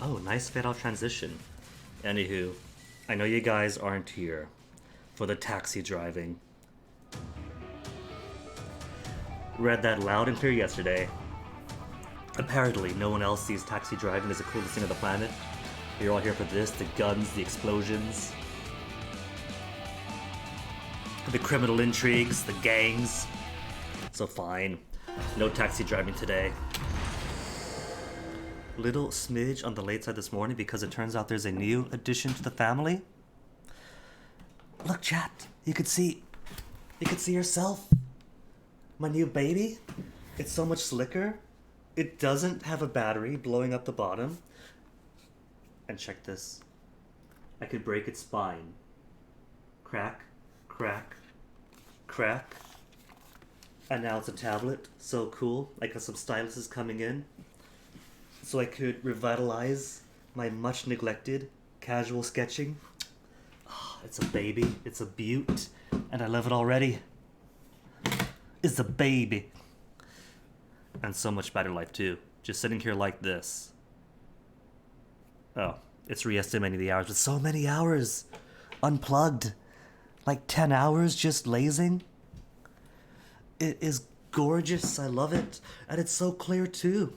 Oh, nice fade out transition. Anywho, I know you guys aren't here for the taxi driving. Read that loud and clear yesterday. Apparently, no one else sees taxi driving as the coolest thing on the planet. You're all here for this, the guns, the explosions, the criminal intrigues, the gangs. So fine, no taxi driving today. Little smidge on the late side this morning because it turns out there's a new addition to the family. Look, chat, you could see yourself. My new baby. It's so much slicker. It doesn't have a battery blowing up the bottom. And check this. I could break its spine. Crack, crack, crack. And now it's a tablet. So cool. I got some styluses coming in. So I could revitalize my much neglected casual sketching. Oh, it's a baby. It's a beaut. And I love it already. It's a baby. And so much battery life too. Just sitting here like this. Oh, it's re-estimating the hours, but so many hours unplugged. Like 10 hours just lazing. It is gorgeous. I love it. And it's so clear too.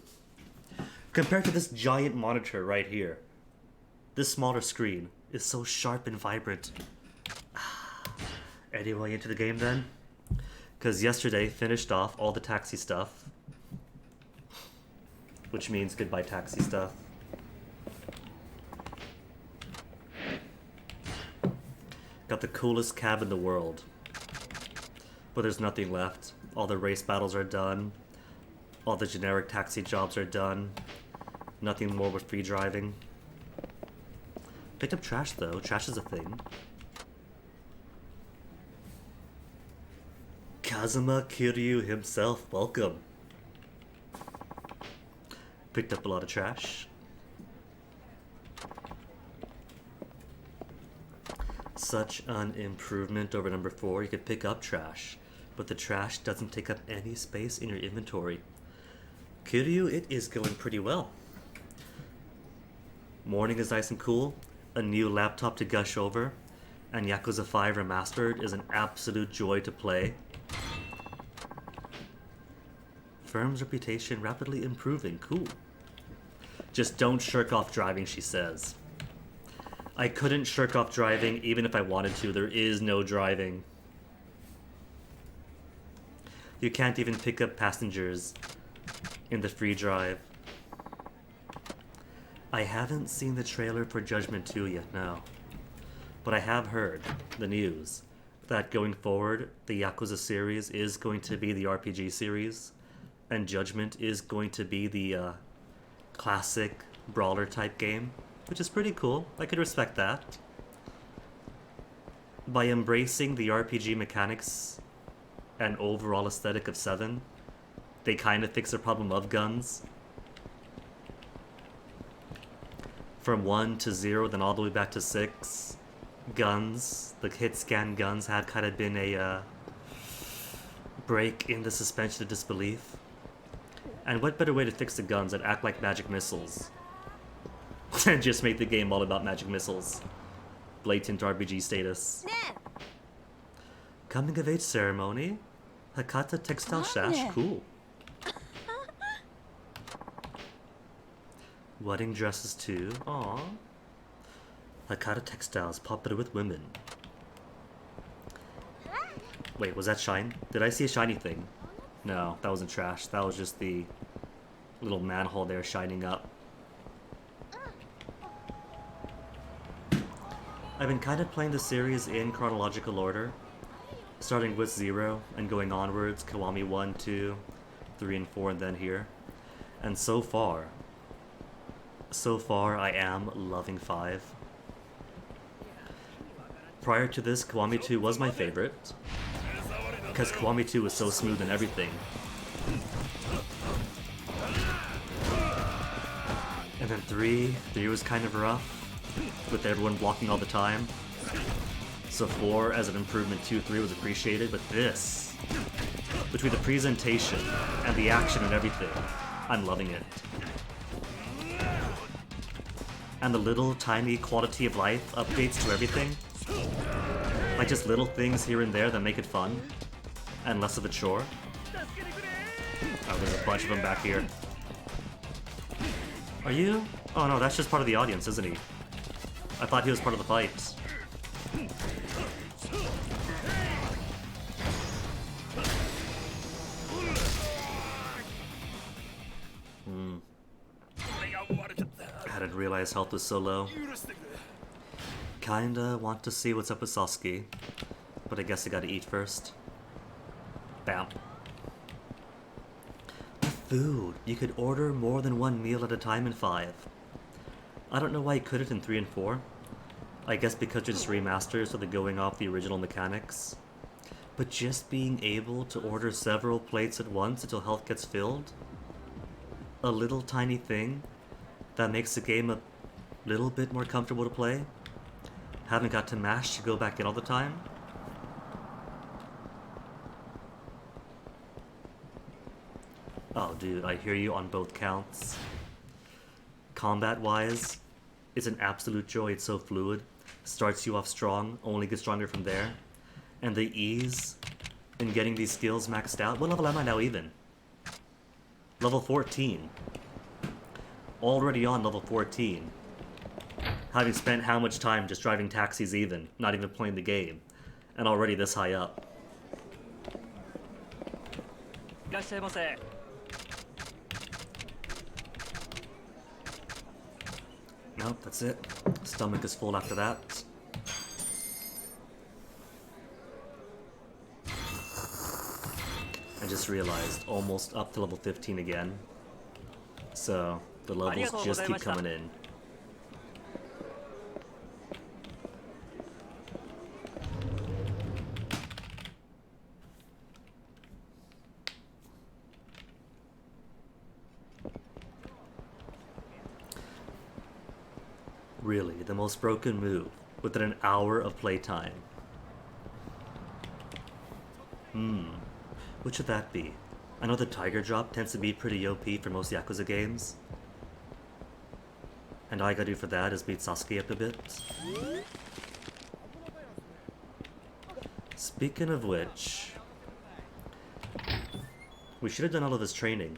Compared to this giant monitor right here, this smaller screen is so sharp and vibrant. Anyway, into the game then? Because yesterday finished off all the taxi stuff. Which means goodbye taxi stuff. Got the coolest cab in the world. But there's nothing left. All the race battles are done. All the generic taxi jobs are done. Nothing more with free driving. Picked up trash though. Trash is a thing. Kazuma Kiryu himself, welcome. Picked up a lot of trash. Such an improvement over number 4. You could pick up trash, but the trash doesn't take up any space in your inventory. Kiryu, it is going pretty well. Morning is nice and cool. A new laptop to gush over. And Yakuza 5 Remastered is an absolute joy to play. Firm's reputation rapidly improving. Cool. Just don't shirk off driving, she says. I couldn't shirk off driving even if I wanted to. There is no driving. You can't even pick up passengers in the free drive. I haven't seen the trailer for Judgment 2 yet, no. But I have heard the news that going forward, the Yakuza series is going to be the RPG series, and Judgment is going to be the classic brawler type game, which is pretty cool. I could respect that. By embracing the RPG mechanics and overall aesthetic of 7, they kind of fix the problem of guns. From 1 to 0, then all the way back to 6, guns, the hit scan guns had kind of been a break in the suspension of disbelief. And what better way to fix the guns than act like magic missiles? And just make the game all about magic missiles. Blatant RPG status. Coming of age ceremony. Hakata Textile Sash, cool. Wedding dresses too, aww. Hakata Textiles, popular with women. Wait, was that shine? Did I see a shiny thing? No, that wasn't trash. That was just the little manhole there shining up. I've been kind of playing the series in chronological order, starting with 0 and going onwards, Kiwami 1, 2, 3, and 4, and then here. And so far I am loving 5. Prior to this, Kiwami 2 was my favorite, because Kiwami 2 was so smooth and everything. And then 3 was kind of rough, with everyone blocking all the time. So 4 as an improvement to 3 was appreciated, but this, between the presentation and the action and everything, I'm loving it. and the little tiny quality of life updates to everything. Like just little things here and there that make it fun and less of a chore. Oh, there's a bunch of them back here. Are you? Oh no, that's just part of the audience, isn't he? I thought he was part of the fight. I didn't realize health was so low. Kinda want to see what's up with Sasuke, but I guess I gotta eat first. Bam. Food. You could order more than one meal at a time in 5. I don't know why you couldn't in 3 and 4. I guess because they're just remasters, so they're going off the original mechanics. But just being able to order several plates at once until health gets filled? A little tiny thing that makes the game a little bit more comfortable to play? Haven't got to mash to go back in all the time? Oh dude, I hear you on both counts. Combat-wise, it's an absolute joy, it's so fluid. Starts you off strong, only gets stronger from there. And the ease in getting these skills maxed out. What level am I now even? Level 14. Already on level 14. Having spent how much time just driving taxis even, not even playing the game. And already this high up. Nope, that's it. Stomach is full after that. I just realized, almost up to level 15 again. So, the levels just keep coming in. Really, the most broken move within an hour of playtime. Which would that be? I know the Tiger Drop tends to be pretty OP for most Yakuza games. And all I gotta do for that is beat Sasuke up a bit. Speaking of which, we should have done all of his training.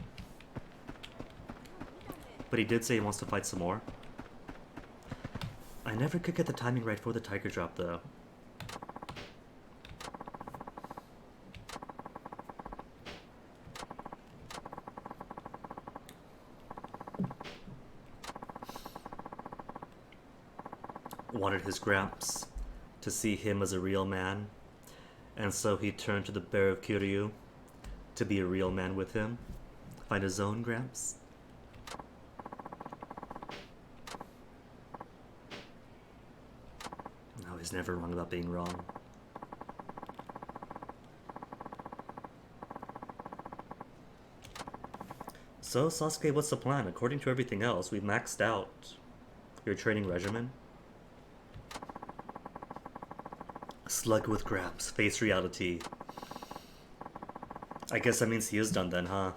But he did say he wants to fight some more. I never could get the timing right for the Tiger Drop though. Wanted his Gramps to see him as a real man, and so he turned to the Bear of Kiryu to be a real man with him. Find his own Gramps. No, he's never wrong about being wrong. So, Sasuke, what's the plan? According to everything else, we've maxed out your training regimen. Slug with Gramps, face reality. I guess that means he is done then, huh?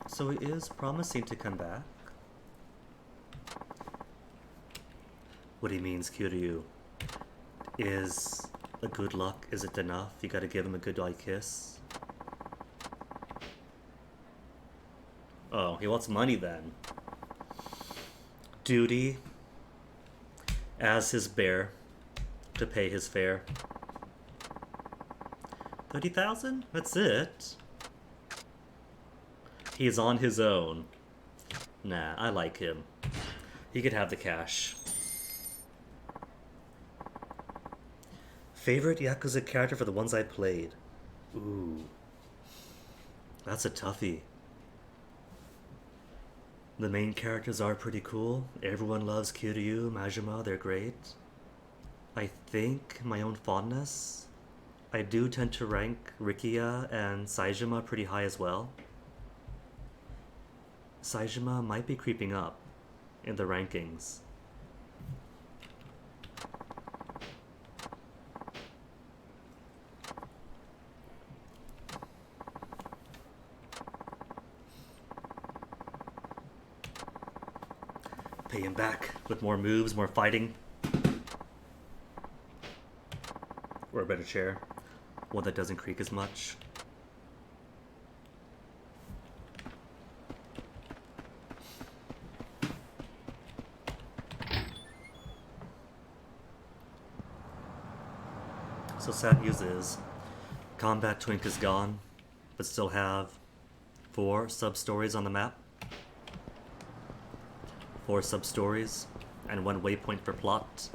So he is promising to come back. What he means, Kiryu, is a good luck, is it enough? You gotta give him a goodbye kiss. Oh, he wants money then. Duty as his bear to pay his fare. 30,000? That's it? He's on his own. Nah, I like him. He could have the cash. Favorite Yakuza character for the ones I played? Ooh. That's a toughie. The main characters are pretty cool. Everyone loves Kiryu, Majima, they're great. I think my own fondness, I do tend to rank Rikiya and Saejima pretty high as well. Saejima might be creeping up in the rankings. Pay him back with more moves, more fighting. Or a better chair. One that doesn't creak as much. So sad news is, Combat Twink is gone, but still have 4 sub-stories on the map. 4 sub-stories, and 1 waypoint per plot.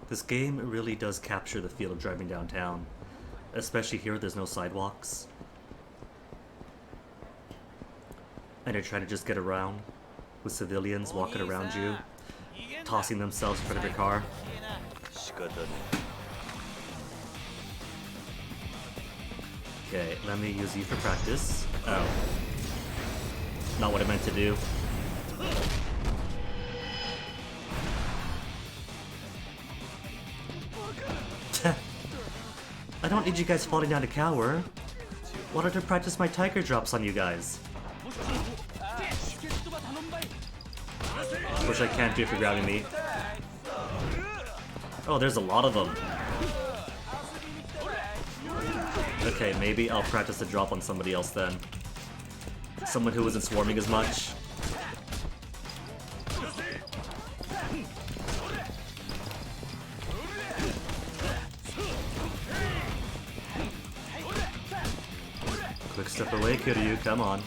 This game really does capture the feel of driving downtown, especially here there's no sidewalks. And you're trying to just get around with civilians walking around you, tossing themselves in front of your car. Okay, let me use you for practice. Oh. Not what I meant to do. I don't need you guys falling down to cower. Wanted to practice my tiger drops on you guys. Which I can't do for grabbing me. Oh, there's a lot of them. Okay, maybe I'll practice the drop on somebody else then. Someone who isn't swarming as much. Quick step away, Kiryu, come on.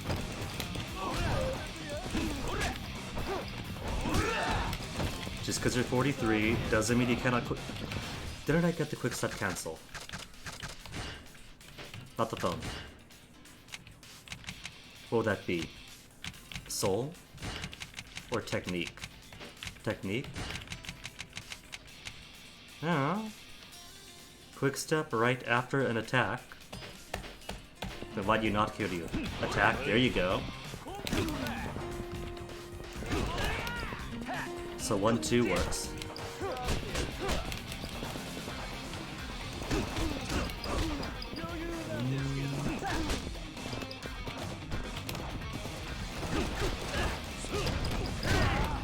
Just because you're 43 doesn't mean you cannot Didn't I get the quick step cancel? Not the phone. What would that be? Soul? Or technique? Technique? Oh. Quick step right after an attack. Then why do you not kill you? Attack, there you go. So 1-2 works.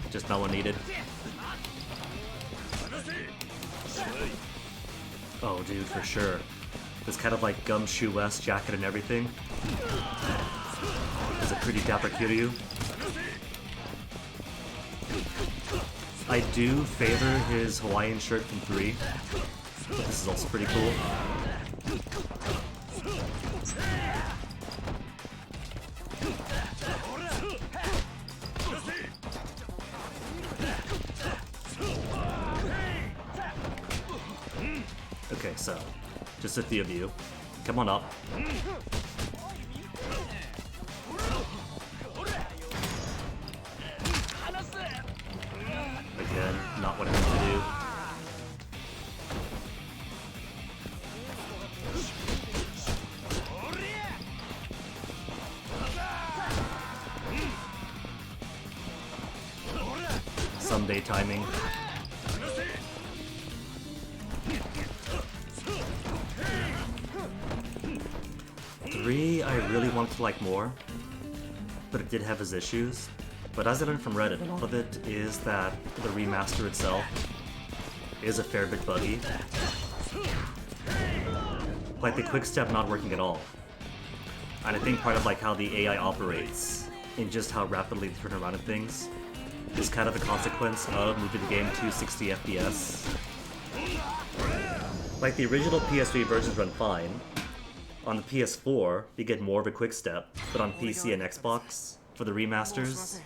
Just not one needed. Oh dude, for sure. This kind of like Gumshoe West jacket and everything. Is a pretty dapper Kiryu. I do favor his Hawaiian shirt from 3. But this is also pretty cool. Okay, so, just a few of you. Come on up. Again, not what I meant to do. Someday timing. I really wanted to like more, but it did have its issues. But as I learned from Reddit, a lot of it is that the remaster itself is a fair bit buggy. Like the quick step not working at all. And I think part of like how the AI operates and just how rapidly they turn around at things is kind of a consequence of moving the game to 60 FPS. Like the original PS3 versions run fine. On the PS4, you get more of a quick step, but on PC and Xbox, for the remasters,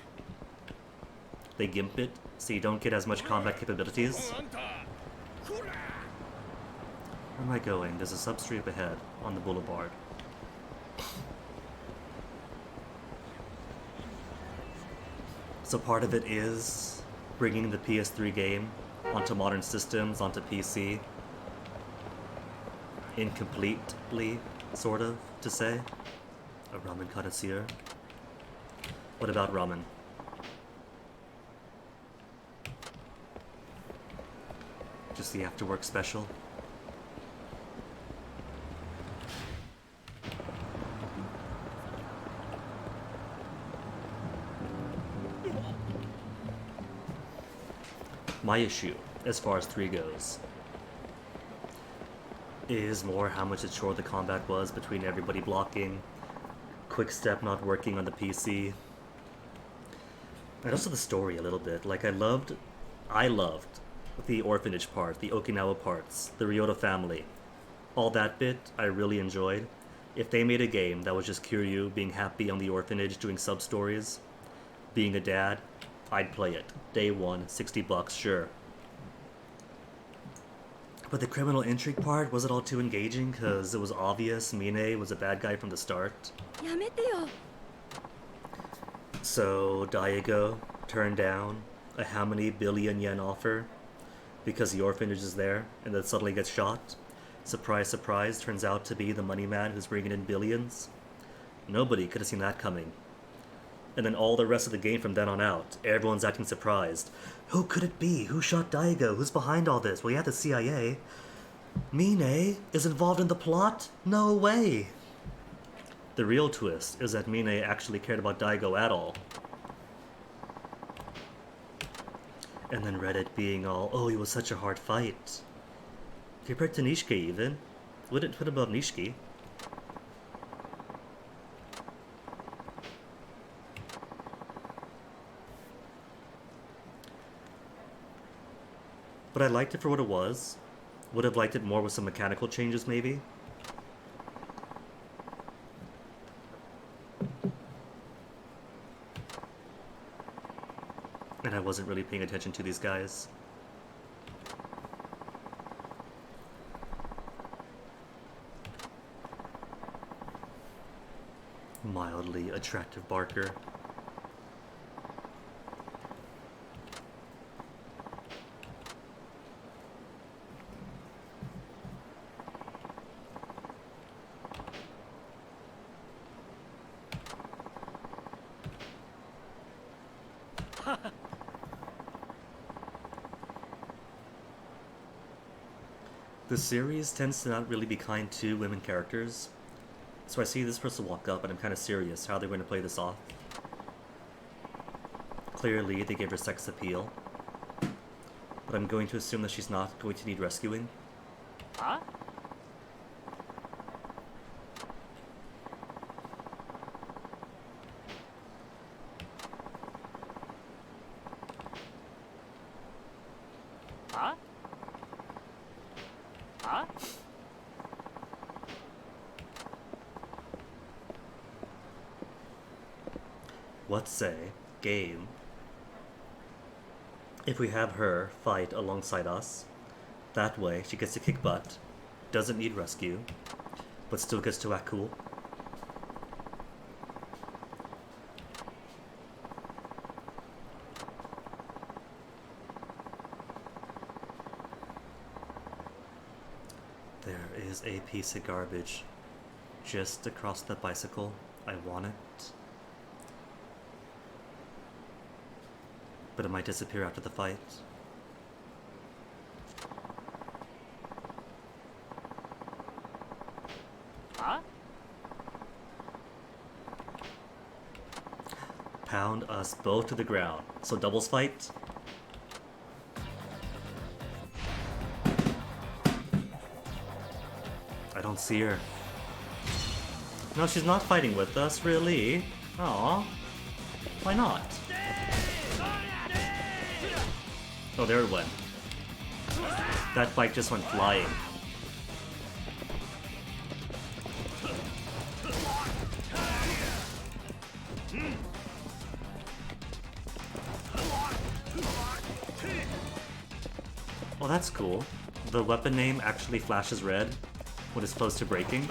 they gimp it, so you don't get as much combat capabilities. Where am I going? There's a substrate up ahead, on the boulevard. So part of it is bringing the PS3 game onto modern systems, onto PC. Incompletely, sort of, to say. A ramen connoisseur. What about ramen? Just the after-work special? My issue, as far as 3 goes, is more how much a chore the combat was between everybody blocking, quick step not working on the PC, and also the story a little bit. Like, I loved the orphanage part, the Okinawa parts, the Ryota family. All that bit I really enjoyed. If they made a game that was just Kiryu being happy on the orphanage doing sub-stories, being a dad, I'd play it. Day one, $60, sure. But the criminal intrigue part, was it all too engaging? Because it was obvious Mine was a bad guy from the start. So Daigo turned down a how many billion yen offer because the orphanage is there, and then suddenly gets shot. Surprise, surprise, turns out to be the money man who's bringing in billions. Nobody could have seen that coming. And then all the rest of the game from then on out, everyone's acting surprised. Who could it be? Who shot Daigo? Who's behind all this? Well, yeah, the CIA. Mine is involved in the plot? No way! The real twist is that Mine actually cared about Daigo at all. And then Reddit being all, oh, he was such a hard fight. Compared to Nishiki even. What about Nishiki? But I liked it for what it was. Would have liked it more with some mechanical changes, maybe. And I wasn't really paying attention to these guys. Mildly attractive Barker. The series tends to not really be kind to women characters, so I see this person walk up and I'm kind of serious how they're going to play this off. Clearly they gave her sex appeal, but I'm going to assume that she's not going to need rescuing. Huh? Huh? Huh? What say, game, if we have her fight alongside us? That way she gets to kick butt, doesn't need rescue, but still gets to act cool. There is a piece of garbage just across the bicycle. I want it. But it might disappear after the fight. Huh? Pound us both to the ground. So doubles fight? I don't see her. No, she's not fighting with us, really. Aw. Why not? Oh, there it went. That bike just went flying. Oh, that's cool. The weapon name actually flashes red when it's close to breaking.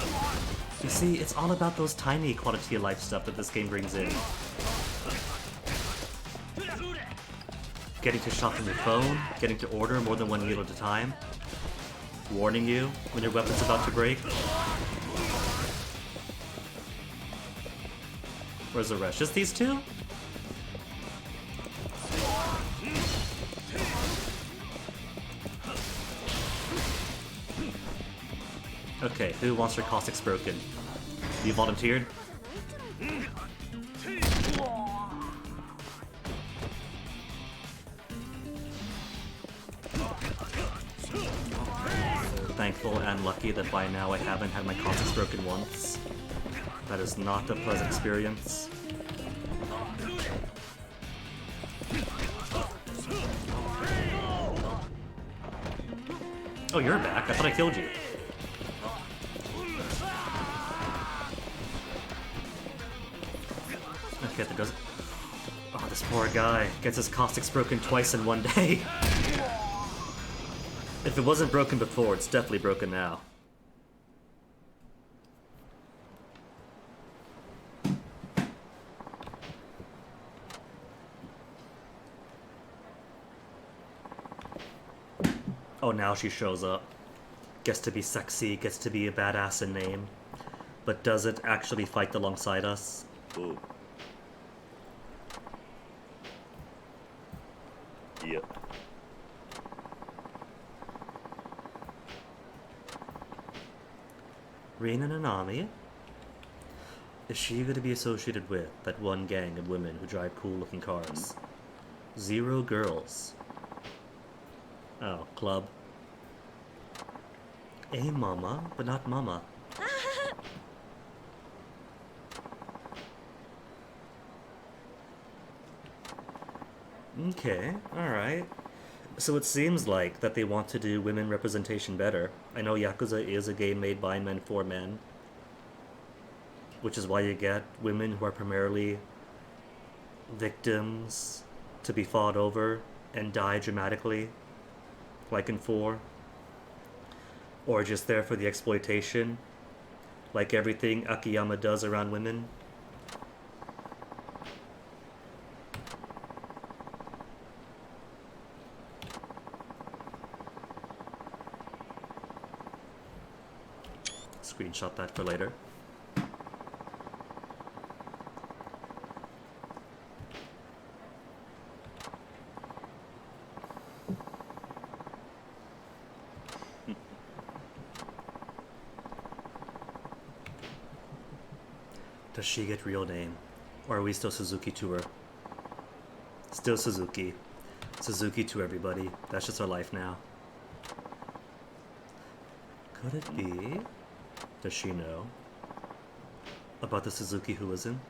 You see, it's all about those tiny quality of life stuff that this game brings in. Getting to shop from your phone, getting to order more than one meal at a time, warning you when your weapon's about to break. Where's the rest? Just these two? Okay, who wants their caustics broken? You volunteered? Thankful and lucky that by now I haven't had my coccyx broken once. That is not a pleasant experience. Oh, you're back. I thought I killed you. Okay, that doesn't... Oh, this poor guy gets his coccyx broken twice in one day. If it wasn't broken before, it's definitely broken now. Oh, now she shows up. Gets to be sexy, gets to be a badass in name, but doesn't actually fight alongside us. Ooh. Yep. Rina Nanami? Is she going to be associated with that one gang of women who drive cool-looking cars? Zero girls. Oh, club. A mama, but not mama. Okay, alright. So it seems like that they want to do women representation better. I know Yakuza is a game made by men for men, which is why you get women who are primarily victims to be fought over and die dramatically, like in 4. Or just there for the exploitation, like everything Akiyama does around women. Screenshot that for later. Does she get real name? Or are we still Suzuki to her? Still Suzuki. Suzuki to everybody. That's just our life now. Could it be? Does she know about the Suzuki who isn't?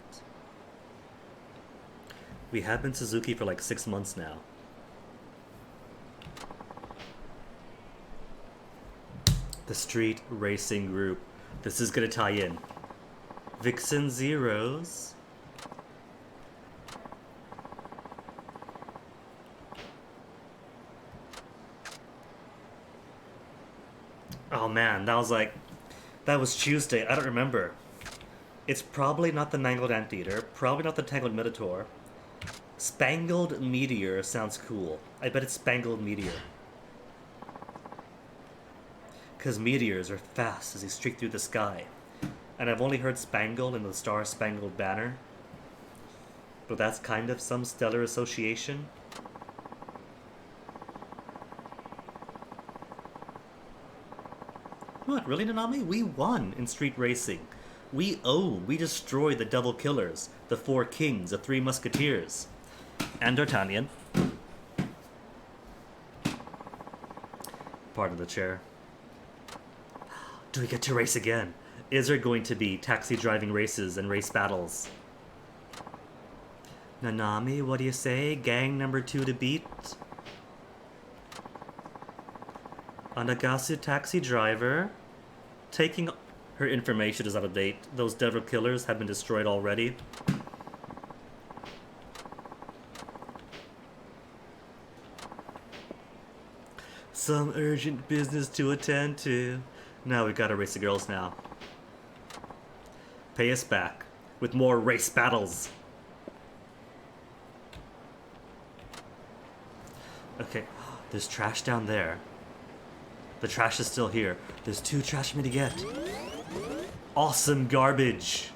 We have been Suzuki for like 6 months now. The street racing group. This is gonna tie in. Vixen Zeros. Oh man, that was Tuesday. I don't remember. It's probably not the Mangled Anteater, probably not the Tangled Minotaur. Spangled Meteor sounds cool. I bet it's Spangled Meteor. Because meteors are fast as they streak through the sky. And I've only heard Spangled in the Star Spangled Banner. But that's kind of some stellar association. What, really, Nanami? We won in street racing. We destroyed the Devil Killers, the 4 Kings, the 3 Musketeers. And D'Artagnan. Part of the chair. Do we get to race again? Is there going to be taxi driving races and race battles? Nanami, what do you say? Gang number 2 to beat? Anagasu taxi driver. Taking... Her information is out of date. Those Devil Killers have been destroyed already. Some urgent business to attend to. Now we gotta race the girls now. Pay us back with more race battles. Okay, there's trash down there. The trash is still here. There's 2 trash me to get. Awesome garbage.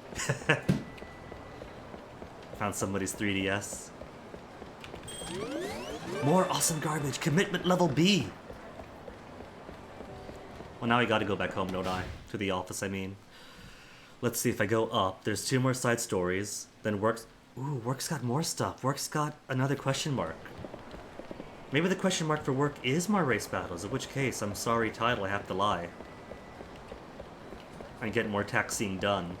Found somebody's 3DS. More awesome garbage. Commitment level B. Well, now I gotta go back home, don't I? To the office, I mean. Let's see, if I go up, there's 2 more side stories. Then Work's... Ooh, Work's got more stuff. Work's got another question mark. Maybe the question mark for work is more race battles, in which case, I'm sorry title, I have to lie. And get more taxiing done.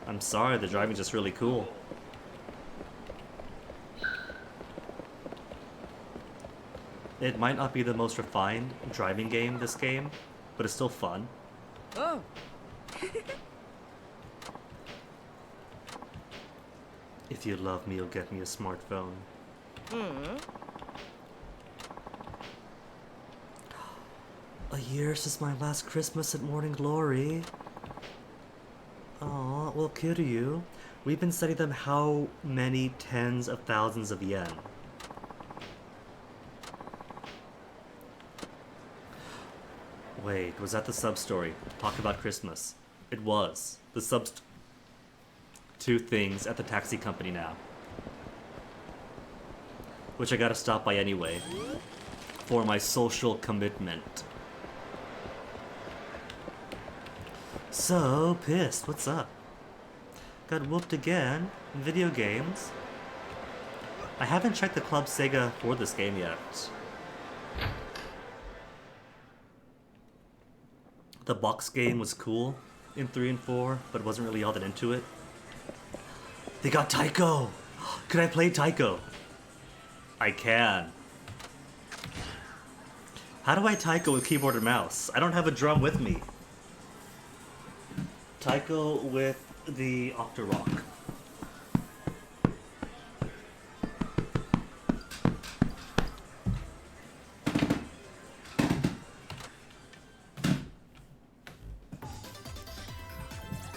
I'm sorry, the driving's just really cool. It might not be the most refined driving game, this game, but it's still fun. Oh. If you love me, you'll get me a smartphone. A year since my last Christmas at Morning Glory. Aw, well, Kiryu, we've been sending them how many tens of thousands of yen? Wait, was that the sub-story? Talk about Christmas. It was. The two things at the taxi company now. Which I gotta stop by anyway. For my social commitment. So pissed, what's up? Got whooped again in video games. I haven't checked the Club Sega for this game yet. The box game was cool in 3 and 4, but wasn't really all that into it. They got Taiko! Could I play Taiko? I can. How do I Taiko with keyboard and mouse? I don't have a drum with me. Taiko with the Octorock.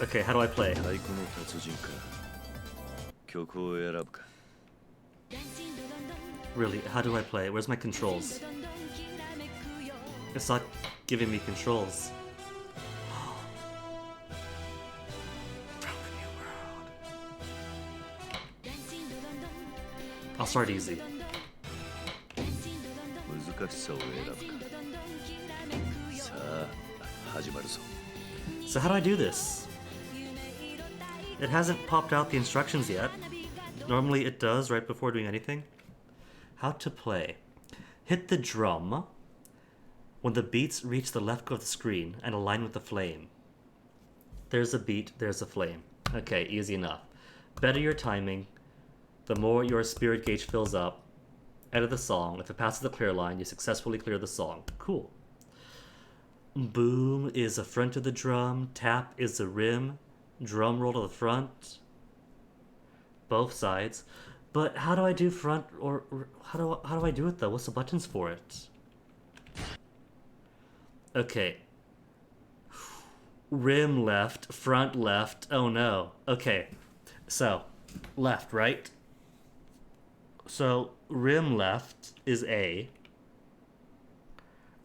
Okay, how do I play? 太鼓の達人か。曲を選ぶか。 Really, how do I play? Where's my controls? It's not giving me controls. From the new world. I'll start easy. 難しさを選ぶか。さあ、始まるぞ。 So how do I do this? It hasn't popped out the instructions yet. Normally it does right before doing anything. How to play. Hit the drum when the beats reach the left of the screen and align with the flame. There's a beat, there's a flame. Okay, easy enough. Better your timing, the more your spirit gauge fills up. Edit the song. If it passes the clear line, you successfully clear the song. Cool. Boom is the front of the drum. Tap is the rim. Drum roll to the front. Both sides. But how do I do front or how do I do it though? What's the buttons for it? Okay. Rim left, front left. Oh no. Okay. So, left, right? So, rim left is A.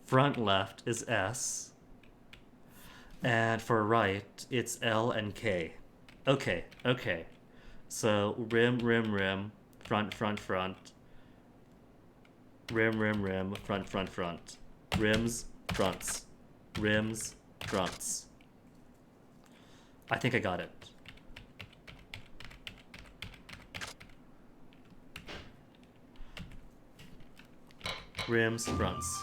Front left is S. And for right, it's L and K. Okay, okay. So, rim, rim, rim, front, front, front. Rim, rim, rim, front, front, front. Rims, fronts. Rims, fronts. I think I got it. Rims, fronts.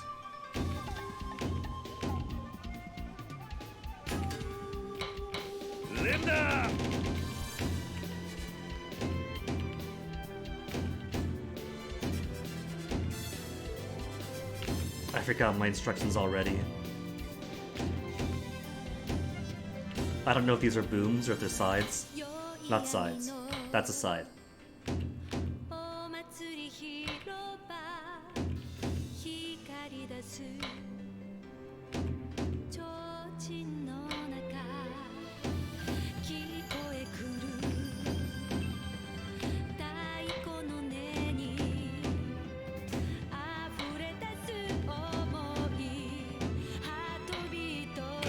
Linda! I forgot my instructions already. I don't know if these are booms or if they're sides. Not sides. That's a side.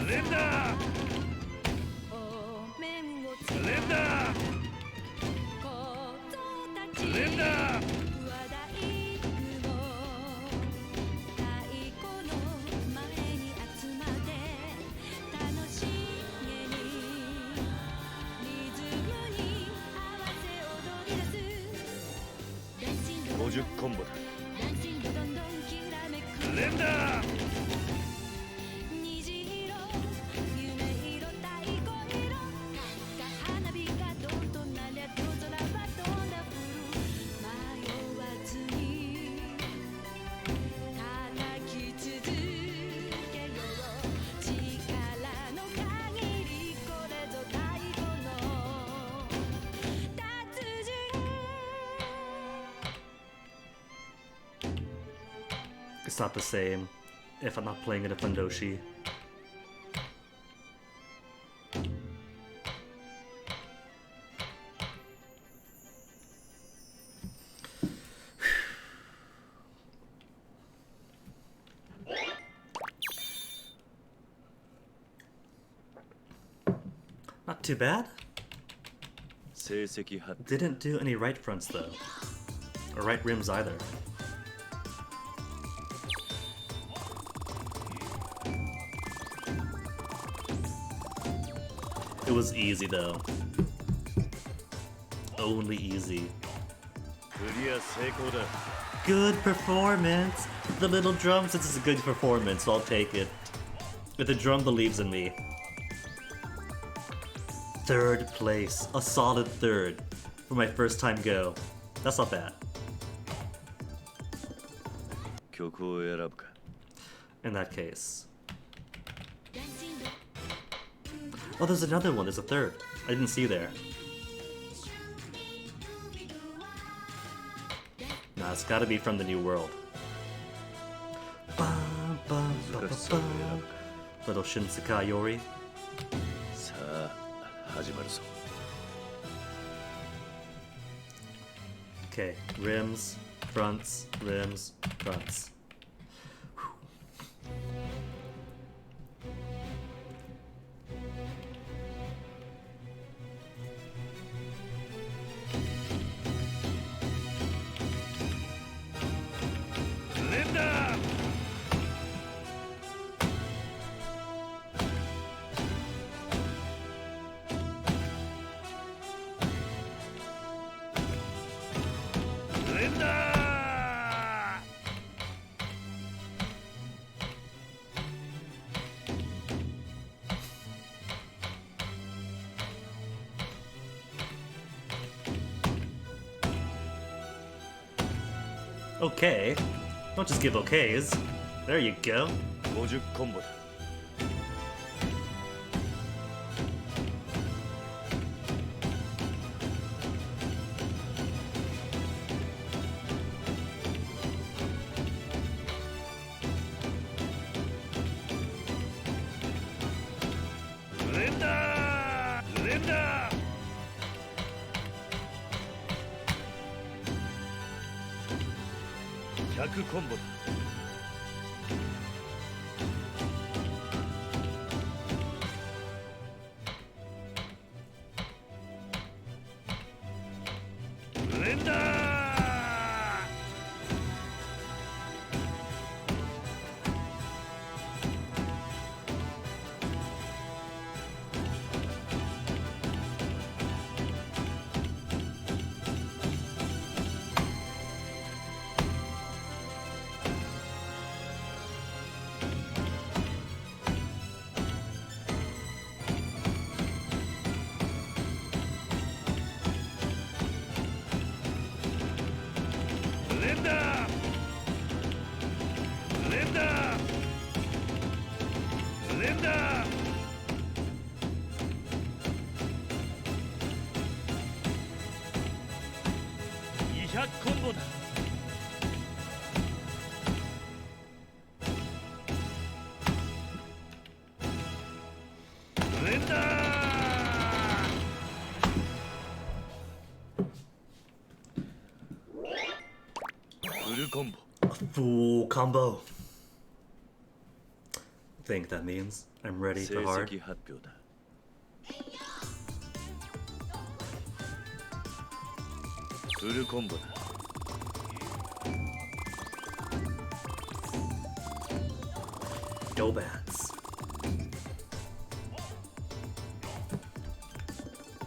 Linda! Linda! Linda! 50コンボだ。連打。It's not the same if I'm not playing it at Fundoshi. Not too bad. 成績発表。 Didn't do any right fronts though. Or right rims either. It was easy though. Only easy. クリア成功だ。 Good performance! The little drum says it's a good performance, so I'll take it. If the drum believes in me. Third place. A solid third. For my first time go. That's not bad. 曲を選ぶか。 In that case. Oh, there's another one. There's a third. I didn't see there. Nah, it's gotta be from the New World. Ba, ba, ba, ba, ba. Little Shinsekai Yori. さあ始まるぞ。 Okay, rims, fronts, rims, fronts. Linda. Linda. Okay. Don't just give okays. There you go. 50コンボだ。 Linda. Linda. 100コンボだ。 Linda. Linda. Linda. Linda. 200コンボだ。 Linda. フルコンボ。 Full combo. Think that means I'm ready 成 for hard. 績発表だ。 フルコンボだ。 Go bats.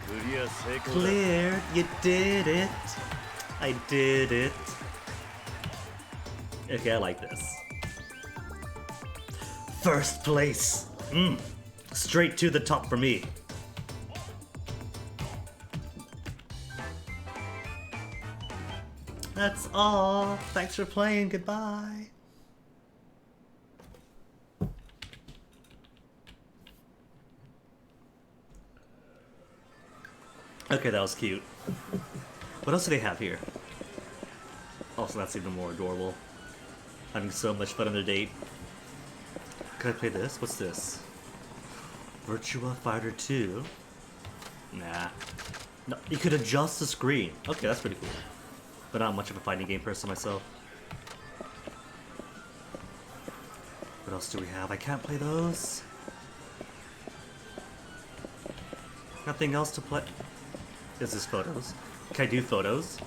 クリア成功だ。 Clear, you did it. I did it. Okay, I like this. First place! Straight to the top for me. That's all. Thanks for playing. Goodbye. Okay, that was cute. What else do they have here? Also, that's even more adorable. Having so much fun on their date. Can I play this? What's this? Virtua Fighter 2? Nah. No, you could adjust the screen. Okay, that's pretty cool. But not much of a fighting game person myself. What else do we have? I can't play those. Nothing else to play. Is this photos? Can I do photos?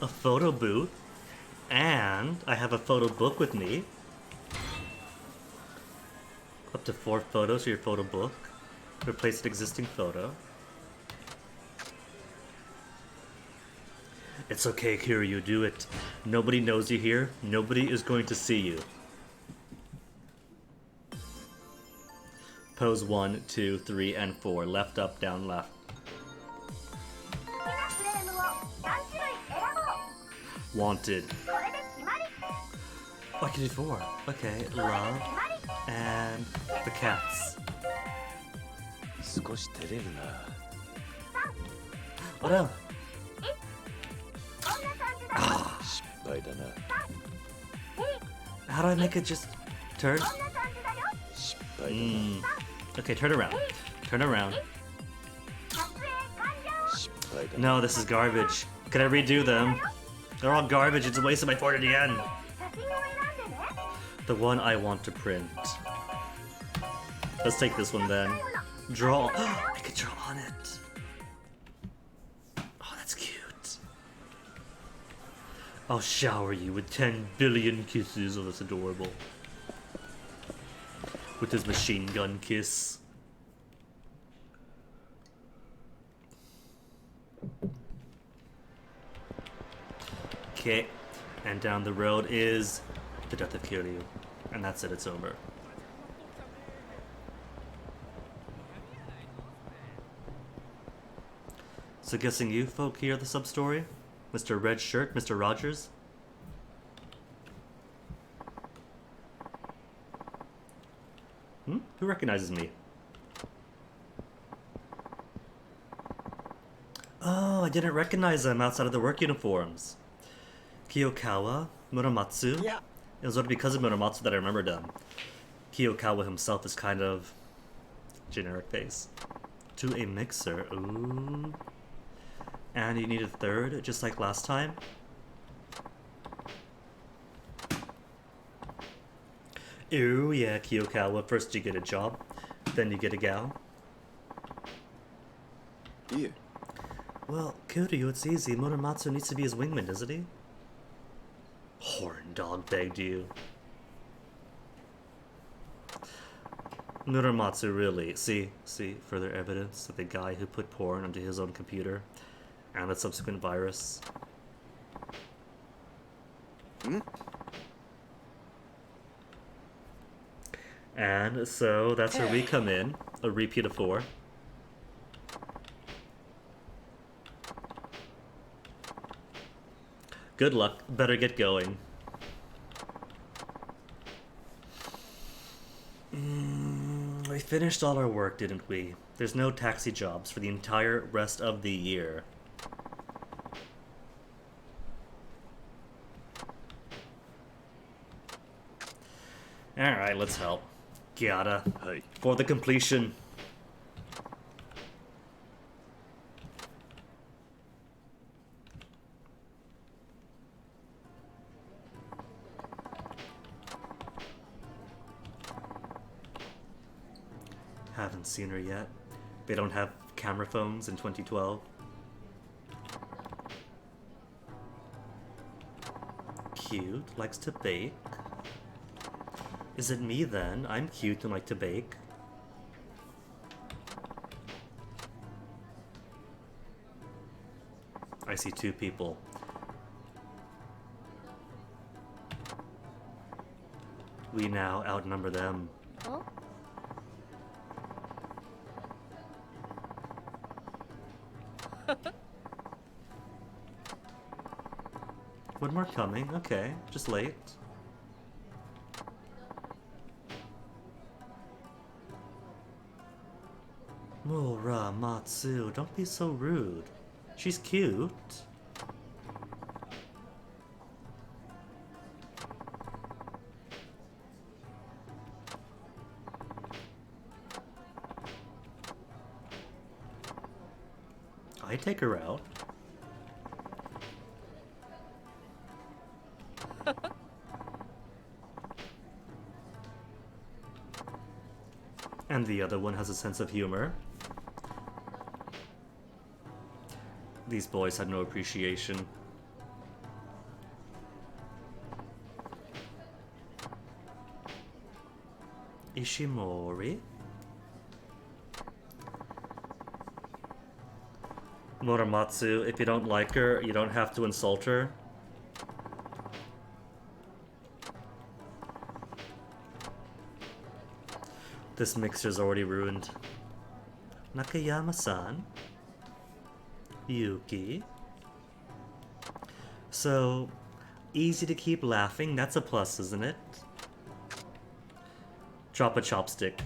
A photo booth? And I have a photo book with me. Up to 4 photos for your photo book. Replace an existing photo. It's okay, Kiryu, do it. Nobody knows you here. Nobody is going to see you. Pose 1, 2, 3, and 4. Left, up, down, left. Wanted. Oh, I can do 4. Okay, love. And the cats. 少し照れるな。 What else? 失敗だな。 How do I make it just turn? 失敗だな。 Okay, turn around. Turn around. 失敗だな。 No, this is garbage. Can I redo them? They're all garbage. It's a waste of my 40 yen. The one I want to print. Let's take this one then. Draw. I could draw on it. Oh, that's cute. I'll shower you with 10 billion kisses. Oh, that's adorable. With his machine gun kiss. Okay, and down the road is the death of Kiryu. And that's it, it's over. So guessing you folk hear the sub-story? Mr. Red Shirt, Mr. Rogers? Who recognizes me? Oh, I didn't recognize them outside of the work uniforms. Kiyokawa, Muramatsu. Yeah. It was only because of Muramatsu that I remembered them. Kiyokawa himself is kind of generic face. To a mixer, ooh. And you need a third, just like last time. Ooh, yeah, Kiyokawa. First you get a job, then you get a gal. いえ、 Well, Kiryu, it's easy. Muramatsu needs to be his wingman, doesn't he? Horn dog begged you. Muramatsu really. See, further evidence of the guy who put porn onto his own computer and the subsequent virus. And so that's where we come in. A repeat of 4. Good luck. Better get going. We finished all our work, didn't we? There's no taxi jobs for the entire rest of the year. Alright, let's help. Gotta. Hey. For the completion. Haven't seen her yet. They don't have camera phones in 2012. Cute, likes to bake. Is it me then? I'm cute and like to bake. I see 2 people. We now outnumber them. Oh? One more coming, okay. Just late. Muramatsu, don't be so rude. She's cute. I'd take her out. And the other one has a sense of humor. These boys had no appreciation. Ishimori? Muramatsu, if you don't like her, you don't have to insult her. This mixer's already ruined. Nakayama-san? Yuki? So, easy to keep laughing, that's a plus, isn't it? Drop a chopstick.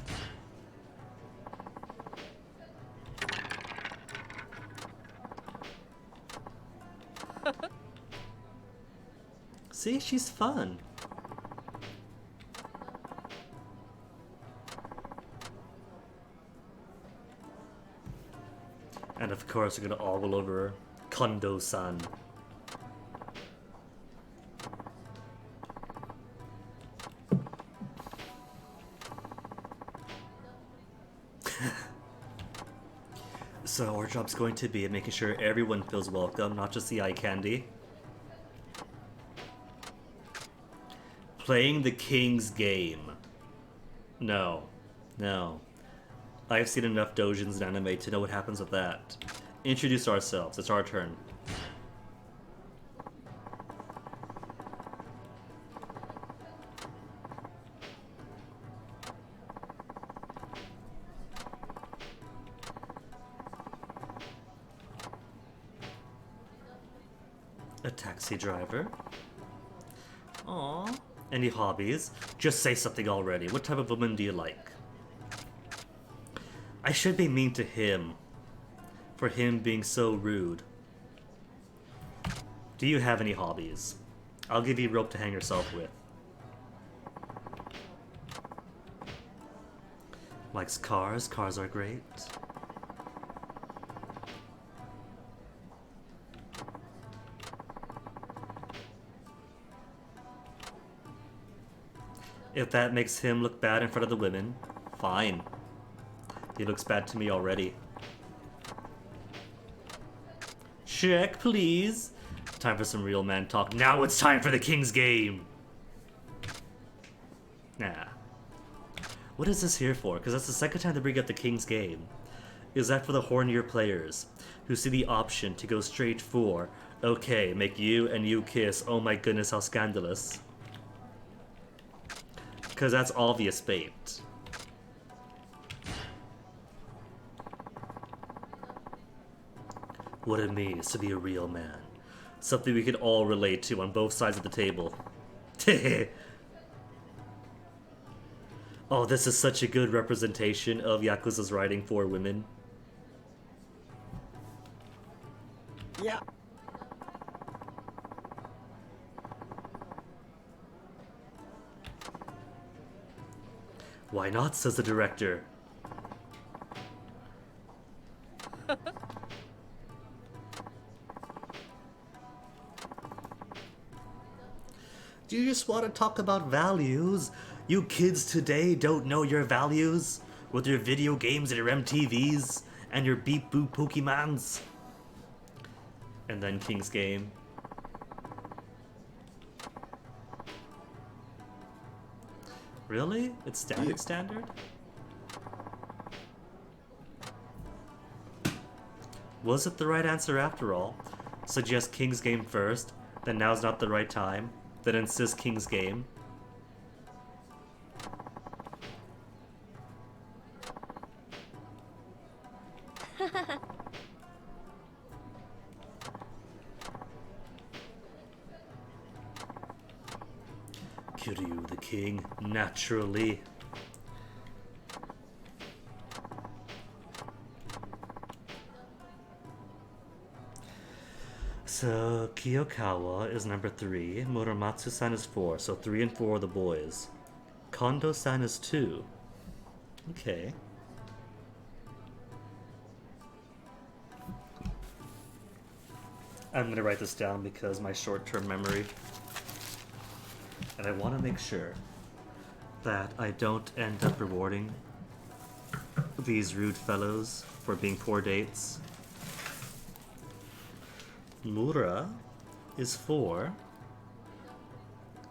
See, she's fun. And of course, we're gonna ogle over Kondo-san. So our job's going to be making sure everyone feels welcome, not just the eye candy. Playing the king's game. No. No. I've seen enough doujins in anime to know what happens with that. Introduce ourselves. It's our turn. A taxi driver. Aww. Any hobbies? Just say something already. What type of woman do you like? I should be mean to him. For him being so rude. Do you have any hobbies? I'll give you rope to hang yourself with. Likes cars. Cars are great. If that makes him look bad in front of the women, fine. He looks bad to me already. Check, please. Time for some real man talk. Now it's time for the king's game. Nah. What is this here for? Because that's the second time they bring up the king's game. Is that for the hornier players who see the option to go straight for, okay, make you and you kiss, oh my goodness, how scandalous. Because that's obvious bait. What it means to be a real man. Something we can all relate to on both sides of the table. Oh, this is such a good representation of Yakuza's writing for women. Yeah. Why not, says the director. Do you just want to talk about values? You kids today don't know your values? With your video games and your MTVs and your beep boop Pokemons? And then King's Game. Really? It's standard standard? Was it the right answer after all? Suggest King's Game first, then now's not the right time, then insist King's Game. Kiryu the king, naturally. So Kiyokawa is number 3, Muramatsu-san is 4, so 3 and 4 are the boys. Kondo-san is 2. Okay. I'm gonna write this down because my short-term memory. And I want to make sure that I don't end up rewarding these rude fellows for being poor dates. Mura is 4.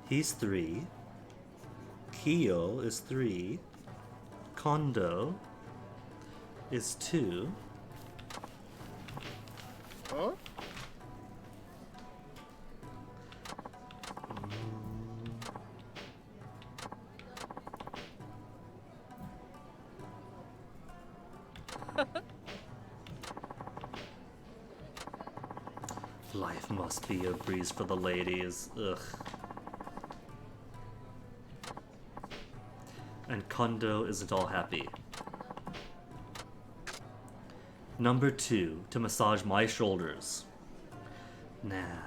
He's 3. Kiyo is 3. Kondo is 2. Huh? Life must be a breeze for the ladies. Ugh. And Kondo isn't all happy. Number 2, to massage my shoulders. Nah,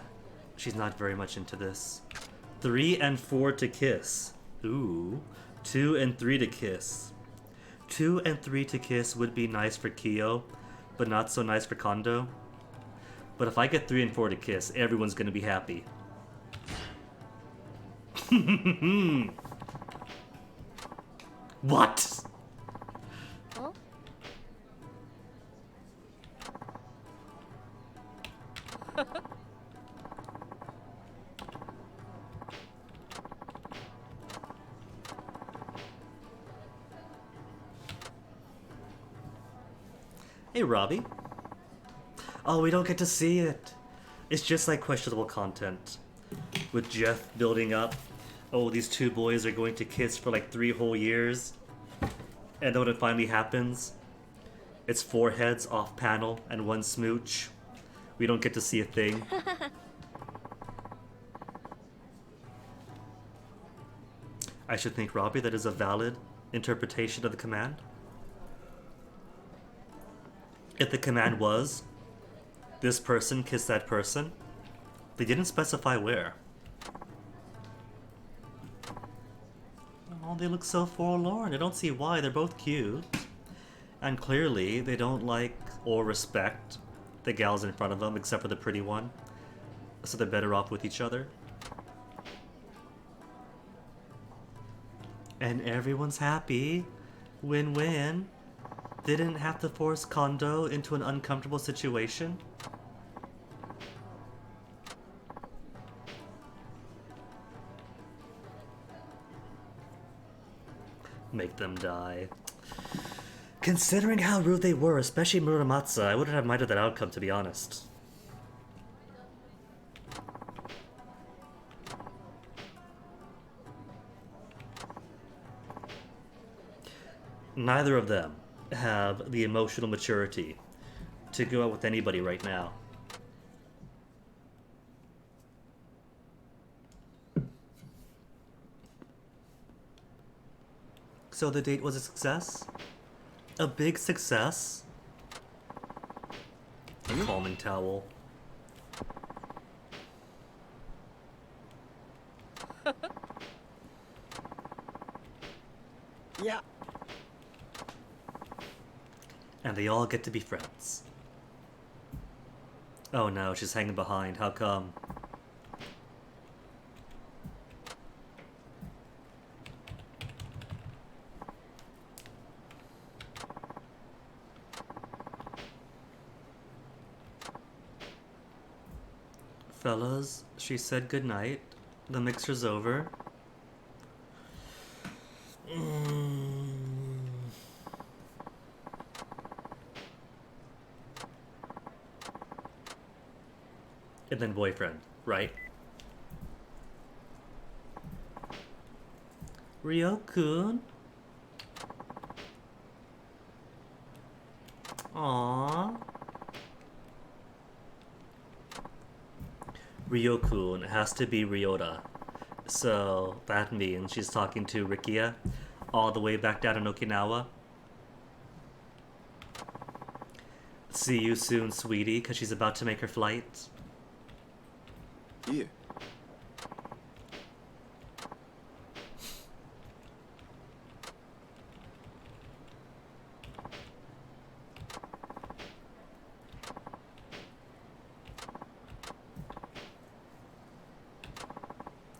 she's not very much into this. 3 and 4 to kiss. Ooh, 2 and 3 to kiss. 2 and 3 to kiss would be nice for Kiyo, but not so nice for Kondo. But if I get 3 and 4 to kiss, everyone's gonna be happy. What? Huh? Hey, Robbie. Oh, we don't get to see it. It's just like questionable content. With Jeff building up, oh, these two boys are going to kiss for like 3 whole years. And then when it finally happens, it's 4 heads off panel and 1 smooch. We don't get to see a thing. I should think, Robbie, that is a valid interpretation of the command. If the command was, this person kissed that person, they didn't specify where. Oh, they look so forlorn. I don't see why. They're both cute. And clearly, they don't like or respect the gals in front of them, except for the pretty one. So they're better off with each other. And everyone's happy. Win-win. Didn't have to force Kondo into an uncomfortable situation. Make them die. Considering how rude they were, especially Muramatsu, I wouldn't have minded that outcome, to be honest. Neither of them have the emotional maturity to go out with anybody right now. So the date was a success? A big success? A calming towel. Yeah. And they all get to be friends. Oh no, she's hanging behind. How come? Fellas, she said goodnight. The mixer's over. And then boyfriend, right? Ryo-kun? Aww. Ryokun has to be Ryota. So that means she's talking to Rikia all the way back down in Okinawa. See you soon, sweetie, because she's about to make her flight. いえ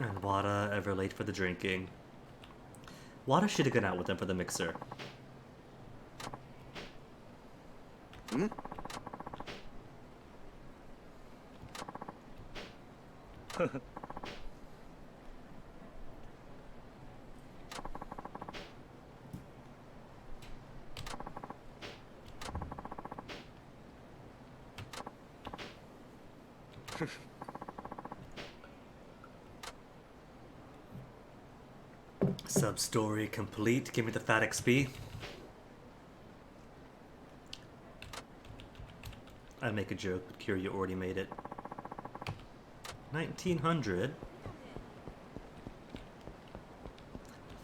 And Wada ever late for the drinking. Wada should have gone out with them for the mixer. ん Sub-story complete. Give me the fat XP. I make a joke, but Kiryu already made it. 1900.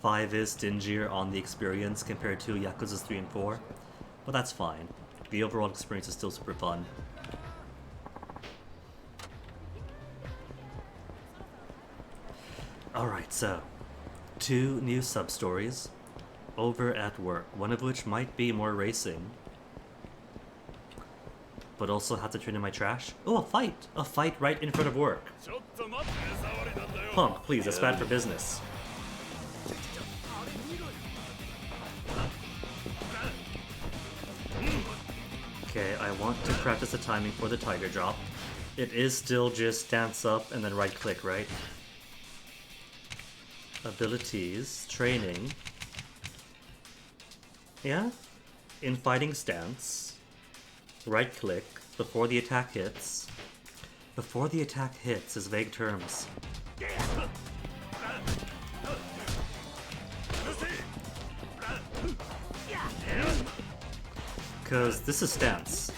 5 is stingier on the experience compared to Yakuza's 3 and 4. But that's fine. The overall experience is still super fun. Alright, so 2 new sub-stories over at work, one of which might be more racing, but also have to turn in my trash. Oh, a fight! A fight right in front of work. ちょっと待って触りなんだよ Punk, please, that's bad for business. Okay, I want to practice the timing for the tiger drop. It is still just dance up and then right click, right? Abilities, training. Yeah? In fighting stance. Right click before the attack hits. Before the attack hits is vague terms. Cause this is stance.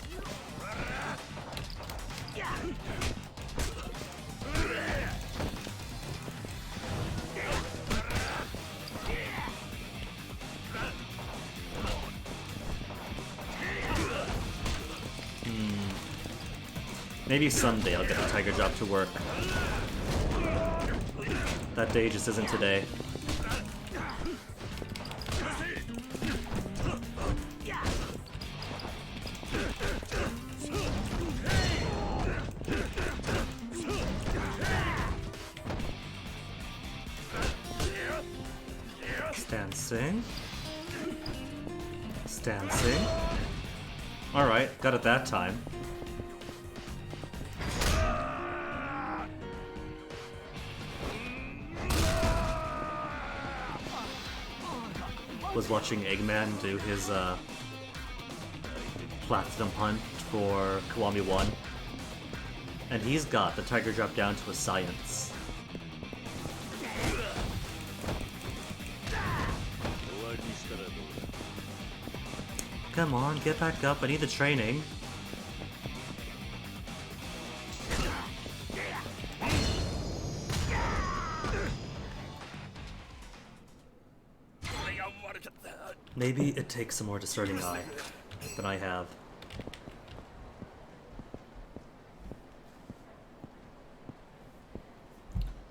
Maybe someday I'll get the tiger drop to work. That day just isn't today. Stancing. Stancing. Alright, got it that time. Was watching Eggman do his platinum hunt for Kiwami 1, and he's got the tiger drop down to a science. Come on, get back up, I need the training. Maybe it takes a more discerning eye than I have.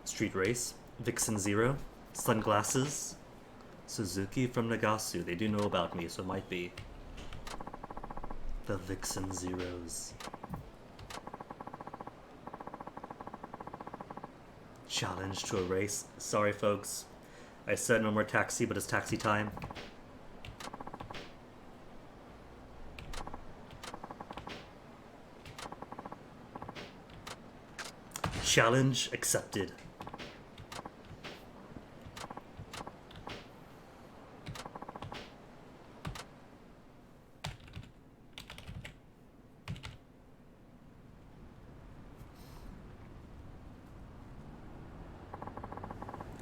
Street Race, Vixen Zero, Sunglasses, Suzuki from Nagasu. They do know about me, so it might be. The Vixen Zeros. Challenge to a race. Sorry, folks. I said no more taxi, but it's taxi time. Challenge accepted.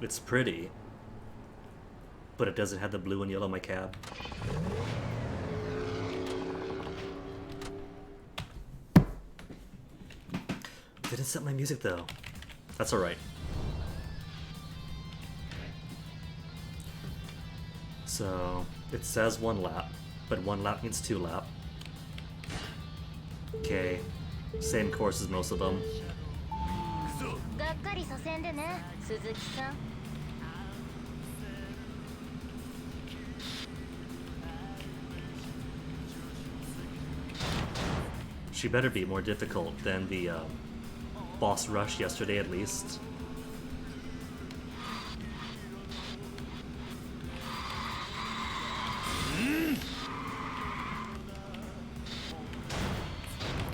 It's pretty, but it doesn't have the blue and yellow my cab. didn't set my music though. That's alright. So, it says 1 lap, but 1 lap means 2 lap. Okay, same course as most of them. がっかりさせんでね、鈴木さん。 She better be more difficult than the boss rush yesterday at least.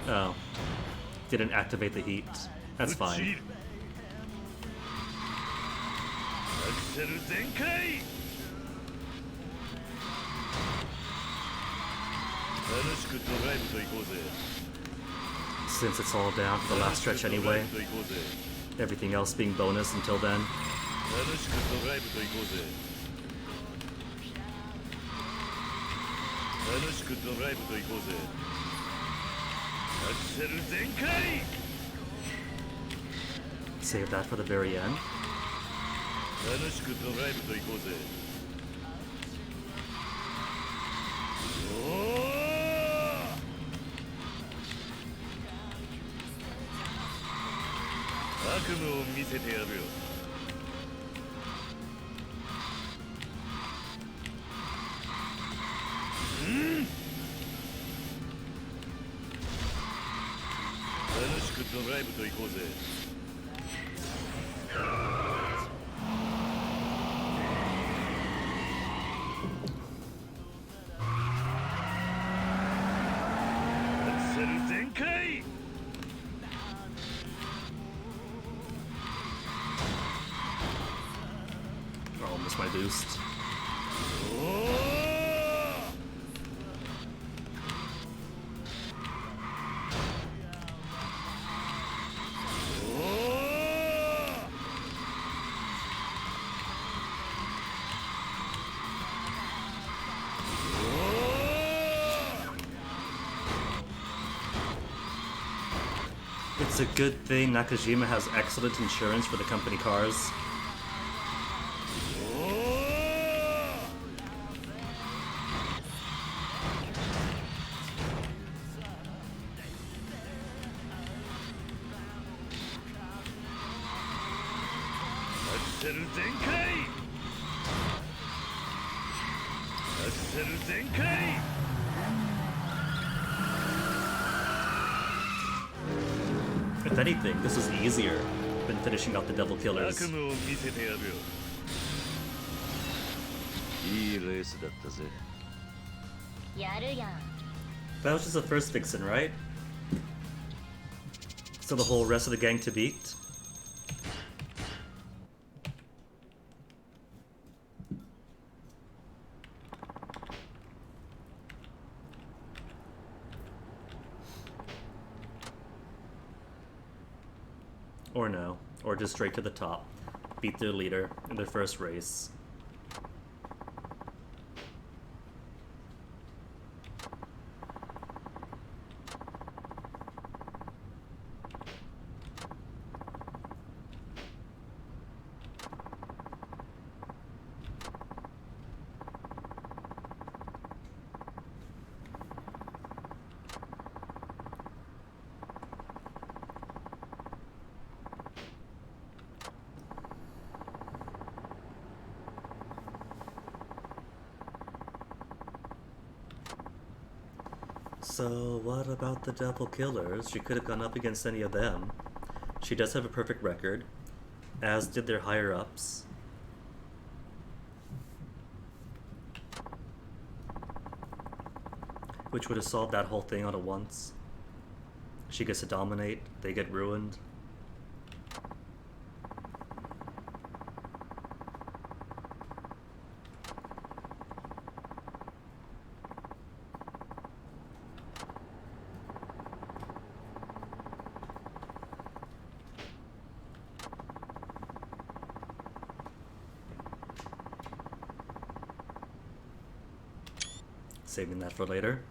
Oh. Didn't activate the heat. That's fine. アクセル全開。楽しくドライブと行こうぜ。 Since it's all down to the last stretch anyway, と行こうぜ。 everything else being bonus until then. 楽しくドライブと行こうぜ。楽しくドライブと行こうぜ。アクセル全開。 Save that for the very end. 楽しくドライブと行こうぜ。おー！悪夢を見せてやるよ。楽しくドライブと行こうぜ。アクセル全開。 Oh, almost my boost. おー！ It's a good thing Nakajima has excellent insurance for the company cars. If anything, this is easier than finishing out the Devil Killers. 悪夢を見せてやるよ。いいレースだったぜ。やるやん。 That was just the first vixen, right? So the whole rest of the gang to beat? Or no, or just straight to the top. Beat their leader in their first race. So what about the Devil Killers? She could have gone up against any of them. She does have a perfect record, as did their higher-ups. Which would have solved that whole thing all at once. She gets to dominate, they get ruined. Saving that for later.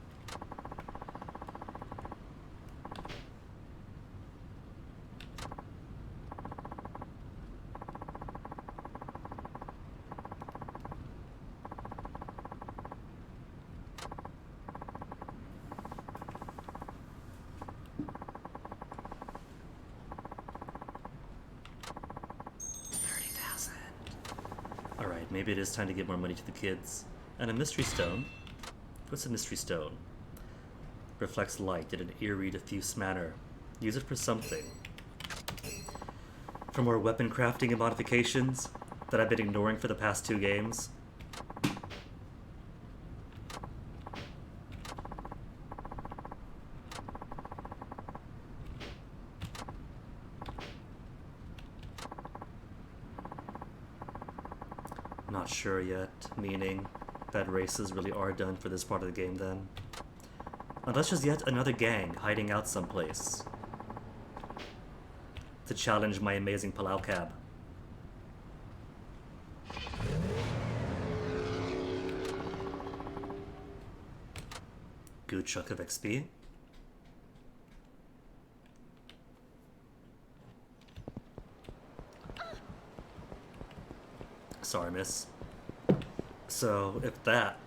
maybe it is time to give more money to the kids. And a mystery stone. What's a mystery stone? Reflects light in an eerie, diffuse manner. Use it for something. For more weapon crafting and modifications that I've been ignoring for the past 2 games. Not sure yet, meaning that races really are done for this part of the game then. Unless there's yet another gang hiding out someplace to challenge my amazing Palau cab. Good chunk of XP. Sorry, miss. So, if that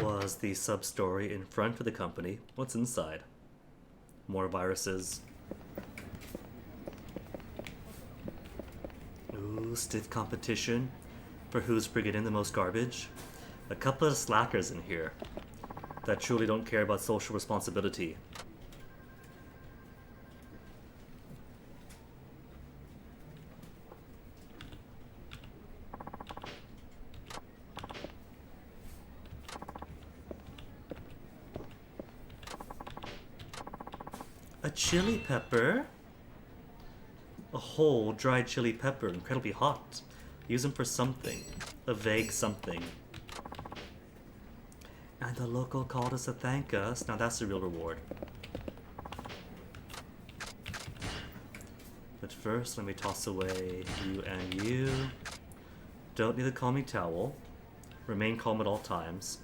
was the sub-story in front of the company, what's inside? More viruses. Ooh, stiff competition for who's bringing in the most garbage. A couple of slackers in here that truly don't care about social responsibility. A chili pepper? A whole dried chili pepper, incredibly hot. Use them for something. A vague something. And the local called us to thank us. Now that's the real reward. But first, let me toss away you and you. Don't need the calming towel. Remain calm at all times.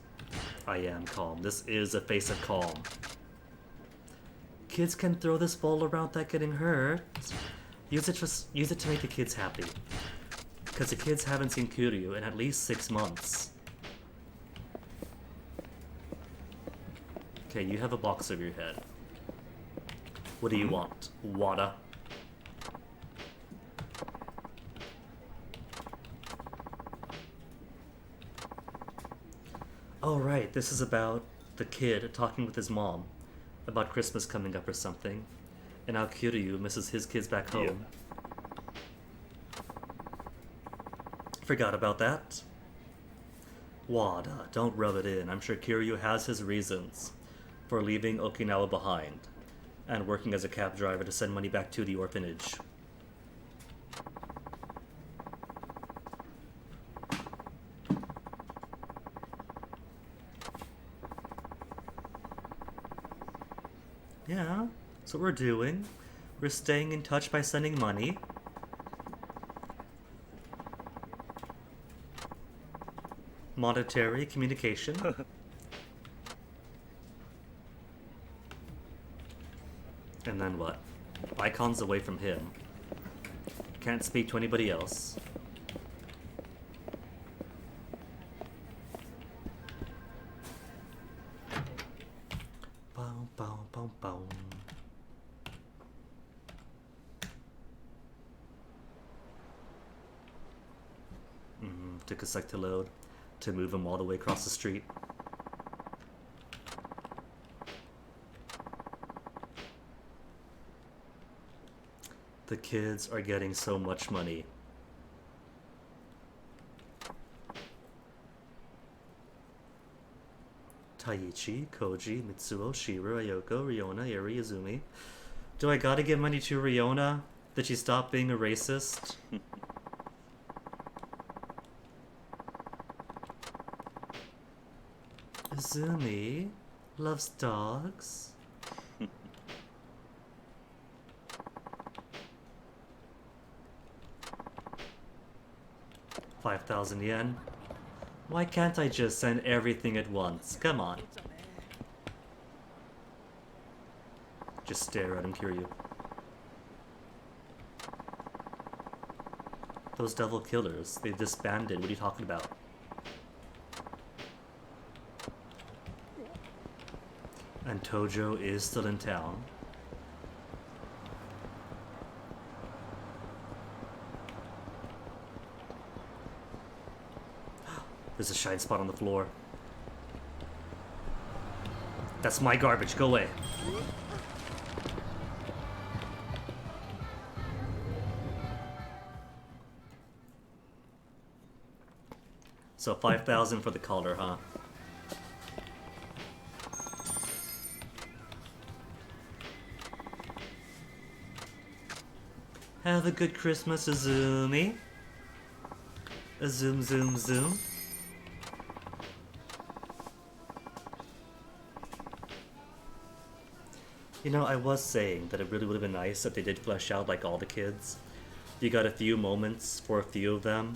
I am calm. This is a face of calm. Kids can throw this ball around without getting hurt. Use it to make the kids happy. Because the kids haven't seen Kiryu in at least 6 months. Okay, you have a box over your head. What do you want? Wada? Oh right, this is about the kid talking with his mom about Christmas coming up or something, and how Kiryu misses his kids back home. Forgot about that. Wada, don't rub it in. I'm sure Kiryu has his reasons for leaving Okinawa behind and working as a cab driver to send money back to the orphanage. Yeah, that's what we're doing. We're staying in touch by sending money. Monetary communication. And then what? Icons away from him. Can't speak to anybody else. Bow, bow, bow, bow. Took a sec to load, to move him all the way across the street. The kids are getting so much money. Taichi, Koji, Mitsuo, Shiro, Ayoko, Riona, Eri, Izumi. Do I gotta give money to Riona? Did she stop being a racist? Izumi loves dogs. 5,000 yen. Why can't I just send everything at once? Come on. Just stare at him, Kiryu. Those devil killers, they disbanded. What are you talking about? And Tojo is still in town. There's a shine spot on the floor. That's my garbage. Go away. So 5,000 for the collar, huh? Have a good Christmas, Azumi. A zoom, zoom, zoom. You know, I was saying that it really would have been nice if they did flesh out like all the kids. You got a few moments for a few of them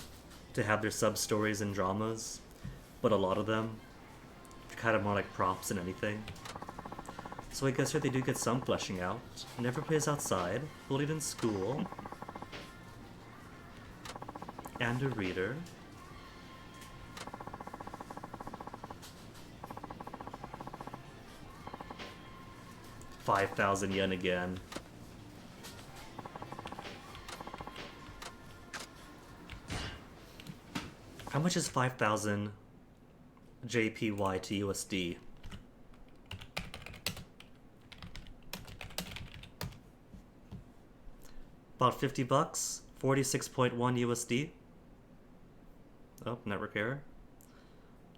to have their sub-stories and dramas, but a lot of them are kind of more like props than anything. So I guess here they do get some fleshing out. Never plays outside, bullied in school, and a reader. $5,000 again. How much is 5,000 JPY to USD? About 50 bucks, 46.1 USD. Oh, network error.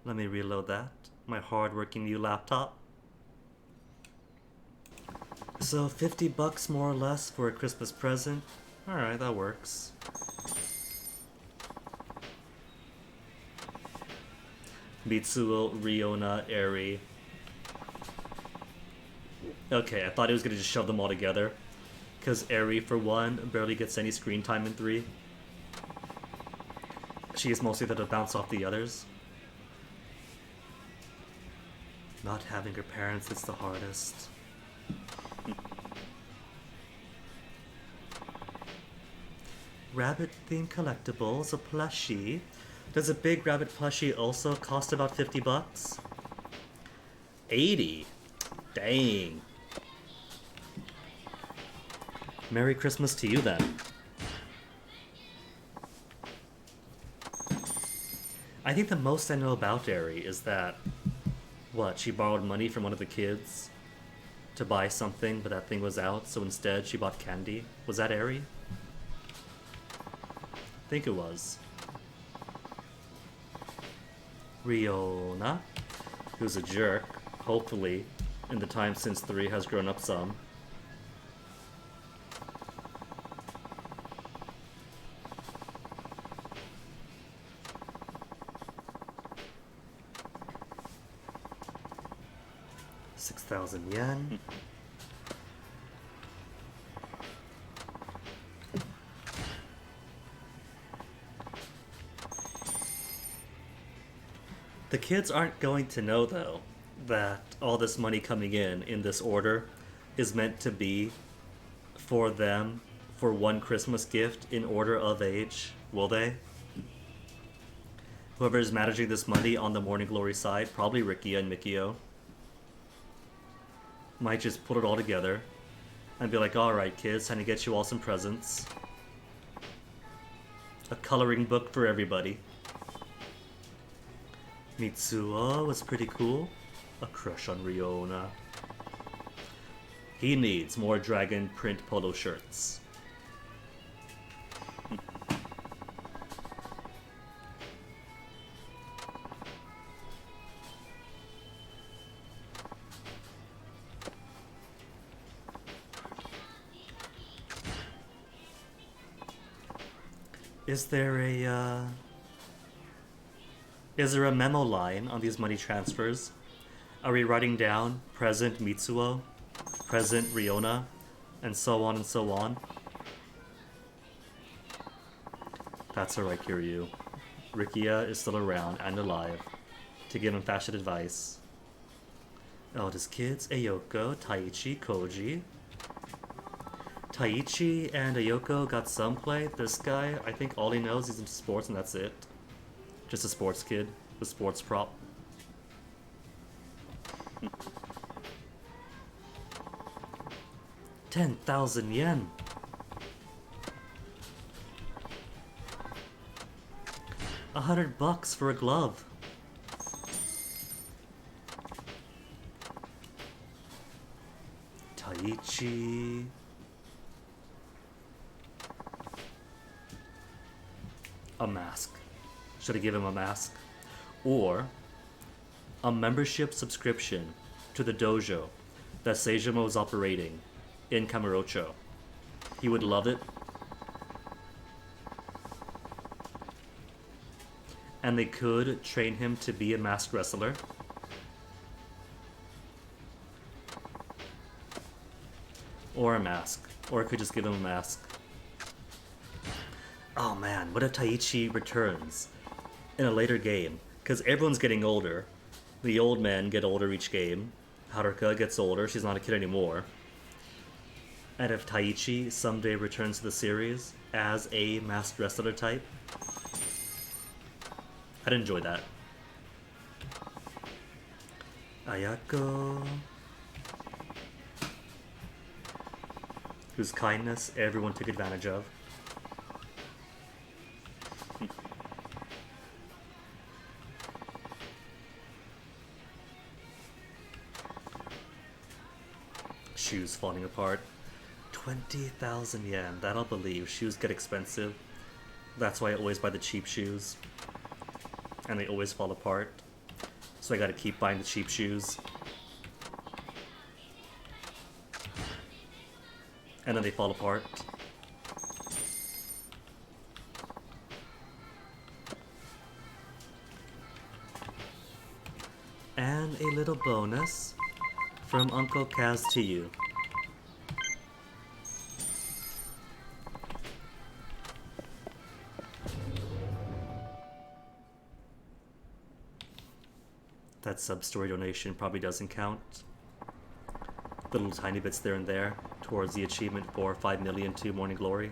Let me reload that. My hard-working new laptop. So 50 bucks more or less for a Christmas present. Alright, that works. Mitsuo, Riona, Eri. Okay, I thought he was gonna just shove them all together. Because Eri, for one, barely gets any screen time in 3. She is mostly there to bounce off the others. Not having her parents is the hardest. Rabbit-themed collectibles, a plushie. Does a big rabbit plushie also cost about 50 bucks? 80? Dang. Merry Christmas to you then. I think the most I know about Eri is that, what, she borrowed money from one of the kids to buy something, but that thing was out, so instead she bought candy. Was that Eri? I think it was. Riona, who's a jerk, hopefully, in the time since 3 has grown up some. $6,000. The kids aren't going to know, though, that all this money coming in this order is meant to be for them for one Christmas gift in order of age, will they? Whoever is managing this money on the Morning Glory side, probably Rikia and Mikio, might just put it all together and be like, alright kids, time to get you all some presents. A coloring book for everybody. Mitsuo was pretty cool. A crush on Riona. He needs more dragon print polo shirts. Is there a memo line on these money transfers? Are we writing down present Mitsuo, present Riona, and so on and so on? That's alright, Kiryu. Rikia is still around and alive to give him fashion advice. Eldest kids, Ayoko, Taichi, Koji. Taichi and Ayoko got some play. This guy, I think all he knows is into sports and that's it. Just a sports kid with sports prop. $10,000. 100 bucks for a glove. Taichi. A mask. Should I give him a mask? Or a membership subscription to the dojo that Seijima was operating in Kamurocho. He would love it. And they could train him to be a masked wrestler. Or a mask. Or I could just give him a mask. Oh man, what if Taichi returns in a later game? Because everyone's getting older. The old men get older each game. Haruka gets older, she's not a kid anymore. And if Taichi someday returns to the series as a masked wrestler type, I'd enjoy that. Ayako, whose kindness everyone took advantage of. Shoes falling apart. 20,000 yen, that I'll believe. Shoes get expensive. That's why I always buy the cheap shoes. And they always fall apart. So I gotta keep buying the cheap shoes. And then they fall apart. And a little bonus from Uncle Kaz to you. That sub-story donation probably doesn't count. The little tiny bits there and there towards the achievement for 5 million to Morning Glory.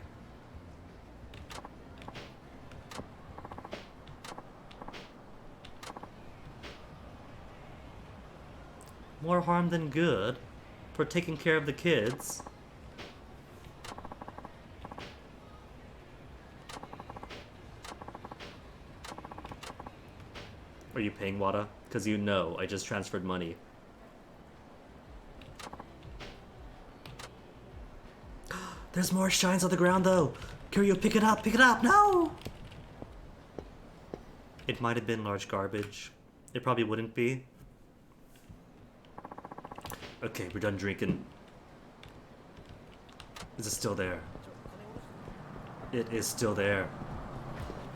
More harm than good for taking care of the kids. Are you paying Wada? Because you know I just transferred money. There's more shines on the ground though! Kiryu, pick it up! Pick it up! No! It might have been large garbage. It probably wouldn't be. Okay, we're done drinking. Is it still there? It is still there.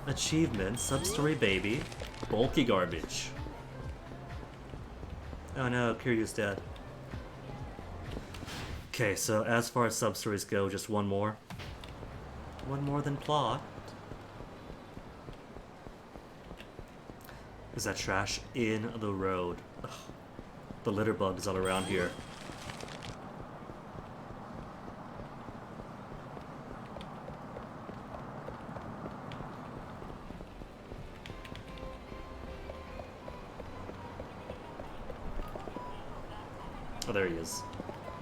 Achievement, sub-story baby, bulky garbage. Oh no, Kiryu's dead. Okay, so as far as sub-stories go, just one more. One more than plot. Is that trash in the road? Ugh. The litter bugs all around here. Oh, there he is.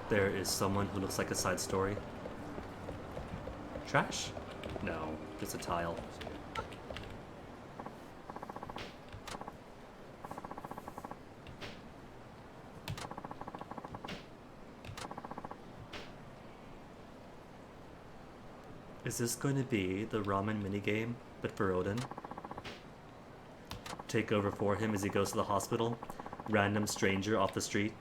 There is someone who looks like a side story. Trash? No, just a tile. Is this going to be the ramen minigame, but for Odin? Take over for him as he goes to the hospital? Random stranger off the street?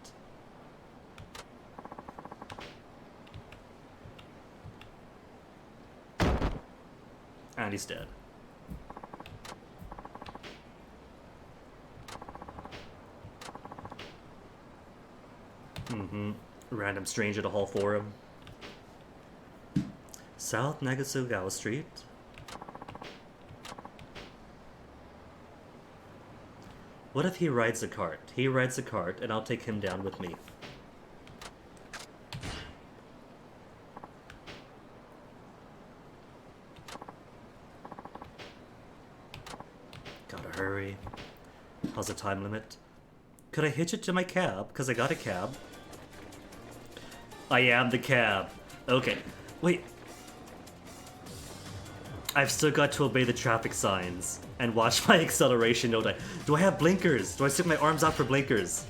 And he's dead. Random stranger to haul for him. South Nagasugawa Street. What if he rides a cart? He rides a cart and I'll take him down with me. Gotta hurry. How's the time limit? Could I hitch it to my cab? Because I got a cab. I am the cab. Okay. Wait. I've still got to obey the traffic signs and watch my acceleration, don't I? Do I have blinkers? Do I stick my arms out for blinkers?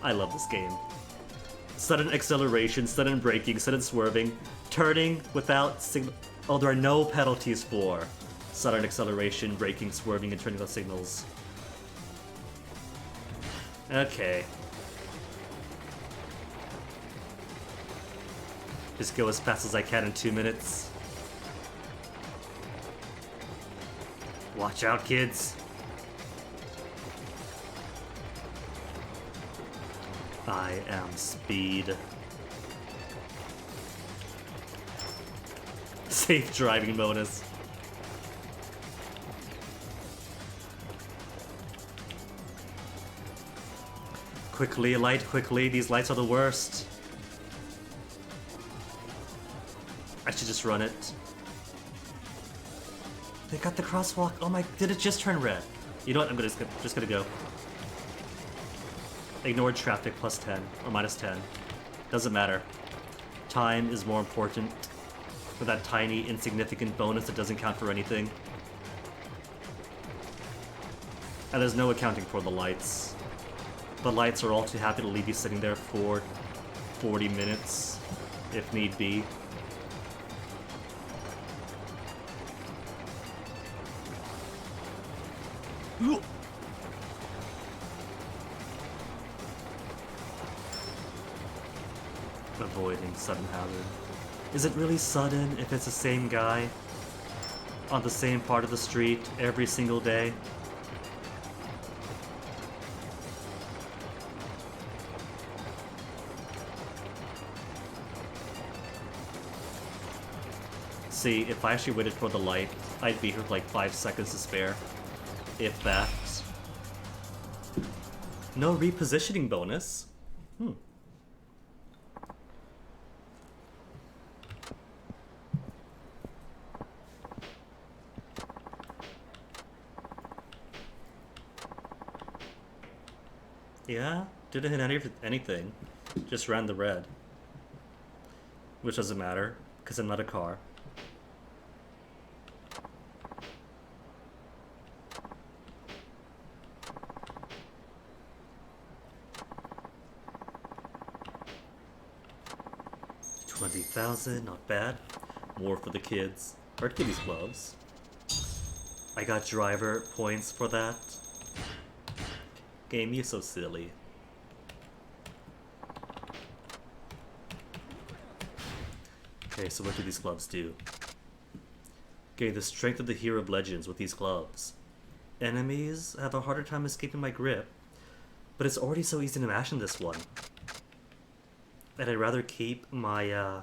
I love this game. Sudden acceleration, sudden braking, sudden swerving, turning without signal. Oh, there are no penalties for sudden acceleration, braking, swerving, and turning without signals. Okay. Just go as fast as I can in 2 minutes. Watch out, kids. I am speed. Safe driving bonus. Quickly, light, quickly. These lights are the worst. I should just run it. They got the crosswalk. Oh my, did it just turn red? You know what, I'm just gonna go. Ignored traffic plus 10 or minus 10. Doesn't matter. Time is more important for that tiny, insignificant bonus that doesn't count for anything. And there's no accounting for the lights. The lights are all too happy to leave you sitting there for 40 minutes, if need be. Avoiding sudden hazard. Is it really sudden if it's the same guy on the same part of the street every single day? See, if I actually waited for the light, I'd be here with like 5 seconds to spare. If that. No repositioning bonus? Yeah, didn't hit anything. Just ran the red. Which doesn't matter, because I'm not a car. $20,000, not bad. More for the kids. Hard to get these gloves. I got driver points for that. Game, you're so silly. Okay, so what do these gloves do? Gain the strength of the Hero of Legends with these gloves. Enemies have a harder time escaping my grip, but it's already so easy to mash in this one. And I'd rather keep my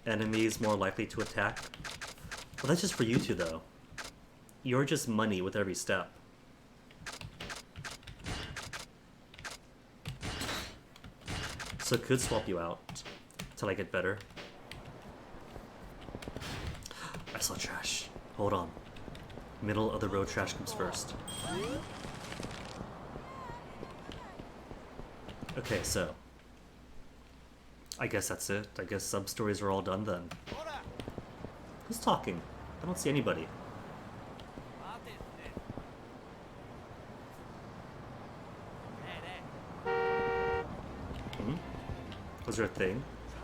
enemies more likely to attack. Well, that's just for you two, though. You're just money with every step. So could swap you out till I get better. I saw trash. Hold on. Middle of the road trash comes first. Okay, so I guess that's it. I guess sub-stories are all done then. Who's talking? I don't see anybody. Was there a thing?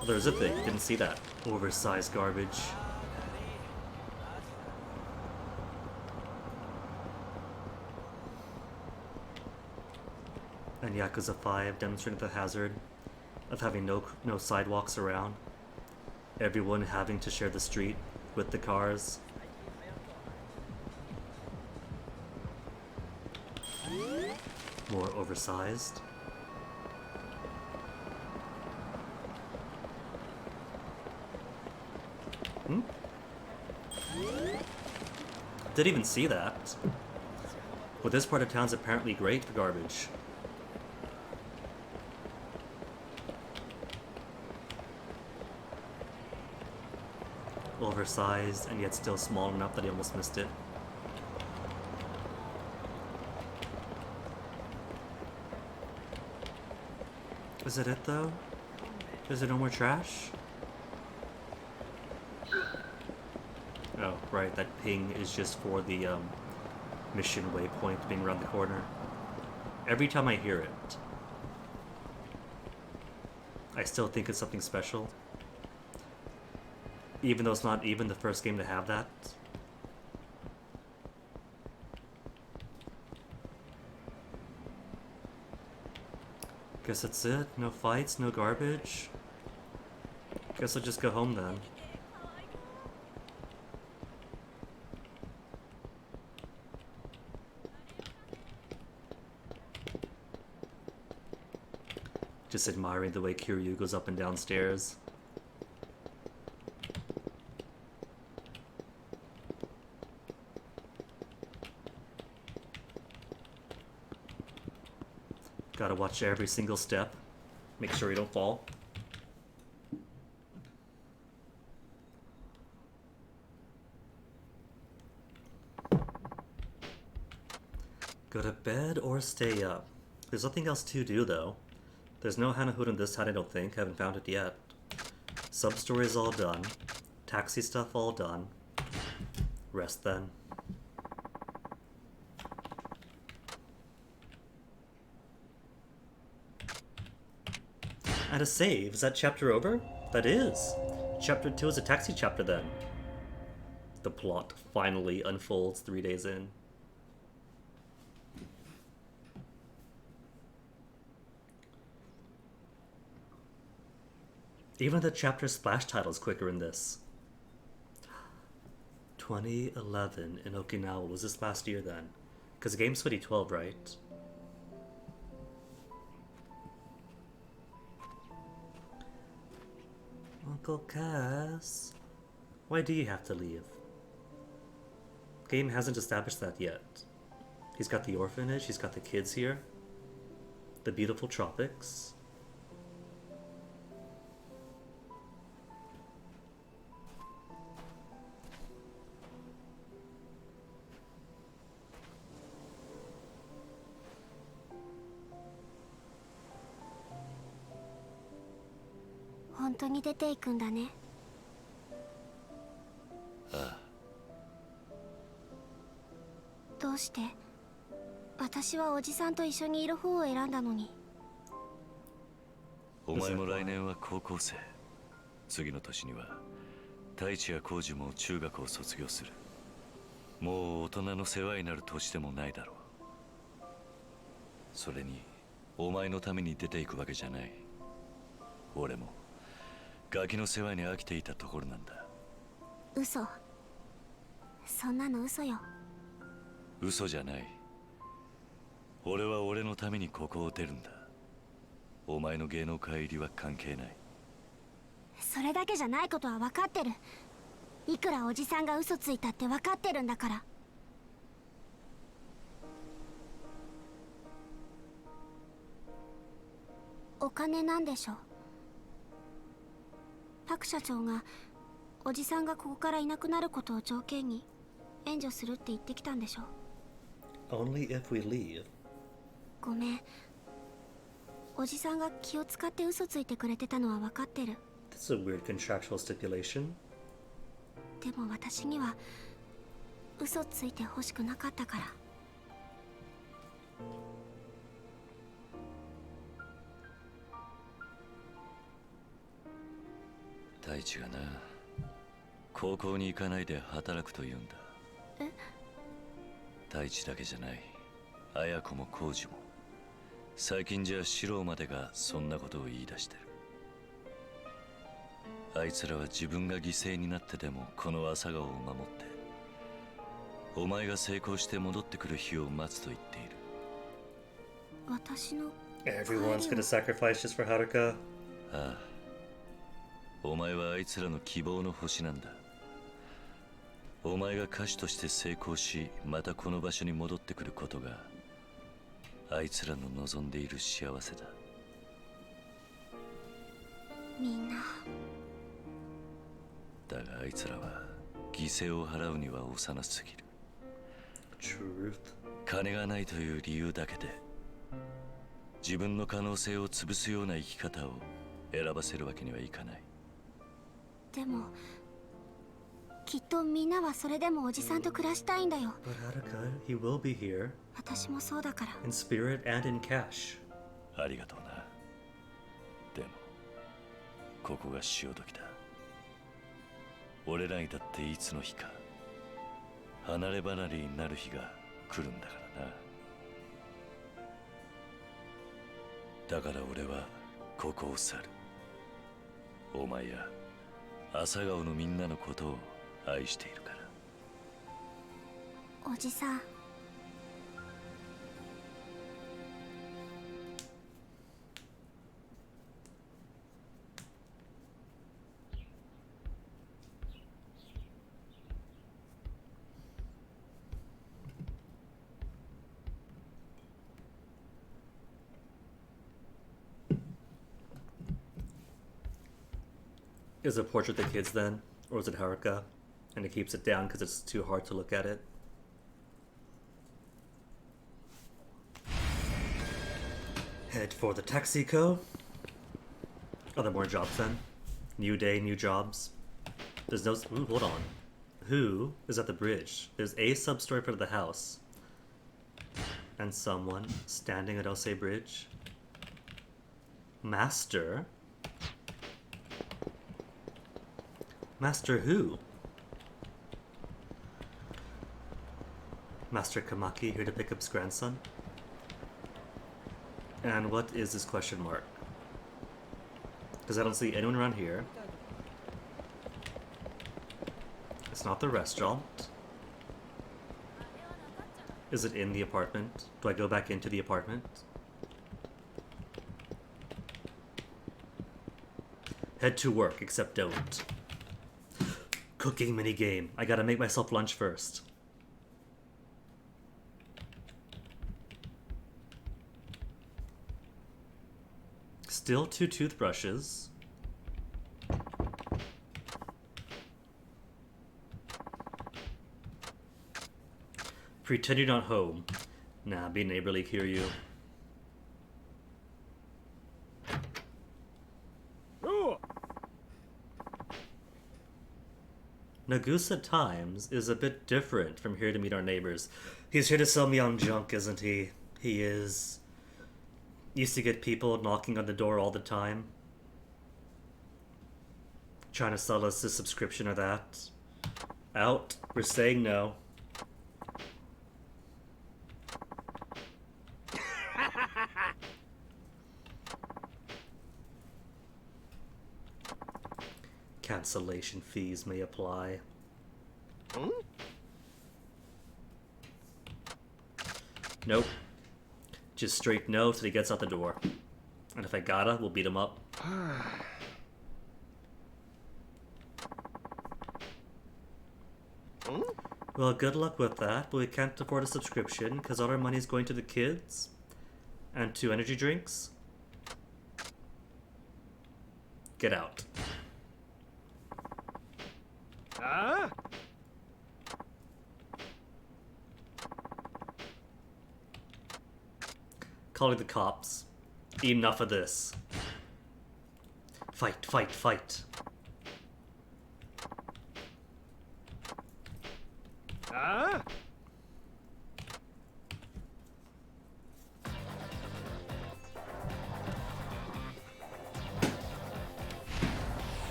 Oh, there's a thing. Didn't see that. Oversized garbage. And Yakuza 5 demonstrated the hazard of having no sidewalks around. Everyone having to share the street with the cars. More oversized. Didn't even see that. Well, this part of town's apparently great for garbage. Oversized and yet still small enough that he almost missed it. Is it though? Is there no more trash? Oh, right, that ping is just for the mission waypoint being around the corner. Every time I hear it, I still think it's something special. Even though it's not even the first game to have that. Guess that's it. No fights, no garbage. Guess I'll just go home then. Just admiring the way Kiryu goes up and down stairs. Gotta watch every single step. Make sure you don't fall. Go to bed or stay up. There's nothing else to do though. There's no Hanahood on this side, I don't think. Haven't found it yet. Sub-story is all done. Taxi stuff all done. Rest then. And a save. Is that chapter over? That is. Chapter 2 is a taxi chapter then. The plot finally unfolds 3 days in. Even the chapter splash title is quicker in this. 2011 in Okinawa. Was this last year then? Because the game's 2012, right? Uncle Cass, why do you have to leave? Game hasn't established that yet. He's got the orphanage, he's got the kids here. The beautiful tropics. Hontouに出ていくんだね。どうして私はおじさんと一緒にいる方を選んだのに。お前も来年は高校生。次の年には太一や浩二も中学を卒業する。もう大人の世話になる年でもないだろう。それにお前のために出ていくわけじゃない。俺もガキの世話に飽きていたところなんだ。嘘。そんなの嘘よ。嘘じゃない。俺は俺のためにここを出るんだ。お前の芸能界入りは関係ない。それだけじゃないことは分かってる。いくらおじさんが嘘ついたって分かってるんだから。お金なんでしょ。パク社長がおじさんがここからいなくなることを条件に援助するって言ってきたんでしょ。Only if we leave. ごめん。おじさんが気を使って嘘ついてくれてたのは分かってる。That's a weird contractual stipulation. でも私には嘘ついてほしくなかったから。太一がな、高校に行かないで働くと言うんだ。え？太一だけじゃない。綾子も浩二も。最近じゃ四郎までがそんなことを言い出してる。あいつらは自分が犠牲になってでもこの朝顔を守って、お前が成功して戻ってくる日を待つと言っている。私の Everyone's gonna sacrifice just for Haruka. ああ、お前はあいつらの希望の星なんだ。お前が歌手として成功し、またこの場所に戻ってくることがあいつらの望んでいる幸せだ。みんな。だがあいつらは犠牲を払うには幼すぎる。 Truth. 金がないという理由だけで自分の可能性を潰すような生き方を選ばせるわけにはいかない。でもきっとみんなはそれでもおじさんと暮らしたいんだよ。 But Haruka, he will be here. 私もそうだから。 In spirit and in cash. ありがとうな。でもここが潮時だ。俺らにだっていつの日か離れ離れになる日が来るんだからな。だから俺はここを去る。お前や朝顔のみんなのことを愛しているから。おじさん。Is it Portrait the Kids then? Or is it Haruka? And it keeps it down because it's too hard to look at it? Head for the Taxico. Are there more jobs then? New day, new jobs. There's no... Ooh, hold on. Who is at the bridge? There's a sub-story for the house. And someone standing at Ose Bridge. Master? Master who? Master Kamaki here to pick up his grandson? And what is this question mark? Because I don't see anyone around here. It's not the restaurant. Is it in the apartment? Do I go back into the apartment? Head to work, except don't. Cooking minigame. I gotta make myself lunch first. Still 2 toothbrushes. Pretend you're not home. Nah, be neighborly, hear you. Nagusa Times is a bit different from Here to Meet Our Neighbors. He's here to sell me on junk, isn't he? He is. Used to get people knocking on the door all the time. Trying to sell us a subscription or that. Out. We're saying no. Cancellation fees may apply. Nope. Just straight no till he gets out the door. And if I gotta, we'll beat him up. Well, good luck with that, but we can't afford a subscription because all our money's going to the kids and to energy drinks. Get out. Calling the cops. Enough of this. Fight, fight, fight.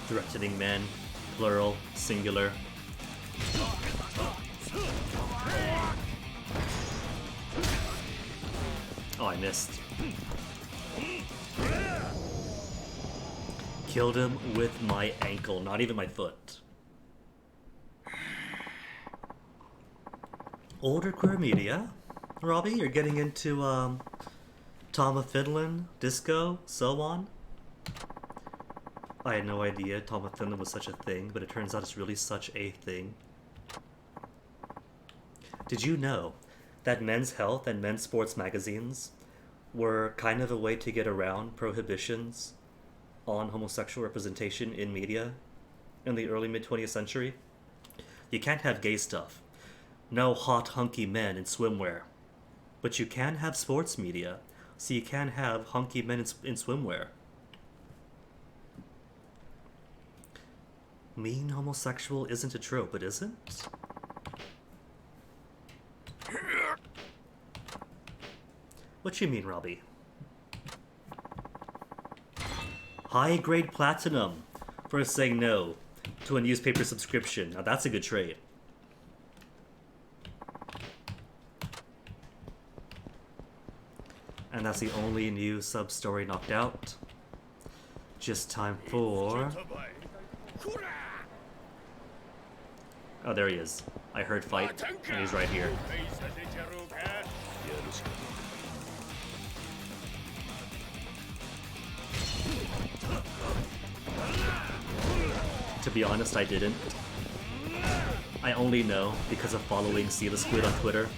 Threatening men, plural, singular. Oh, I missed. Killed him with my ankle, not even my foot. Older queer media. Robbie, you're getting into, Tom of Finland, disco, so on? I had no idea Tom of Finland was such a thing, but it turns out it's really such a thing. Did you know that Men's Health and Men's Sports magazines were kind of a way to get around prohibitions on homosexual representation in media in the early mid-20th century? You can't have gay stuff. No hot, hunky men in swimwear. But you can have sports media, so you can have hunky men in swimwear. Mean homosexual isn't a trope, it isn't? What you mean, Robbie? High grade platinum for saying no to a newspaper subscription. Now that's a good trade. And that's the only new sub-story knocked out. Just time for... Oh, there he is. I heard fight, and he's right here. To be honest, I didn't. I only know because of following See the Squid on Twitter.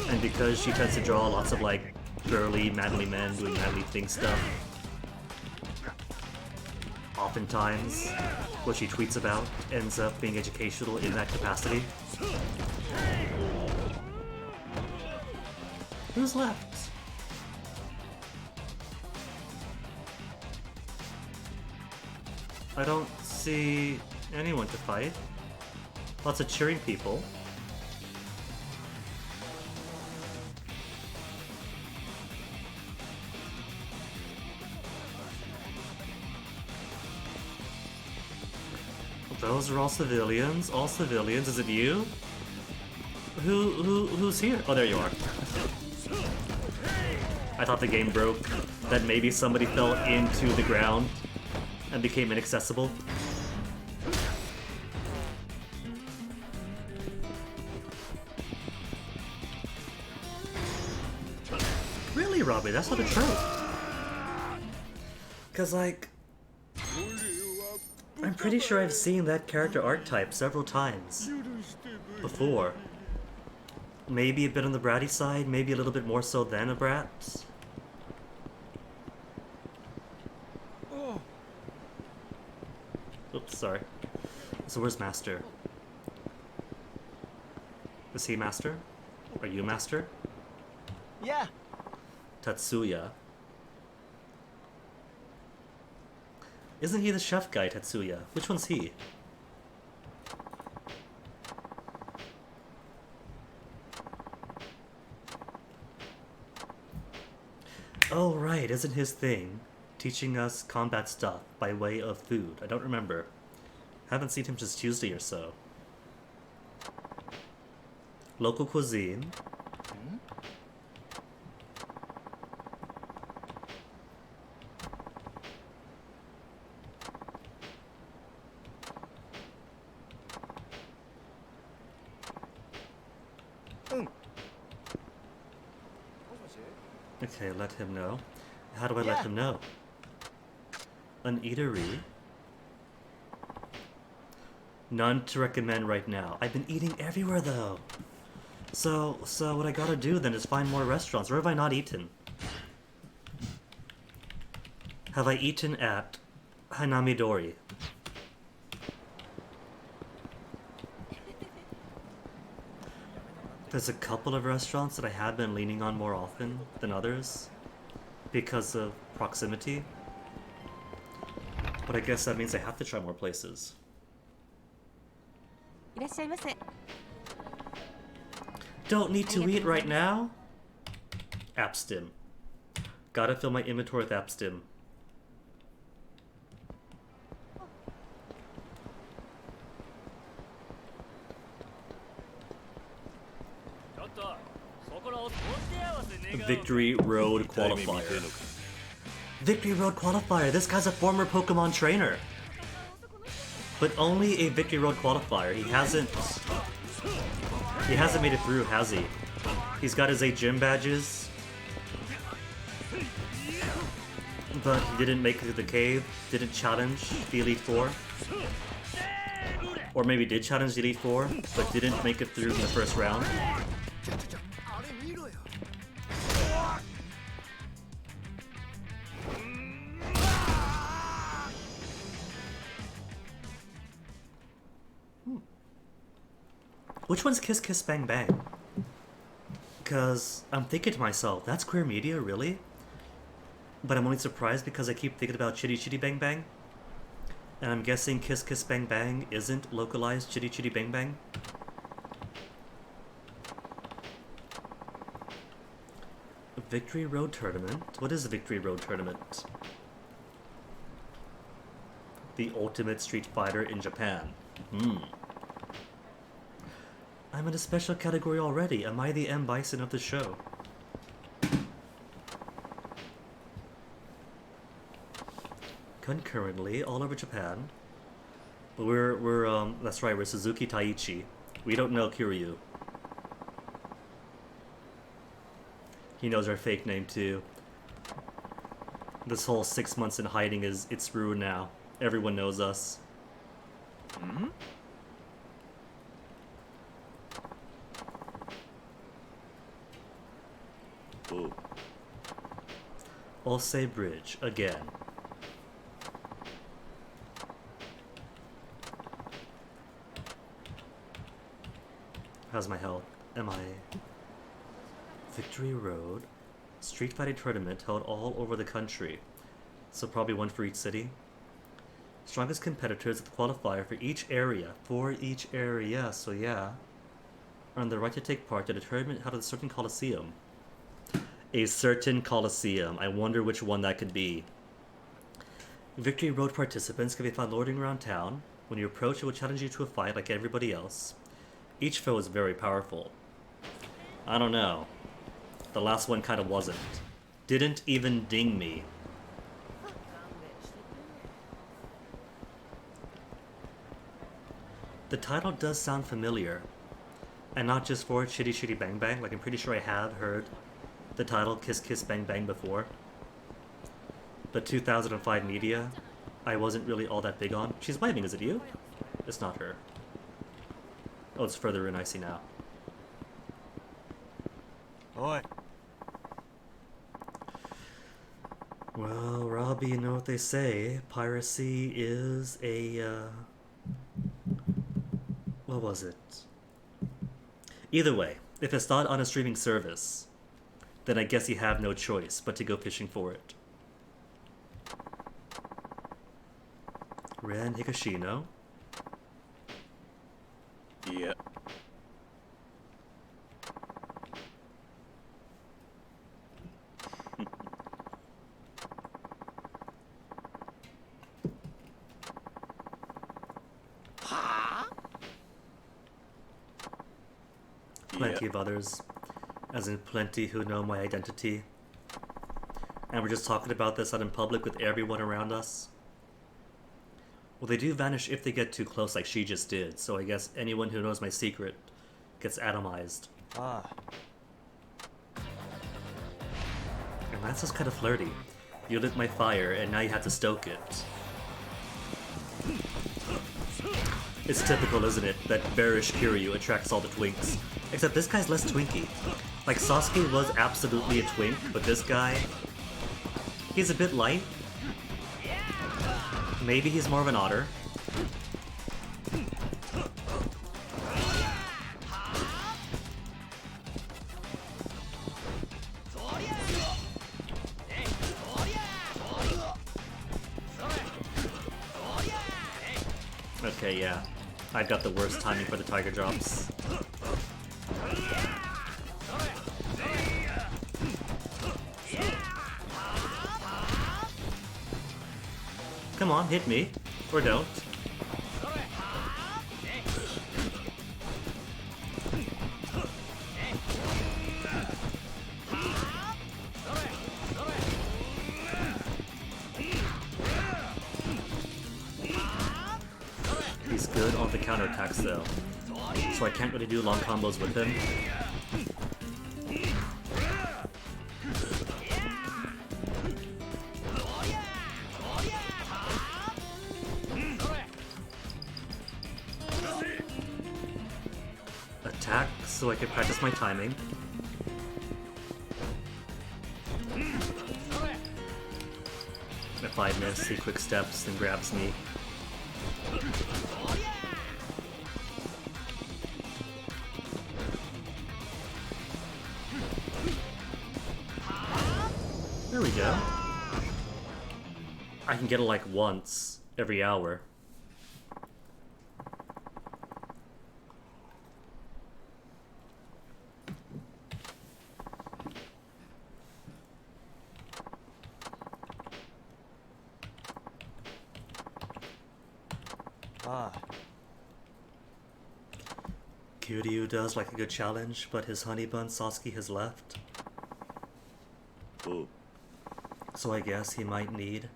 And because she tends to draw lots of like girly, manly men doing manly thing stuff. Oftentimes, what she tweets about ends up being educational in that capacity. Who's left? I don't see anyone to fight. Lots of cheering people. Those are all civilians. All civilians. Is it you? Who's here? Oh, there you are. I thought the game broke. That maybe somebody fell into the ground and became inaccessible. Really, Robbie? That's not a trope. Cause like, I'm pretty sure I've seen that character archetype several times before. Maybe a bit on the bratty side, maybe a little bit more so than a brat. Oops, sorry. So where's Master? Is he Master? Are you Master? Yeah. Tatsuya. Isn't he the chef guy, Tatsuya? Which one's he? Oh, right, isn't his thing teaching us combat stuff by way of food? I don't remember. Haven't seen him since Tuesday or so. Local cuisine. Okay, let him know. How do I let him know? An eatery? None to recommend right now. I've been eating everywhere though. So what I gotta do then is find more restaurants. Where have I not eaten? Have I eaten at Hanamidori? There's a couple of restaurants that I have been leaning on more often than others because of proximity. But I guess that means I have to try more places. Don't need to eat right now? Abstim. Gotta fill my inventory with Abstim. Victory Road Qualifier. Victory Road Qualifier. This guy's a former Pokemon trainer. But only a Victory Road Qualifier. He hasn't made it through, has he? He's got his 8 gym badges. But he didn't make it to the cave. Didn't challenge the Elite Four. Or maybe did challenge the Elite Four, but didn't make it through in the first round. Which one's Kiss Kiss Bang Bang? Because I'm thinking to myself, that's queer media, really? But I'm only surprised because I keep thinking about Chitty Chitty Bang Bang. And I'm guessing Kiss Kiss Bang Bang isn't localized Chitty Chitty Bang Bang. Victory Road Tournament? What is the Victory Road Tournament? The ultimate Street Fighter in Japan. Hmm. I'm in a special category already. Am I the M. Bison of the show? Concurrently, all over Japan. But we're that's right, we're Suzuki Taichi. We don't know Kiryu. He knows our fake name too. This whole 6 months in hiding it's ruined now. Everyone knows us. Hmm? Oh, Olsei Bridge, again. How's my health? Am I... Victory Road. Street fighting tournament held all over the country. So probably one for each city. Strongest competitors at the qualifier for each area. So yeah. Earn the right to take part in a tournament held at a certain coliseum. A certain coliseum. I wonder which one that could be. Victory Road participants can be found loitering around town. When you approach, it will challenge you to a fight like everybody else. Each foe is very powerful. I don't know. The last one kind of wasn't. Didn't even ding me. The title does sound familiar. And not just for Chitty Chitty Bang Bang. Like, I'm pretty sure I have heard the title Kiss Kiss Bang Bang before. But 2005 media, I wasn't really all that big on. She's waving, is it you? It's not her. Oh, it's further in, I see now. Oi. Well, Robbie, you know what they say. Piracy is a, what was it? Either way, if it's not on a streaming service, then I guess you have no choice but to go fishing for it. Ren Higashino. Yeah. Plenty of others, as in plenty who know my identity. And we're just talking about this out in public with everyone around us. Well, they do vanish if they get too close like she just did, so I guess anyone who knows my secret gets atomized. Ah. And that's just kind of flirty. You lit my fire, and now you have to stoke it. It's typical, isn't it, that bearish Kiryu attracts all the twinks. Except this guy's less twinky. Like, Sasuke was absolutely a twink, but this guy... he's a bit light. Maybe he's more of an otter. Okay, yeah. I've got the worst timing for the tiger drops. Come on, hit me. Or don't. He's good on the counterattacks though, so I can't really do long combos with him. Attack so I can practice my timing. If I miss, he quick steps and grabs me. There we go. I can get it like once every hour. Ah. Kiryu does like a good challenge, but his honey bun Sasuke has left. おう So I guess he might need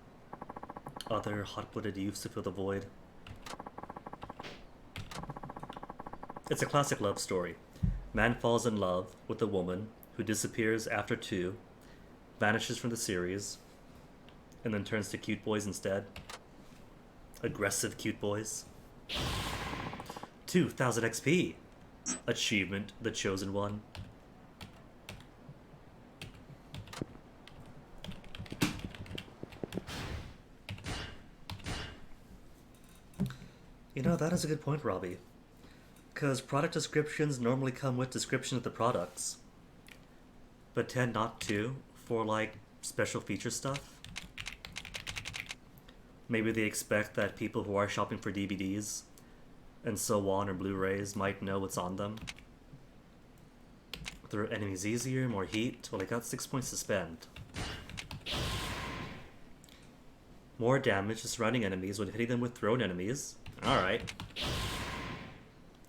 other hot-blooded youths to fill the void. It's a classic love story. Man falls in love with a woman who disappears after 2, vanishes from the series, and then turns to cute boys instead. Aggressive cute boys. 2000 XP! Achievement, the chosen one. You know, that is a good point, Robbie. Because product descriptions normally come with description of the products, but tend not to for, like, special feature stuff. Maybe they expect that people who are shopping for DVDs and so on or Blu-rays might know what's on them. Throw enemies easier, more heat. Well, I got 6 points to spend. More damage to surrounding enemies when hitting them with thrown enemies. Alright.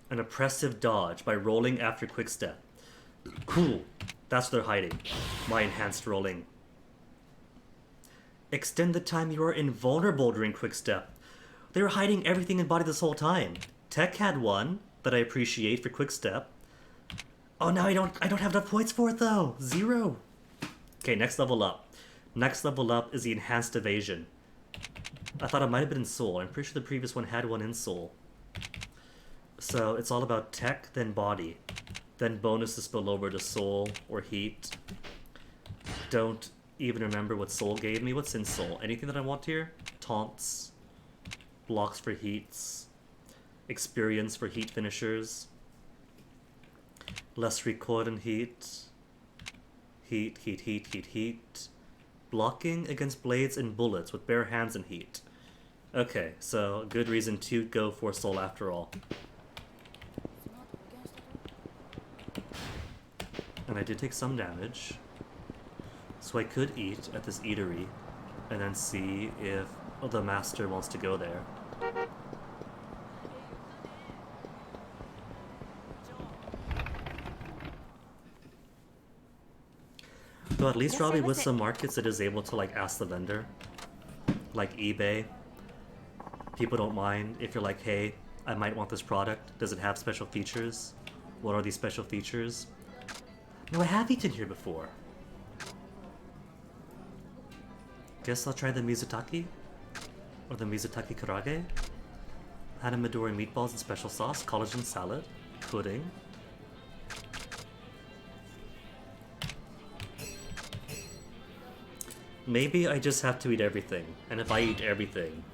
An oppressive dodge by rolling after quick step. Cool. That's what they're hiding. My enhanced rolling. Extend the time you are invulnerable during quick step. They were hiding everything in body this whole time. Tech had one that I appreciate for quick step. Oh, now I don't have enough points for it though. 0. Okay, next level up. Next level up is the enhanced evasion. I thought it might have been in Soul. I'm pretty sure the previous one had one in Soul. So it's all about tech, then body. Then bonuses spill over to Soul or Heat. Don't even remember what Soul gave me. What's in Soul? Anything that I want here? Taunts. Blocks for heats. Experience for heat finishers. Less recoil in heat. Heat, heat, heat, heat, heat. Blocking against blades and bullets with bare hands and heat. Okay, so good reason to go for Soul after all. And I did take some damage. So I could eat at this eatery and then see if the master wants to go there. Though at least Robbie with some markets it is able to like ask the vendor. Like eBay. People don't mind if you're like, hey, I might want this product. Does it have special features? What are these special features? No, I have eaten here before. Guess I'll try the Mizutaki? Or the Mizutaki Karage? Hanamidori meatballs and special sauce, collagen salad, pudding. Maybe I just have to eat everything, and if I eat everything,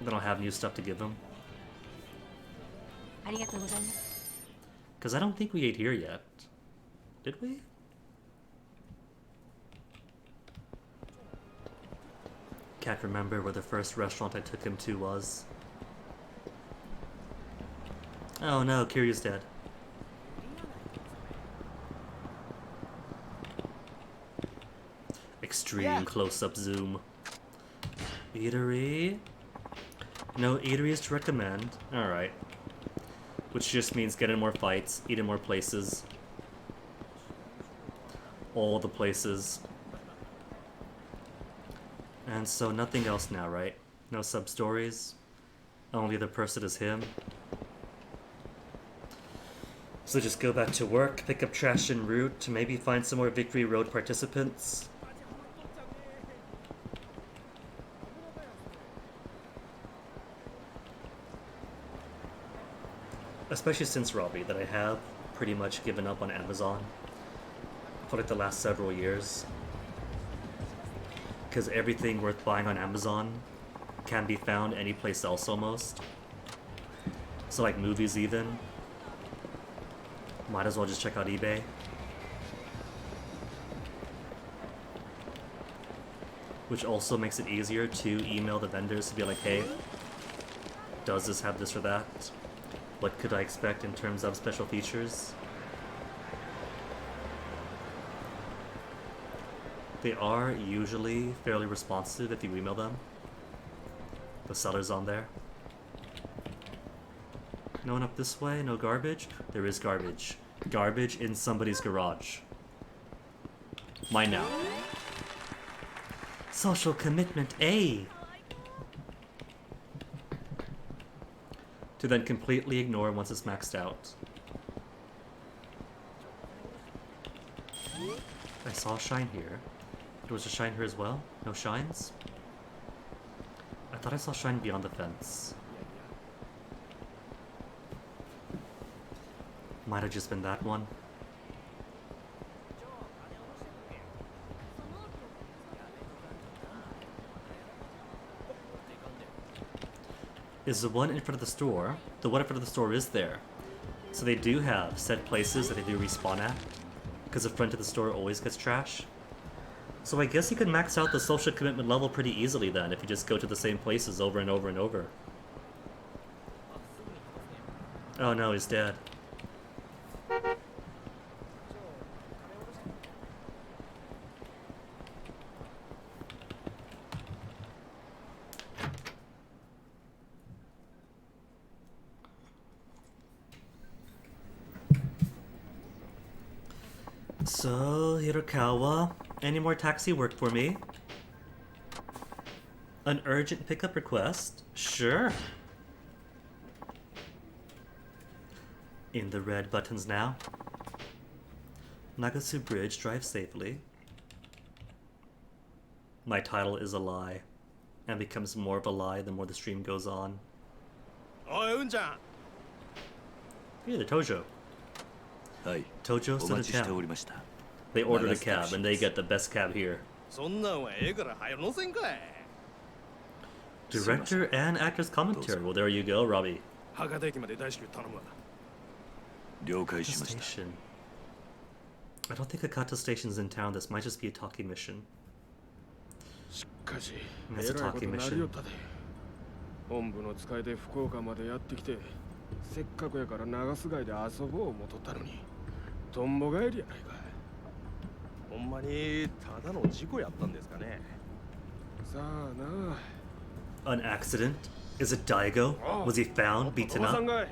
then I'll have new stuff to give them. Because I don't think we ate here yet. Did we? Can't remember where the first restaurant I took him to was. Oh no, Kiryu's dead. Extreme close-up zoom. Eatery? No eateries to recommend. Alright. Which just means get in more fights, eat in more places. All the places. And so nothing else now, right? No sub-stories? Only the person is him? So just go back to work, pick up trash en route to maybe find some more Victory Road participants. Especially since, Robbie, that I have pretty much given up on Amazon for like the last several years. Because everything worth buying on Amazon can be found anyplace else almost. So like movies even. Might as well just check out eBay. Which also makes it easier to email the vendors to be like, hey, does this have this or that? What could I expect in terms of special features? They are usually fairly responsive if you email them. The sellers on there. No one up this way? No garbage? There is garbage. Garbage in somebody's garage. Mine now. Social commitment A. To then completely ignore once it's maxed out. I saw a shine here. There was a shine here as well? No shines? I thought I saw shine beyond the fence. Might have just been that one. Is the one in front of the store? The one in front of the store is there. So they do have set places that they do respawn at. Because the front of the store always gets trash. So I guess you can max out the social commitment level pretty easily then if you just go to the same places over and over and over. Oh no, he's dead. So, Hirokawa, any more taxi work for me? An urgent pickup request? Sure. In the red buttons now. Nagasu Bridge, drive safely. My title is a lie, and becomes more of a lie the more the stream goes on. Oi, Un-chan. Here, the Tojo. はい、 Tojo's お to 待 the ちしてお town. りました。 They ordered a cab, and they get the best cab here. そんなんはええから早乗せんかい。 Director and actor's commentary. Well, there you go, Robbie. 博多駅まで大至急頼むわ。了解 The しました。 station. I don't think Akata Station's in town. This might just be a talkie mission. しかし、 That's a えらいこと talking になり mission. よったで。本部の使いで福岡までやってきて、せっかくやから長須街で遊ぼう思とったのに、とんぼ帰りやないか。ほんまにただの事故やったんですかね。さあな。 An accident? Is it Daigo? Was he found, beaten お父さ up? んかい。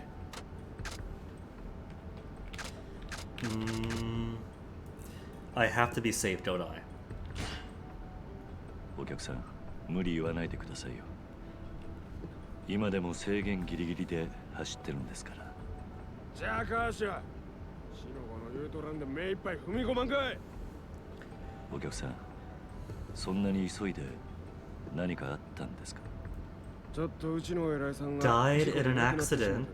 I have to be safe, don't I? お客さん、無理言わないでくださいよ。今でも制限ギリギリで走ってるんですから。じゃあかしや。シノコの言うとらんで目いっぱい踏み込まんかい。お客さん、そんなに急いで何かあったんですか？ちょっとうちの偉いさんが Died 事故で in an 亡くなってしまってな accident.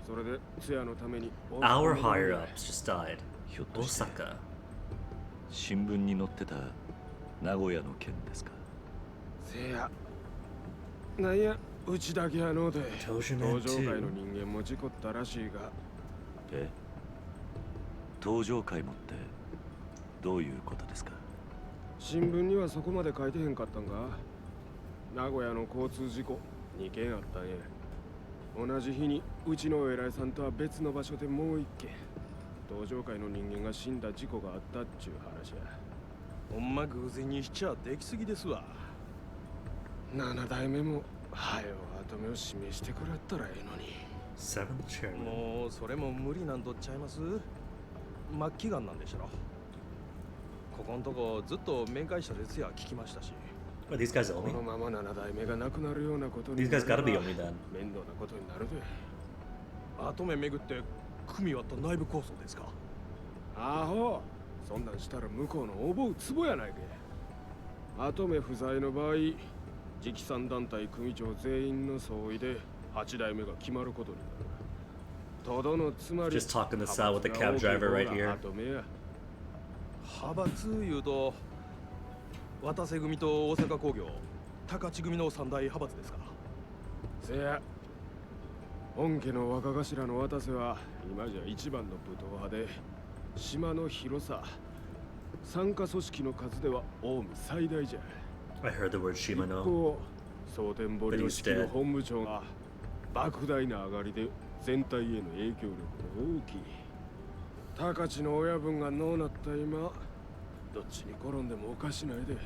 それで通夜のために Our higher ups just died. ひょっとして Osaka. 新聞に載ってた名古屋の件ですか？せや。なんや、うちだけやのうで。 Tojo 登 Man 場界 too. の人間も事故ったらしいが。え？登場会もってどういうことですか？新聞にはそこまで書いてへんかったんか。名古屋の交通事故2件あったんや。同じ日にうちの偉いさんとは別の場所でもう1件登場界の人間が死んだ事故があったっちゅう話や。ほんま偶然にしちゃできすぎですわ。7代目もはよ跡目を示してくれたらええのに。 Seventh chairman. もうそれも無理なんとっちゃいます。末期がんなんでしょ。ここんとこずっと面会したですや聞きましたし。 Are these guys こ only? のまま7代目が亡くなるようなことに These な guys れば gotta be only then. 面倒なことになるで。跡目巡って組割った内部構想ですか？アホ、そんなんしたら向こうの覚うツボやないけ。跡目不在の場合、直参団体組長全員の総意で8代目が決まることになる。とどのつまり Just talking this out with the cab driver right here. 跡目や。派閥いうと渡瀬組と大阪工業、高知組の三大派閥ですか？せや、本家の若頭の渡瀬は今じゃ一番の武闘派で、島の広さ、参加組織の数では近江最大じゃ。 I heard the word 一 Shimano. 方、蒼天堀を仕切る本部長が莫大な上がりで全体への影響力が大きい。高知の親分がのうなった今、どっちに転んでもおかしないで。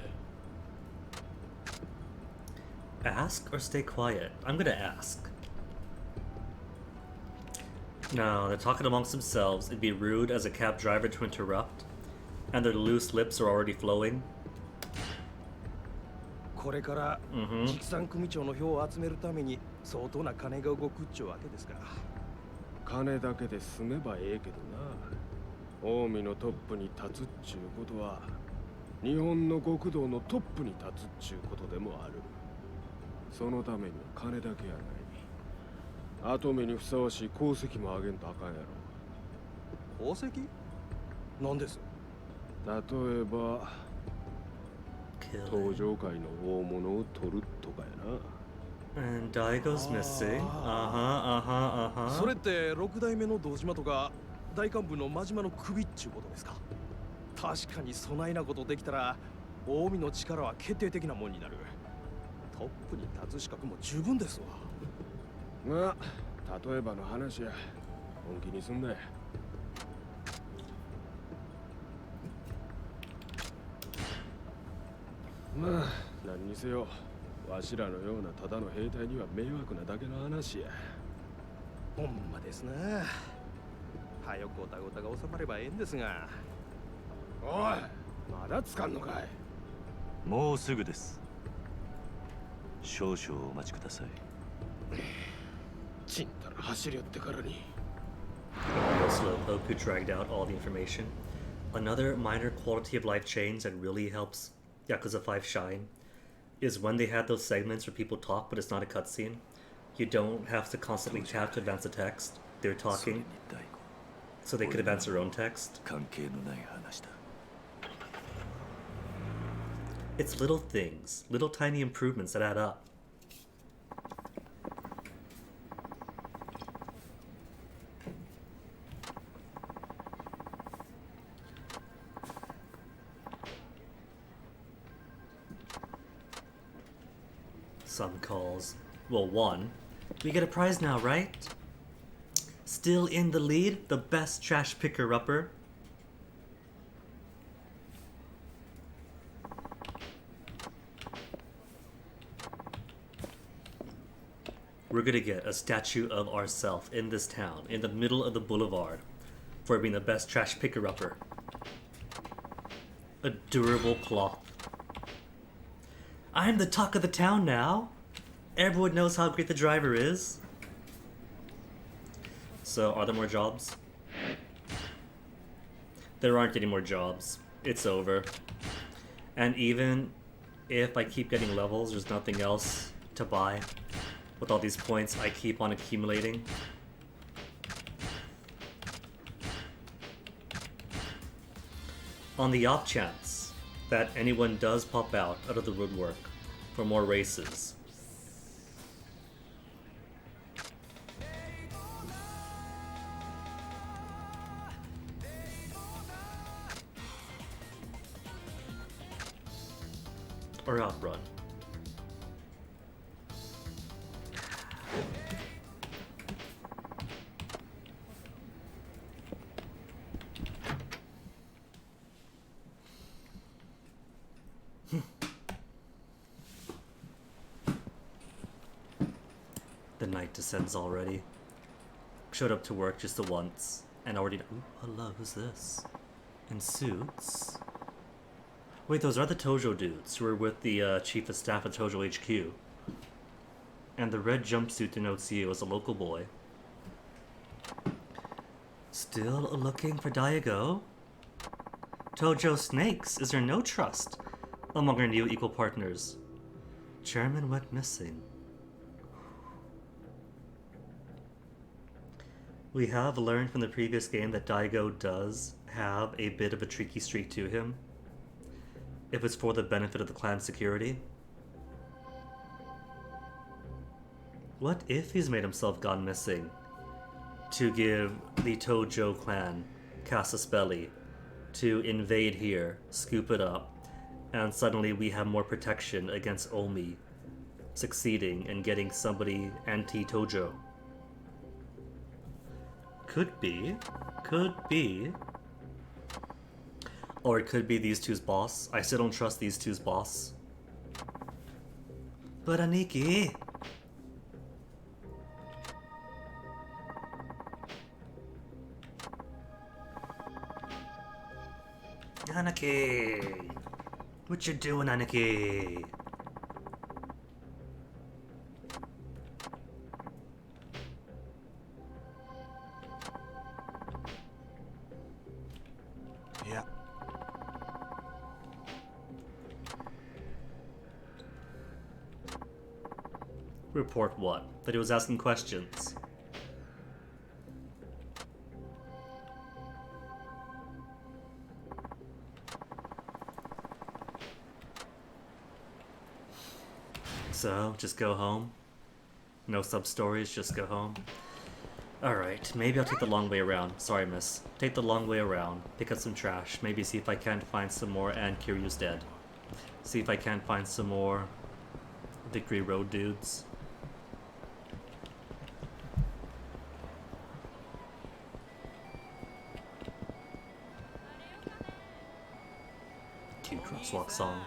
Ask or stay quiet? I'm gonna ask. No, they're talking amongst themselves. It'd be rude as a cab driver to interrupt. And their loose lips are already flowing. これから畜産組長の票を集めるために相当な金が動くっちゅうわけですから。金だけで済めばええけどな。近江のトップに立つっちゅうことは日本の極道のトップに立つっちゅうことでもある。そのためには金だけやない。跡目にふさわしい功績もあげんとあかんやろ。宝石？なんです？例えば Kill 登 him. 場界の大物を取るとかやな。 And Daigo's missing. Uh-huh. それって六代目の堂島とか大幹部の真島の首っちゅうことですか。確かにそないなことできたら近江の力は決定的なもんになる。トップに立つ資格も十分ですわ。まあ例えばの話や。本気にすんなや。まあ何にせよわしらのようなただの兵隊には迷惑なだけの話や。ほんまですな。早くおたごたが収まればええんですが。おい、まだつかんのかい。もうすぐです。少々お待ちください。ちんたら走り寄ってからに。 No Slowpoke who dragged out all the information. Another minor quality of life change that really helps Yakuza 5 shine is when they had those segments where people talk but it's not a cutscene. You don't have to constantly tap to advance the text. They're talking, so they could advance their own text. 関係のない話だ。 It's little things, little tiny improvements that add up. Some calls. Well, one. We get a prize now, right? Still in the lead, the best trash picker-upper. We're gonna get a statue of ourselves in this town, in the middle of the boulevard, for being the best trash picker-upper. A durable cloth. I'm the talk of the town now. Everyone knows how great the driver is. So, are there more jobs? There aren't any more jobs. It's over. And even if I keep getting levels, there's nothing else to buy. With all these points, I keep on accumulating. On the off chance that anyone does pop out of the woodwork for more races, or outrun. The night descends already. Showed up to work just the once, and already. Ooh, hello, who's this? In suits? Wait, those are the Tojo dudes who are with the chief of staff at Tojo HQ. And the red jumpsuit denotes you as a local boy. Still looking for Daigo? Tojo Snakes, is there no trust among our new equal partners? Chairman went missing. We have learned from the previous game that Daigo does have a bit of a tricky streak to him, if it's for the benefit of the clan's security. What if he's made himself gone missing to give the Tojo clan casus belli to invade here, scoop it up, and suddenly we have more protection against Omi succeeding and getting somebody anti-Tojo? Could be. Could be. Or it could be these two's boss. I still don't trust these two's boss. But Aniki! Anarchy! What you doing, Anarchy? Yeah. Report what? That he was asking questions. So, just go home? No sub-stories, just go home? Alright, maybe I'll take the long way around. Sorry, miss. Take the long way around, pick up some trash, maybe see if I can't find some more and Kiryu's dead. See if I can't find some more Victory Road dudes. Cute crosswalk song.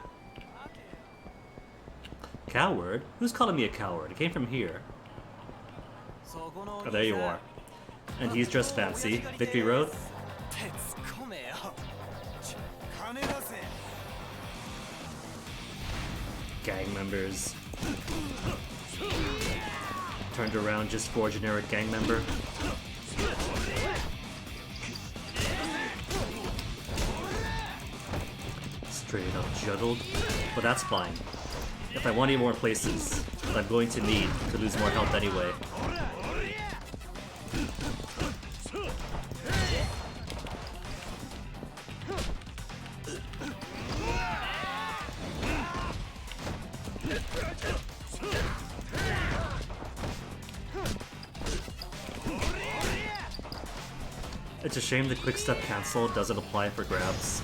Coward? Who's calling me a coward? It came from here. Oh, there you are. And he's dressed fancy. Victory Road? Gang members. Turned around just for a generic gang member. Straight up juggled. But that's fine. If I want any more places, I'm going to need to lose more health anyway. It's a shame the quick step cancel doesn't apply for grabs.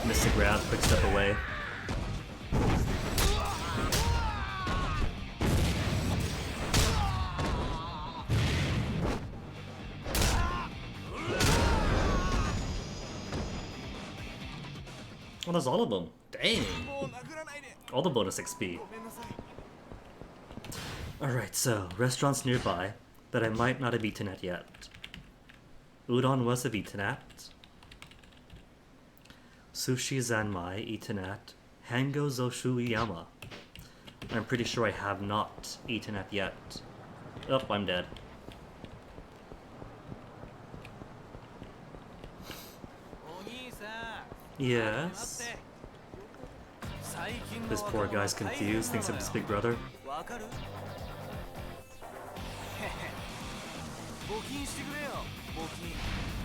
Miss a grab, quick step away. Oh, there's all of them. Dang. All the bonus XP. Alright, so, restaurants nearby that I might not have eaten at yet. Udon was have eaten at. Sushi Zanmai eaten at. Hango Zoshuiyama. I'm pretty sure I have not eaten at yet. Oh, I'm dead. Yes? This poor guy's confused, thinks I'm his big brother.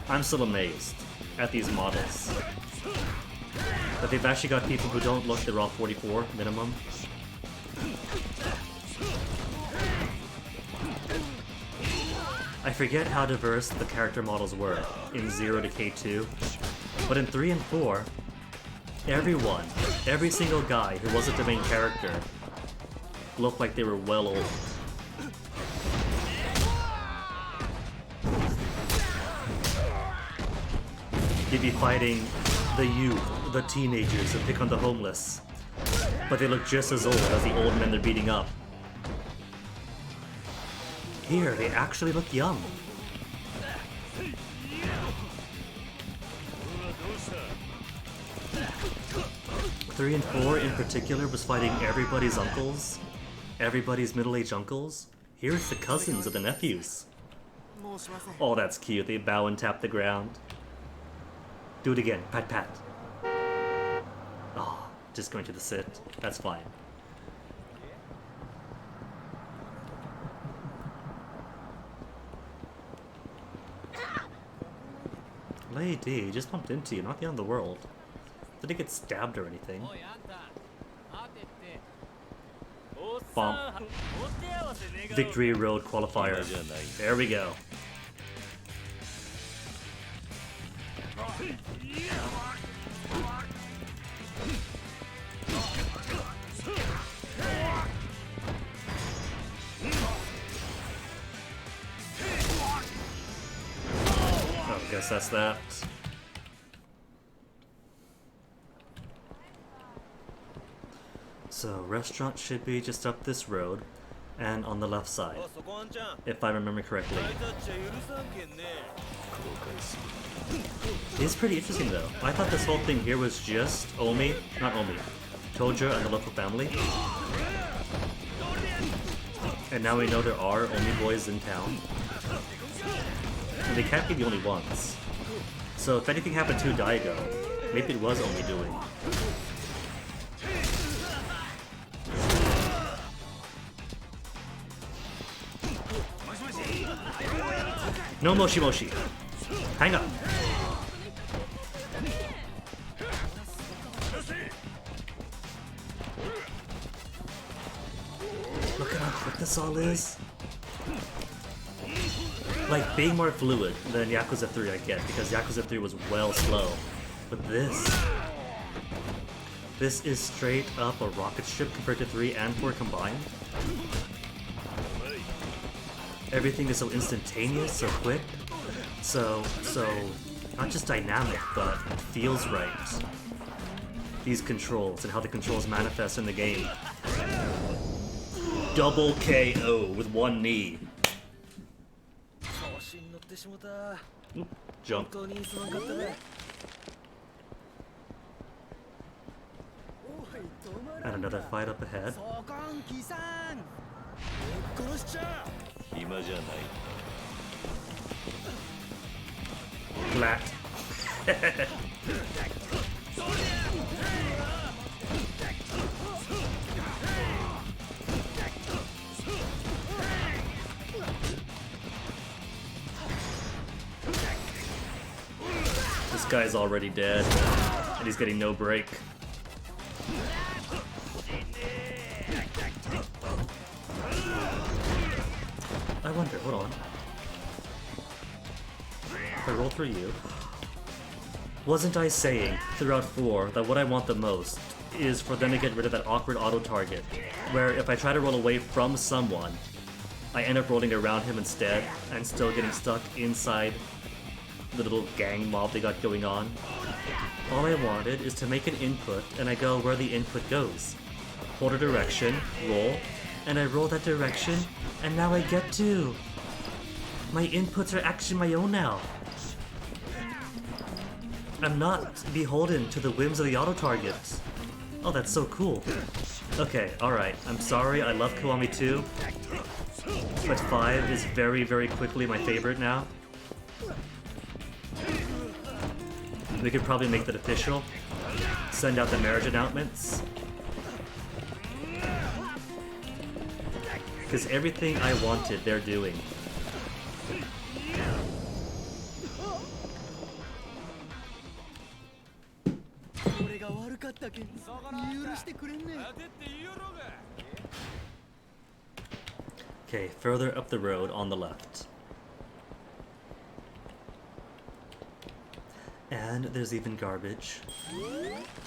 I'm still amazed at these models. That they've actually got people who don't look, they're all 44 minimum. I forget how diverse the character models were in 0 to K2, but in 3 and 4, everyone, every single guy who wasn't the main character looked like they were well old. You'd be fighting the youth, the teenagers, and pick on the homeless, but they look just as old as the old men they're beating up. Here, they actually look young. Three and 4 in particular was fighting everybody's uncles, everybody's middle-aged uncles. Here it's the cousins of the nephews. Oh, that's cute. They bow and tap the ground. Do it again. Pat pat. Oh, just going to the sit. That's fine. Lady, just bumped into you, not the end of the world. Did he get stabbed or anything? Bump. Victory Road qualifier. There we go. Oh, I guess that's that. So, restaurant should be just up this road. and on the left side, if I remember correctly. It's pretty interesting though. I thought this whole thing here was just not Omi, Tojo and the local family. And now we know there are Omi boys in town. And they can't be the only ones. So if anything happened to Daigo, maybe it was Omi doing. No Moshi Moshi. Hang up. Look at how quick this all is. Like, being more fluid than Yakuza 3 I get, because Yakuza 3 was well slow. But this is straight up a rocket ship compared to 3 and 4 combined. Everything is so instantaneous, so quick, so not just dynamic, but it feels right. These controls and how the controls manifest in the game. Double KO with one knee. Oop, jump. And another fight up ahead. Flat. This guy's already dead, and he's getting no break. I wonder, hold on. If I roll through you... Wasn't I saying, throughout 4, that what I want the most is for them to get rid of that awkward auto-target, where if I try to roll away from someone, I end up rolling around him instead, and still getting stuck inside the little gang mob they got going on? All I wanted is to make an input, and I go where the input goes. Hold a direction, roll, and I roll that direction, and now I get to. My inputs are actually my own now. I'm not beholden to the whims of the auto-targets. Oh, that's so cool. Okay, alright, I'm sorry, I love Kiwami 2, but 5 is very, very quickly my favorite now. We could probably make that official. Send out the marriage announcements. Because everything I wanted, they're doing. Okay, further up the road on the left. And there's even garbage.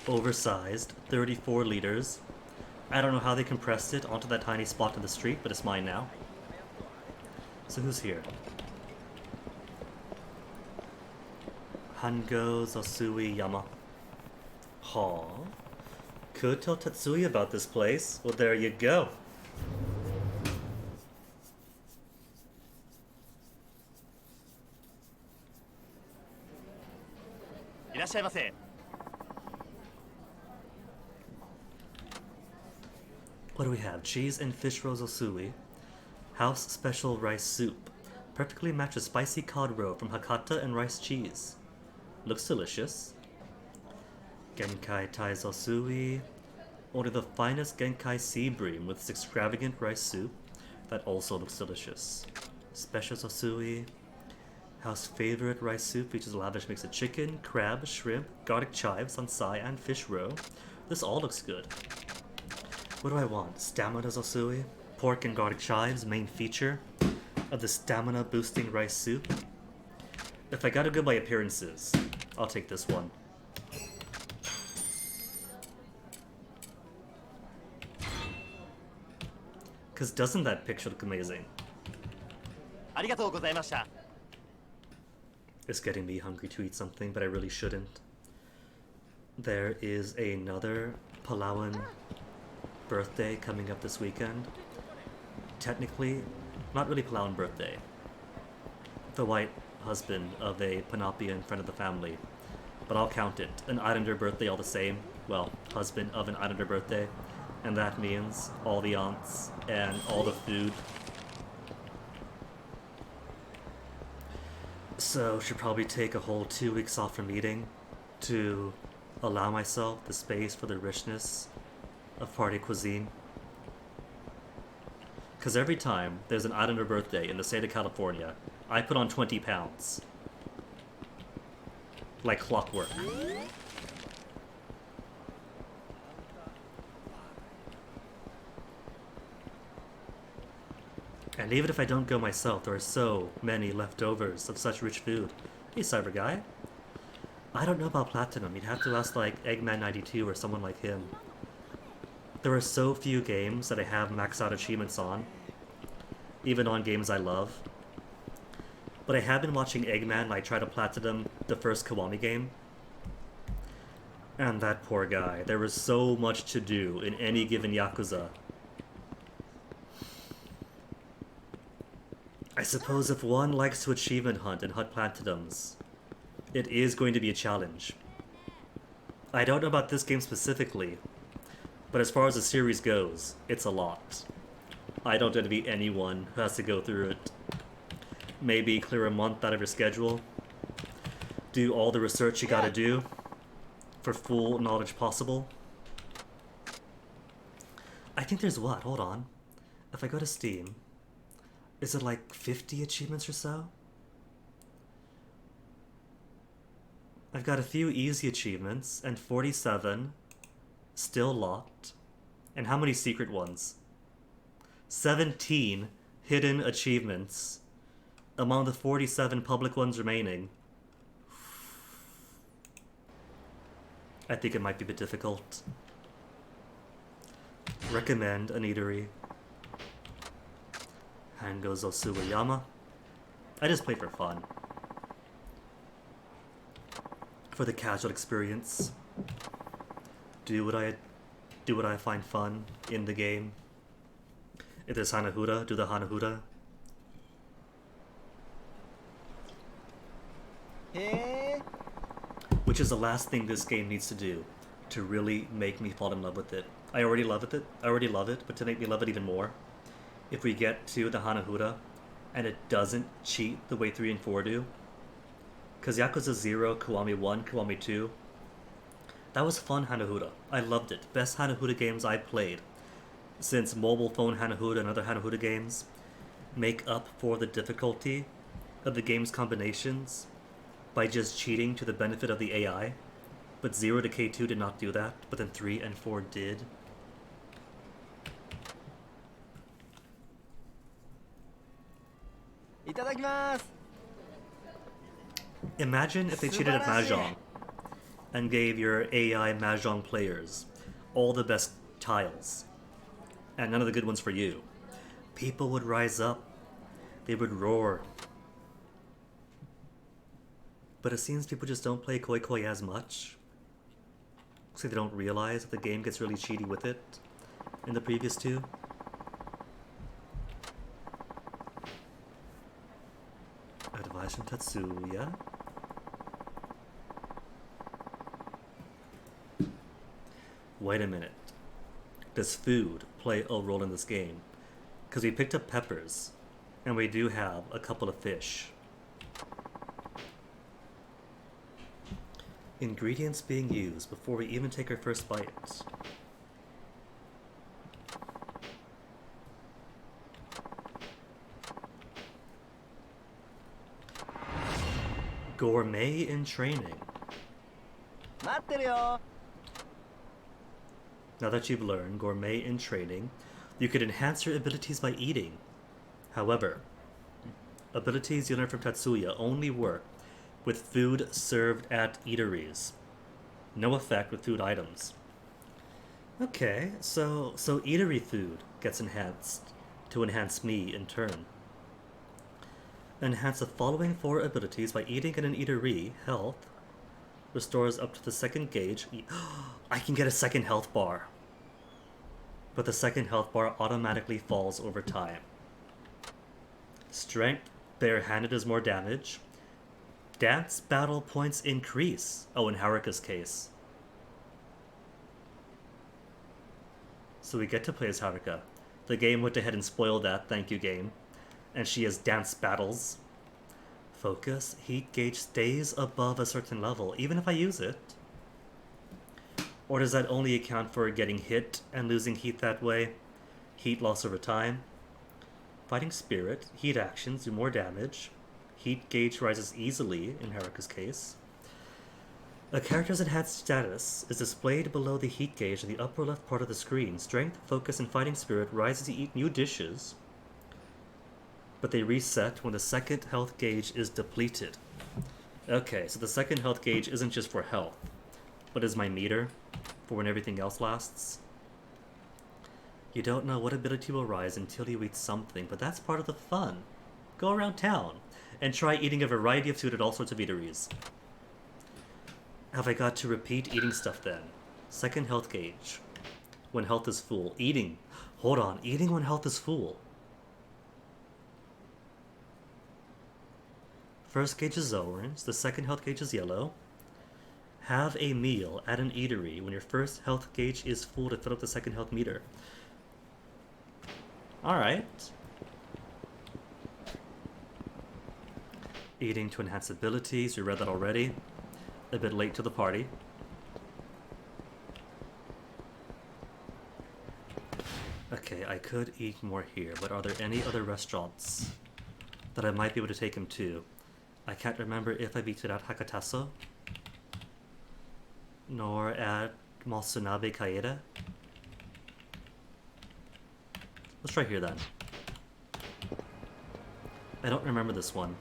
Oversized, 34 liters. I don't know how they compressed it onto that tiny spot in the street, but it's mine now. So who's here? Hango Zosui Yama. Huh. Could tell Tatsuya about this place. Well, there you go. What do we have? Cheese and fish roe zosui. House special rice soup. Perfectly matches spicy cod roe from Hakata and rice cheese. Looks delicious. Genkai tai zosui. Order the finest Genkai sea bream with this extravagant rice soup. That also looks delicious. Special zosui. House favorite rice soup features a lavish mix of chicken, crab, shrimp, garlic chives, sansai, and fish roe. This all looks good. What do I want? Stamina zosui? Pork and garlic chives, main feature of the stamina boosting rice soup. If I gotta go by appearances, I'll take this one. Cause doesn't that picture look amazing? It's getting me hungry to eat something, but I really shouldn't. There is another Palauan birthday coming up this weekend. technically not really Palawan birthday. The white husband of a Panopian friend of the family. But I'll count it. An Islander birthday all the same. Well, husband of an Islander birthday. And that means all the aunts and all the food. So should probably take a whole 2 weeks off from eating to allow myself the space for the richness of party cuisine. Because every time there's an Islander birthday in the state of California, I put on 20 pounds. Like clockwork. And even if I don't go myself, there are so many leftovers of such rich food. Hey, Cyber Guy. I don't know about Platinum. You'd have to ask, like, Eggman92 or someone like him. There are so few games that I have maxed out achievements on. Even on games I love. But I have been watching Eggman, like, try to Platinum the first Kiwami game. And that poor guy. There was so much to do in any given Yakuza. I suppose if one likes to achievement hunt and hunt platinums, it is going to be a challenge. I don't know about this game specifically, but as far as the series goes, it's a lot. I don't envy anyone who has to go through it. Maybe clear a month out of your schedule, do all the research you gotta do for full knowledge possible. I think there's what? Hold on. If I go to Steam, is it like 50 achievements or so? I've got a few easy achievements and 47 still locked. And how many secret ones? 17 hidden achievements among the 47 public ones remaining. I think it might be a bit difficult. Recommend an eatery. Hangozo Sugiyama. I just play for fun. For the casual experience. Do what I find fun in the game. If there's Hanahuda, do the Hanahuda. Which is the last thing this game needs to do to really make me fall in love with it. I already love it, but to make me love it even more, if we get to the Hanahuda and it doesn't cheat the way 3 and 4 do, because Yakuza 0, Kiwami 1, Kiwami 2, that was fun Hanahuda. I loved it. Best Hanahuda games I played since mobile phone Hanahuda and other Hanahuda games make up for the difficulty of the game's combinations by just cheating to the benefit of the AI. But 0 to K2 did not do that, but then 3 and 4 did. Imagine if they cheated at Mahjong and gave your AI Mahjong players all the best tiles and none of the good ones for you. People would rise up. They would roar. But it seems people just don't play Koi Koi as much. Looks like they don't realize that the game gets really cheaty with it in the previous two. Advice from Tatsuya. Wait a minute. Does food play a role in this game? Because we picked up peppers, and we do have a couple of fish. Ingredients being used before we even take our first bite. Gourmet in training. Now that you've learned gourmet in training, you could enhance your abilities by eating. However, abilities you learn from Tatsuya only work with food served at eateries. No effect with food items. Okay, so eatery food gets enhanced to enhance me in turn. Enhance the following 4 abilities by eating in an eatery. Health restores up to the second gauge. I can get a second health bar. But the second health bar automatically falls over time. Strength, barehanded is more damage. Dance battle points increase. Oh, in Haruka's case. So we get to play as Haruka. The game went ahead and spoiled that, thank you game. And she has dance battles. Focus, heat gauge stays above a certain level, even if I use it. Or does that only account for getting hit and losing heat that way? Heat loss over time. Fighting Spirit, heat actions do more damage. Heat gauge rises easily in Haruka's case. A character's enhanced status is displayed below the heat gauge in the upper left part of the screen. Strength, Focus, and Fighting Spirit rise as you eat new dishes, but they reset when the second health gauge is depleted. Okay, so the second health gauge isn't just for health, but is my meter for when everything else lasts. You don't know what ability will rise until you eat something, but that's part of the fun. Go around town and try eating a variety of food at all sorts of eateries. Have I got to repeat eating stuff then? Second health gauge. When health is full. Eating. Hold on. Eating when health is full. First gauge is orange. The second health gauge is yellow. Have a meal at an eatery when your first health gauge is full to fill up the second health meter. Alright. Eating to enhance abilities. We read that already. A bit late to the party. Okay, I could eat more here, but are there any other restaurants that I might be able to take him to? I can't remember if I beat it at Hakataso, nor at Masunabe Kaeda. Let's try here then. I don't remember this one.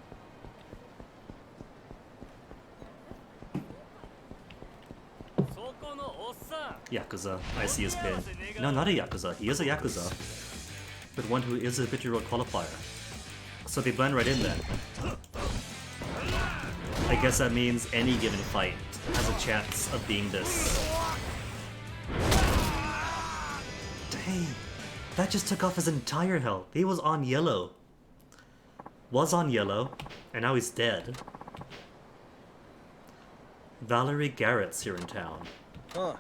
Yakuza. I see his pin. No, not a Yakuza. He is a Yakuza, but one who is a 50-year-old qualifier. So they blend right in then. I guess that means any given fight has a chance of being this. Dang. That just took off his entire health. He was on yellow. Was on yellow, and now he's dead. Valerie Garrett's here in town. Huh.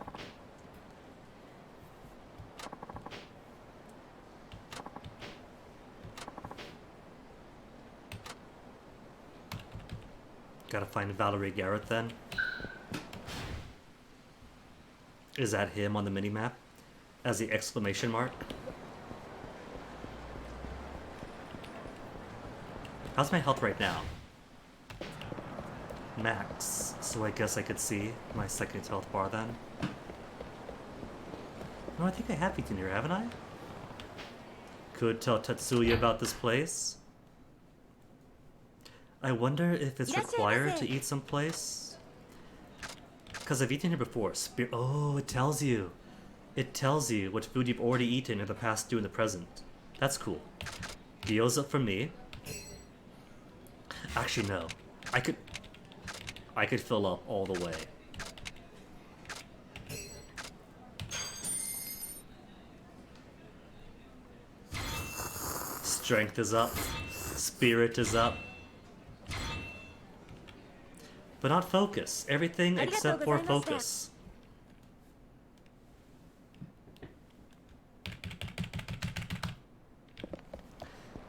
Gotta find Valerie Garrett then. Is that him on the minimap? As the exclamation mark? How's my health right now? Max. So I guess I could see my second health bar then. No, I think I have eaten here, haven't I? Could tell Tetsuya about this place. I wonder if it's required to eat someplace. Because I've eaten here before. Oh, it tells you. It tells you what food you've already eaten in the past, due in the present. That's cool. Gyoza for me. Actually, no. I could fill up all the way. Strength is up. Spirit is up. But not focus. Everything except for focus.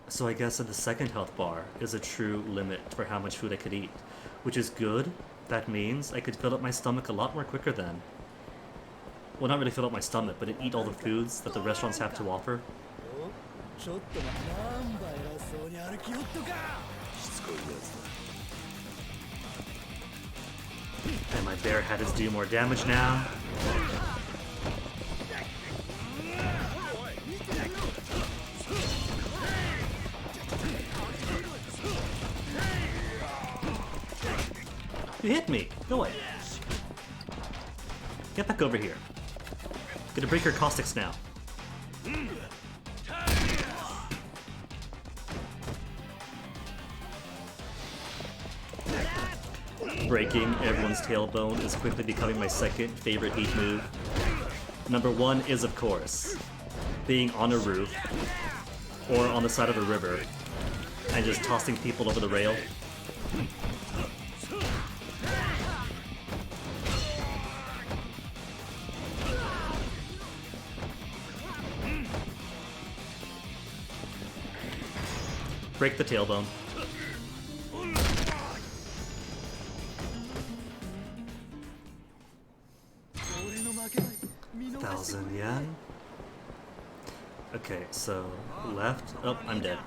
So I guess that the second health bar is a true limit for how much food I could eat. Which is good. That means I could fill up my stomach a lot more quicker then. Well, not really fill up my stomach, but eat all the foods that the restaurants have to offer. And my bear hat is doing more damage now. You hit me! Go away. Get back over here. Gonna break your caustics now. Breaking everyone's tailbone is quickly becoming my second favorite heat move. Number one is, of course, being on a roof or on the side of a river and just tossing people over the rail. Break the tailbone. 1,000 yen. Okay, so left. Oh, I'm dead.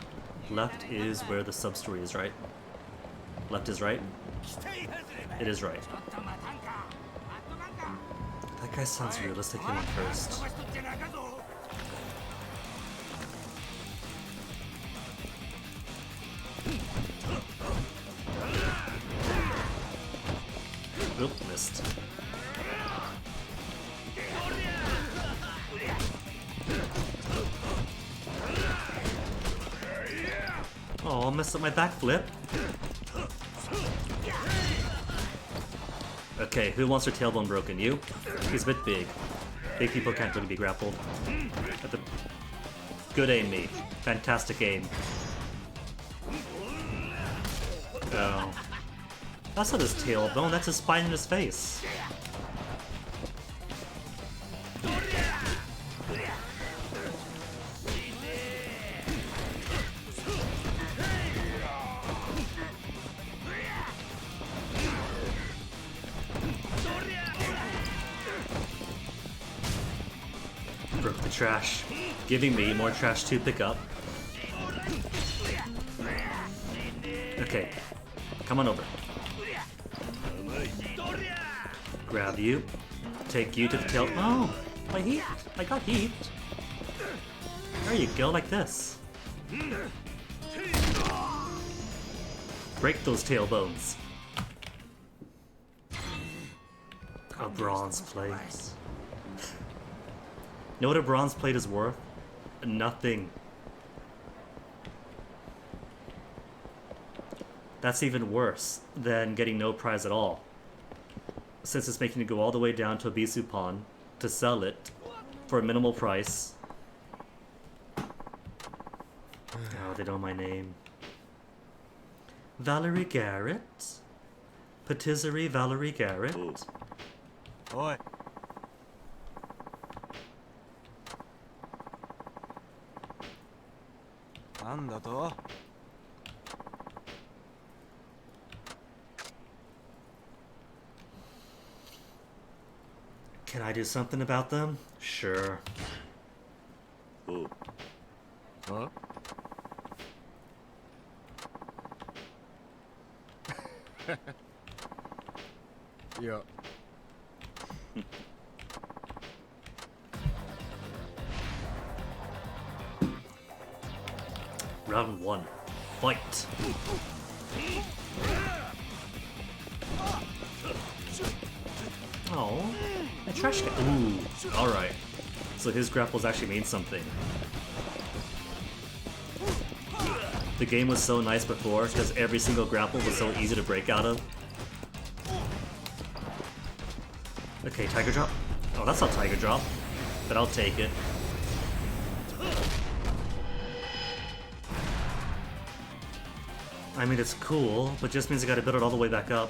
Left is where the sub-story is, right? Left is right? It is right. That guy sounds weird. Let's take him in first. Oop, missed. Oh, I messed up my backflip. Okay, who wants their tailbone broken? You? He's a bit big. Big people can't really be grappled. Good aim, me. Fantastic aim. Oh. That's not his tailbone, that's his spine in his face. Broke the trash, giving me more trash to pick up. Okay, come on over. Grab you, take you to the tail. Oh, my heat! I got heat. There you go, like this. Break those tailbones. A bronze plate. Know what a bronze plate is worth? Nothing. That's even worse than getting no prize at all, since it's making you go all the way down to Abisu Pawn to sell it for a minimal price. Oh, they know my name. Valerie Garrett? Patisserie Valerie Garrett? Oi. Nanda? Can I do something about them? Sure. Oh. Huh? Yeah. Round 1. Fight! Oh, a trash can. Ooh, alright. So his grapples actually mean something. The game was so nice before because every single grapple was so easy to break out of. Okay, Tiger Drop. Oh, that's not Tiger Drop, but I'll take it. I mean, it's cool, but just means I gotta build it all the way back up.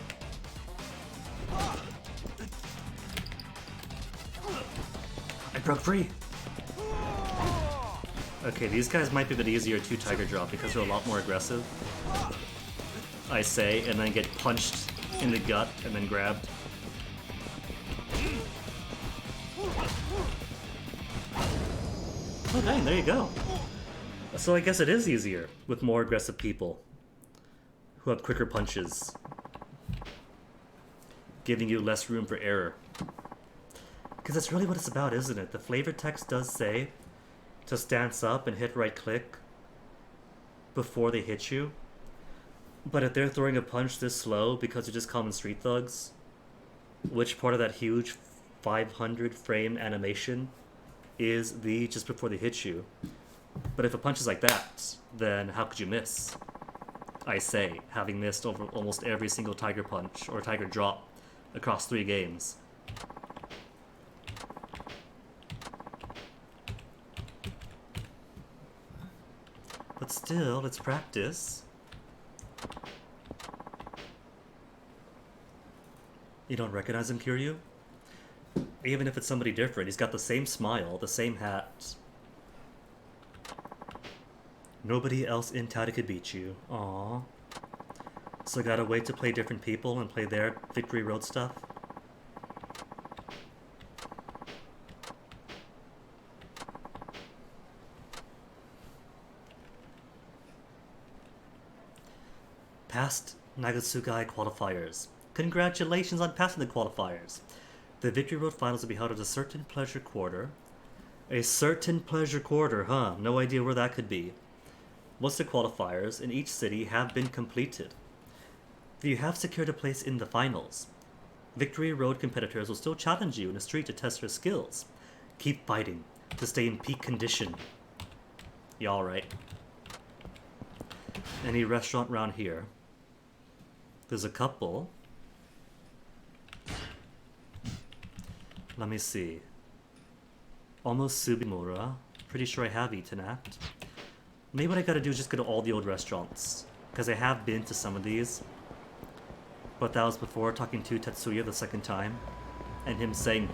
I broke free! Okay, these guys might be a bit easier to Tiger Drop because they're a lot more aggressive. I say, and then get punched in the gut and then grabbed. Oh dang, there you go. So I guess it is easier with more aggressive people who have quicker punches, giving you less room for error. Because that's really what it's about, isn't it? The flavor text does say to stance up and hit right click before they hit you. But if they're throwing a punch this slow because they're just common street thugs, which part of that huge 500 frame animation is the just before they hit you? But if a punch is like that, then how could you miss? I say, having missed over almost every single Tiger Punch or Tiger Drop across 3 games. But But still, let's practice. You don't recognize him, Kiryu? Even if it's somebody different, he's got the same smile, the same hat. Nobody else in town could beat you. Aww. So gotta wait to play different people and play their Victory Road stuff? Past Nagatsugai qualifiers. Congratulations on passing the qualifiers. The Victory Road finals will be held at a certain pleasure quarter. A certain pleasure quarter, huh? No idea where that could be. Most of the qualifiers in each city have been completed. If you have secured a place in the finals, Victory Road competitors will still challenge you in the street to test your skills. Keep fighting to stay in peak condition. You alright? Any restaurant around here? There's a couple. Let me see. Almost Subimura. Pretty sure I have eaten at. Maybe what I gotta do is just go to all the old restaurants. Because I have been to some of these. But that was before talking to Tetsuya the second time. And him saying,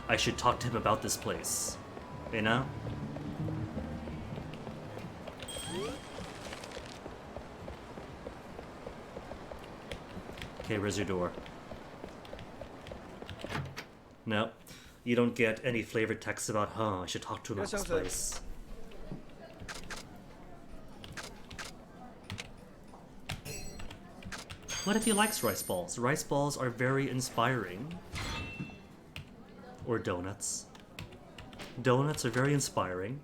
I should talk to him about this place. You know? Okay, where's your door? No. You don't get any flavored text about, I should talk to him about this place. What if he likes rice balls? Rice balls are very inspiring. Or donuts. Donuts are very inspiring.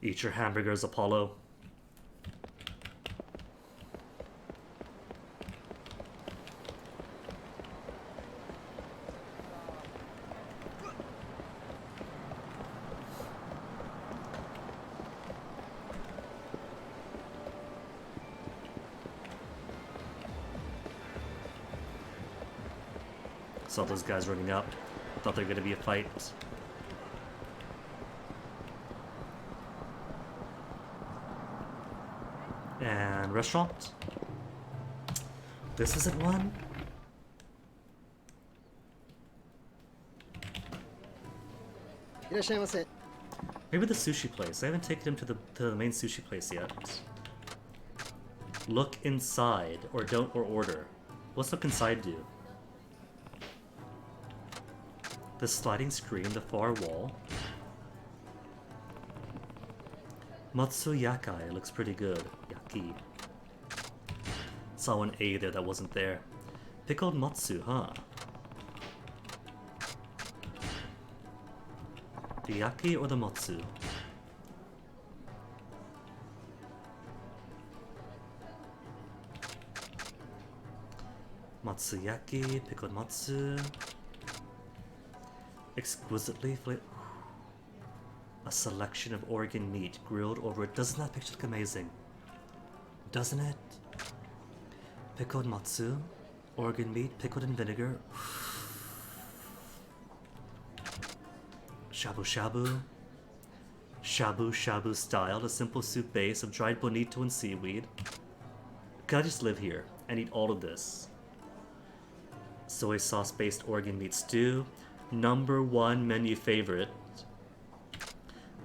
Eat your hamburgers, Apollo. Saw those guys running up. Thought they were gonna be a fight. And restaurant. This isn't one. Maybe the sushi place. I haven't taken him to the main sushi place yet. Look inside, or don't, or order. What's look inside do? The sliding screen, the far wall. Matsuyakai looks pretty good. Yaki. Saw an A there that wasn't there. Pickled matsu, huh? The yaki or the matsu? Matsuyaki, pickled matsu. Exquisitely flavored. A selection of organ meat grilled over it. Doesn't that picture look amazing? Doesn't it? Pickled matsu, organ meat, pickled in vinegar. Shabu shabu. Shabu shabu style, a simple soup base of dried bonito and seaweed. Could I just live here and eat all of this? Soy sauce based organ meat stew. #1 menu favorite.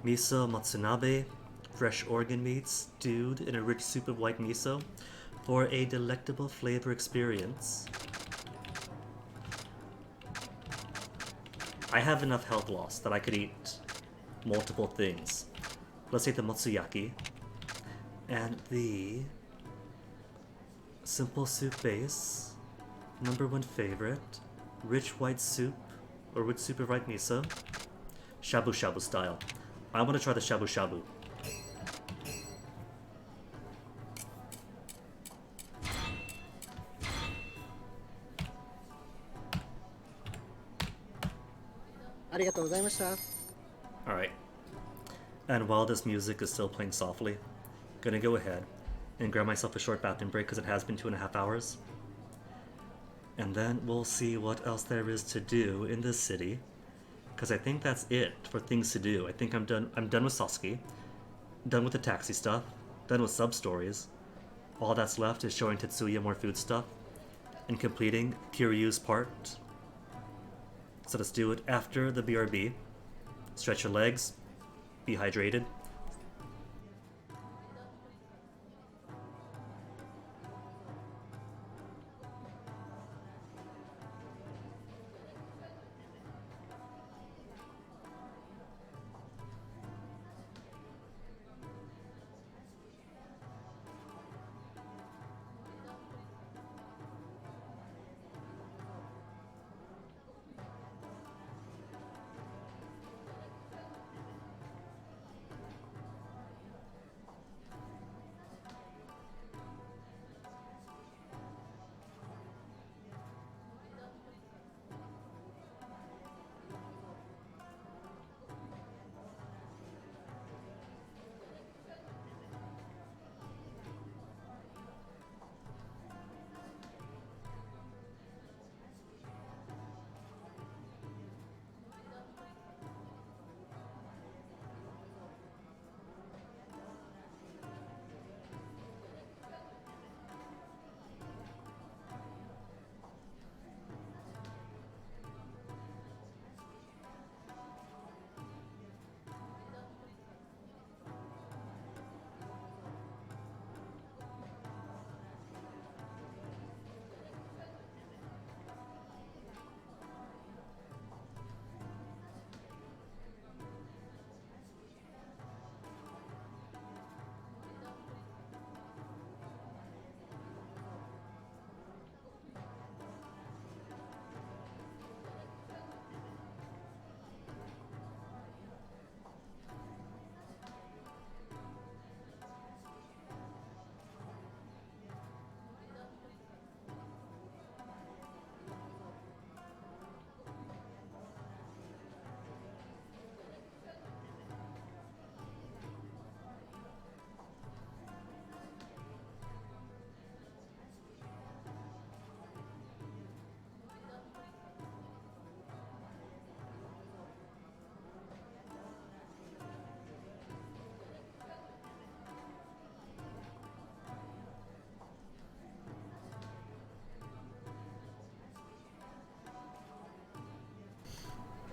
Miso matsunabe, fresh organ meat stewed in a rich soup of white miso for a delectable flavor experience. I have enough health loss that I could eat multiple things. Let's take the matsuyaki and the simple soup base, #1 favorite, rich white soup or with soup of white miso, shabu shabu style. I want to try the shabu shabu. Alright. And while this music is still playing softly, gonna go ahead and grab myself a short bathroom break because it has been 2.5 hours. And then we'll see what else there is to do in this city. because I think that's it for things to do. I think I'm done. I'm done with Sasuke, done with the taxi stuff, done with sub stories. All that's left is showing Tetsuya more food stuff and completing Kiryu's part. So let's do it after the BRB. Stretch your legs, be hydrated.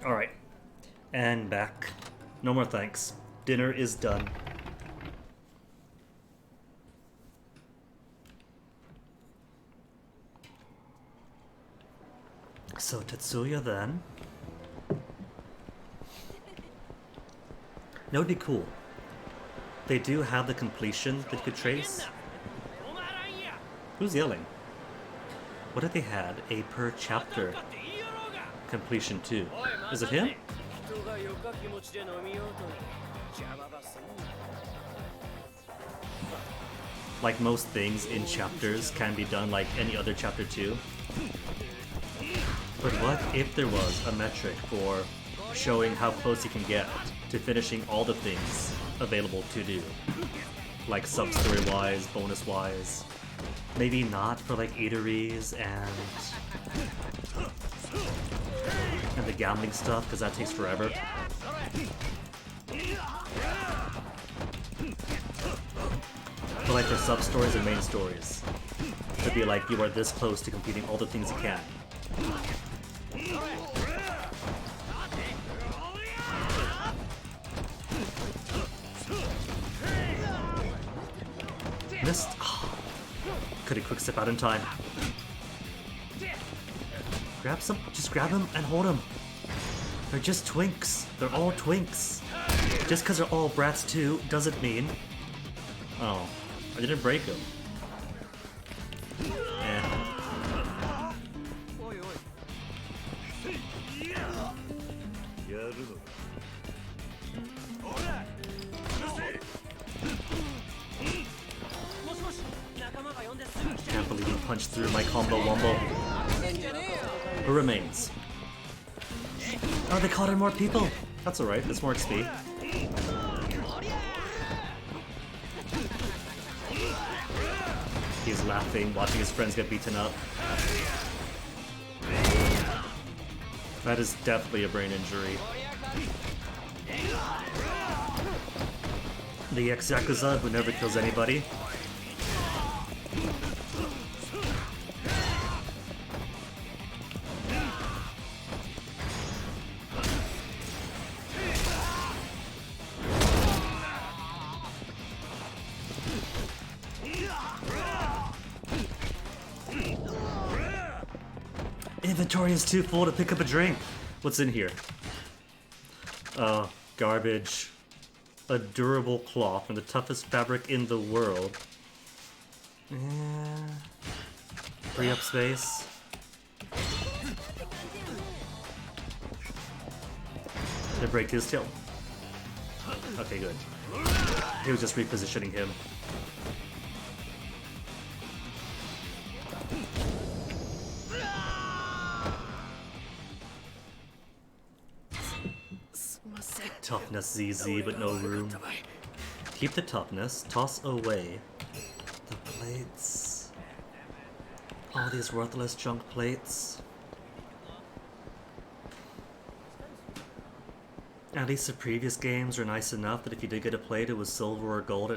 Alright. And back. No more thanks. Dinner is done. So Tetsuya then. That would be cool. They do have the completion that you could trace. Who's yelling? What if they had a per chapter completion too? Is it him? Like most things in chapters can be done like any other chapter too. But what if there was a metric for showing how close you can get to finishing all the things available to do? Like sub-story wise, bonus wise. Maybe not for like eateries and the gambling stuff, because that takes forever. But like for sub-stories and main stories. To be like, you are this close to completing all the things you can. Missed. Oh. Could have quick step out in time. Grab some, just grab him and hold him. They're just twinks. They're all twinks. Just because they're all brats too doesn't mean. Oh, I didn't break him. Can't believe he punched through my combo wombo. Who remains? Oh, they caught in more people. That's alright, that's more XP. He's laughing, watching his friends get beaten up. That is definitely a brain injury. The ex-Yakuza who never kills anybody. Inventory is too full to pick up a drink. What's in here? Garbage. A durable cloth from the toughest fabric in the world. Free up space. Did it break his tail? Okay, good. He was just repositioning him. Toughness ZZ, but no room. Keep the toughness, toss away the plates. All these worthless junk plates. At least the previous games were nice enough that if you did get a plate, it was silver or gold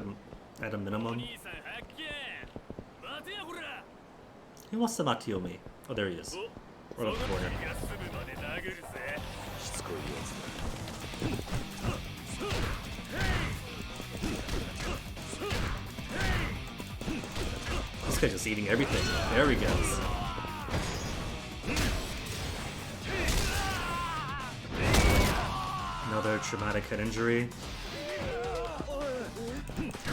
at a minimum. Who wants to Matiomi? Oh, there he is. Right up the corner. This guy's just eating everything. There he goes. Another traumatic head injury.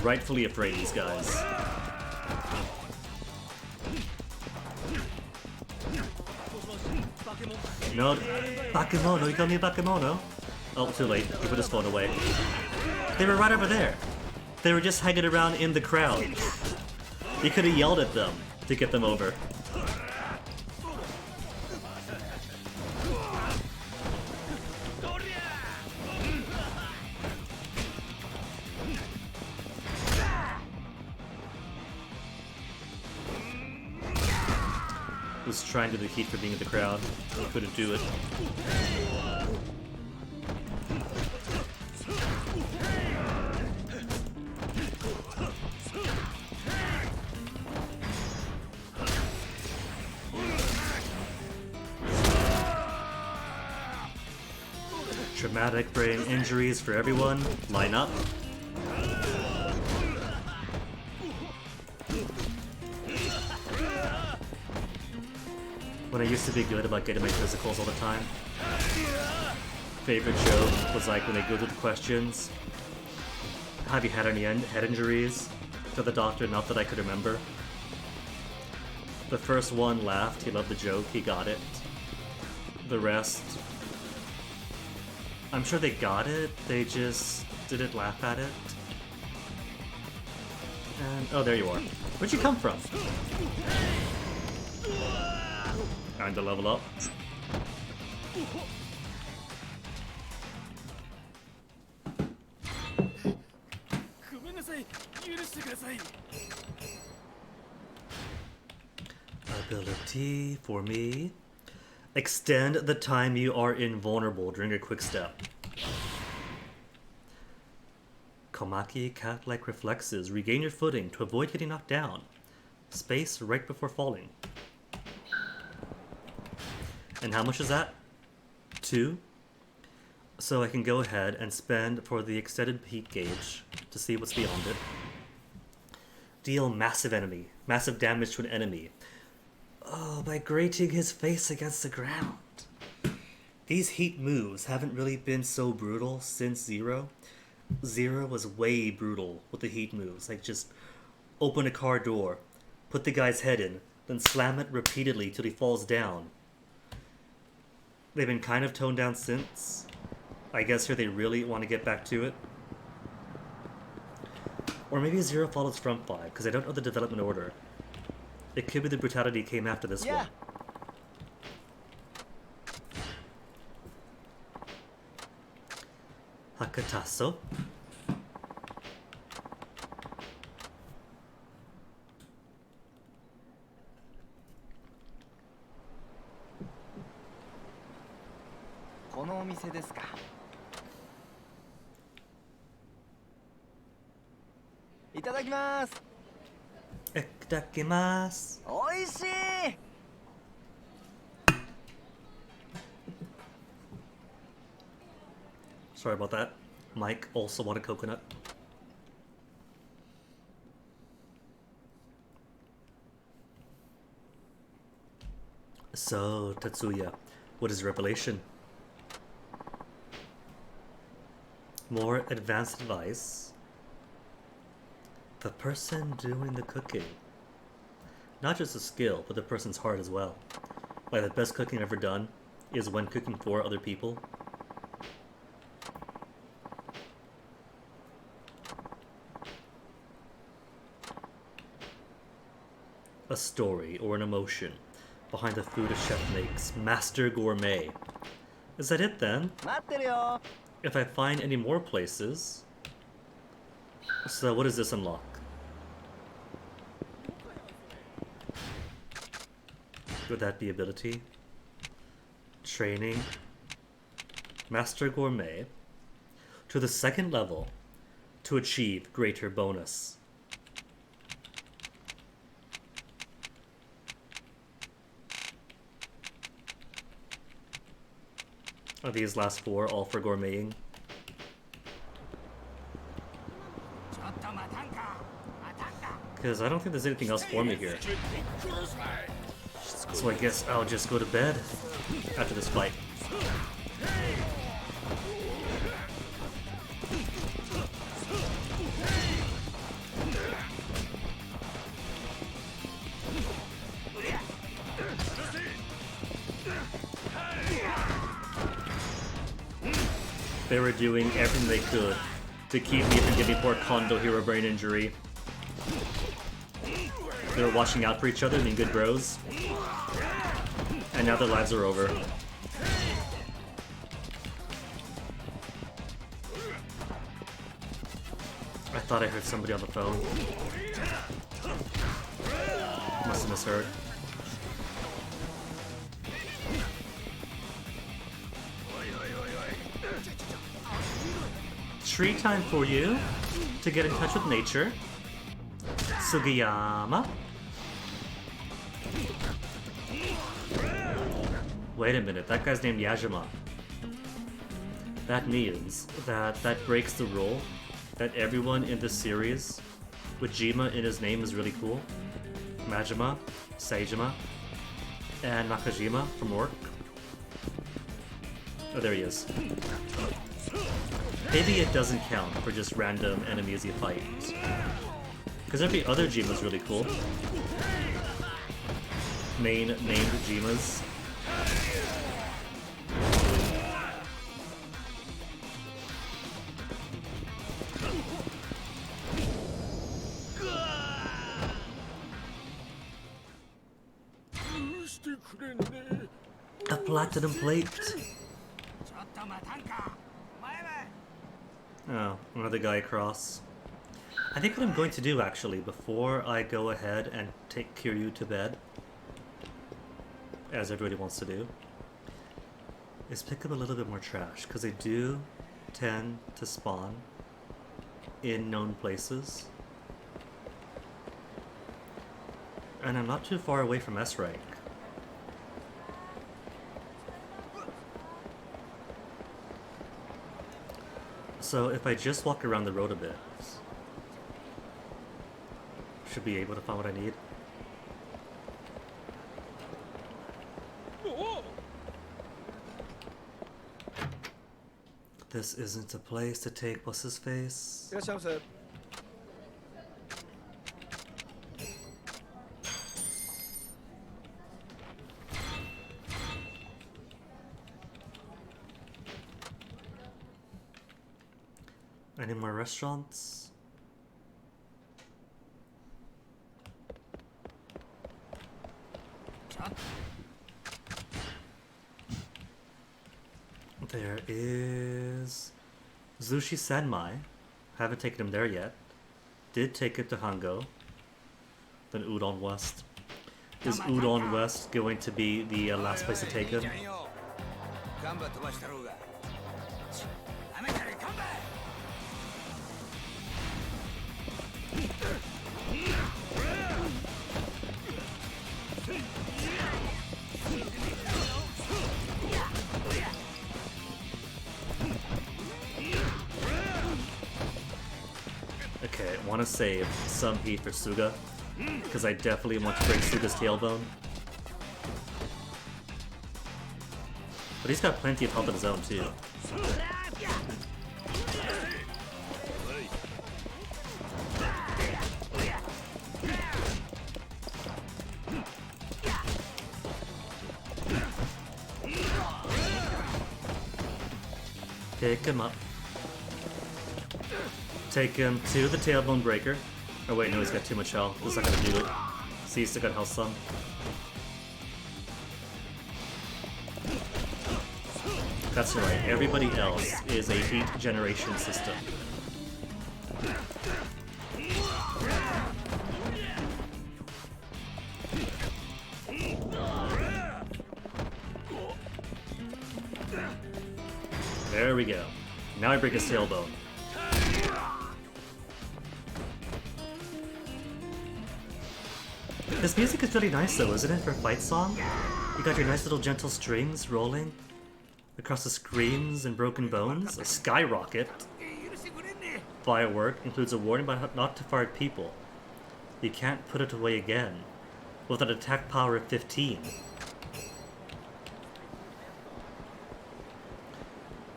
Rightfully afraid, these guys. No, Bakemono, you got me a Bakemono? Oh, too late. He put his phone away. They were right over there. They were just hanging around in the crowd. You could have yelled at them to get them over. Was trying to do the heat for being in the crowd. He couldn't do it. Traumatic brain injuries for everyone. Line up. When I used to be good about getting my physicals all the time, favorite joke was like when they go through the questions, have you had any head injuries? To the doctor, not that I could remember. The first one laughed, he loved the joke, he got it. The rest, I'm sure they got it, they just didn't laugh at it. And, oh, there you are. Where'd you come from? Time to level up. Ability for me. Extend the time you are invulnerable during a quick step. Komaki cat-like reflexes. Regain your footing to avoid getting knocked down. Space right before falling. And how much is that? 2. So I can go ahead and spend for the extended heat gauge to see what's beyond it. Deal massive damage to an enemy. Oh, by grating his face against the ground. These heat moves haven't really been so brutal since Zero. Zero was way brutal with the heat moves. Like just open a car door, put the guy's head in, then slam it repeatedly till he falls down. They've been kind of toned down since. I guess here they really want to get back to it. Or maybe Zero follows from 5, because I don't know the development order. It could be the brutality came after this one. Hakataso. 店ですか。いただきます。Itadakimasu. おいしい。Sorry about that. Mike also wanted coconut. So, Tatsuya, what is revelation? More advanced advice. The person doing the cooking. Not just a skill, but the person's heart as well. Like the best cooking ever done is when cooking for other people. A story or an emotion behind the food a chef makes. Master Gourmet. Is that it then? 待ってるよ。 If I find any more places... So what does this unlock? Would that be ability? Training? Master Gourmet. To the second level. To achieve greater bonus. Are these last four all for gourmeting? Because I don't think there's anything else for me here. So I guess I'll just go to bed after this fight. They were doing everything they could to keep me from getting poor Kondo Hero brain injury. They were watching out for each other, being good bros. And now their lives are over. I thought I heard somebody on the phone. Must have misheard. Tree time for you to get in touch with nature. Sugiyama. Wait a minute, that guy's named Yajima. That means that breaks the rule that everyone in this series with Jima in his name is really cool. Majima, Saejima, and Nakajima from work. Oh, there he is. Maybe it doesn't count for just random enemies you fight. Because every other Jima's really cool. Named Jimas. A platinum plate. Oh, another guy across. I think what I'm going to do actually, before I go ahead and take Kiryu to bed, as everybody wants to do, is pick up a little bit more trash, because they do tend to spawn in known places. And I'm not too far away from S rank. So if I just walk around the road a bit, should be able to find what I need. This isn't a place to take what's his face. Yes, sir. Any more restaurants? There is Zushi Senmai. Haven't taken him there yet. Did take it to Hango. Then Udon West. Is Udon West going to be the last place to take him? want to save some heat for Suga, because I definitely want to break Suga's tailbone. But he's got plenty of health of his own too. Pick him up. Take him to the tailbone breaker. Oh wait, no, he's got too much health. This is not gonna do it. See, he's still got health some. That's right, everybody else is a heat generation system. There we go. Now I break his tailbone. This music is really nice though, isn't it, for a fight song? You got your nice little gentle strings rolling across the screams and broken bones. A skyrocket. Firework includes a warning about not to fire at people. You can't put it away again. With an attack power of 15.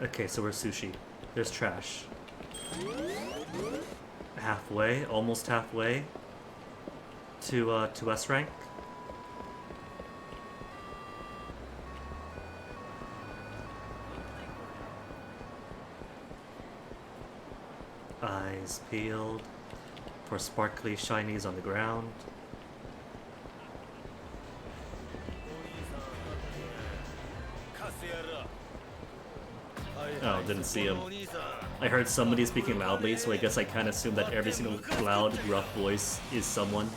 Okay, so we're sushi. There's trash. Halfway, almost halfway to S rank. Eyes peeled for sparkly shinies on the ground. Oh, didn't see him. I heard somebody speaking loudly, so I guess I kind of assumed that every single loud, rough voice is someone.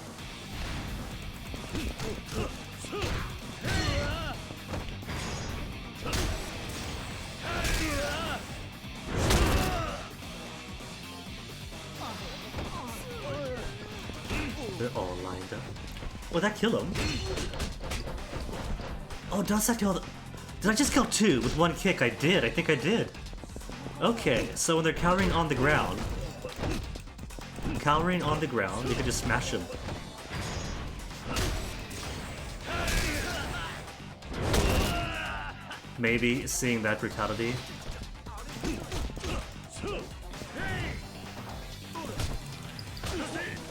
They're all lined up. Oh, that kill him? Oh, does that kill? Did I just kill two with one kick? I did. I think I did. Okay, so when they're cowering on the ground, you can just smash them. Maybe seeing that brutality.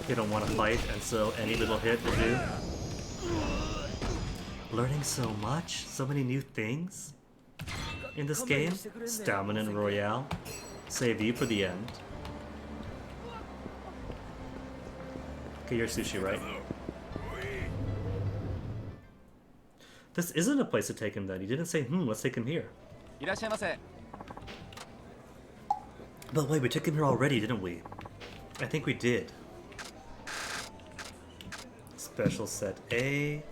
They don't want to fight, and so any little hit will do. Learning so much, so many new things in this game. Stamina Royale. Save you for the end. Okay, you're sushi, right? This isn't a place to take him then. He didn't say, let's take him here. But wait, we took him here already, didn't we? I think we did. Special set A.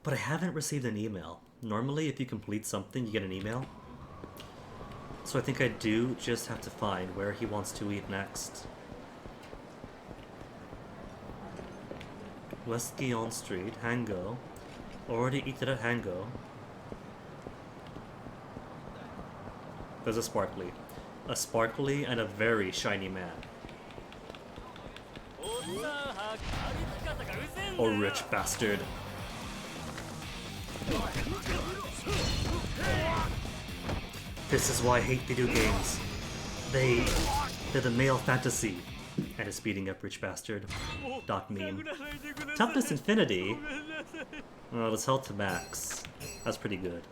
But I haven't received an email. Normally, if you complete something, you get an email. So I think I do just have to find where he wants to eat next. West Gion Street, Hango. Already eaten at Hango. There's a sparkly. A sparkly and a very shiny man. Oh, rich bastard. This is why I hate video games. They're the male fantasy. And it's beating up rich bastard. Dot meme. Toughness infinity. Oh, let's health to max. That's pretty good.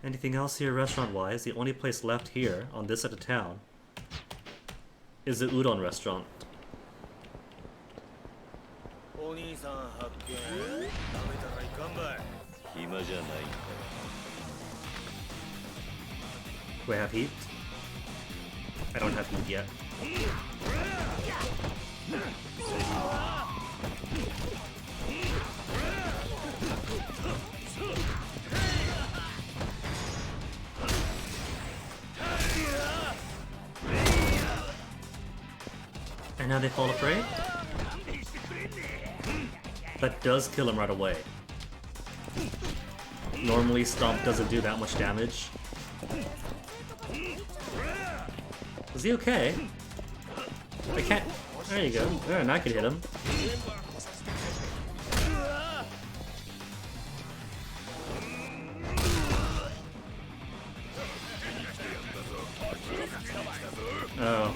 Anything else here restaurant-wise? The only place left here on this side of town is the udon restaurant. Do I have heat? I don't have heat yet. And now they fall afraid? That does kill him right away. Normally Stomp doesn't do that much damage. Is he okay? I can't... There you go. There, now I can hit him. Oh.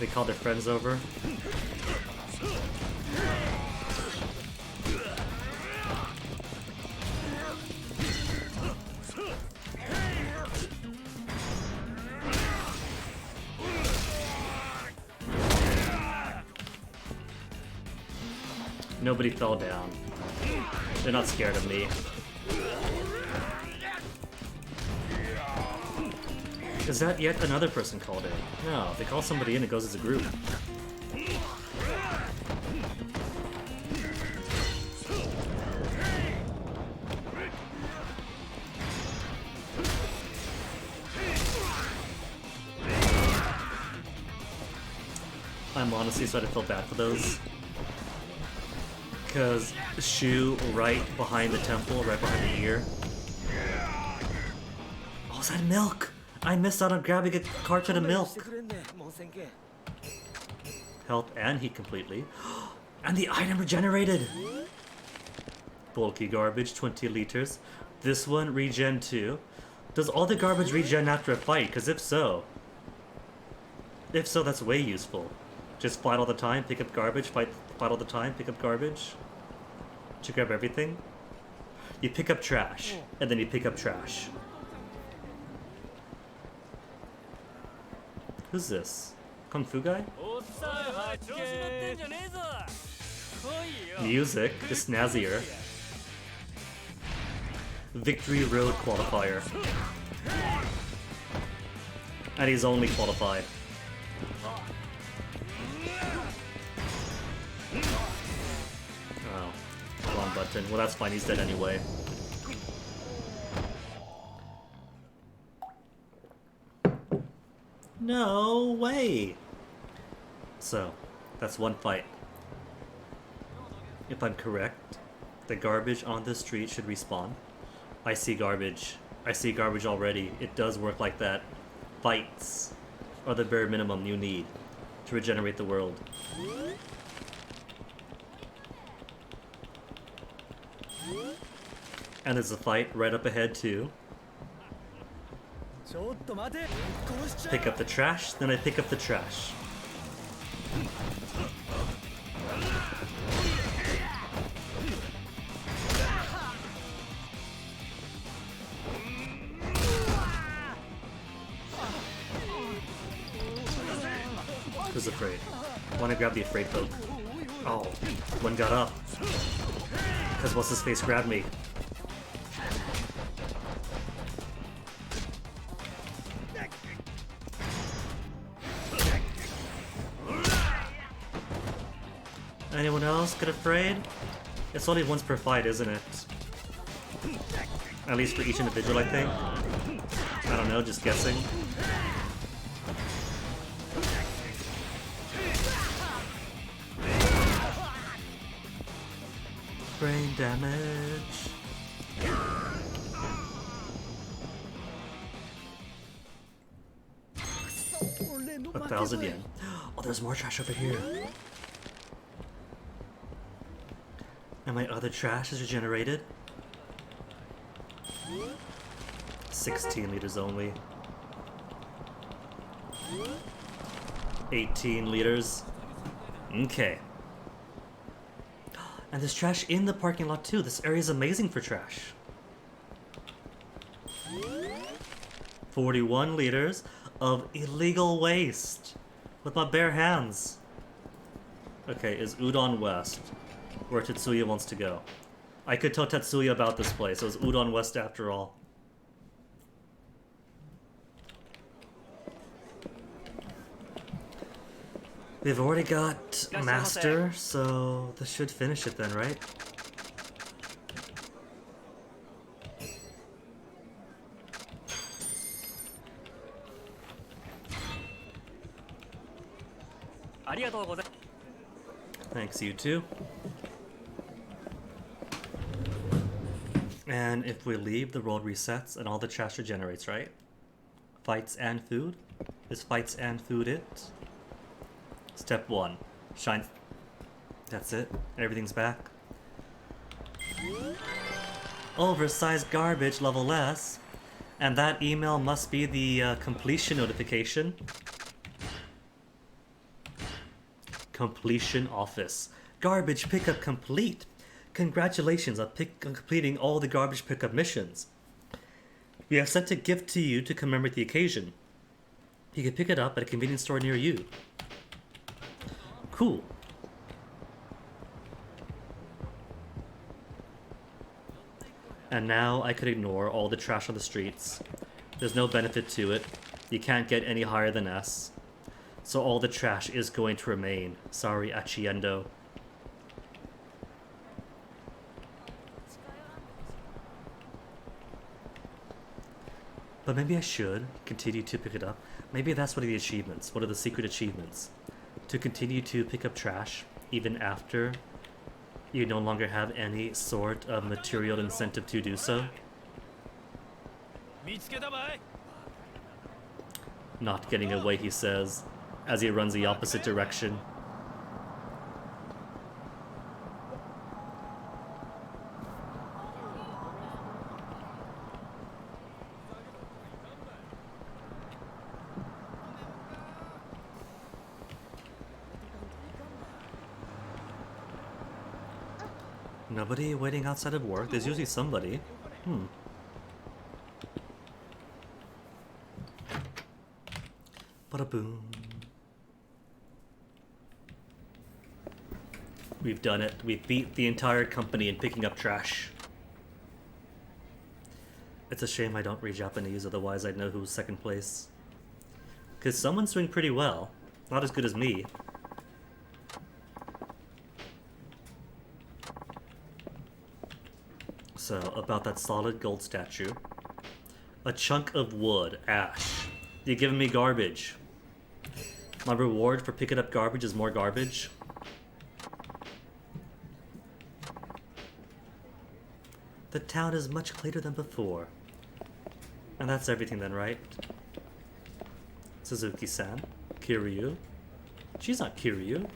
They called their friends over. Nobody fell down. They're not scared of me. Is that yet another person called in? No, if they call somebody in, it goes as a group. I'm honestly starting to feel bad for those. Because Shu right behind the temple, right behind the ear. Oh, is that milk? I missed out on grabbing a cartridge of milk. Health and heat completely. And the item regenerated! Bulky garbage, 20 liters. This one, regen 2. Does all the garbage regen after a fight? Because if so, that's way useful. Just fight all the time, pick up garbage, fight all the time, pick up garbage. To grab everything. You pick up trash, and then you pick up trash. Who's this? Kung Fu guy? Music is snazzier. Victory Road qualifier. And he's only qualified. Oh, wrong button. Well, that's fine, he's dead anyway. No way! So, that's one fight. If I'm correct, the garbage on the street should respawn. I see garbage. I see garbage already. It does work like that. Fights are the bare minimum you need to regenerate the world. And there's a fight right up ahead too. Pick up the trash, then I pick up the trash. Who's afraid? I want to grab the afraid folk. Oh, one got up. Because what's his face grabbed me. Anyone else get afraid? It's only once per fight, isn't it? At least for each individual, I think. I don't know, just guessing. Brain damage. 1,000 yen. Oh, there's more trash over here. And my other trash is regenerated. 16 liters only. 18 liters. Okay. And there's trash in the parking lot too. This area is amazing for trash. 41 liters of illegal waste with my bare hands. Okay, is Udon West where Tetsuya wants to go? I could tell Tetsuya about this place. It was Udon West after all. They've already got Master, so this should finish it then, right? ありがとうございます。 Thanks, you too. And if we leave, the world resets and all the trash regenerates, right? Fights and food? Is fights and food it? Step 1. Shine. That's it. Everything's back. Oversized garbage, level S. And that email must be the completion notification. Completion office. Garbage pickup complete. Congratulations on completing all the garbage pickup missions. We have sent a gift to you to commemorate the occasion. You can pick it up at a convenience store near you. Cool. And now I could ignore all the trash on the streets. There's no benefit to it. You can't get any higher than S. So all the trash is going to remain. Sorry, Achiendo. But maybe I should continue to pick it up. Maybe that's one of the achievements, one of the secret achievements. To continue to pick up trash, even after you no longer have any sort of material incentive to do so. Not getting away, he says, as he runs the opposite direction. Nobody waiting outside of work? There's usually somebody. Bada boom. We've done it. We've beat the entire company in picking up trash. It's a shame I don't read Japanese, otherwise I'd know who's second place. Because someone's doing pretty well. Not as good as me. So, about that solid gold statue. A chunk of wood, ash. You're giving me garbage. My reward for picking up garbage is more garbage. The town is much cleaner than before. And that's everything then, right? Suzuki-san? Kiryu? She's not Kiryu.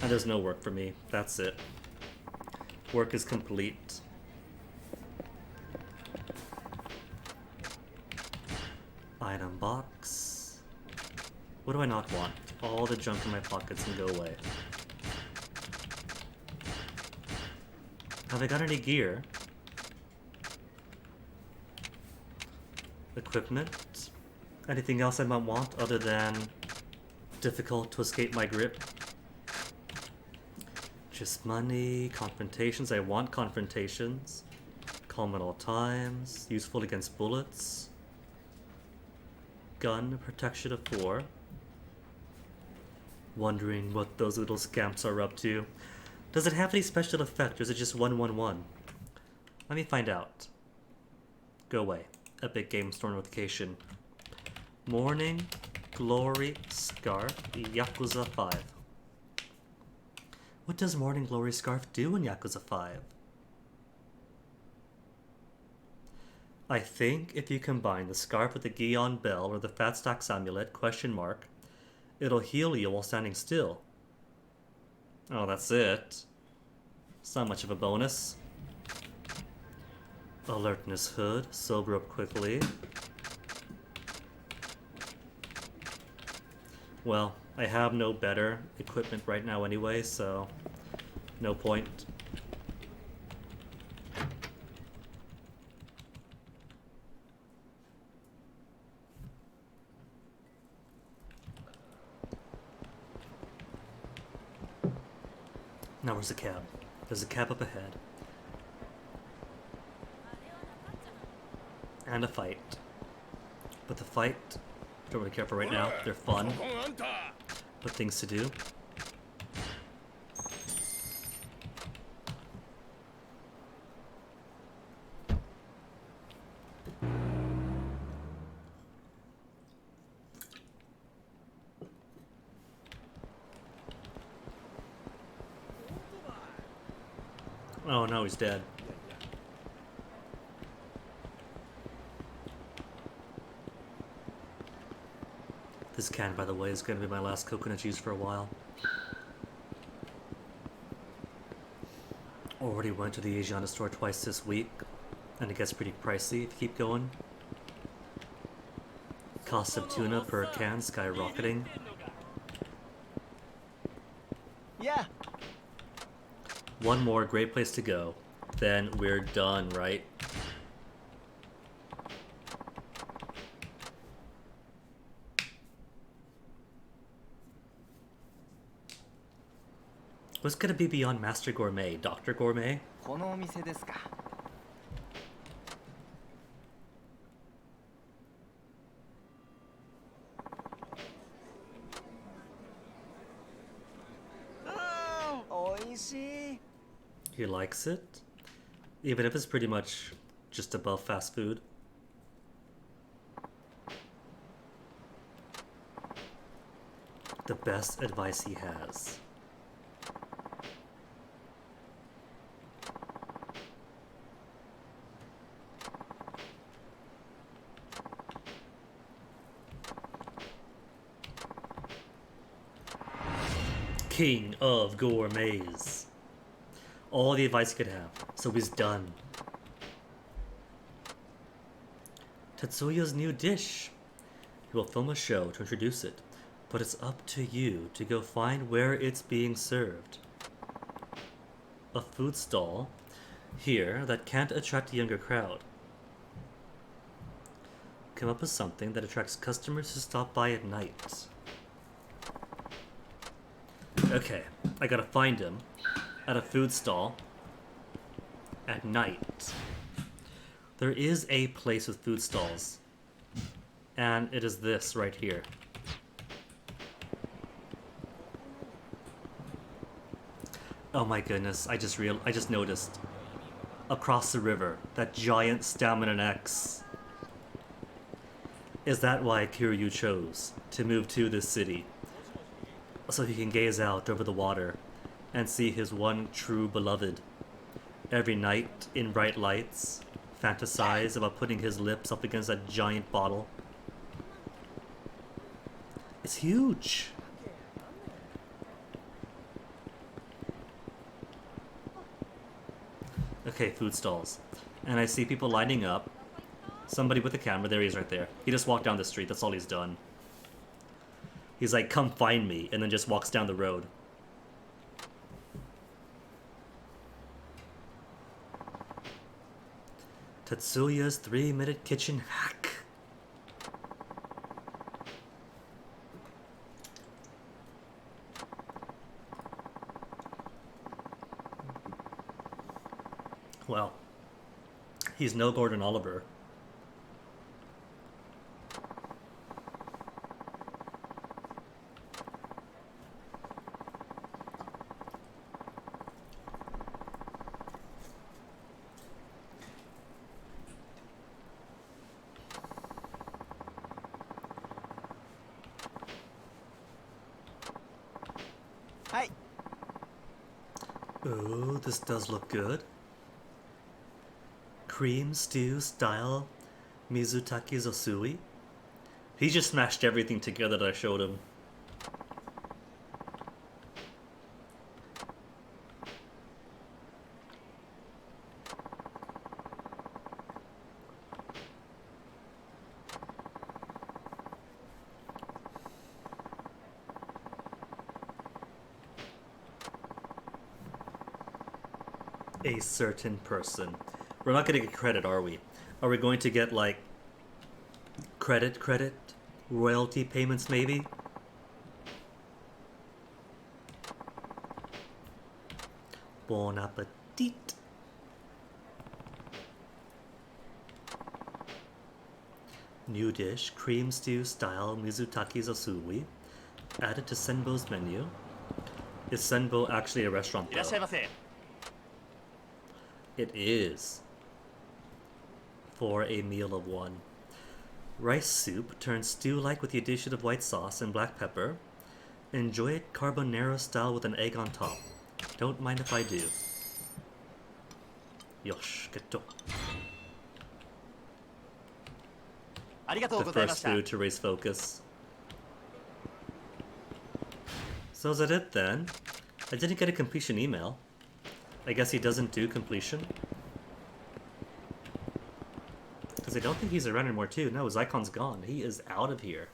And there's no work for me. That's it. Work is complete. Item box. What do I not want? All the junk in my pockets can go away. Have I got any gear? Equipment? Anything else I might want other than difficult to escape my grip? Just money, confrontations. I want confrontations. Calm at all times. Useful against bullets. Gun, protection of 4. Wondering what those little scamps are up to. Does it have any special effect or is it just 111? Let me find out. Go away. Epic Game Store notification. Morning Glory Scarf, Yakuza 5. What does Morning Glory Scarf do in Yakuza 5? I think if you combine the scarf with the Gion Bell or the Fat Stacks Amulet, it'll heal you while standing still. Oh, that's it. It's not much of a bonus. Alertness Hood, sober up quickly. Well, I have no better equipment right now anyway, so no point. Now where's the cab? There's a cab up ahead. And a fight. But the fight, don't really care for right now. They're fun. But things to do. Oh no, he's dead. This can, by the way, is going to be my last coconut juice for a while. Already went to the Asiana store twice this week, and it gets pretty pricey if you keep going. Cost of tuna per can skyrocketing. Yeah. One more great place to go, then we're done, right? What's gonna be beyond Master Gourmet? Dr. Gourmet? このお店ですか。おいしい。 He likes it? Even if it's pretty much just above fast food? The best advice he has. King of gourmets. All the advice he could have, so he's done. Tetsuya's new dish. He will film a show to introduce it, but it's up to you to go find where it's being served. A food stall here that can't attract a younger crowd. Come up with something that attracts customers to stop by at night. Okay, I gotta find him at a food stall at night. There is a place with food stalls, and it is this right here. Oh my goodness, I just noticed. Across the river, that giant Stamina X. Is that why Kiryu chose to move to this city? So he can gaze out over the water and see his one true beloved. Every night, in bright lights, fantasize about putting his lips up against that giant bottle. It's huge! Okay, food stalls. And I see people lining up. Somebody with a camera, there he is right there. He just walked down the street, that's all he's done. He's like, come find me, and then just walks down the road. Tetsuya's 3-minute kitchen hack. Well, he's no Gordon Oliver. Ooh, this does look good. Cream stew style Mizutaki Zosui. He just smashed everything together that I showed him. A certain person. We're not going to get credit, are we? Are we going to get, like, credit? Royalty payments, maybe? Bon appetit! New dish, cream stew style Mizutaki Zosui. Added to Senbo's menu. Is Senbo actually a restaurant, though? It is. For a meal of one. Rice soup turned stew-like with the addition of white sauce and black pepper. Enjoy it carbonara style with an egg on top. Don't mind if I do. Yosh, getto. ありがとう The ございま first した。 food to raise focus. So is that it then? I didn't get a completion email. I guess he doesn't do completion. Because I don't think he's around anymore too. No, his icon's gone. He is out of here.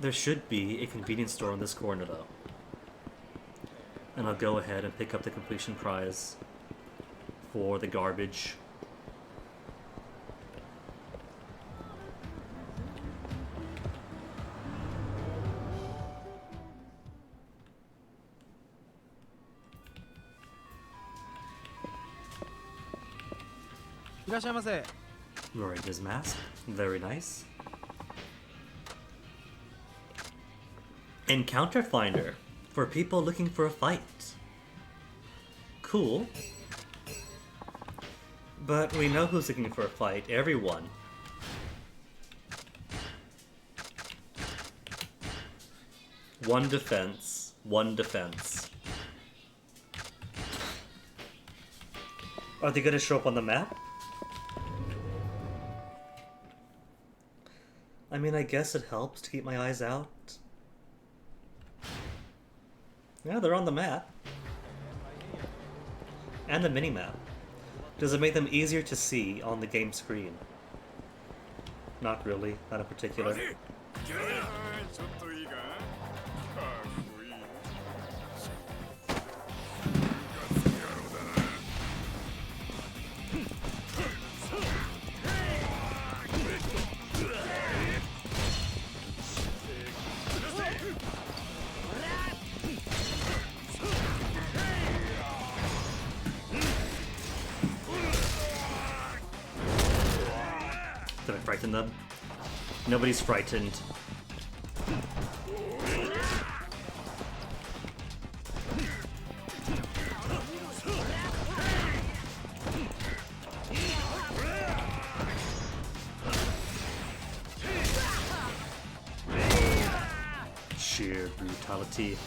There should be a convenience store in this corner though. And I'll go ahead and pick up the completion prize for the garbage. Wearing his mask. Very nice. Encounter Finder for people looking for a fight. Cool. But we know who's looking for a fight. Everyone. One defense. One defense. Are they gonna show up on the map? I mean, I guess it helps to keep my eyes out. Yeah, they're on the map. And the mini-map. Does it make them easier to see on the game screen? Not really, not in particular. Did I frighten them? Nobody's frightened. Sheer brutality.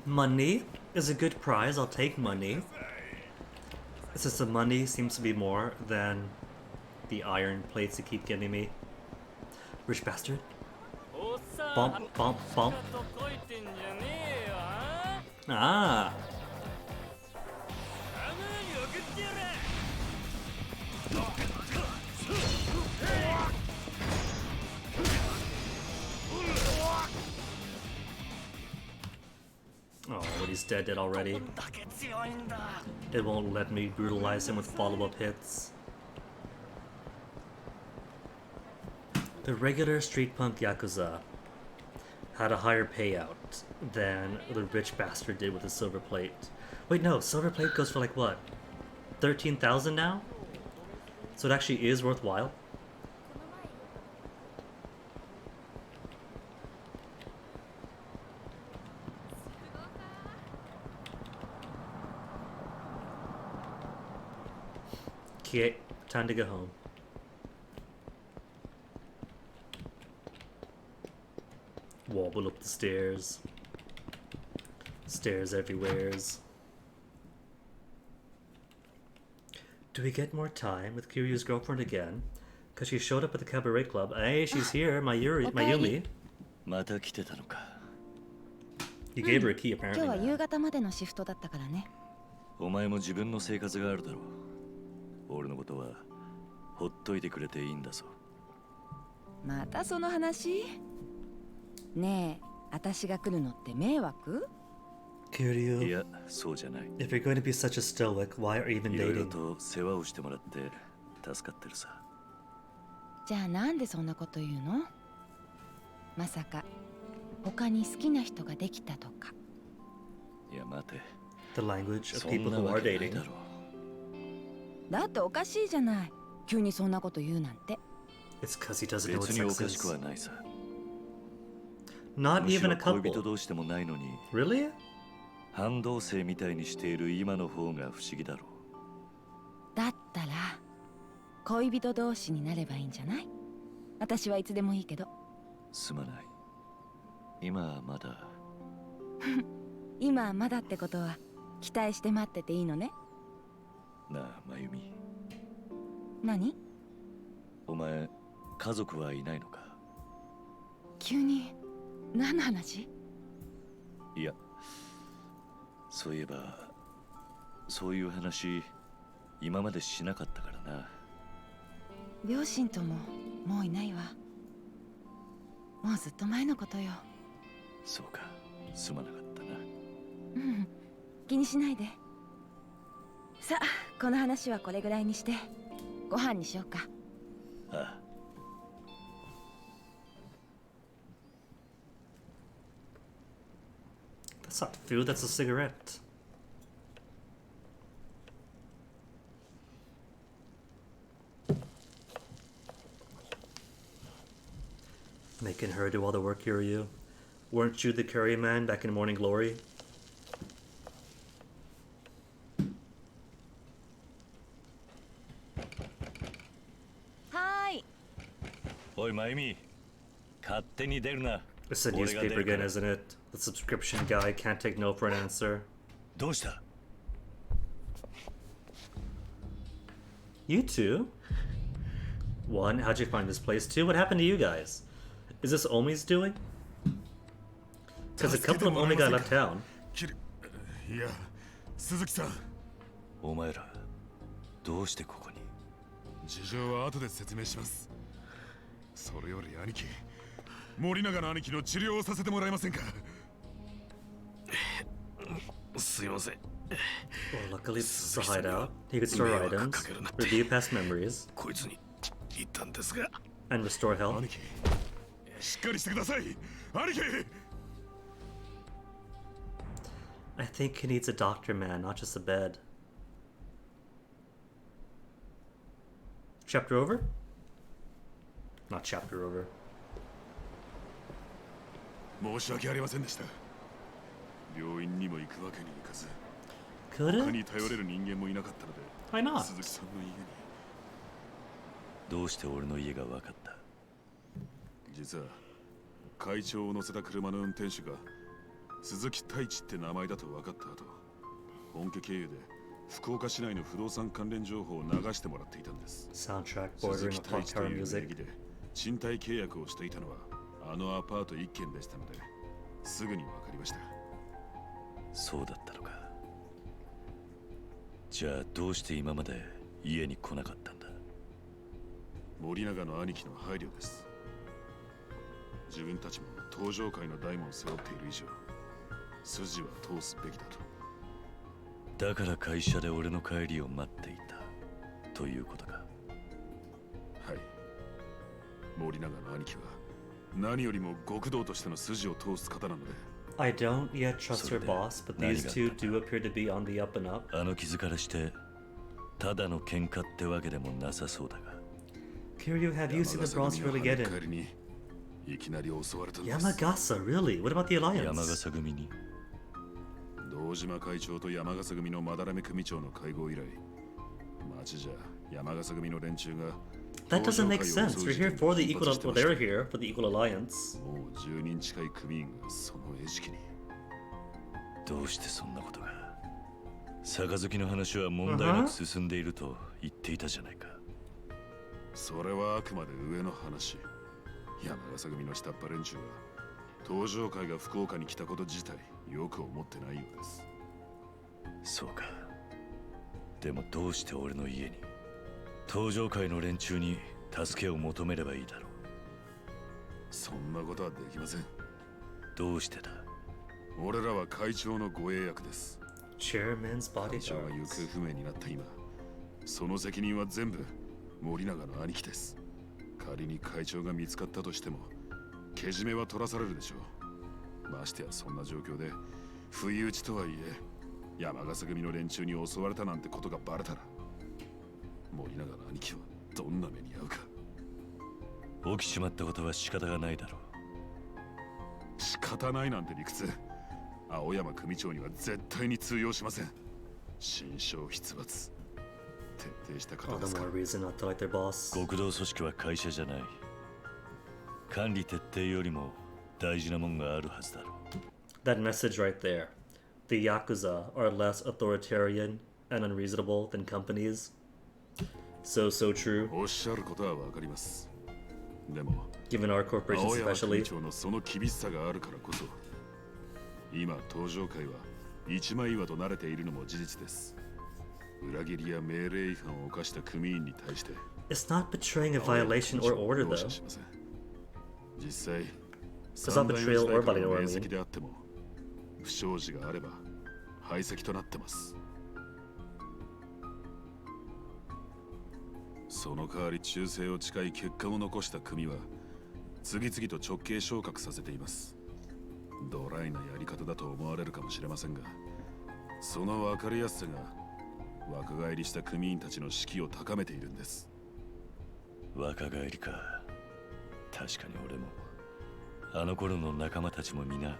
Money is a good prize. I'll take money. It's just the money seems to be more than the iron plates they keep giving me. Rich bastard. Bump, bump, bump. Ah. Oh, but he's dead already. It won't let me brutalize him with follow-up hits. The regular street punk Yakuza had a higher payout than the rich bastard did with the silver plate. Wait, no, silver plate goes for like what? 13,000 now? So it actually is worthwhile? Okay, time to go home. Wobble up the stairs. Stairs everywheres. Do we get more time with Kiryu's girlfriend again? Because she showed up at the cabaret club. Hey, she's here, Mayumi. また来てたのか。 You gave her a key 今日 apparently. は now. 夕方までのシフトだったからね。お前も自分の生活があるだろう。俺のことはほっといてくれていいんだぞ。またその話？ねえ、私が来るのって迷惑？ Kiryu, いや、そうじゃない。 if you're going to be such a stoic, why are you even いろいろ dating? と世話をしてもらって助かってるさ。じゃあなんでそんなこと言うの？まさか他に好きな人ができたとか。いや、待て。 The language of そ people んな who わ are けない dating. だろう。だっておかしいじゃない。急にそんなこと言うなんて。 It's because he doesn't know what 別にお sex かしくは is. ないさ。 Not むし even ろ a 恋人 couple. 同士でもないのに Really? 半同棲みたいにしている今の方が不思議だろう。だったら恋人同士になればいいんじゃない？私はいつでもいいけど。すまない。今はまだ。今はまだってことは期待して待ってていいのね。なあ、まゆみ。何？お前、家族はいないのか？急に何の話？いや、そういえば、そういう話、今までしなかったからな。両親とももういないわ。もうずっと前のことよ。そうか、すまなかったな。うん、気にしないで。さあ、この話はこれぐらいにしてご飯にしようか。ああ。That's not food, that's a cigarette. Making her do all the work, Kiryu. Weren't you the curry man back in Morning Glory? Hi. おい、まゆみ。勝手に出るな。It's a newspaper again, isn't it? The subscription guy can't take no for an answer. どうした？ You two? One, how'd you find this place? Two, what happened to you guys? Is this Omi's doing? Because a couple of Omi got left town. いや、鈴木さん。お前ら、どうしてここに？事情は後で説明します。それより兄貴、森永の兄貴の治療をさせてもらえませんか？すいません。Well, luckily it's a hideout. He could store items, review past memories, こいつに言ったんですが。and restore health. 兄貴、しっかりしてください。兄貴。I think he needs a doctor, man, not just a bed. Chapter over? Not chapter over. 申し訳ありませんでした。病院にも行くわけにいかず、他 Couldn't? に頼れる人間もいなかったので、 Why not? 鈴木さんの家に。どうして俺の家が分かった？実は会長を乗せた車の運転手が鈴木太一って名前だと分かった後、本家経由で福岡市内の不動産関連情報を流してもらっていたんです。 Soundtrack 鈴 bordering 木 on 太一と Clock い Tower う名 music. 義で賃貸契約をしていたのはあのアパート1軒でしたので、すぐに分かりました。そうだったのか。じゃあどうして今まで家に来なかったんだ？森永の兄貴の配慮です。自分たちも登場界の大門を背負っている以上、筋は通すべきだと。だから会社で俺の帰りを待っていたということか。はい。森永の兄貴は何よりも極道としての筋を通す方なので。I don't yet trust her boss, but these two do appear to be on the up and up. あの傷からしてただの喧嘩ってわけでもなさそうだが。Kiryu, have you seen the bronze really get in? いきなり襲われたんです。 Yamagasa, really? What about the 山 alliance? 笠組に。堂島会長と山笠組の斑目組長の会合以来、町じゃ山笠組の連中が That doesn't make sense. We're here for the equal. Well, they're here for the equal alliance. もう10人近い組員がその餌食に。どうしてそんなことが？杯の話は問題なく進んでいると言っていたじゃないか。それはあくまで上の話。山笠組の下っ端連中は登場会が福岡に来たこと自体よく思ってないようです。そうか。でもどうして俺の家に？登場会の連中に助けを求めればいいだろう。そんなことはできません。どうしてだ？俺らは会長の護衛役です。 Chairman's 会長が行 bodyguards. 方不明になった今、その責任は全部森永の兄貴です。仮に会長が見つかったとしてもけじめは取らされるでしょう。ましてやそんな状況で不意打ちとはいえ山笠組の連中に襲われたなんてことがバレたら森永の兄貴はどんな目に遭うか。起きちまったことは仕方がないだろう。仕方ないなんて理屈、青山組長には絶対に通用しません。心象筆罰。徹底した方 All で the すか。 more reason not to like their boss. 極道組織は会社じゃない。管理徹底よりも大事なもんがあるはずだろう。 That message right there. The Yakuza are less authoritarian and unreasonable than companies. So true. おっしゃることはわかります。でも Given our corporations 青山 especially. 組長のその厳しさがあるからこそ、今登場界は一枚岩と慣れているのも事実です。裏切りや命令違反を犯した組員に対して It's not betraying a violation or order 容赦 though. しません。実際 It's not betrayal or 三代 violating 目 order. 時代からの免責であっても不祥事があれば排斥となってます。その代わり忠誠を誓い結果を残した組は次々と直系昇格させています。ドライなやり方だと思われるかもしれませんが、その分かりやすさが若返りした組員たちの士気を高めているんです。若返りか。確かに俺もあの頃の仲間たちも皆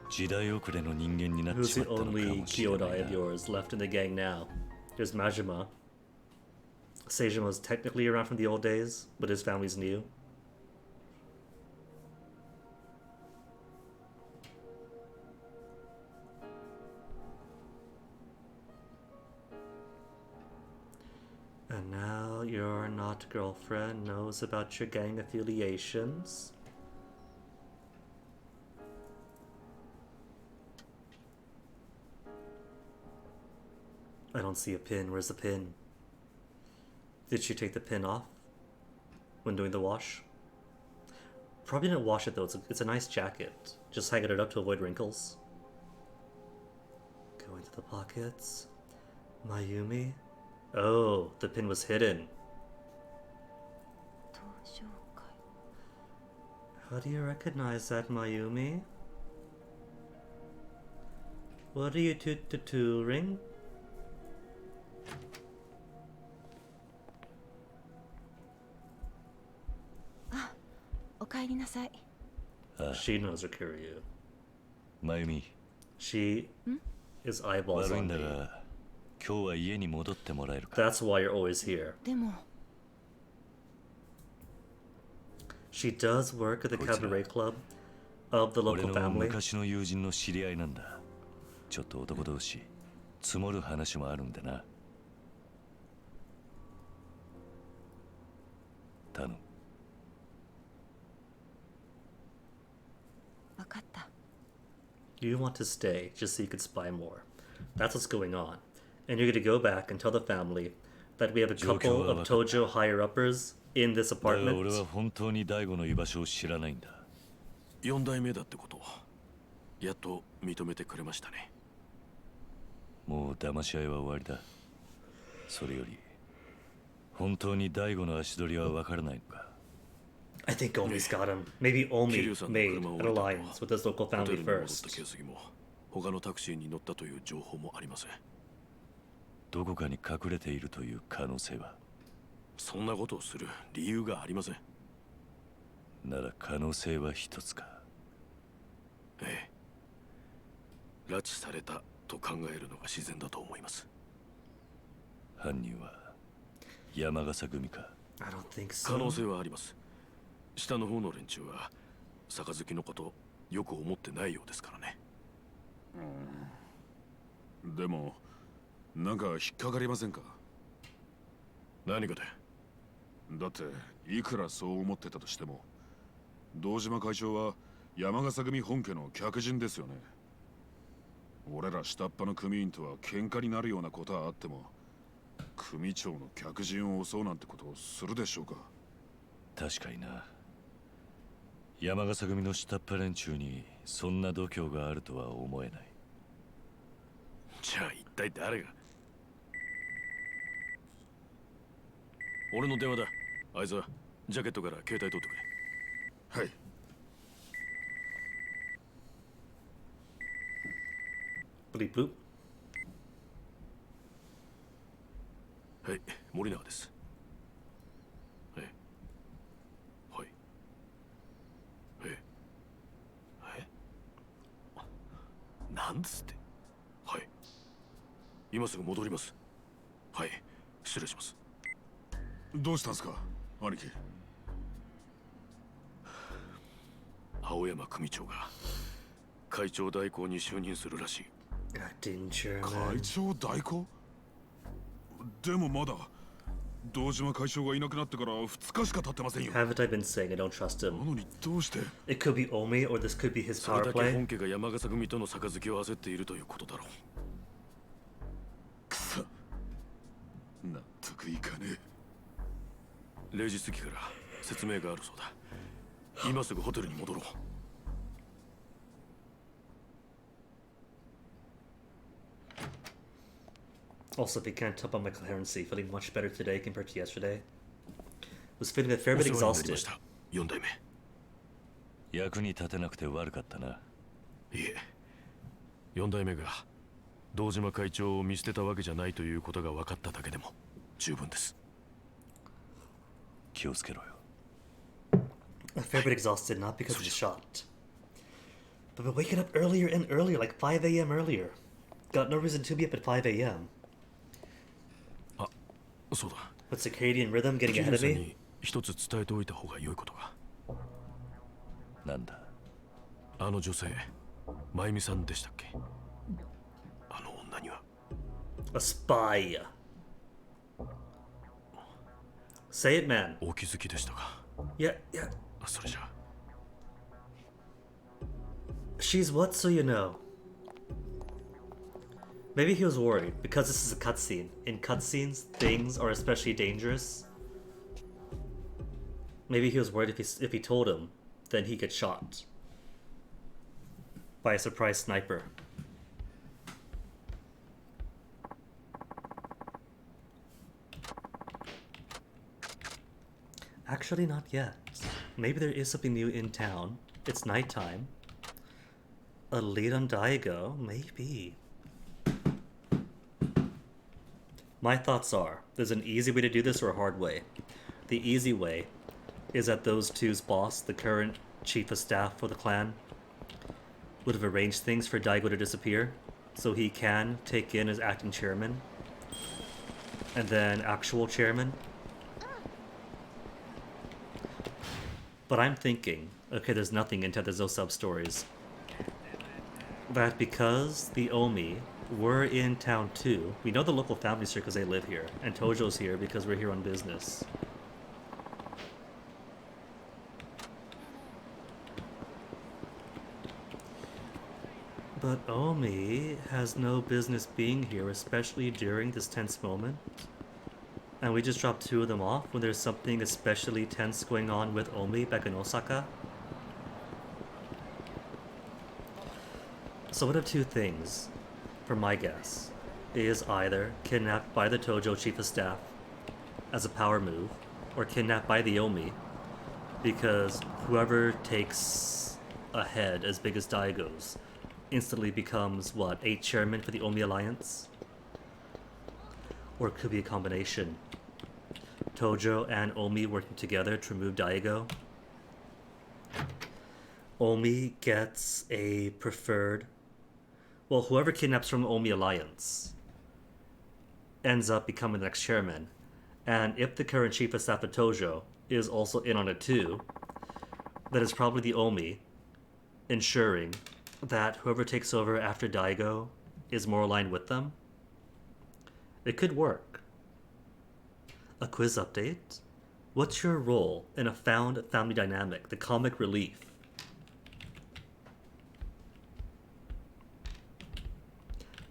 時代遅れの人間になって Who's しま the ったのか only もしれない Kyodai of な。 yours left in the gang now? There's Majima. Seijima's technically around from the old days, but his family's new. And now your not girlfriend knows about your gang affiliations. I don't see a pin. Where's the pin? Did she take the pin off when doing the wash? Probably didn't wash it though. It's a nice jacket. Just hanging it up to avoid wrinkles. Go into the pockets. Mayumi. Oh, the pin was hidden. How do you recognize that, Mayumi? What are you tutoring? She knows Rikiryu. まゆみ、 She is eyeballs 悪い on んだ me. が今日は家に戻ってもらえるか。 That's why you're always here. でも She does work at the こいつら cabaret club of the 俺 local の family. 昔の友人の知り合いなんだ。ちょっと男同士積もる話もあるんでな。頼む。分かった。 You want to stay just so you could spy more. That's what's going on. And you're going to go back and tell the family that we have a couple of Tojo higher-uppers in this だが俺 apartment. は本当に大悟の居場所を知らないんだ。4代目だってことやっと認めてくれましたね。もう騙し合いは終わりだ。それより本当に大悟の足取りは分からないのか。 I think Omi's got him. Maybe 桐 Omi 生さんの made 車を an 降りたのは alliance with his local ホテ family ルに戻った first. 形跡も他のタクシーに乗ったという情報もありません。どこかに隠れているという可能性は。そんなことをする理由がありません。なら可能性は一つか。ええ。拉致されたと考えるのが自然だと思います。犯人は山笠組か。 I don't think 可能 so. 性はあります。下の方の連中は杯のことよく思ってないようですからね。でもなんか引っかかりませんか。何かで。だっていくらそう思ってたとしても堂島会長は山笠組本家の客人ですよね。俺ら下っ端の組員とは喧嘩になるようなことはあっても組長の客人を襲うなんてことをするでしょうか。確かにな。山笠組の下っ端連中にそんな度胸があるとは思えない。じゃあ一体誰が。俺の電話だ。あいつはジャケットから携帯取ってくれ。はい。Bleep boop. はい、森永です。はい。はい。なんですって。はい。今すぐ戻ります。はい、失礼します。どうしたんですか、兄貴。青山組長が会長代行に就任するらしい。 Acting chairman. 会長代行？でもまだ堂島会長がいなくなってから2日しか経ってませんよ。 Haven't I been saying I don't trust な him? のにどうして？ It could be Omi, or this could be his それ power だけ play. 本家が山笠組との杯を焦っているということだろう。くそ、納得いかねえ。0時過ぎから説明があるそうだ。今すぐホテルに戻ろう。 Also, if you can't tell by my coherency, feeling much better today compared to yesterday. Was feeling a fair bit お世話になりま exhausted. した4代目。役に立てなくて悪かったな。いえ、4代目が堂島会長を見捨てたわけじゃないということが分かっただけでも十分です。気をつけろよ。 A fair bit exhausted, not because of the shot. But been waking up earlier and earlier, like 5 a.m. earlier. Got no reason to be up at 5 a.m. あ、そうだ。 With circadian rhythm getting 桐 ahead 生 of さん me? に一つ伝えておいた方が良いことが。なんだ。あの女性、真由美さんでしたっけ？あの女には。 A spy. Say it, man. お気づきでしたか？ Yeah, yeah. それじゃ。 She's what, so you know? Maybe he was worried because this is a cutscene. In cutscenes, things are especially dangerous. Maybe he was worried if he told him, then he get shot by a surprise sniper. Actually, not yet. Maybe there is something new in town. It's nighttime. A lead on Daigo? Maybe. My thoughts are, there's an easy way to do this or a hard way. The easy way is that those two's boss, the current chief of staff for the clan, would have arranged things for Daigo to disappear, so he can take in as acting chairman, and then actual chairman. But I'm thinking, okay, there's nothing in there's no sub-stories, that because the Omi were in town too, we know the local families here because they live here, and Tojo's here because we're here on business. But Omi has no business being here, especially during this tense moment. And we just dropped two of them off when there's something especially tense going on with Omi back in Osaka. So one of two things, for my guess, is either kidnapped by the Tojo chief of staff as a power move, or kidnapped by the Omi, because whoever takes a head as big as Daigo's instantly becomes, what, 8th chairman for the Omi Alliance? Or it could be a combination. Tojo and Omi working together to remove Daigo. Omi gets a preferred... Well, whoever kidnaps from the Omi Alliance ends up becoming the next chairman. And if the current chief of staff of Tojo is also in on it too, then it's probably the Omi ensuring that whoever takes over after Daigo is more aligned with them. It could work. A quiz update. What's your role in a found family dynamic, the comic relief?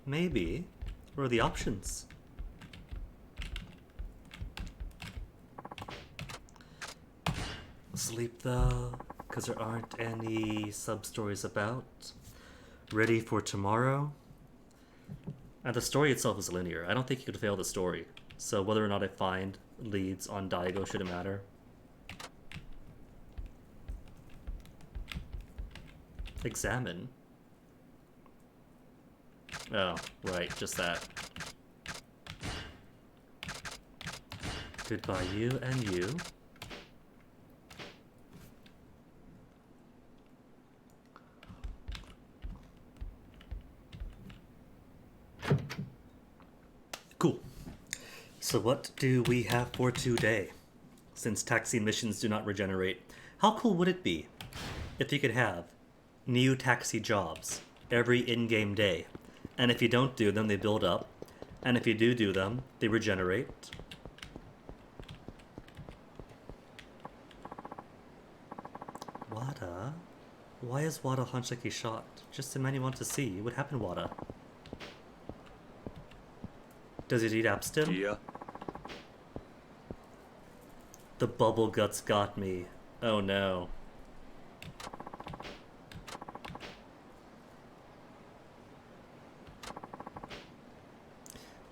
Maybe. What are the options? Sleep though, because there aren't any sub-stories about. Ready for tomorrow? And the story itself is linear. I don't think you could fail the story. So whether or not I find leads on Daigo shouldn't matter. Examine. Oh, right, just that. Goodbye you and you. Cool. So what do we have for today? Since taxi missions do not regenerate, how cool would it be if you could have new taxi jobs every in-game day? And if you don't do them, they build up. And if you do them, they regenerate. Wada? Why is Wada hunched like he's shot? Just the man you want to see. What happened, Wada? Does he need Abstin? Yeah. The bubble guts got me. Oh no.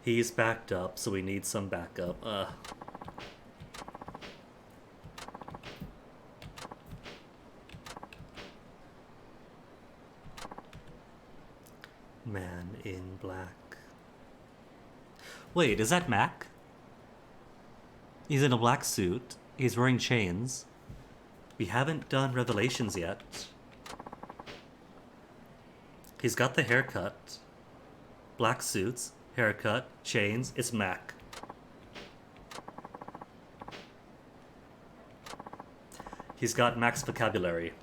He's backed up, so we need some backup. Man in black. Wait, is that Mac? He's in a black suit. He's wearing chains. We haven't done Revelations yet. He's got the haircut. Black suits, haircut, chains. It's Mac. He's got Mac's vocabulary.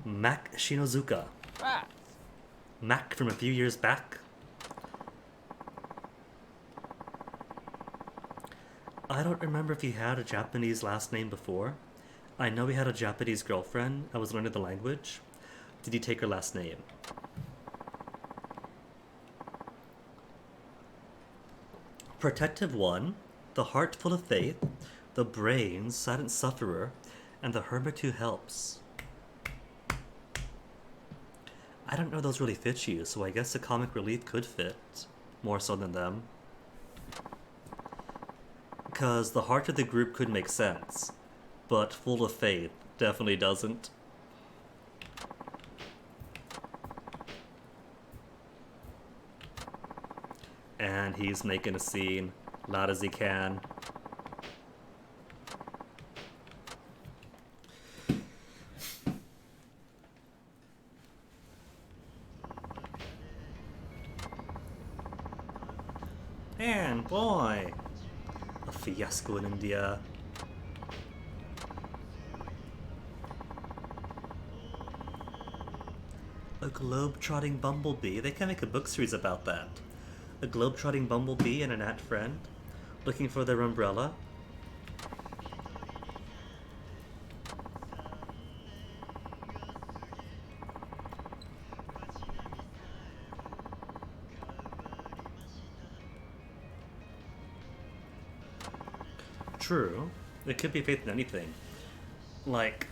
Mac Shinozuka. Mac from a few years back. I don't remember if he had a Japanese last name before. I know he had a Japanese girlfriend. I was learning the language. Did he take her last name? Protective One, the Heart Full of Faith, the Brains, Silent Sufferer, and the Hermit Who Helps. I don't know those really fit you, so I guess the Comic Relief could fit. More so than them. Because the heart of the group could make sense, but Full of Faith definitely doesn't. And he's making a scene, loud as he can. Man, boy! A fiasco in India. A globe-trotting bumblebee. They can make a book series about that. A globe-trotting bumblebee and an ant friend looking for their umbrella. True. It could be faith in anything. Like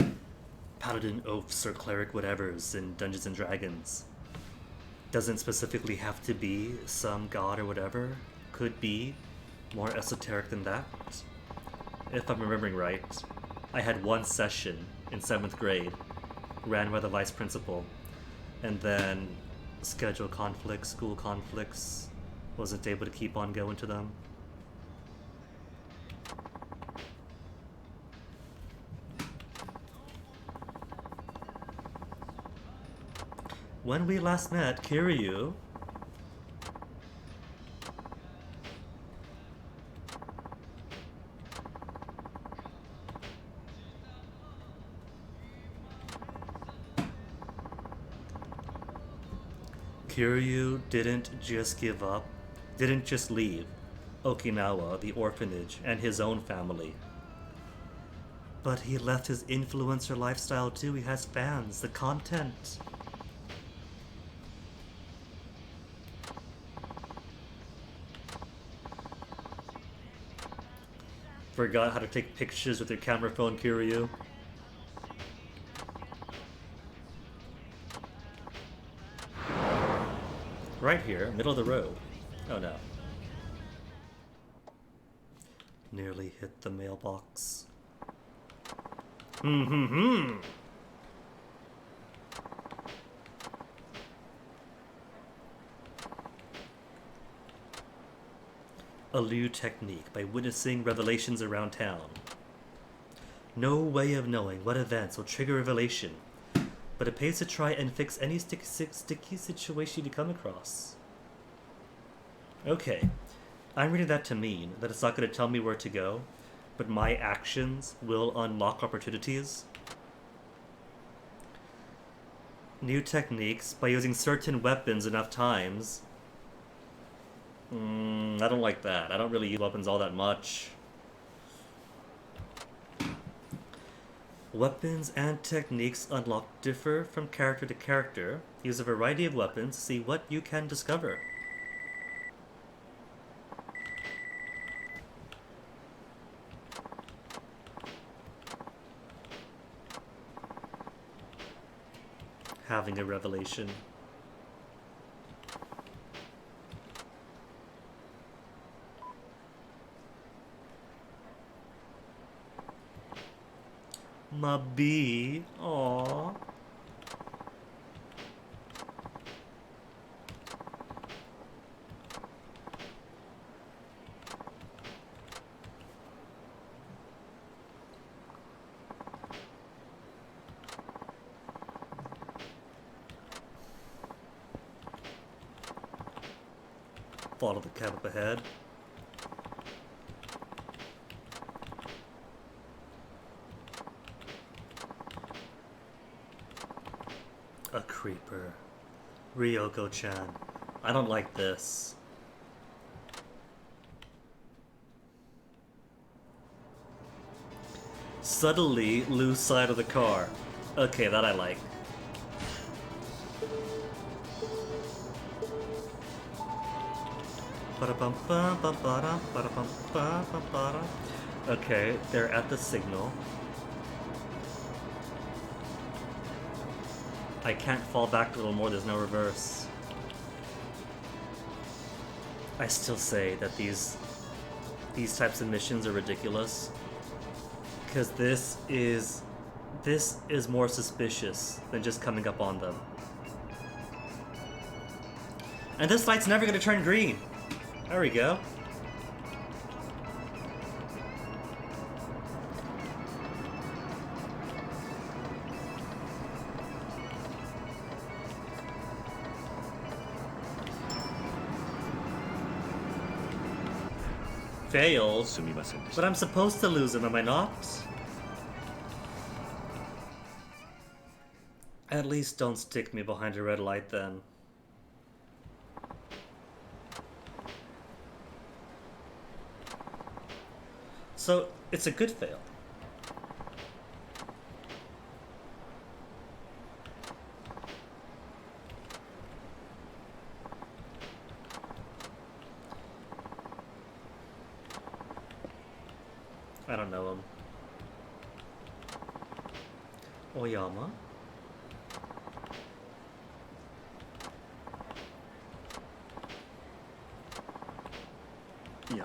paladin oaths or cleric whatevers in Dungeons and Dragons. Doesn't specifically have to be some god or whatever. Could be more esoteric than that. If I'm remembering right, I had one session in 7th grade, ran by the vice principal, and then schedule conflicts, school conflicts, wasn't able to keep on going to them. When we last met, Kiryu... Kiryu didn't just give up, didn't just leave Okinawa, the orphanage, and his own family. But he left his influencer lifestyle too. He has fans, the content. Forgot how to take pictures with your camera phone, Kiryu. Right here, middle of the road. Oh no. Nearly hit the mailbox. A Liu technique by witnessing revelations around town. No way of knowing what events will trigger revelation, but it pays to try and fix any sticky situation you come across. Okay, I'm reading that to mean that it's not going to tell me where to go, but my actions will unlock opportunities. New techniques by using certain weapons enough times. I don't like that. I don't really use weapons all that much. Weapons and techniques unlocked differ from character to character. Use a variety of weapons to see what you can discover. Having a revelation. My bee. Aww. Follow the cab up ahead. A creeper. Ryoko-chan. I don't like this. Subtly lose sight of the car. Okay, that I like. Okay, they're at the signal. I can't fall back a little more, there's no reverse. I still say that these types of missions are ridiculous. Because this is more suspicious than just coming up on them. And this light's never gonna turn green. There we go. Failed? But I'm supposed to lose him, am I not? At least don't stick me behind a red light then. So, it's a good fail. I don't know him. Oyama? Yeah.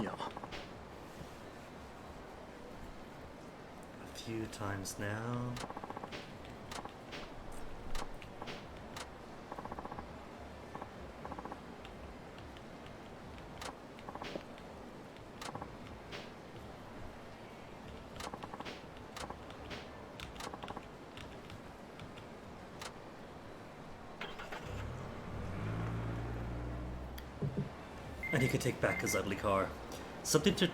Yeah. A few times now. And he could take back his ugly car. Something to...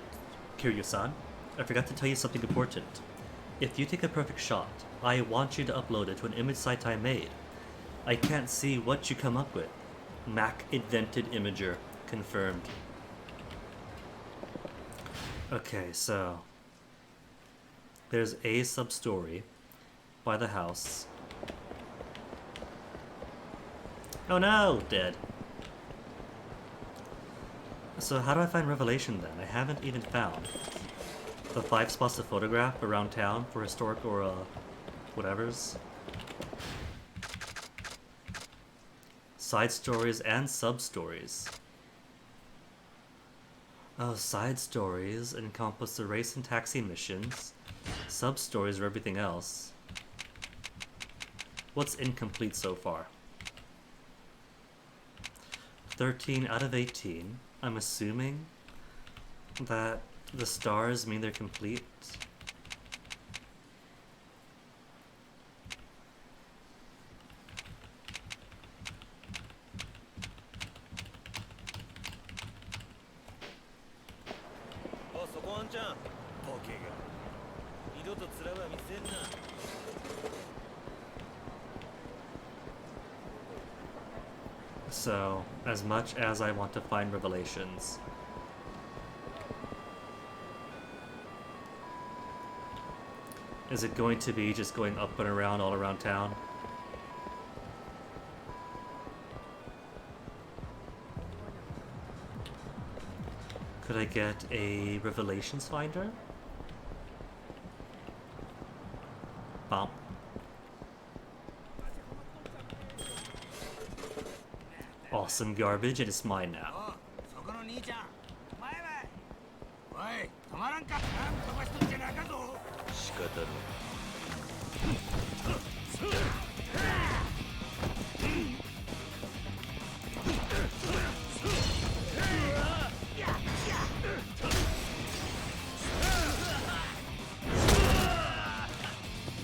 Kiryu-san, I forgot to tell you something important. If you take a perfect shot, I want you to upload it to an image site I made. I can't see what you come up with. Mac invented imager. Confirmed. Okay, so... there's a sub-story by the house. Oh no! Dead. So how do I find Revelation then? I haven't even found the 5 spots to photograph around town for historic or whatevers. Side stories and sub stories. Oh, side stories encompass the race and taxi missions. Sub stories are everything else. What's incomplete so far? 13 out of 18. I'm assuming that The stars mean they're complete. So, as much as I want to find revelations, is it going to be just going up and around all around town? Could I get a revelations finder? Bump. Awesome garbage, and it's mine now.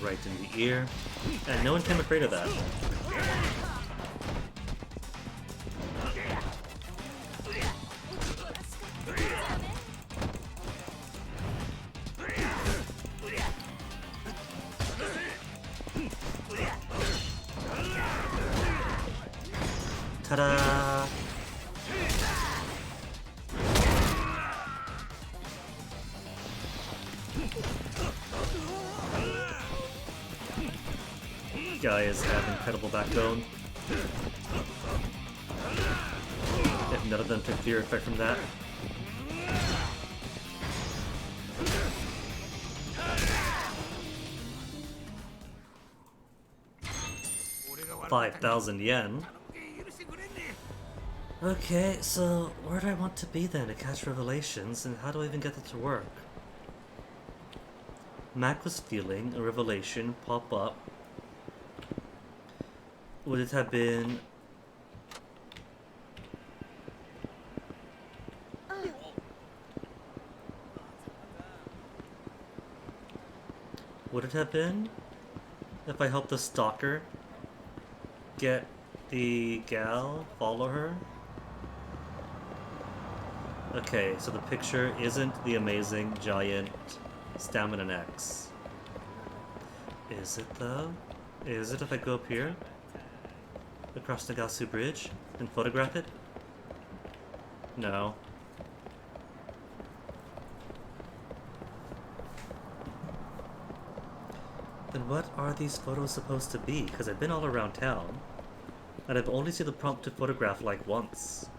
Right in the ear. And no one came afraid of that. Ta-da! Guys have incredible backbone. If none of them took fear effect from that. $5,000 yen. Okay, so where do I want to be then to catch revelations, and how do I even get that to work? Mac was feeling a revelation pop up. Would it have been... Would it have been if I helped the stalker get the gal, follow her? Okay, so the picture isn't the amazing giant Stamina X. Is it though? Is it if I go up here? Across the Gasu Bridge and photograph it? No. Then what are these photos supposed to be? Because I've been all around town, and I've only seen the prompt to photograph like once.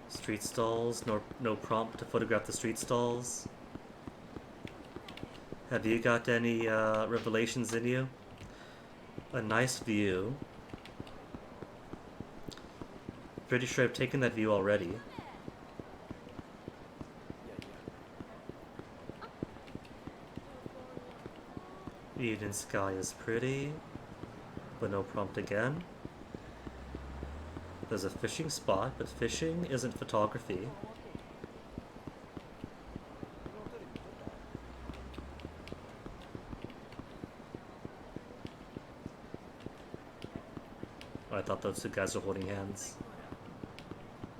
Street stalls, no prompt to photograph the street stalls. Have you got any revelations in you? A nice view. Pretty sure I've taken that view already. Evening sky is pretty, but no prompt again. There's a fishing spot, but fishing isn't photography. Oh, I thought those two guys were holding hands.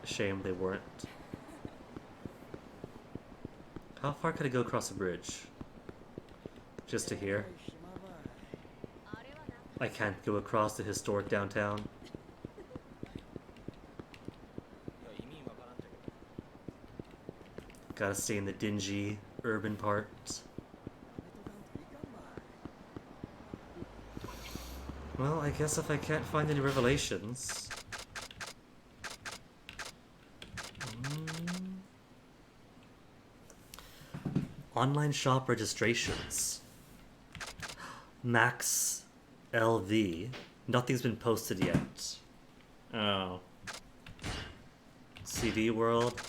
Shame they weren't. How far could I go across the bridge? Just to here? I can't go across the historic downtown. Gotta stay in the dingy, urban part. Well, I guess if I can't find any revelations... Online shop registrations. Max LV. Nothing's been posted yet. Oh. CD World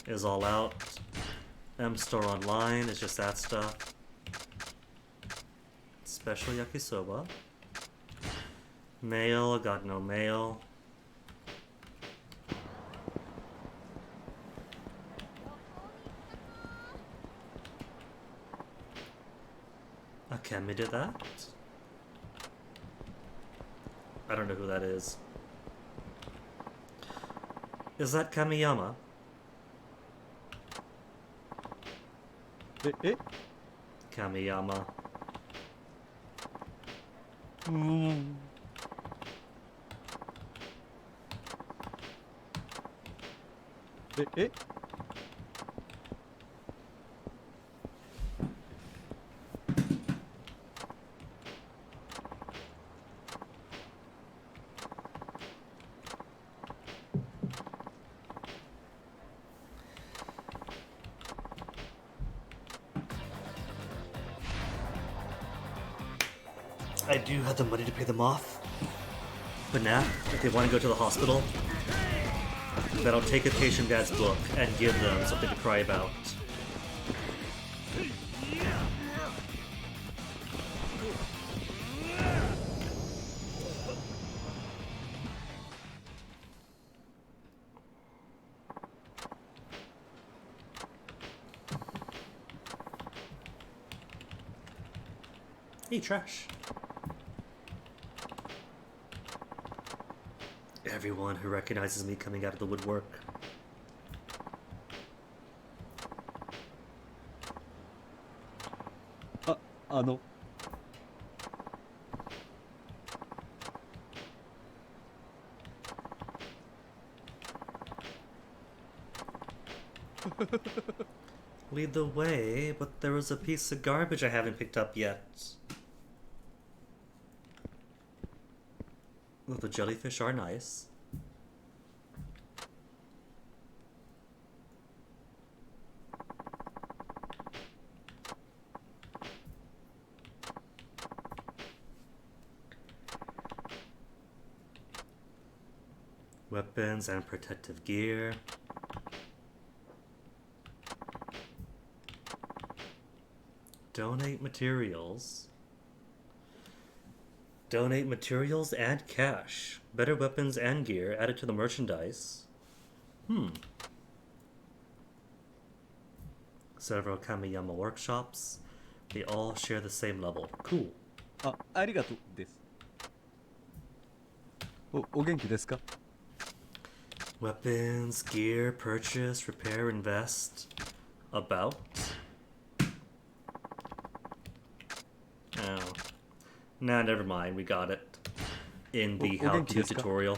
is all out. M Store Online is just that stuff. special yakisoba. Mail, got no mail. Akemi did that? I don't know who that is. Is that Kamiyama? Kamiyama. I do have the money to pay them off. But now, if they want to go to the hospital, then I'll take a patient dad's book and give them something to cry about. Hey, trash. Everyone who recognizes me coming out of the woodwork. Lead the way, but there was a piece of garbage I haven't picked up yet. Well, the jellyfish are nice. Weapons and protective gear. Donate materials. Donate materials and cash. Better weapons and gear added to the merchandise. Several Kamiyama workshops. They all share the same level. Cool. ありがとうです。お元気ですか? Weapons, gear, purchase, repair, invest. About. Oh. Nah, never mind. We got it. In the how-to tutorial.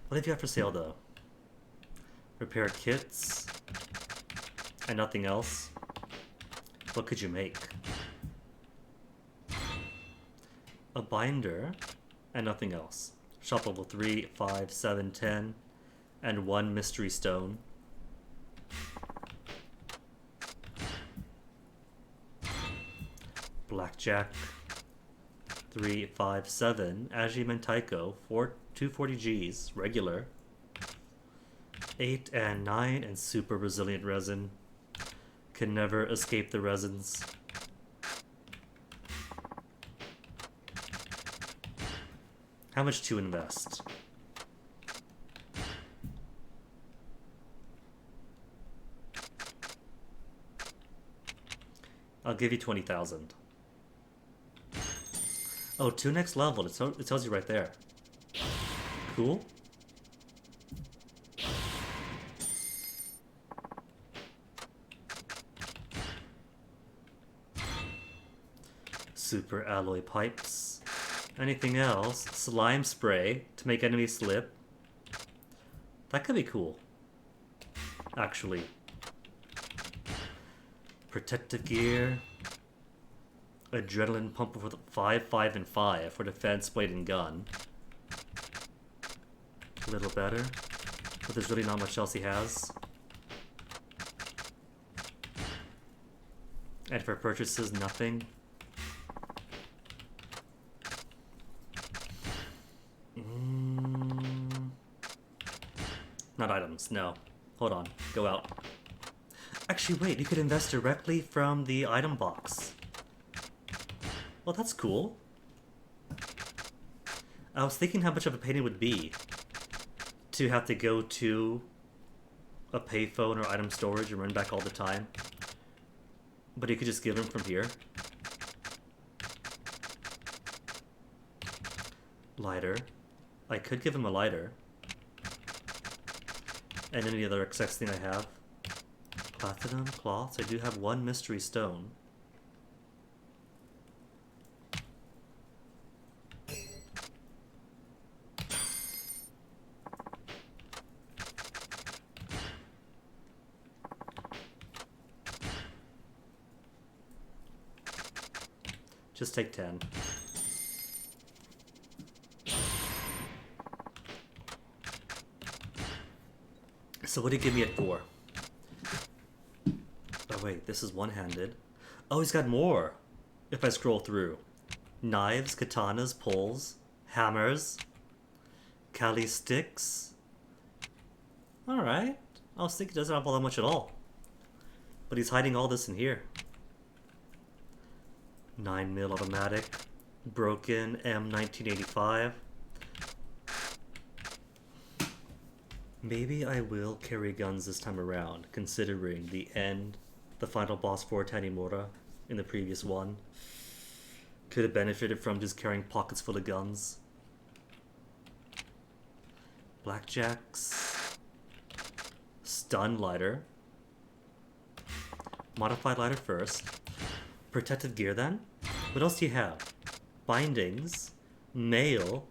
What have you got for sale, though? Repair kits. And nothing else. What could you make? A binder. And nothing else. Shop level 3, 5, 7, 10. And 1 mystery stone. Blackjack. 3, 5, 7. Aji Mentaiko. 240 Gs. Regular. 8 and 9. And super resilient resin. Can never escape the resins. How much to invest? I'll give you 20,000. Oh, 2 next level. It tells you right there. Cool. Super alloy pipes. Anything else? Slime spray to make enemies slip. That could be cool. Actually. Protective gear. Adrenaline pump with 5, 5, and 5 for defense, blade, and gun. A little better. But there's really not much else he has. And for purchases, nothing. Not items, no. Hold on, go out. Actually, wait, you could invest directly from the item box. Well, that's cool. I was thinking how much of a pain it would be to have to go to a payphone or item storage and run back all the time. But you could just give him from here. Lighter. I could give him a lighter. And any other excess thing I have. Platinum, cloths. I do have one mystery stone. Just take 10. So what did he give me it for? Oh wait, this is one-handed. Oh, he's got more! If I scroll through. Knives, katanas, poles, hammers, Kali sticks. Alright. I was thinking he doesn't have all that much at all. But he's hiding all this in here. 9mm automatic, broken M1985. Maybe I will carry guns this time around, considering the final boss for Tanimura in the previous one could have benefited from just carrying pockets full of guns. Blackjacks. Stun lighter. Modified lighter first. Protective gear then? What else do you have? Bindings. Mail.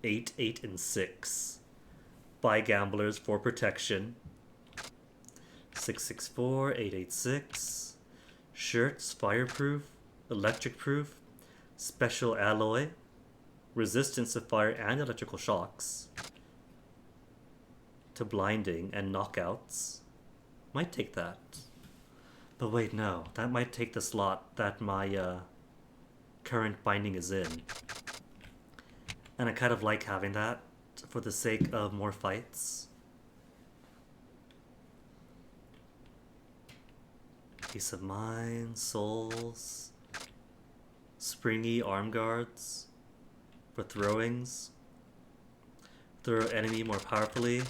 8, 8, and 6. By gamblers for protection. 664, 886. Shirts, fireproof, electric proof, special alloy, resistance to fire and electrical shocks, to blinding and knockouts. Might take that. But wait, no, that might take the slot that my current binding is in. And I kind of like having that for the sake of more fights. Peace of mind, souls, springy arm guards for throwings, throw enemy more powerfully,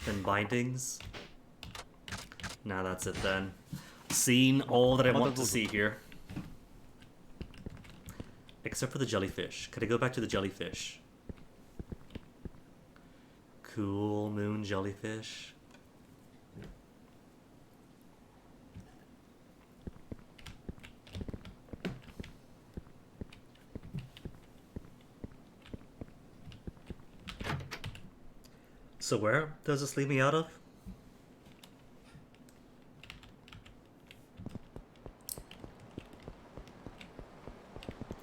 then bindings. Now that's it then. Seen all that I want to see here. Except for the jellyfish. Could I go back to the jellyfish? Cool moon jellyfish. So where does this leave me out of?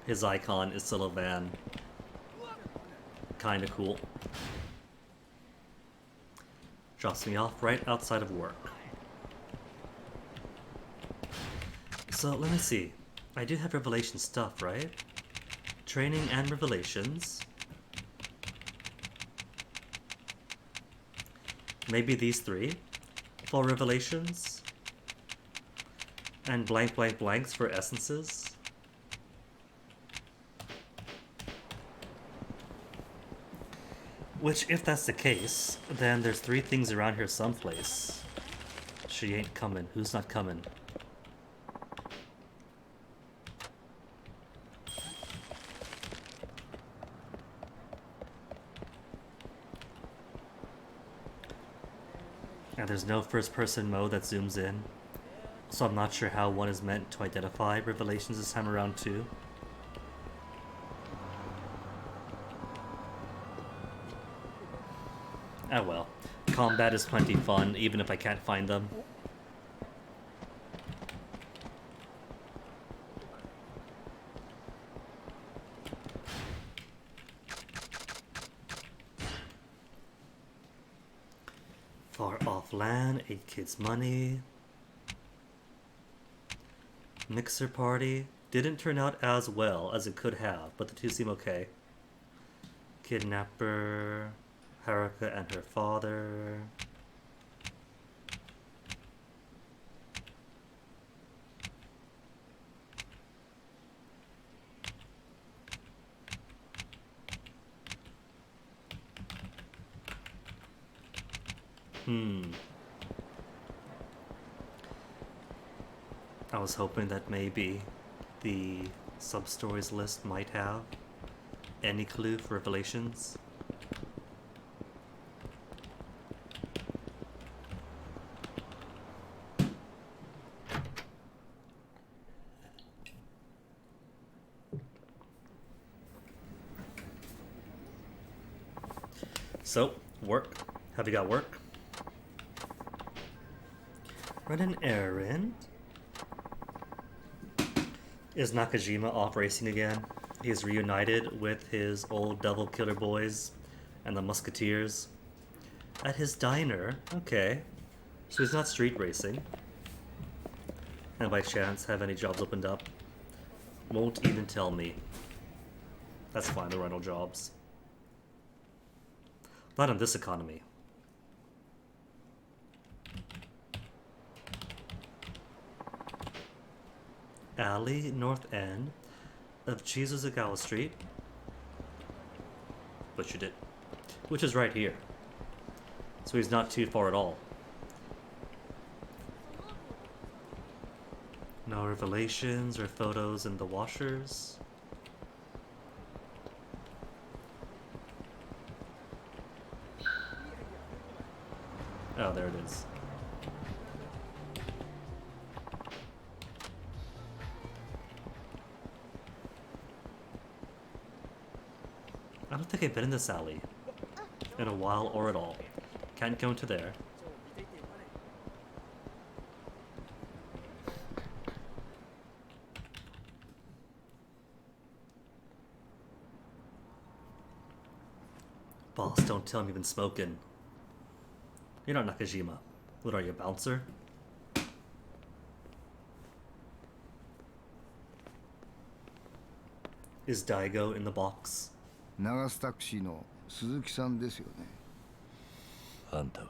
His icon is still a van. Kinda cool. Drops me off right outside of work. So let me see. I do have revelation stuff, right? Training and revelations. Maybe these three for revelations. And blank blank blanks for essences. Which, if that's the case, then there's 3 things around here someplace. She ain't coming. Who's not coming? And there's no first-person mode that zooms in. So I'm not sure how one is meant to identify revelations this time around too. Oh well. Combat is plenty fun, even if I can't find them. Far off land, 8 kids money. Mixer party. Didn't turn out as well as it could have, but the 2 seem okay. Kidnapper. Haruka and her father. I was hoping that maybe the sub-stories list might have any clue for revelations. So, work. Have you got work? Run an errand. Is Nakajima off racing again? He's reunited with his old devil killer boys and the musketeers at his diner. Okay. So he's not street racing. And by chance, have any jobs opened up? Won't even tell me. That's fine, there are no jobs. Not in this economy. Alley, north end of Chizuzagawa Street. Butchered it. Which is right here. So he's not too far at all. No revelations or photos in the washers. Oh, there it is. I don't think I've been in this alley in a while or at all. Can't go into there. Boss, don't tell me you've been smoking. You're not Nakajima. What are you, a bouncer? Is Daigo in the box? 長須タクシーの鈴木さんですよね。あんたは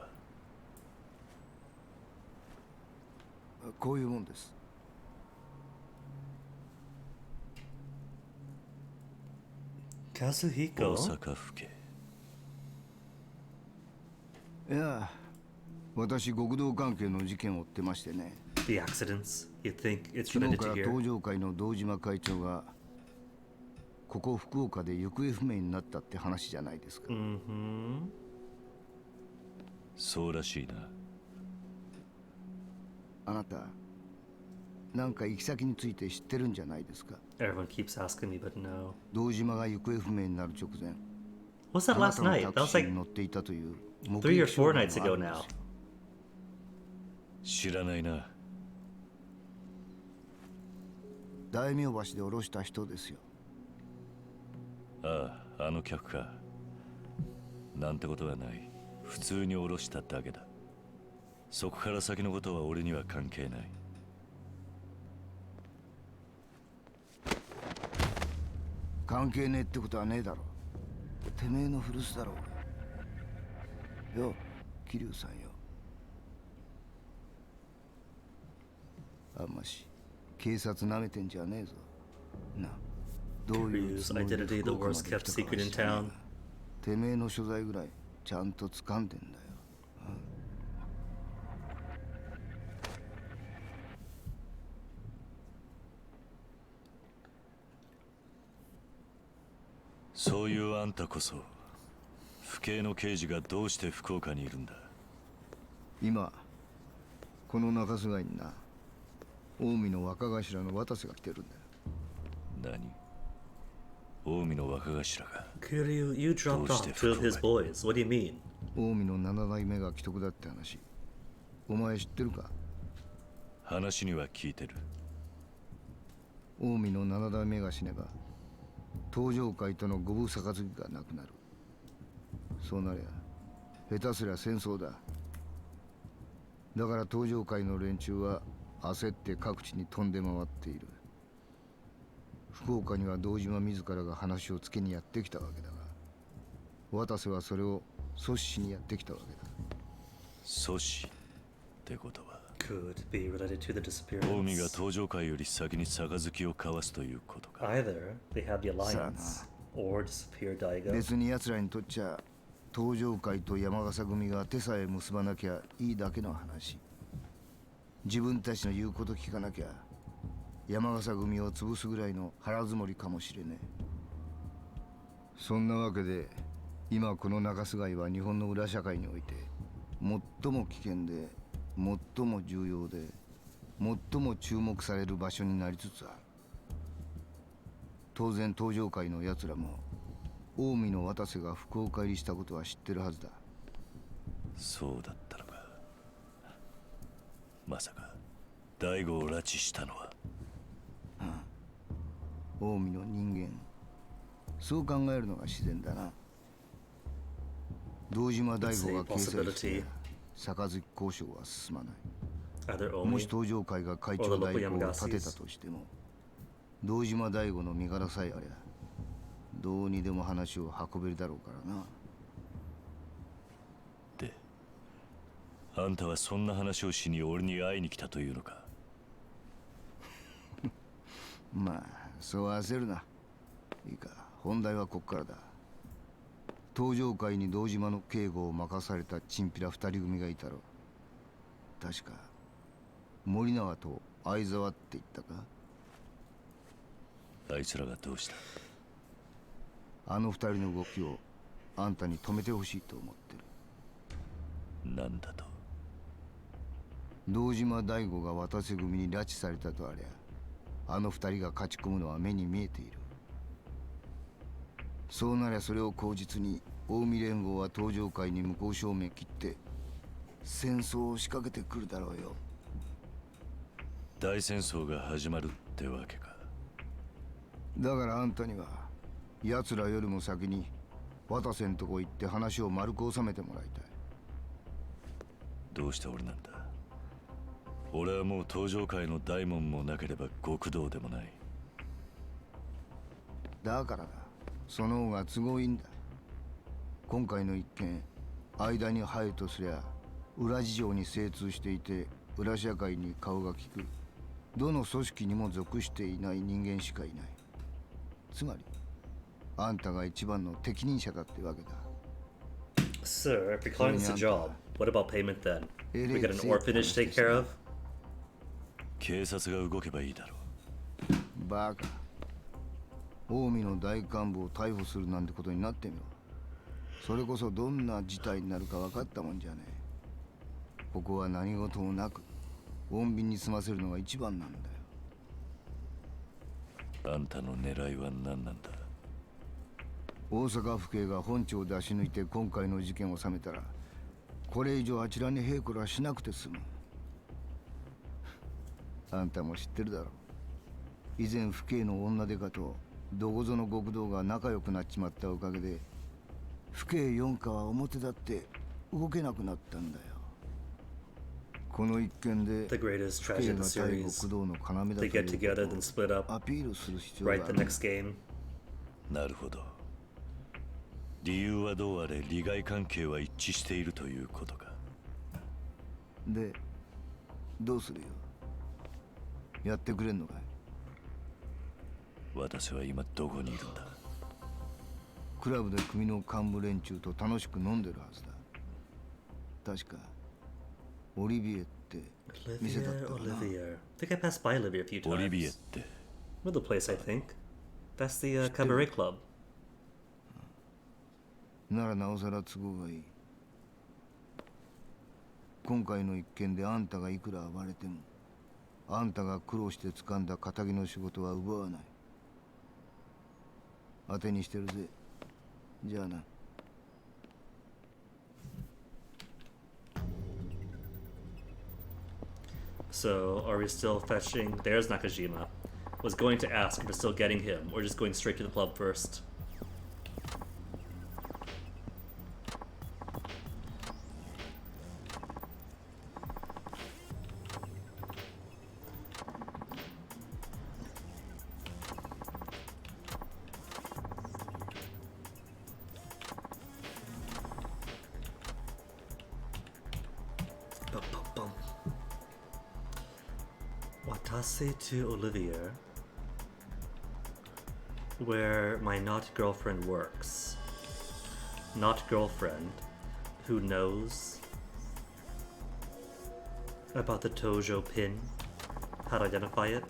こういうもんです。Kazuhiko? 大阪府警。いや、私極道関係の事件を追ってましてね。The accidents. You think it's 昨日 related か to ら here? 東上会の堂島会長がここ福岡で行方不明になったって話じゃないですか。そうらしいな。あなた、なんか行き先について知ってるんじゃないですか。 Everyone keeps asking me, but no. 堂島が行方不明になる直前。 What's that last night? That was like 乗っていたという目 3 or 撃証 4 nights 言もあ ago るんです now. よ。知らないな。大名橋で降ろした人ですよ。ああ、あの客か。なんてことはない。普通に降ろしただけだ。そこから先のことは俺には関係ない。関係ねえってことはねえだろ。てめえの古巣だろうが。よ、桐生さんよ。あんまし警察なめてんじゃねえぞ。な、どういうつもりで Identity, the 福岡ま worst で来 kept たか secret は in 知らねえ town. がてめえの所在ぐらいちゃんと掴んでんだよ。そういうあんたこそ、府警の刑事がどうして福岡にいるんだ。今この中洲街にな、近江の若頭の渡瀬が来てるんだよ。何？近江の若頭が。 Kiryu, you dropped off two of his boys. What do you mean? 近江の7代目が既得だって話、お前知ってるか？話には聞いてる。近江の7代目が死ねば東上会との五分杯がなくなる。そうなりゃ下手すりゃ戦争だ。だから東上会の連中は焦って各地に飛んで回っている。福岡には堂島自らが話をつけにやってきたわけだが、渡瀬はそれを阻止しにやってきたわけだ。阻止ってことは Could be related to the 近江が disappearance. 東上会より先に杯を交わすということか。 Either they have the alliance or disappear Daigo. 別に奴らにとっちゃ東上会と山笠組が手さえ結ばなきゃいいだけの話。自分たちの言うこと聞かなきゃ山笠組を潰すぐらいの腹積もりかもしれねえ。そんなわけで今この中洲街は日本の裏社会において最も危険で最も重要で最も注目される場所になりつつある。当然東上会のやつらも近江の渡瀬が福岡入りしたことは知ってるはずだ。そうだったのか。まさか大悟を拉致したのは。近江の人間、そう考えるのが自然だな。堂島大吾が形成して杯交渉は進まない。もし東上会が会長代行を立てたとしても堂島大吾の身柄さえありゃどうにでも話を運べるだろうからな。で、あんたはそんな話をしに俺に会いに来たというのか。まあそう焦るな。いいか、本題はこっからだ。東上会に堂島の警護を任されたチンピラ二人組がいたろ。確か森永と相沢って言ったか。あいつらがどうした？あの二人の動きをあんたに止めてほしいと思ってる。なんだと？堂島大吾が渡瀬組に拉致されたとありゃ、あの二人が勝ち込むのは目に見えている。そうなりゃそれを口実に近江連合は東上会に向こう正面切って戦争を仕掛けてくるだろうよ。大戦争が始まるってわけか。だからあんたには奴らよりも先に渡瀬んとこ行って話を丸く収めてもらいたい。どうして俺なんだ？俺はもう東上会の大門もなければ極道でもない。だからだ、その方が都合いいんだ。今回の一件間に入るとすりゃ裏事情に精通していて裏社会に顔が利くどの組織にも属していない人間しかいない。つまりあんたが一番の適任者だってわけだ。 Sir, if you're calling this a job, what about payment then? We got an orphanage to take care of? 警察が動けばいいだろう。バカ。近江の大幹部を逮捕するなんてことになってみろ。それこそどんな事態になるか分かったもんじゃねえ。ここは何事もなく穏便に済ませるのが一番なんだよ。あんたの狙いは何なんだ？大阪府警が本庁を出し抜いて今回の事件を収めたらこれ以上あちらにヘイコラしなくて済む。あんたも知ってるだろう。以前府警の女デカとどこぞの極道が仲良くなっちまったおかげで府警4課は表立って動けなくなったんだよ。この一件で The greatest tragedy in the series. They get together, then split up. Right the next game. なるほど。理由はどうあれ利害関係は一致しているということか。で、どうするよ。やってくれんのかい？私は今どこにいるんだ？クラブで組の幹部連中と楽しく飲んでるはずだ。確かオリビエって店だったかな。 Olivier. I think I passed by Olivier a few times. オリビエって Know the place, I think. That's the cabaret club. ならなおさら都合がいい。今回の一件であんたがいくら暴れてもあんたが苦労して掴んだ仇の仕事は奪わない。当てにしてるぜ。じゃあな。So, are we still fetching? There's Nakajima. Was going to ask if we're still getting him, or just going straight to the club first. Watase to Olivier, where my not girlfriend works. not girlfriend, who knows about the Tojo pin, how to identify it.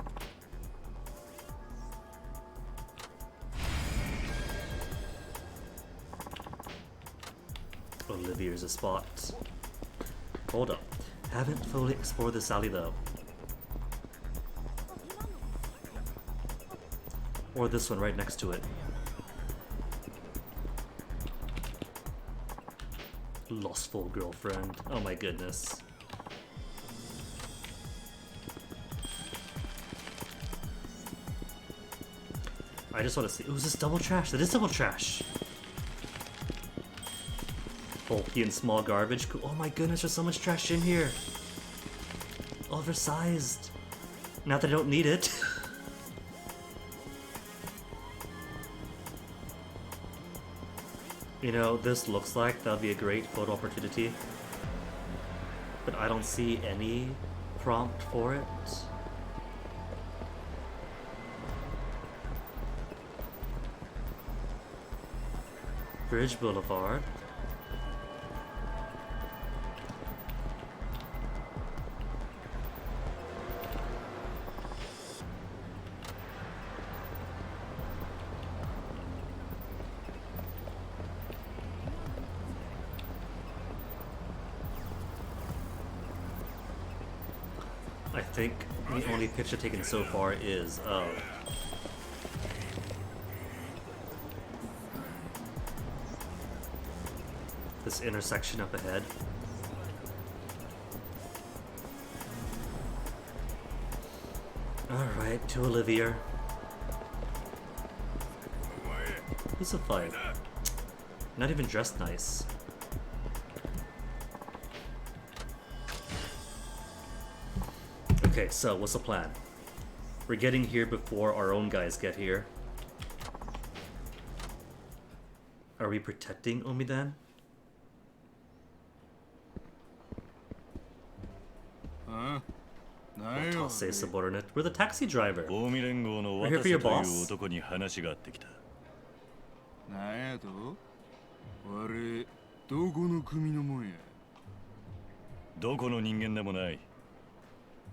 Olivier's a spot. Hold up. Haven't fully explored this alley though. Or this one right next to it. Lustful girlfriend. Oh my goodness. I just want to see. Ooh, is this double trash? That is double trash. Bulky and small garbage. Oh my goodness, there's so much trash in here. Oversized. Not that I don't need it. You know, this looks like that'll be a great photo opportunity. But I don't see any prompt for it. Bridge Boulevard. I think the only picture taken so far is of this intersection up ahead. Alright, to Olivia. Who's a fight? Not even dressed nice. Okay, so what's the plan? We're getting here before our own guys get here. Are we protecting Omidan? Say subordinate. We're the taxi driver. We're here for your boss. なんやと？我どこの組のもんや？どこの人間でもない。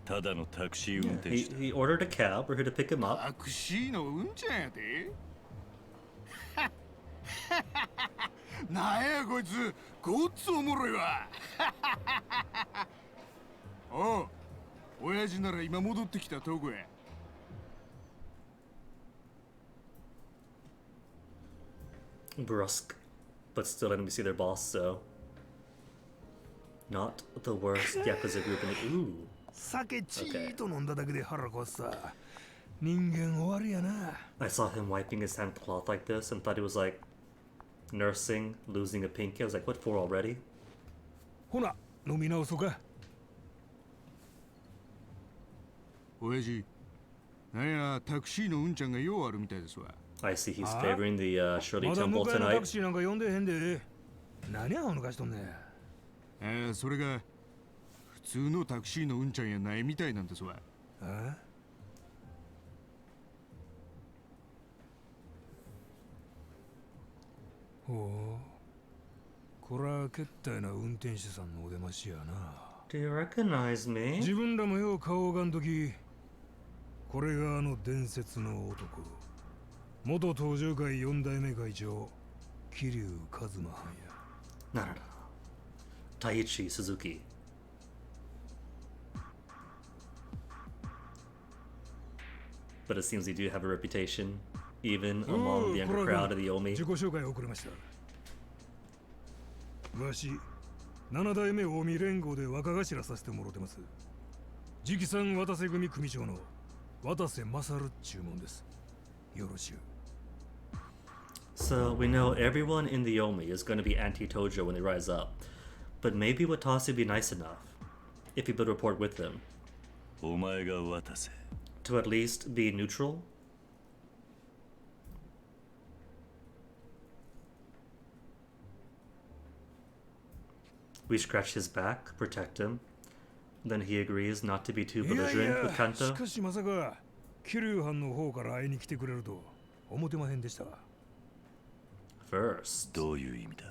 ただのタクシー運転手。He ordered a cab. We're here to pick him up. タクシーのうんちゃんやで。なんやこいつ、ごっつおもろいわ。おう、親父なら今戻ってきたとこや。Brusque, but still letting me see their boss, so not the worst Yakuza group in the ooh. 酒ちーと飲んだだけで腹こさ。人間終わりやな。I saw him wiping his hand with cloth like this and thought he was like nursing, losing a pinky. I was like, what for already? ほな、飲み直そうか。親父、なんやタクシーのうんちゃんがようあるみたいですわ。I see he's favoring the Shirley まだ Temple 迎えのタ tonight. クシーなんか呼んでへんで。何やほのかしとんねん。それが普通のタクシーのうんちゃんやないみたいなんですわ。ほう。これは決体な運転手さんのお出ましやな。Do you recognize me? 自分らもよう顔をがんとき、これがあの伝説の男。元登場会4代目会長、桐生一馬藩や。No, no, no. Taiichi Suzuki. But it seems they do have a reputation, even among the younger crowd of the Omi. 自己紹介遅れました。わし、7代目近江連合で若頭させてもろてます。直参渡瀬組組長の渡瀬勝っちゅうもんです。よろしゅう。So we know everyone in the Omi is going to be anti-Tojo when they rise up. But maybe Watase would be nice enough if he would report with them. お前が渡せ。To at least be neutral? We scratch his back, protect him. Then he agrees not to be too belligerent with し Kanto. かしまさか桐生藩の方から会いに来てくれると思ってまへんでした。 First. どういう意味だ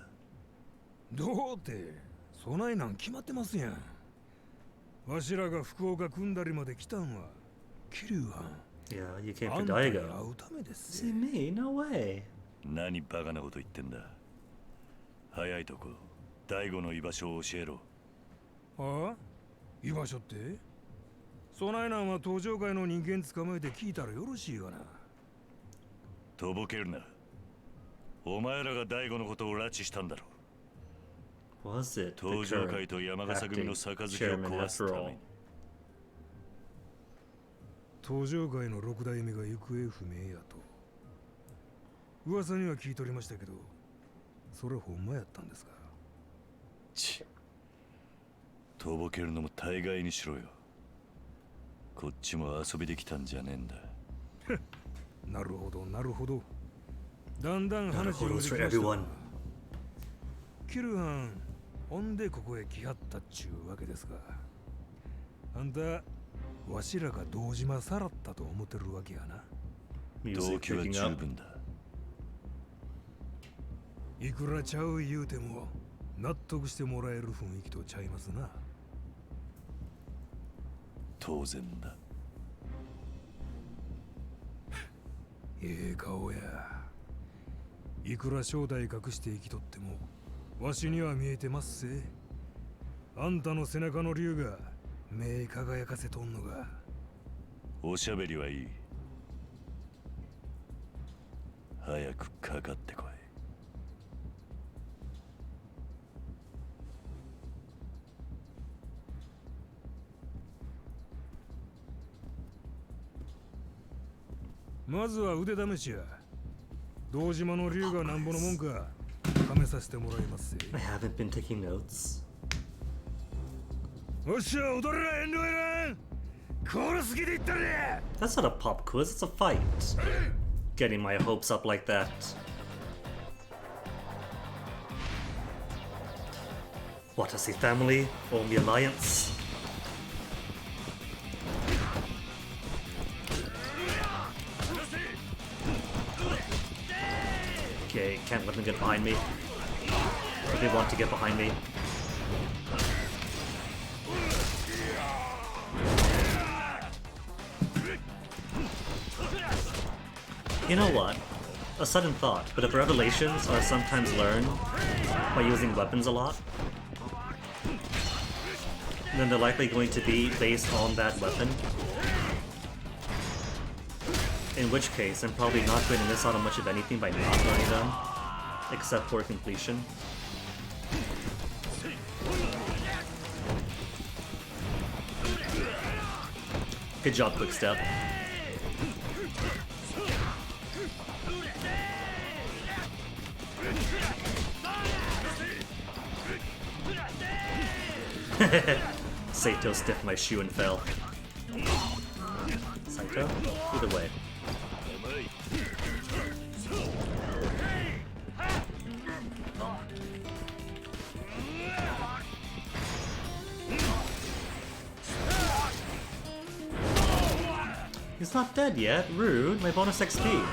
どうってそないなん決まってますやん。わしらが福岡組んだりまで来たんは桐生藩 Yeah, you came あ for んたに会 Daigo. うためですぜ。 See me? No way. 何バカなこと言ってんだ。早いとこ大悟の居場所を教えろ。ああ、居場所って？そないなんは登場界の人間捕まえて聞いたらよろしいがな。とぼけるな。お前らが大悟のことを拉致したんだろ。 Was it the 登場界 current と山笠組の acting 杯を chairman 壊す after ため all? に。登場界の六代目が行方不明やと噂には聞いとりましたけど、それほんまやったんですか？ちとぼけるのも大概にしろよ。こっちも遊びできたんじゃねえんだ。なるほどなるほど。だんだん話を Narrow で holes き for ました everyone. キルハン、ほんでここへ来はったっちゅうわけですが、あんたわしらが堂島さらったと思ってるわけやな。動 Music 機は picking 十 up. 分だ。いくらちゃう言うても納得してもらえる雰囲気とちゃいますな。当然だ。ええ顔や。いくら正体隠して生きとってもわしには見えてますせ。あんたの背中の竜が目輝かせとんのが。おしゃべりはいい。早くかかってこい。まずは腕試しや。堂島の竜がなんぼのもんか試させてもらいますぜ。 I haven't been taking notes. おっしゃ、踊れら遠慮やらん。殺す気で言ったれ。 That's not a pop quiz, it's a fight. Getting my hopes up like that. Watase family, Omi alliance. Okay, can't let them get behind me. If they want to get behind me. You know what? A sudden thought, but if revelations are sometimes learned by using weapons a lot, then they're likely going to be based on that weapon. In which case, I'm probably not going to miss out on much of anything by not learning them, except for completion. Good job, Quickstep. Saito stiffed my shoe and fell. Saito? Either way. He's not dead yet. Rude. My bonus XP. "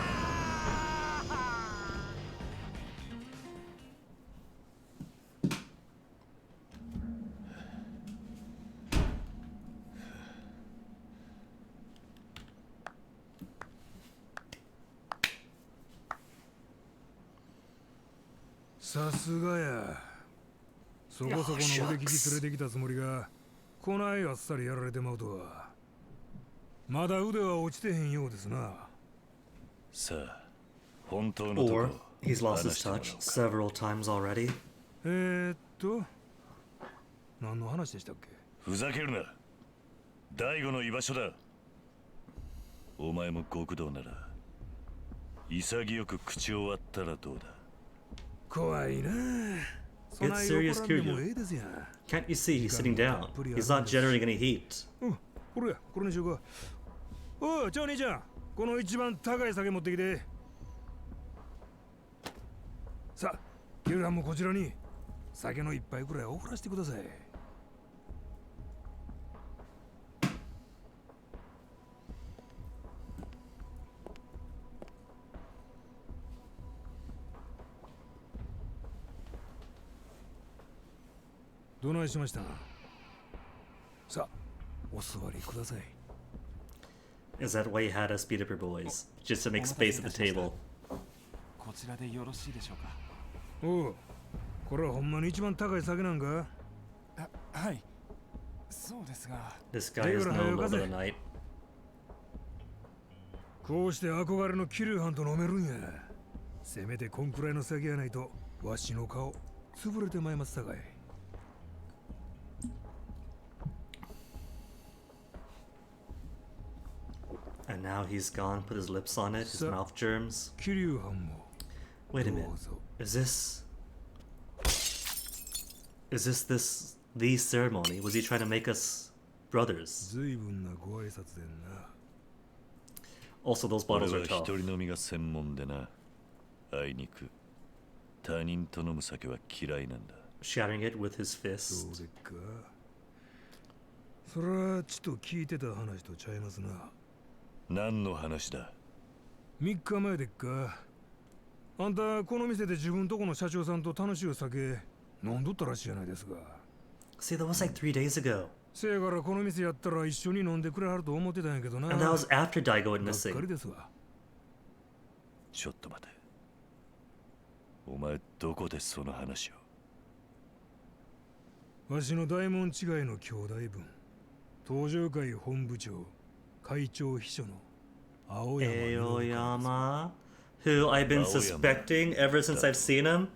さすがや。そこそこの腕利き連れてきたつもりが、こないあっさりやられてまうとは。まだ腕は落ちてへんようですな。さあ、本当のとこ Or ろ he's lost his 話してもらおう touch か。 several times already. 何の話でしたっけ？ふざけるな。大悟の居場所だ。お前も極道なら潔く口を割ったらどうだ。怖いな。 Get serious, Kiryu. Can't you see he's sitting down? He's not generating any heat. これや、これにしようか。おい、じゃあ兄ちゃん、この一番高い酒持ってきて。さあ、キルハンもこちらに酒の一杯くらい送らせてください。どないしましたさあ、お座りください。 Is that why you had us beat up your boys? Just to make space at the table. こちらでよろしいでしょうか。おう、これはほんまに一番高い酒なんか？はい、そうですが。 This guy is no low of the night. こうして憧れの桐生藩と飲めるんや。せめてこんくらいの酒やないとわしの顔潰れてまいますさかい。 And now he's gone, put his lips on it, his mouth germs. 桐生藩も Wait a minute. Is this the ceremony? Was he trying to make us brothers? 随分なご挨拶でんな。 Also, those bottles 俺 are は tough. 一人飲みが専門でな。あいにく他人と飲む酒は嫌いなんだ。 Shattering it with his そう fist. でっか。それはちと聞いてた話とちゃいますな。何の話だ？ 3日前でっか。あんたこの店で自分とこの社長さんと楽しいお酒飲んどったらしいじゃないですか。 See, that was like 3 days ago. せやからこの店やったら一緒に飲んでくれはると思ってたんやけどな。 And that was after Daigo went がっか missing. りですわ。ちょっと待て。お前どこでその話を？わしの大門違いの兄弟分、東上会本部長、会長秘書の青山 Aoyama, who I've been suspecting ever since I've seen him.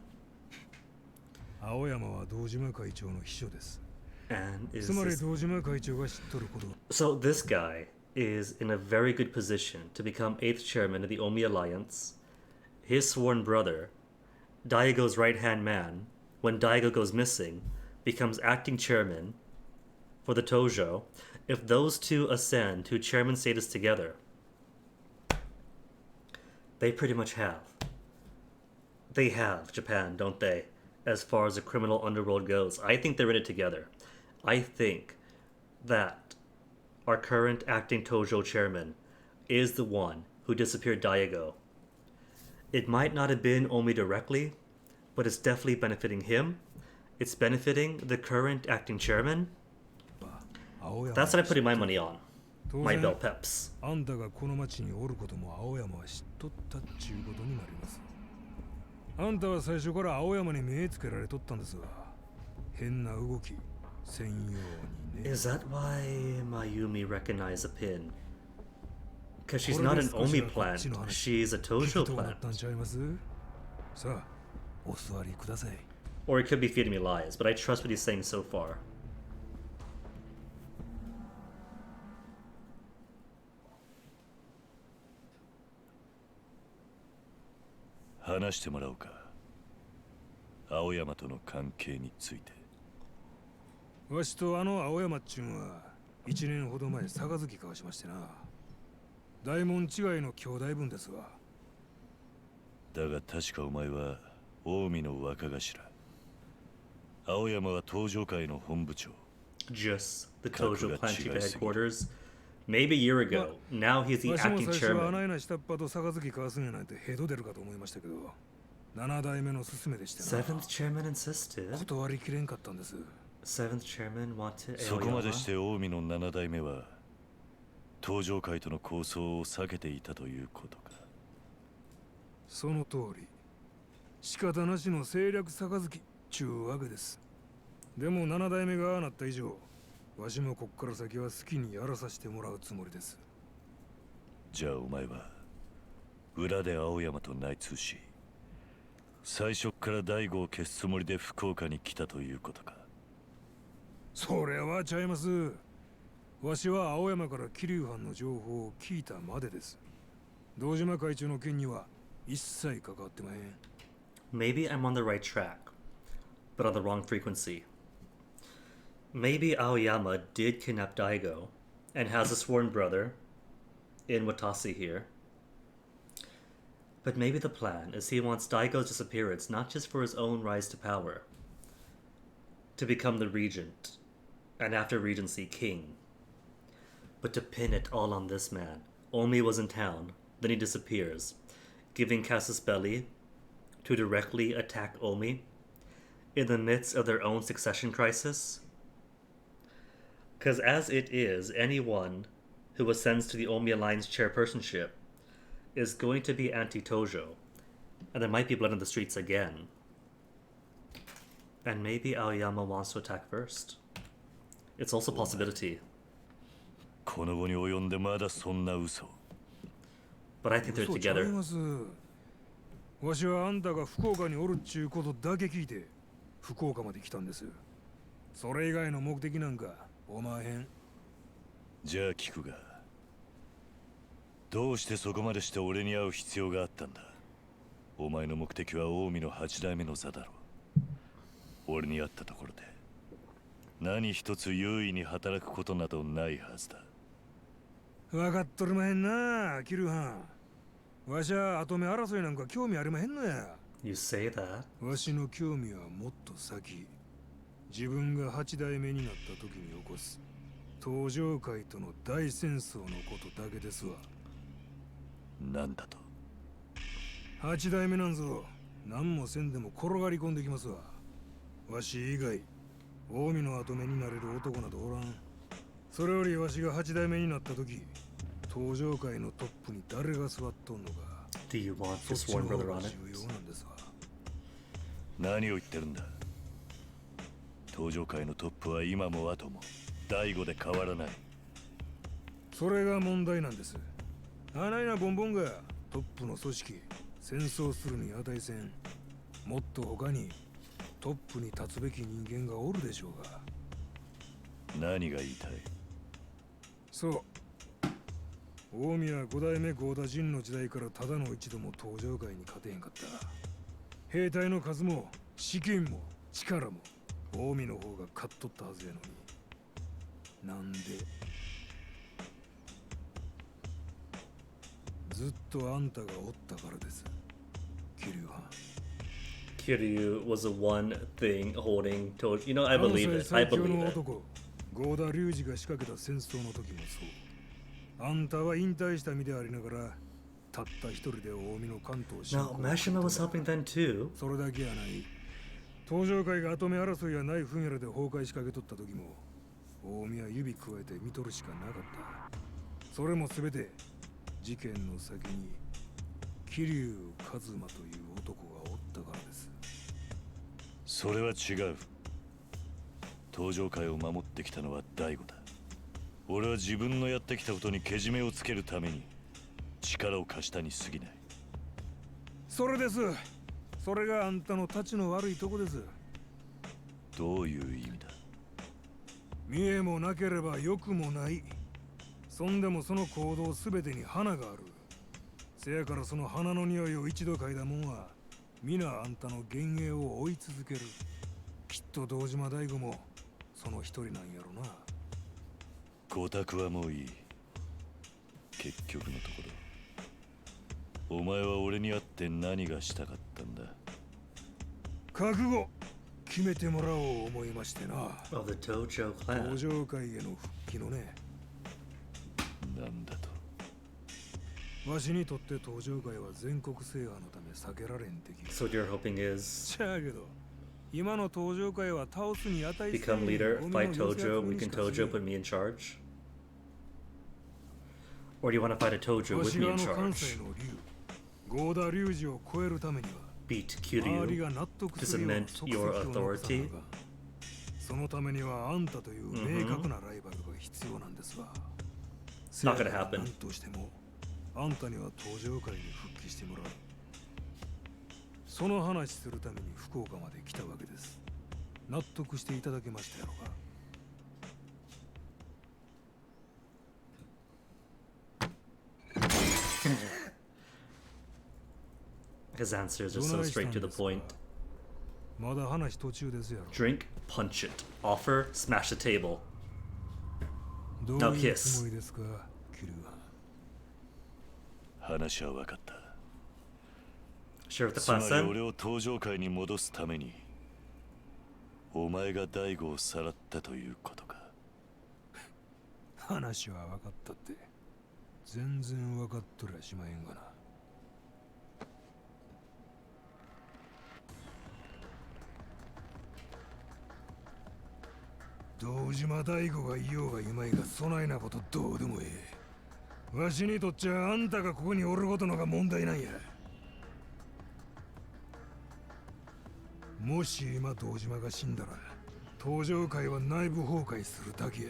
青山は堂島会長の秘書です。 And is つまり this... 堂島会長が知っとること。 So this guy is in a very good position to become 8th chairman of the Omi Alliance. His sworn brother, Daigo's right-hand man, when Daigo goes missing, becomes acting chairman for the Tojo. If those two ascend to chairman status together, they pretty much have. They have Japan, don't they? As far as the criminal underworld goes. I think they're in it together. I think that our current acting Tojo chairman is the one who disappeared Daigo. It might not have been Omi directly, but it's definitely benefiting him. It's benefiting the current acting chairman. That's what I'm putting my money on. My bell peps. あんたがこの町におることも青山は知っとったっちゅうことになります。あんたは最初から青山に目つけられとったんですが、変な動き専用にね。 Is that why Mayumi recognized a pin? Because she's not an Omi plant, she's a Tojo plant. さあ、お座りください。 Or it could be feeding me lies, but I trust what he's saying so far. 話してもらおうか。青山との関係について。わしとあの青山っちゅんは1年ほど前杯交わしましてな。大門違いの兄弟分ですわ。だが確かお前は近江の若頭。青山は東上会の本部長。 Just the Tojo plant chief headquarters. Maybe a year ago. Now he's the わしも acting 最初はあ chairman. ないな下っ端と杯交わすんやなんてヘド出るかと思いましたけど、7代目の勧めでしてな。 Seventh chairman insisted. 断りきれんかったんです。 Seventh chairman wanted そこまでし Aoyama. て近江の7代目は東上会との抗争を避けていたということか。その通り。仕方なしの政略杯ちゅうわけです。でも7代目がああなった以上、わしもこっから先は好きにやらさせてもらうつもりです。じゃあお前は裏で青山と内通し、最初から大悟を消すつもりで福岡に来たということか。それはちゃいます。わしは青山から桐生藩の情報を聞いたまでです。堂島会長の件には一切関わってまへん。 Maybe I'm on the right track, but on the wrong frequency. Maybe Aoyama did kidnap Daigo and has a sworn brother in Watasi here. But maybe the plan is he wants Daigo's disappearance not just for his own rise to power, to become the regent, and after regency, king, but to pin it all on this man. Omi was in town, then he disappears, giving Casus Belli to directly attack Omi. in the midst of their own succession crisis? Because as it is, anyone who ascends to the Omi Alliance chairpersonship is going to be anti-Tojo. And there might be blood in the streets again. And maybe Aoyama wants to attack first. It's also a possibility. But I think they're together. わしはあんたが福岡におるっちゅうことだけ聞いて福岡まで来たんです。それ以外の目的なんかおまへん。じゃあ聞くが、どうしてそこまでして俺に会う必要があったんだ。お前の目的は近江の8代目の座だろう。俺に会ったところで何一つ優位に働くことなどないはずだ。分かっとるまへんな、キルハン。わしは跡目争いなんか興味ありまへんのや。You say that? わしの興味はもっと先。自分が8代目になった時に起こす東上界との大戦争のことだけですわ。なんだと8代目なんぞ何もせんでも転がり込んできますわ。わし以外近江の跡目になれる男などおらん。それよりわしが8代目になった時、東上界のトップに誰が座っとんのか。Do you want your sworn brother on it? 重要なんですわ。何を言ってるんだ。東上界のトップは今も後も第5で変わらない。それが問題なんです。あないなボンボンがトップの組織戦争するに値せん。もっと他にトップに立つべき人間がおるでしょうが。何が言いたい。そう、近江は5代目豪田陣の時代からただの一度も東上界に勝てへんかった。兵隊の数も資金も力も近江の方が勝っとったはずやのに。なんでずっとあんたがおったからです、キリュウハン。 Kiryu was the one thing holding Tojo. You know, I believe it. I believe it. 合田隆二が仕掛けた戦争の時もそう。あんたは引退した身でありながら、たった一人で近江の関東侵 No, Mashima was helping then too. それだけやない。東上界が跡目争いやない分野で崩壊しかけとった時も、近江は指加えて見とるしかなかった。それもすべて事件の先に桐生一馬という男がおったからです。それは違う。東上界を守ってきたのは大悟だ。俺は自分のやってきたことにけじめをつけるために力を貸したに過ぎない。それです。それがあんたの立ちの悪いとこです。どういう意味だ。見えもなければ欲もない。そんでもその行動すべてに花がある。せやからその花の匂いを一度嗅いだもんは皆あんたの幻影を追い続ける。きっと堂島大吾もその一人なんやろな。ごたくはもういい。結局のところお前は俺に会って何がしたかったんだ。覚悟決めてもらおう思いましてな。 Of the Tojo clan. 東上界への復帰のね。なんだと。わしにとって東上界は全国制覇のため避けられん敵。 So what you're hoping is じゃあけど今の東上界は倒すに値せん。 become leader, fight Tojo, weaken Tojo, put me in charge? Or do you want to fight a Tojo with me in charge? 合田隆二を超えるためには Beat Kiryu to cement your authority? そのためにはあんたという明確なライバルが必要なんですわ。 Not gonna happen. 何としてもあんたには東上界に復帰してもらう。その話するために福岡まで来たわけです。納得していただけましたやろか。 His answers are so straight to the point. まだ話途中ですやろ。 Drink, punch it. Offer, smash the table. ど Now ういうつ kiss. もりですか、キルは。話は分かった。 Share with the つま class り then? 俺を東上界に戻すためにお前が大悟をさらったということか。話は分かったって。全然分かっとりゃしまへんがな。 He 堂島大吾がいようがいまいがそないなことどうでもええ。わしにとっちゃあんたがここにおることのが問題なんや。もし今堂島が死んだら登場界は内部崩壊するだけや。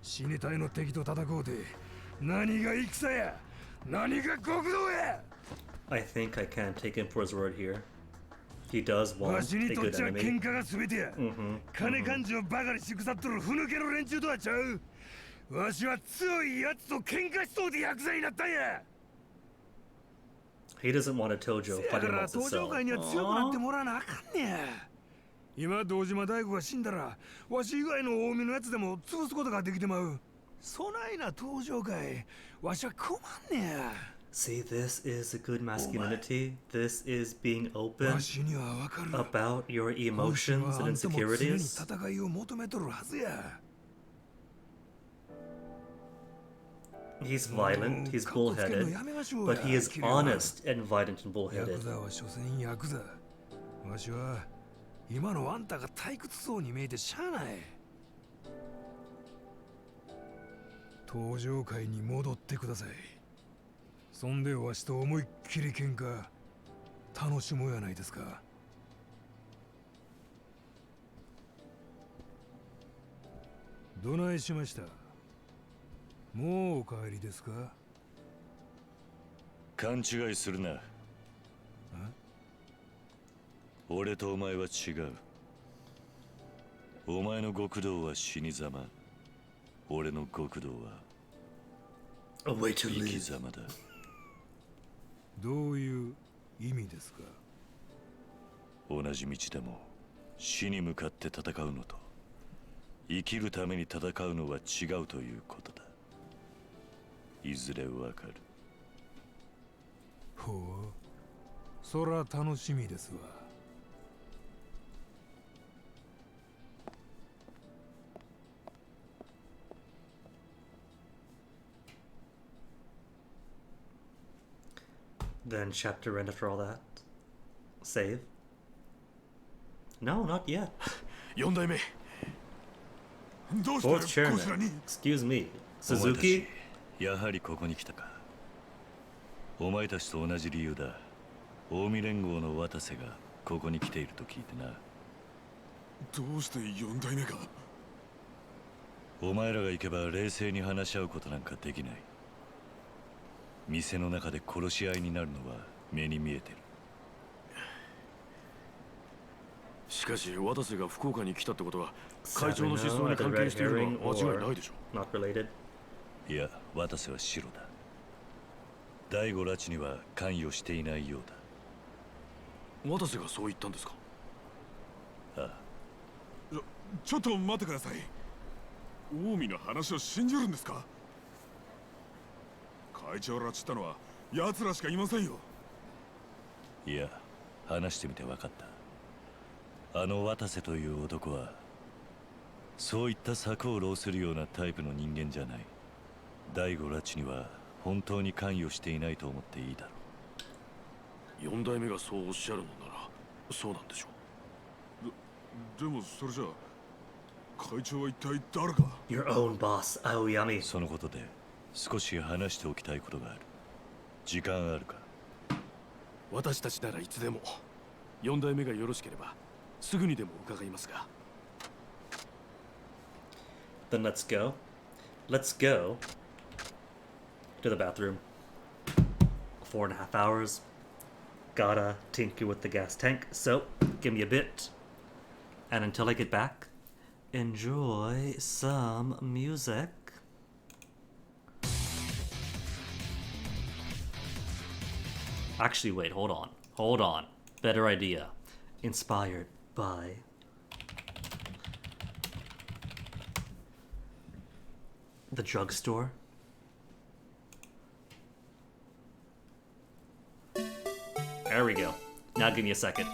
死に体の敵と戦うて何が戦や、何が極道や。 I think I can take him for his word here. He does わ want し a にとっ good ちゃ enemy. 喧嘩が全てや。金勘定ばかりしくさっとるふぬけの連中とはちゃう。わしは強いやつと喧嘩しそうでヤクザになったんや。 He doesn't want a Tojo せやか fighting ら about 登場 himself. 界には強くなってもらわなあかんねや。今堂島大吾が死んだらわし以外の近江のやつでも潰すことができてまう。そないな登場界わしは困んねや。 See, this is a good masculinity. This is being open わしにはわかる。 about your 本心 emotions は and あんたも常に insecurities. 戦いを求めとるはずや。 He's violent, he's bullheaded, but he is honest and violent and ヤク bullheaded. ザは所詮ヤクザ。わしは今のあんたが退屈そうに見えてしゃあない。登場界に戻ってください。そんでわしと思いっきり喧嘩楽しもうやないですか。どないしました。もうお帰りですか。勘違いするな。俺とお前は違う。お前の極道は死に様。俺の極道は A way to 生き live. 様だ。どういう意味ですか。同じ道でも死に向かって戦うのと生きるために戦うのは違うということだ。いずれわかる。ほう、そら楽しみですわ。Then chapter end after all that. Save? No, not yet. 4代目どう Fourth して chairman. こちらに。 Excuse me. お前た Suzuki? ちやはりここに来たか。お前たちと同じ理由だ。近江連合の渡瀬がここに来ていると聞いてな。どうして4代目が。お前らが行けば冷静に話し合うことなんかできない。店の中で殺し合いになるのは目に見えてる。しかし渡瀬が福岡に来たってことは会長 Seven の失 no, 踪に either 関係 red している herring のは間違い or ないでしょ。 not related. いや、渡瀬は白だ。第五拉致には関与していないようだ。渡瀬がそう言ったんですか。ああ。ちょっと待ってください。近江の話を信じるんですか。会長ら散ったのは奴らしかいませんよ。いや、話してみて分かった。あの渡瀬という男はそういった策を浪するようなタイプの人間じゃない。第五拉致には本当に関与していないと思っていいだろう。4代目がそうおっしゃるのならそうなんでしょでもそれじゃあ会長は一体誰か。 Your own boss, Aoyami. そのことで少し話しておきたいことがある。時間あるか。私たちならいつでも。4代目がよろしければすぐにでも伺いますが。 Then let's go. Let's go to the bathroom. 4.5 hours. Gotta tinker with the gas tank. So, give me a bit. And until I get back, enjoy some music. Actually, wait, hold on. Hold on. Better idea. Inspired by the drugstore. There we go. Now give me a second.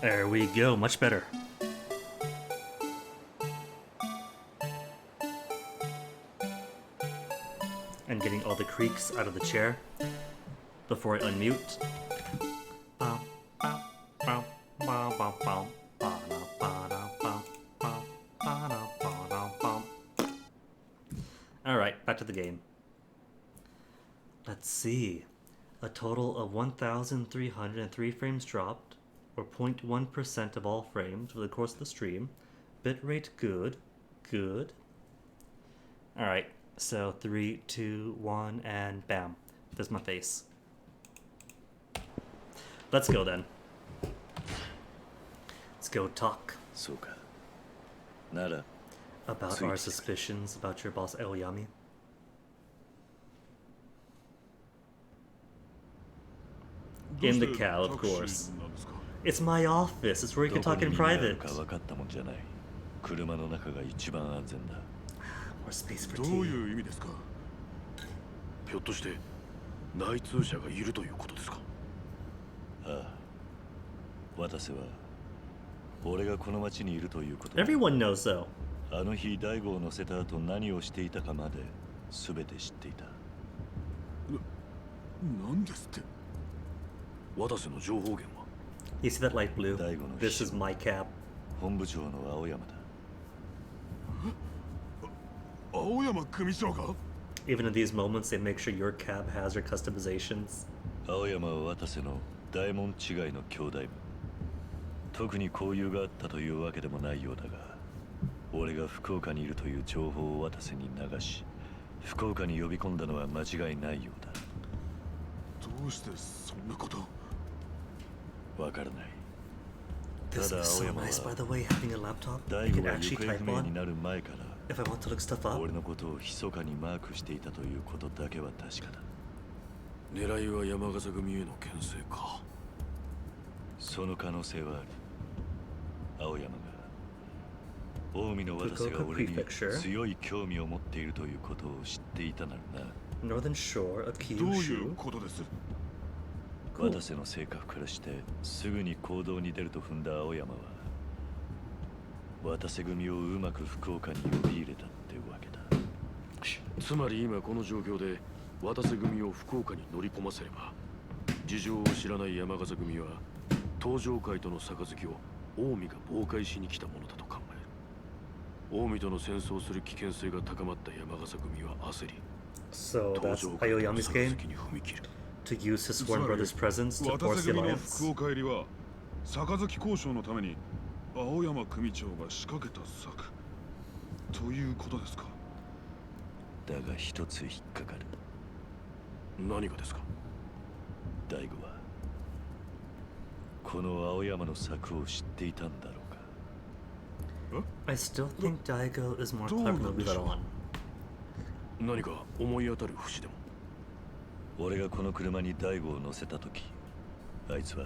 There we go, much better. And getting all the creaks out of the chair before I unmute. Alright, back to the game. Let's see. A total of 1,303 frames dropped, or 0.1% of all frames over the course of the stream. Bitrate good. Good. Alright, so 3, 2, 1, and bam. There's my face. Let's go then. Let's go talk. About our suspicions about your boss Aoyami. In the cab, of course. It's my office. It's where you can talk in private. More space for どう tea. いう意味ですか。ひょっとして内通者がいるということですか。ああ、私は俺がこの町にいるということ。 Everyone knows though. あの日大悟を乗せた後何をしていたかまで全て知っていた。なんですって。私の情報源は。 You see that light blue? This is my cab. 本部長の青山だ。青山組長が。 Even in these moments, they make sure your cab has your customizations. 青山は私の大門違いの兄弟分。特に交友があったというわけでもないようだが、俺が福岡にいるという情報を私に流し、福岡に呼び込んだのは間違いないようだ。どうしてそんなこと。わからない。 This is so nice, by the way, having a laptop you can actually type on. If I want to look stuff up. 俺のことを密かにマークしていたということだけは確かだ。狙いは山笠組への牽制か。その可能性はある。青山が近江の私が俺に強い興味を持っているということを知っていたならな。Northern shore of どうい Kyushu. うことです。私の性格からしてすぐに行動に出ると踏んだ青山は渡瀬組をうまく福岡に呼び入れたってわけだ。つまり今この状況で渡瀬組を福岡に乗り込ませれば、事情を知らない山笠組は東上会との杯を近江が妨害しに来たものだと考える。近江との戦争する危険性が高まった山笠組は焦り、 So that's Aoyami's game? To use his sworn brother's presence to force the 渡瀬組の alliance? 福岡入りは杯交渉のために青山組長が仕掛けた策ということですか。だが一つ引っかかる。何がですか。大悟はこの青山の策を知っていたんだろうか。 I still think Daigo is more clever than we let on. 何か思い当たる節でも。俺がこの車に大悟を乗せた時、あいつは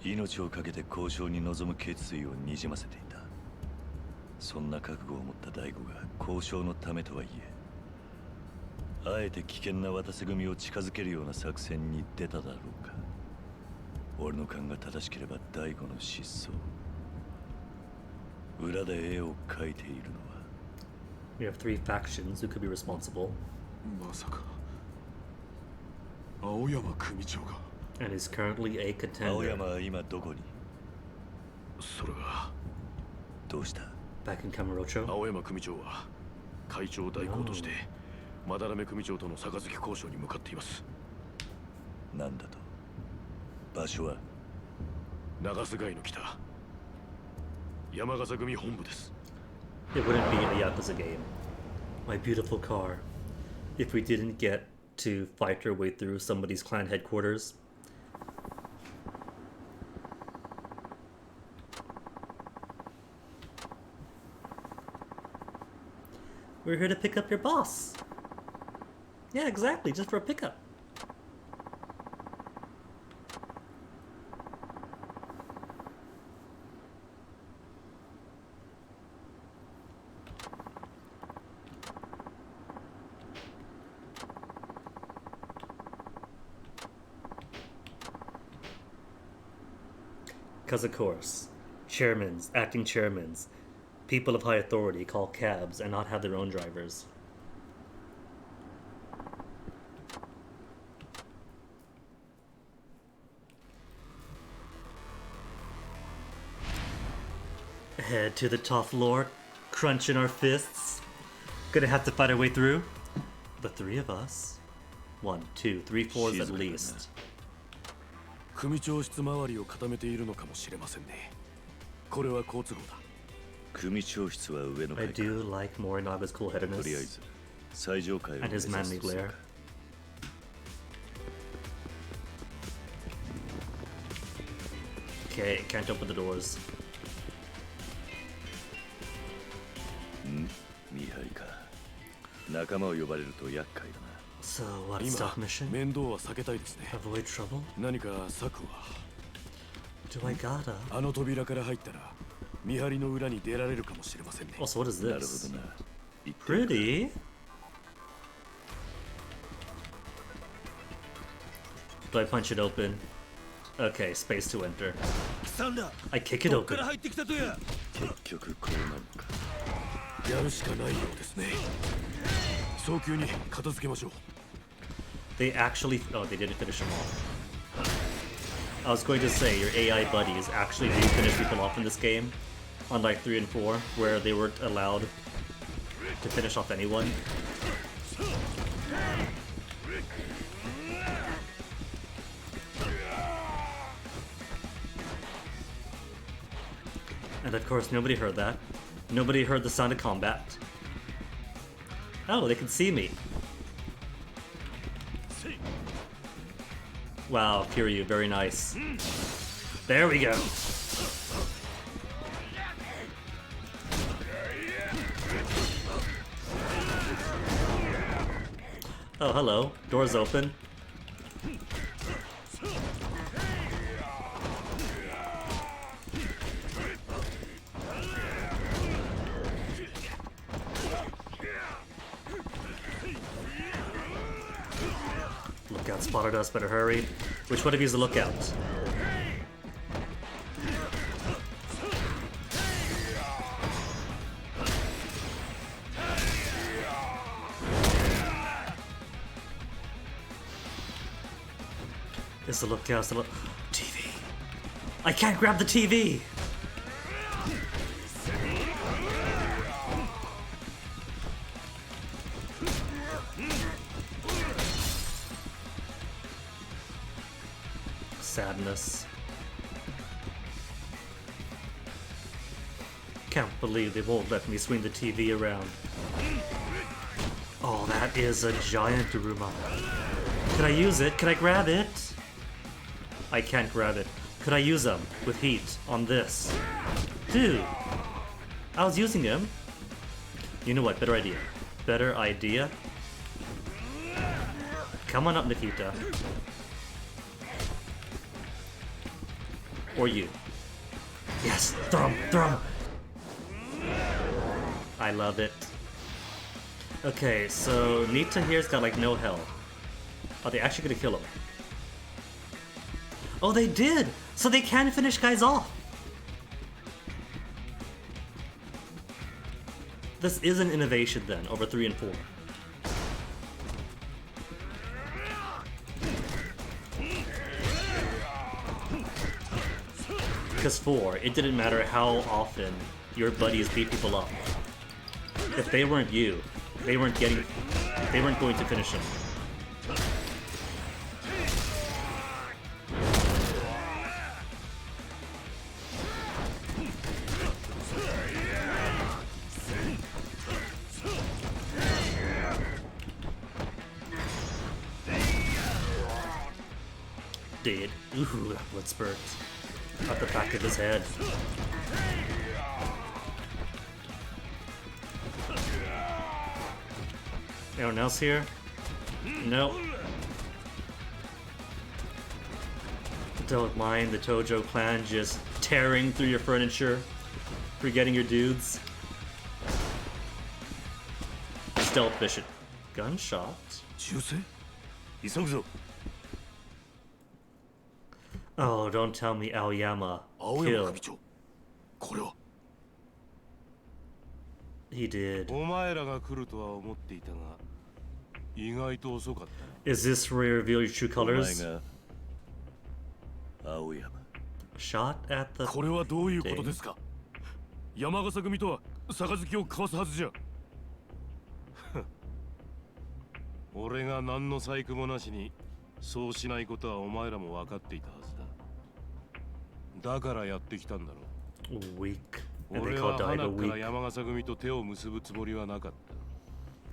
命を懸けて交渉に臨む決意をにじませていた。そんな覚悟を持った大悟が交渉のためとはいえ、あえて危険な渡瀬組を近づけるような作戦に出ただろうか。俺の勘が正しければ大悟の失踪、裏で絵を描いているのは。 We have 3 factions who could be responsible. まさか青山組長が。 And is currently a 青 contender. 山は今どこに。それがどうした。 Back in Kamurocho? 青山組長は会長代行として斑目組長との杯交渉に向かっています。なんだと。場所は長瀬街の北山笠組本部です。 It wouldn't be a Yakuza game. My beautiful car. If we didn't get to fight our way through somebody's clan headquarters. We're here to pick up your boss. Yeah, exactly, just for a pickup. Because of course, chairmans, acting chairmans, people of high authority call cabs and not have their own drivers. Head to the top floor, crunching our fists. Gonna have to fight our way through. The three of us. 1, 2, 3 floors at least. 組長室周りを固めているのかもしれませんね。これは好都合だ。組長室は上の階 I do like Morinaga's とりあえ cool-headedness ず最上階を and his 目指 manly すとする glare. か Okay, can't open the doors. 見張りか仲間を呼ばれると厄介だな So, what stealth mission? 面倒は避けたいですね。 Avoid trouble? 何か策は Do I gotta? あの扉から入ったら見張りの裏に出られるかもしれませんね。 Also, what is なる this? ほどな言ってみるか Pretty? Do I punch it open? Okay, space to enter. I kick it open. 結局こうなるのかやるしかないようですね。早急に片付けましょう。 They actually... Oh, they didn't finish them off. I was going to say, your AI buddies actually do finish people off in this game. Unlike 3 and 4, where they weren't allowed to finish off anyone. And of course, nobody heard that. Nobody heard the sound of combat. Oh, they can see me. Wow, Kiryu, very nice. There we go. Oh, hello. Door's open. Lookout spotted us, better hurry. Which one of you is the lookout? Is the lookout the TV? I can't grab the TV! Sadness. Can't believe they won't let me swing the TV around. Oh, that is a giant Daruma. Can I use it? Can I grab it? I can't grab it. Could I use them with heat on this? Dude, I was using him. You know what? Better idea. Better idea. Come on up, Nikita. Or you. Yes, throw him, throw him. I love it. Okay, so Nita here's got like no health. Are they actually gonna kill him? Oh, they did! So they can finish guys off! This is an innovation then, over 3 and 4. Because 4, it didn't matter how often your buddies beat people up. If they weren't you, they weren't going to finish them. Dead. Ooh, that blood spurt. At the back of his head. Anyone else here? No. Don't mind the Tojo clan just tearing through your furniture, forgetting your dudes. Stealth mission. Gunshot. Oh, don't tell me Aoyama 青山首長、これは He did. お前らが来るとは思っていたが、意外と遅かった。 Is this where you reveal your true お前 colors? が青山。 Shot at the これはどういうことですか。山笠組とは杯を交わすはずじゃ。俺が何の細工もなしにそうしないことはお前らも分かっていたはずだ。だからやってきたんだろう。 weak. And they 俺 call は花 Daigo から weak. 山笠組と手を結ぶつもりはなかっ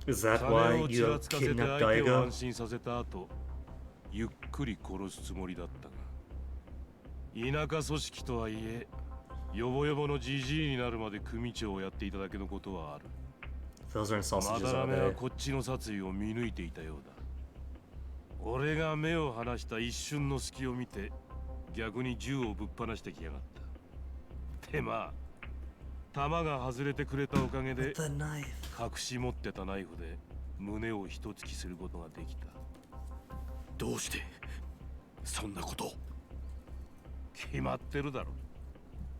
た。 Is that 金 why をち you ら have つかせて kidnapped 相手を Daigo? 安心させた後、ゆっくり殺すつもりだったが、田舎組織とはいえ、ヨボヨボのジジイになるまで組長をやっていただけのことはある。 Those aren't ま sausages, だら are めは they? こっちの殺意を見抜いていたようだ。俺が目を離した一瞬の隙を見て、逆に銃をぶっ放してきやがった。でまあ、弾が外れてくれたおかげで、 The knife. 隠し持ってたナイフで胸を一突きすることができた。どうしてそんなことを。決まってるだろ。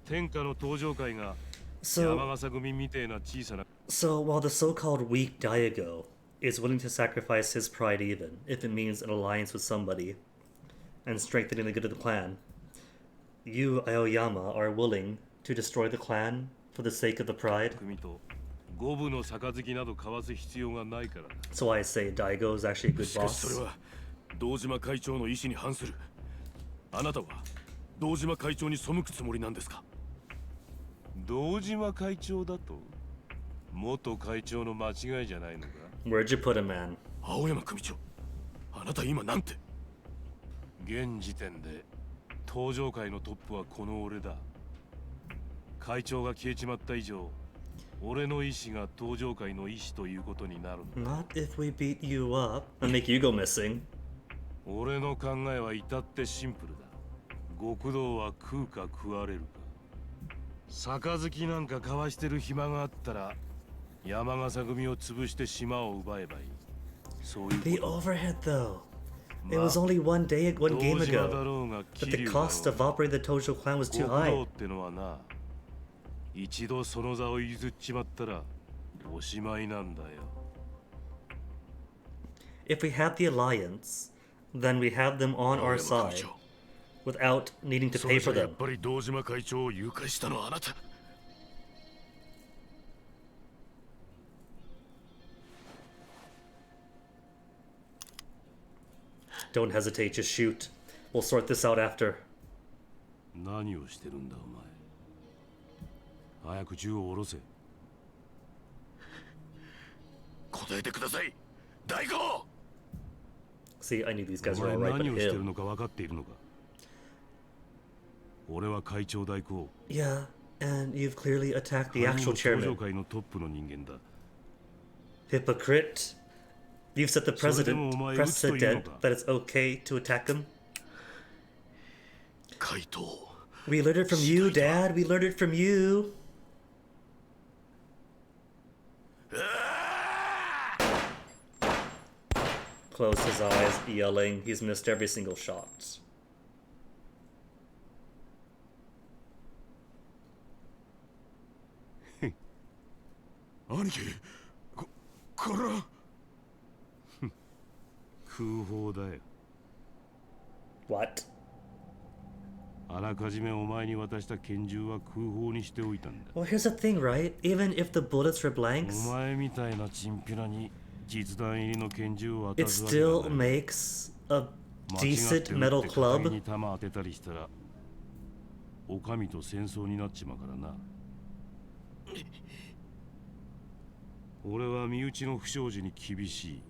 天下の登場会が So- 山笠組みてえな小さな So while the so-called weak Daigo is willing to sacrifice his pride even, if it means an alliance with somebody, and strengthening the good of the clan, you, Aoyama, are willing to destroy the clan for the sake of the pride? 組と五分の杯など交わす必要がないからだ。 So I say Daigo is actually a good しかしそれ boss. は堂島会長の意思に反する。あなたは堂島会長に背くつもりなんですか。堂島会長だと元会長の間違いじゃないのか。 Where'd you put him, man? 青山組長、あなた今なんて。現時点で登場会のトップはこの俺だ。会長が消えちまった以上、俺の意志が登場会の意志ということになるんだ。 Not if we beat you up and make you go missing. 俺の考えは至ってシンプルだ。極道は食うか食われるか。杯なんか交わしてる暇があったら、山笠組を潰して島を奪えばいい。そういう The こと。 overhead, though. It was only one game ago. But the cost of operating the Tojo clan was too 極道 high. ってのはな、一度その座を譲っちまったらおしまいなんだよ。 If we have the alliance, then we have them on our side without needing to そ pay れじ for ゃやっ them. ぱり堂島会長を誘拐したのはあなた。 Don't hesitate, just shoot. We'll sort this out after. 何をしてるんだお前。早く銃を下ろせ。答えてください、大悟。 See, I knew these guys お were 前 alright, 何 but をしてる him. のか分かっているのか。俺は会長代行。 Yeah, and you've clearly attacked the 犯人 actual は登場 chairman. 会のトップの人間だ。 Hypocrite. You've set the それでもお前撃つというの precedent か。 that it's okay to attack him. 怪盗。 We learned it from you, Dad. We learned it from you. Closed his eyes, yelling. He's missed every single shot. 兄貴、これは。空砲だよ。 What? あらかじめお前に渡した拳銃は空砲にしておいたんだ。 Well, here's the thing, right? Even if the bullets were お blanks, 前みたいなチンピラに実弾入りの拳銃を it 渡すわけが still ない。 makes a 間違って decent metal 撃って片 club. に弾当てたりしたら、お上と戦争になっちまうからな。俺は身内の不祥事に厳しい。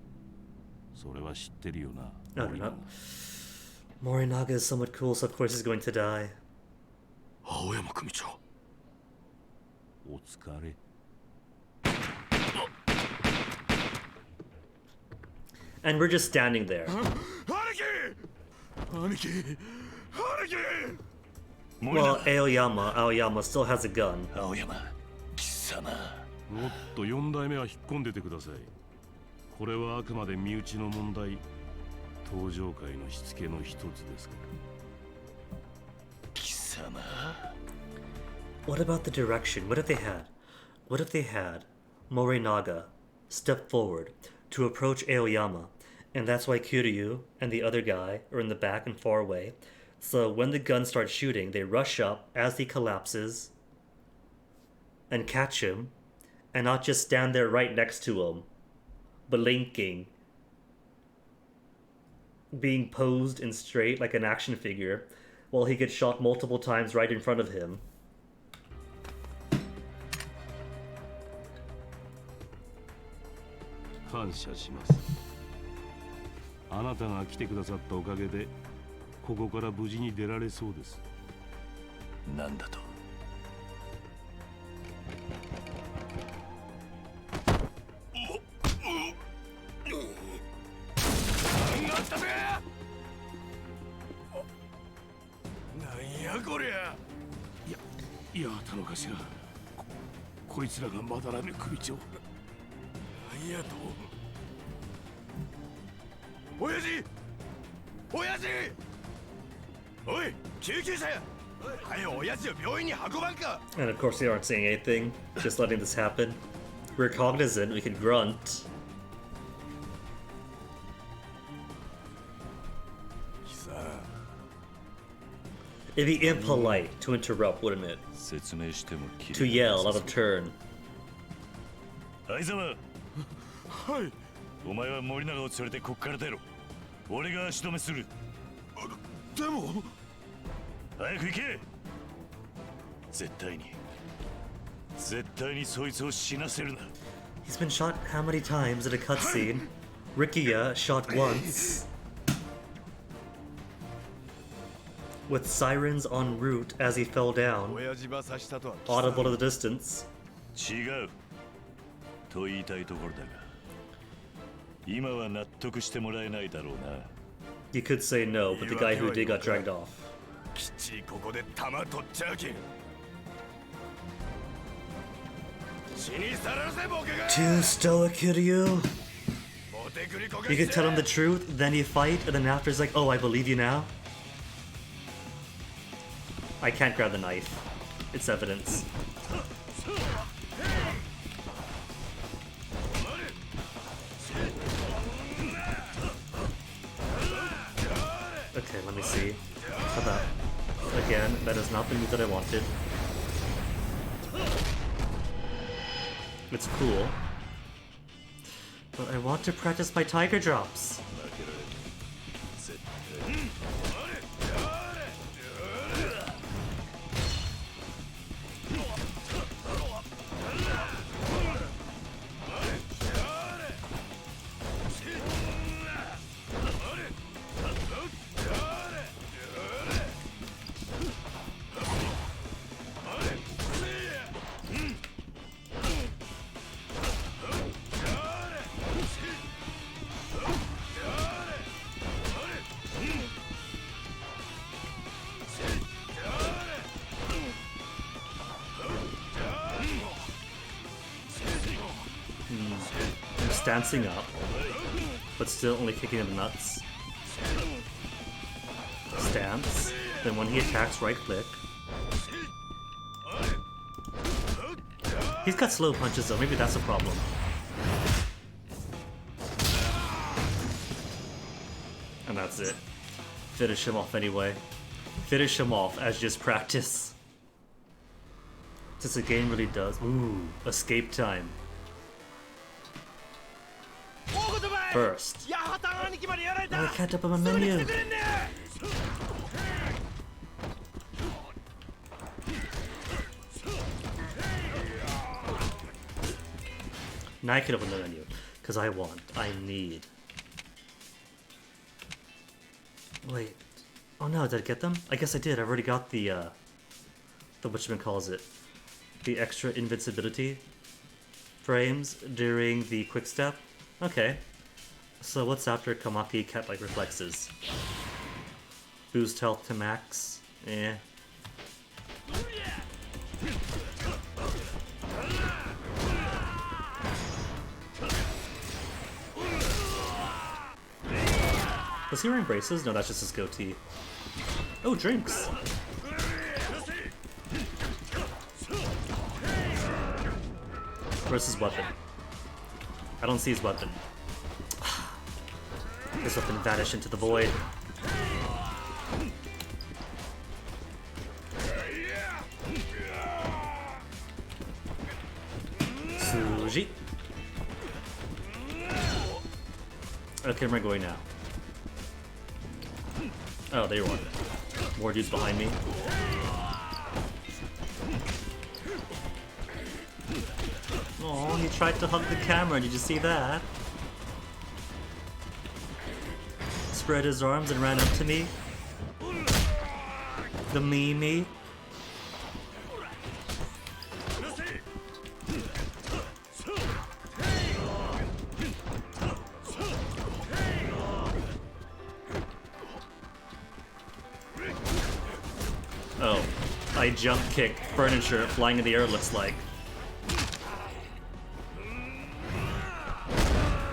それは知ってるよな。 No, no, no. Morinaga is somewhat cool, so of course he's going to die. 青山組長。お疲れ。 And we're just standing there. 兄貴。 Well, Aoyama still has a gun. 青山、貴様。もっと4代目は引っ込んでてください。これはあくまで身内の問題。登場界のしつけの一つですから。貴 What about the direction? What if they had Morinaga step forward to approach Aoyama, and that's why Kiryu and the other guy are in the back and far away. So when the guns start shooting, they rush up as he collapses and catch him, and not just stand there right next to him, blinking, being posed and straight like an action figure, while he gets shot multiple times right in front of him. Thanks. あなたが来てくださったおかげでここから無事に出られそうです。なんだと。なんやこりゃ。いや田の頭、こいつらがまだらぬ首長。なんやと。親父、親父。おい、救急車や。早親父を病院に運ばんか。 And of course they aren't saying anything, just letting this happen. We're cognizant, we can grunt. It'd be impolite to interrupt, wouldn't it? To yell out of turn. 相沢。はい。お前は森永を連れてこっから出ろ。俺が足止めする。でも。早く行け。絶対にそいつを死なせるな。He's been shot how many times in a cutscene? Rikiya shot once. With sirens en route as he fell down. Audible to the distance. 違う。と言いたいところだが、今は納得してもらえないだろうな。You could say no, but the guy who did got dragged off. きっちりここで弾取っちゃうけん。死にさらせボケが。 Too stoic, Kiryu. You could tell him the truth, then you fight, and then after it's like, oh, I believe you now. I can't grab the knife. It's evidence. Okay, let me see. How about... Again, that is not the move that I wanted. It's cool. But I want to practice my tiger drops. Dancing up, but still only kicking in the nuts. Stance. Then when he attacks, right click. He's got slow punches though, maybe that's a problem. And that's it. Finish him off anyway. Finish him off as just practice. Since the game really does. Ooh, escape time. First. Oh, I can't open my menu. Now I can open the menu. Because I need. Wait. Oh no, did I get them? I guess I did. I've already got the whatchamacallit. The extra invincibility frames during the quick step. Okay. So what's after Kamaki cat-like reflexes? Boost health to max. Eh. Was he wearing braces? No, that's just his goatee. Oh, drinks! Where's his weapon? I don't see his weapon. His weapon vanished into the void. Suji. Okay, where am I going now? Oh, there you are. More dudes behind me. Oh, he tried to hug the camera. Did you see that? Spread his arms and ran up to me. The Mimi. Oh, I jump kick furniture flying in the air, looks like.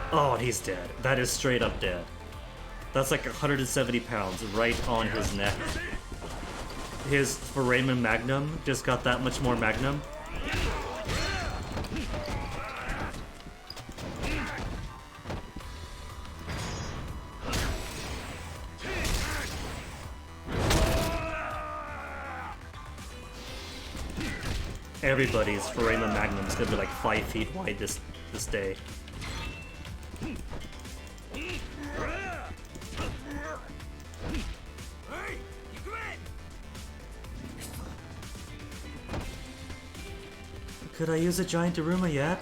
Oh, and he's dead. That is straight up dead. That's like 170 pounds right on his neck. His foramen magnum just got that much more magnum. Everybody's foramen magnum is gonna be like 5 feet wide this day. Could I use a giant Daruma yet?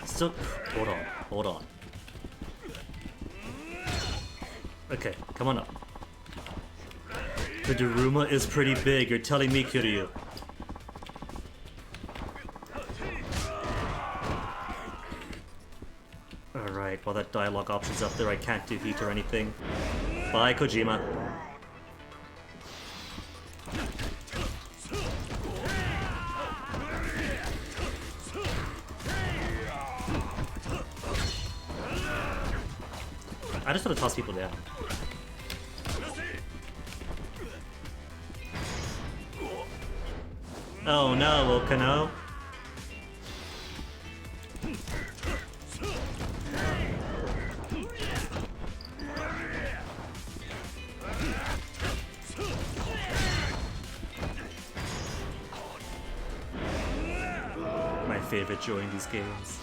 Still, hold on. Okay, come on up. The Daruma is pretty big, you're telling me, Kiryu. Alright, while that dialogue option's up there, I can't do heat or anything. Bye, Kojima. I just want to toss people down. Oh no, Okano. My favorite joy in these games.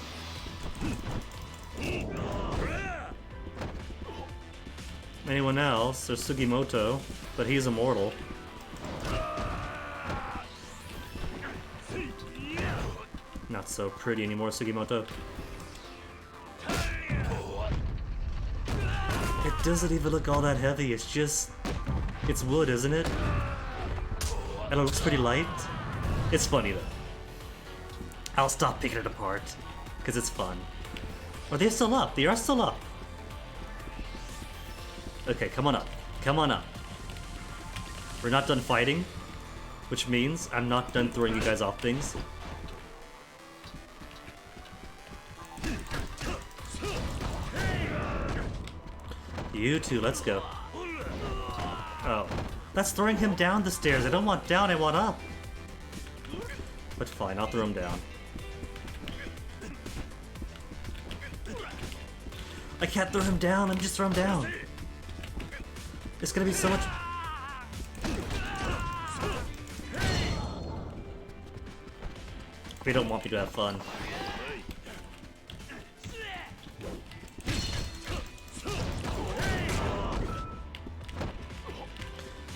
Anyone else? There's Sugimoto, but he's immortal. Not so pretty anymore, Sugimoto. It doesn't even look all that heavy, it's just... it's wood, isn't it? And it looks pretty light. It's funny though. I'll stop picking it apart, because it's fun. Are they still up? They are still up. Okay, come on up. Come on up. We're not done fighting, which means I'm not done throwing you guys off things. You two, let's go. Oh, that's throwing him down the stairs. I don't want down, I want up. But fine, I'll throw him down. I can't throw him down, I'm just throw him down. It's gonna be so much... We don't want me to have fun.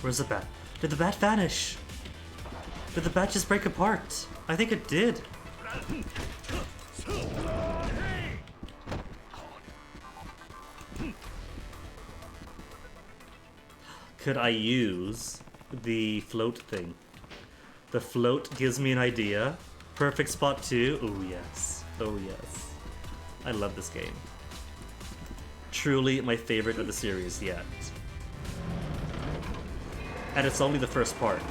Where's the bat? Did the bat vanish? Did the bat just break apart? I think it did. Could I use the float thing? The float gives me an idea. Perfect spot too. Oh yes. Oh yes. I love this game. Truly my favorite of the series yet. And it's only the first part.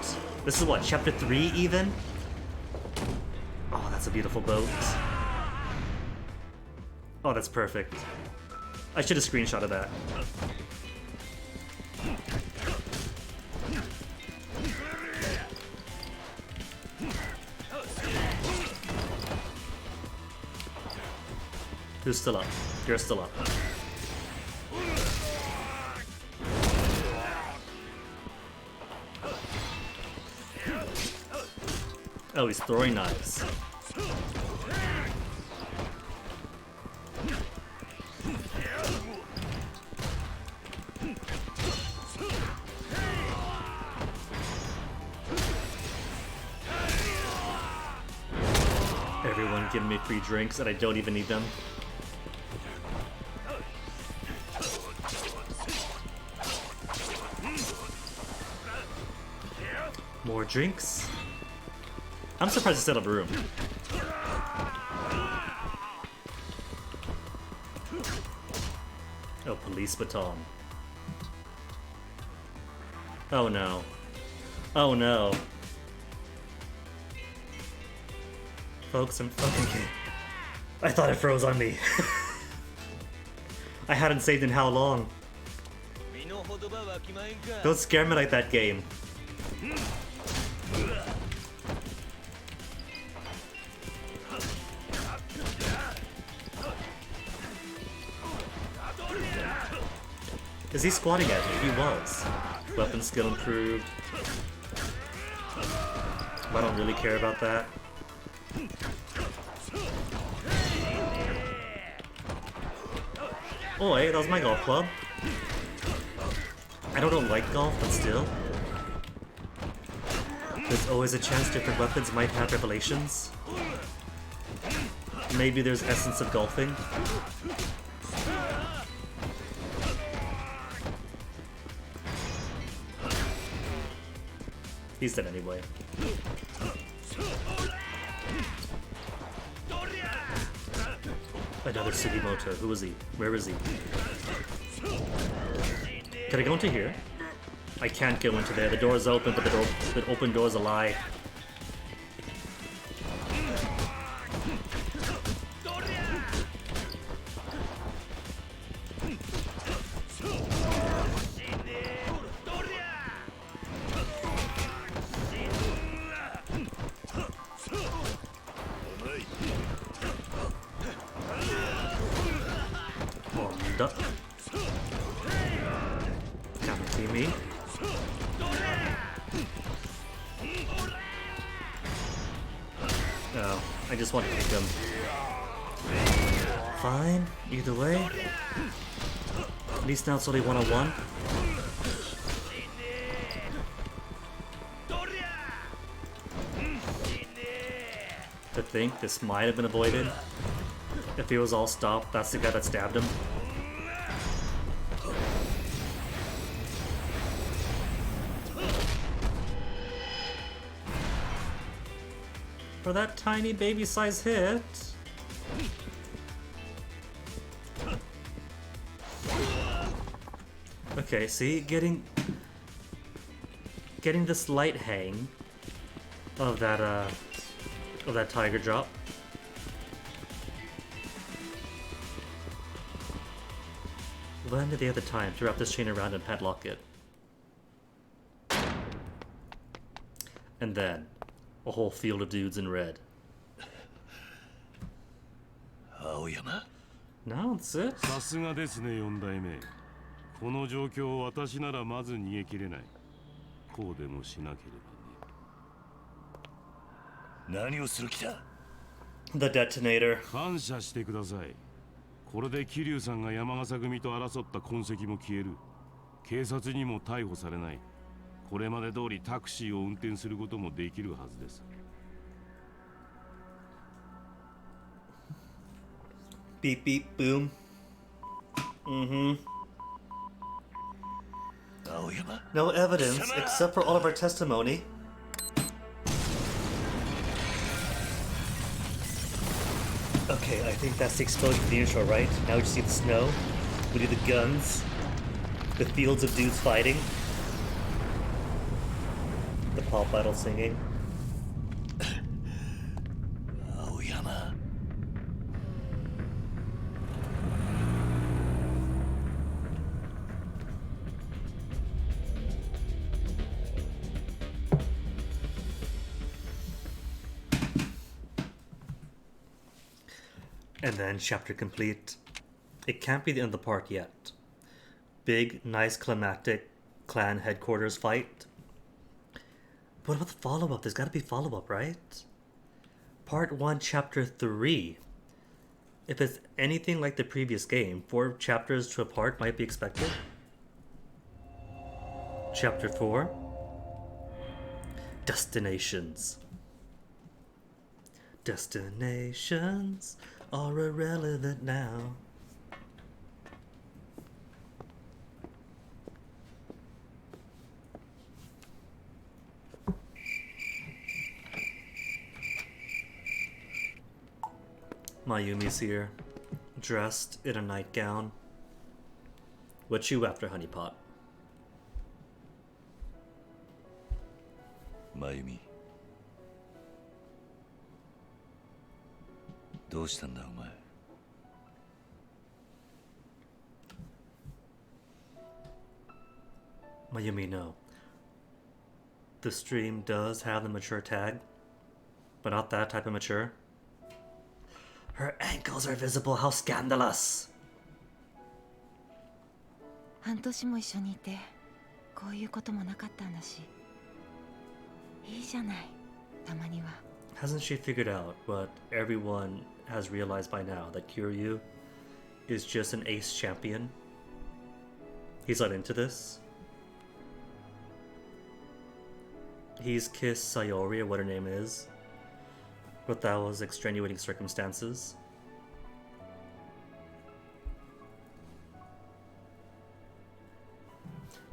This is what, chapter 3 even? Oh, that's a beautiful boat. Oh, that's perfect. I should have screenshotted that. Who's still up? You're still up. Oh, he's throwing knives. Everyone giving me free drinks and I don't even need them. More drinks? I'm surprised it's out of room. Oh, police baton. Oh no. Oh no. Folks, I'm fucking kidding. I thought it froze on me. I hadn't saved in how long? Don't scare me like that, game. Is he squatting at me? He was. Weapon skill improved. I don't really care about that. Oh, hey, that was my golf club. I don't like golf, but still. There's always a chance different weapons might have revelations. Maybe there's essence of golfing. He's dead anyway. Another Sugimoto. Who is he? Where is he? Can I go into here? I can't go into there. The door's open, but the open door's a lie. Can't see me. Oh, I just want to kick him. Fine, either way. At least now it's only one-on-one. To think this might have been avoided. If he was all stopped, that's the guy that stabbed him. For that tiny baby-sized hit. Okay, see, getting the slight hang of that tiger drop. When did they have the time to wrap this chain around and padlock it? And then a whole field of dudes in red. Aoyama? No, that's it. さすがですね、4代目。この状況を私ならまず逃げ切れない。こうでもしなければね。何をする気だ? The detonator. 感謝してください。これで桐生さんが山笠組と争った痕跡も消える。警察にも逮捕されない。これまで通りタクシーを運転することもできるはずです。Beep beep boom. Mm-hmm. No evidence except for all of our testimony. Okay, I think that's the explosion for the intro, right? Now we just see the snow, we do the guns, the fields of dudes fighting, the pop idol singing. Aoyama. And then chapter complete. It can't be the end of the part yet. Big, nice, climactic clan headquarters fight. What about the follow-up? There's gotta be follow-up, right? Part 1, Chapter 3. If it's anything like the previous game, 4 chapters to a part might be expected. Chapter 4. Destinations. Destinations are irrelevant now. Mayumi's here, dressed in a nightgown. What you after, honeypot? Mayumi. どうしたんだお前。Mayumi, no. The stream does have the mature tag, but not that type of mature. Her ankles are visible, how scandalous! 半年も一緒にいてこういうこともなかったんだしいいじゃないたまには Hasn't she figured out what everyone has realized by now, that Kiryu is just an ace champion? He's not into this. He's kissed Sayori, or what her name is, but that was extenuating circumstances.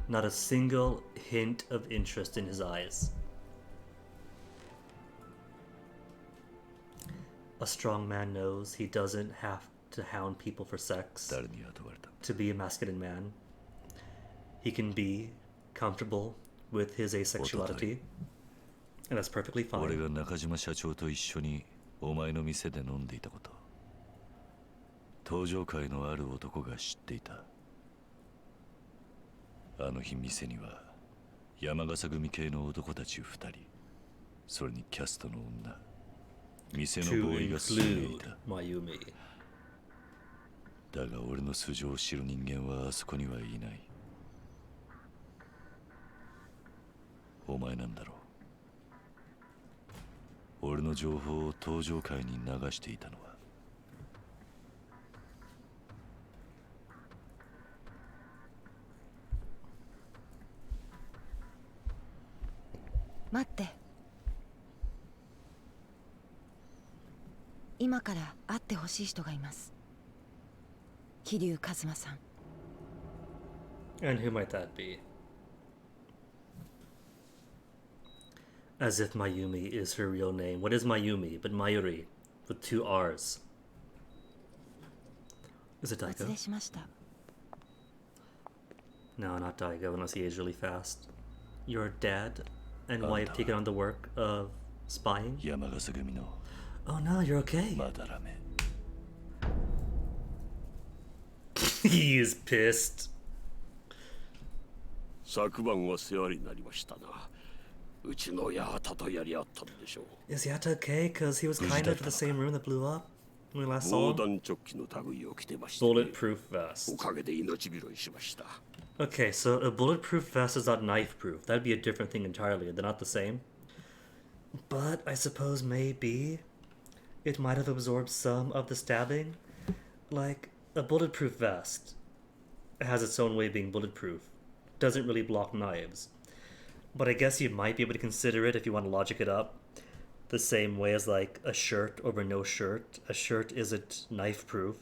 Not a single hint of interest in his eyes. A strong man knows he doesn't have to hound people for sex to be a masculine man. He can be comfortable with his asexuality, and that's perfectly fine. 俺が中島社長と一緒にお前の店で飲んでいたこと、登場界のある男が知っていた。あの日店には山笠組系の男たち2人、それにキャストの女、店のボーイが住んでいた。だが俺の素性を知る人間はあそこにはいない。お前なんだろう。俺の情報を登場界に流していたのは。待って。今から会ってほしい人がいます。桐生一馬さん。And who might that be? As if Mayumi is her real name. What is Mayumi but Mayuri with 2 R's? Is it お連 Daigo? れしました。 No, not Daigo, unless he ages really fast. Your dad and wife taking on the work of spying? 山笠組の Oh no, you're okay. まだらめ。He is pissed. 昨晩は世話になりましたな。うちの八幡とやり合ったんでしょう。 Is Yata okay? Because he was kind of in the same room that blew up when we last 防 saw him. 弾チョッキの類を着てました、 Bulletproof vest. おかげで命拾いしました。 Okay, so a bulletproof vest is not knife proof. That'd be a different thing entirely. They're not the same. But I suppose maybe it might have absorbed some of the stabbing. Like, a bulletproof vest has its own way of being bulletproof. Doesn't really block knives. But I guess you might be able to consider it, if you want to logic it up, the same way as like a shirt over no shirt. A shirt isn't knife proof,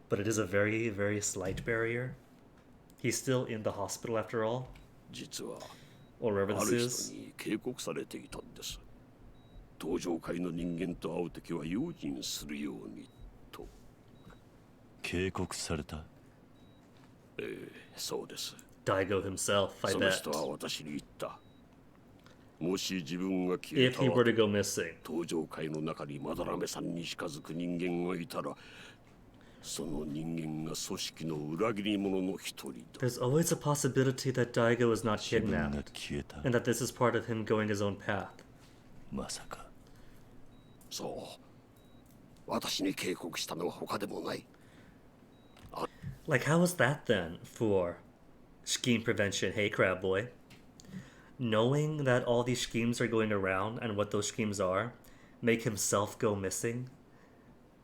but it is a very, very slight barrier. He's still in the hospital after all. 実は Or wherever あ this る is. 人に警告されていたんです。登場界の人間と会うときは用心するようにと。警告された。ええ、そうです。 Daigo himself, I その bet. 人は私に言った。もし自分が消え If た he 後 were to go missing. 登場界の中にまだらめさんに近づく人間がいたら、その人間が組織の裏切り者の一人だ。 There's always a possibility that Daigo is not kidnapped, and that this is part of him going his own path. まさか。そう。私に警告したのは他でもない。 Like, how was that then for scheme prevention? Hey, Crab Boy. Knowing that all these schemes are going around and what those schemes are, make himself go missing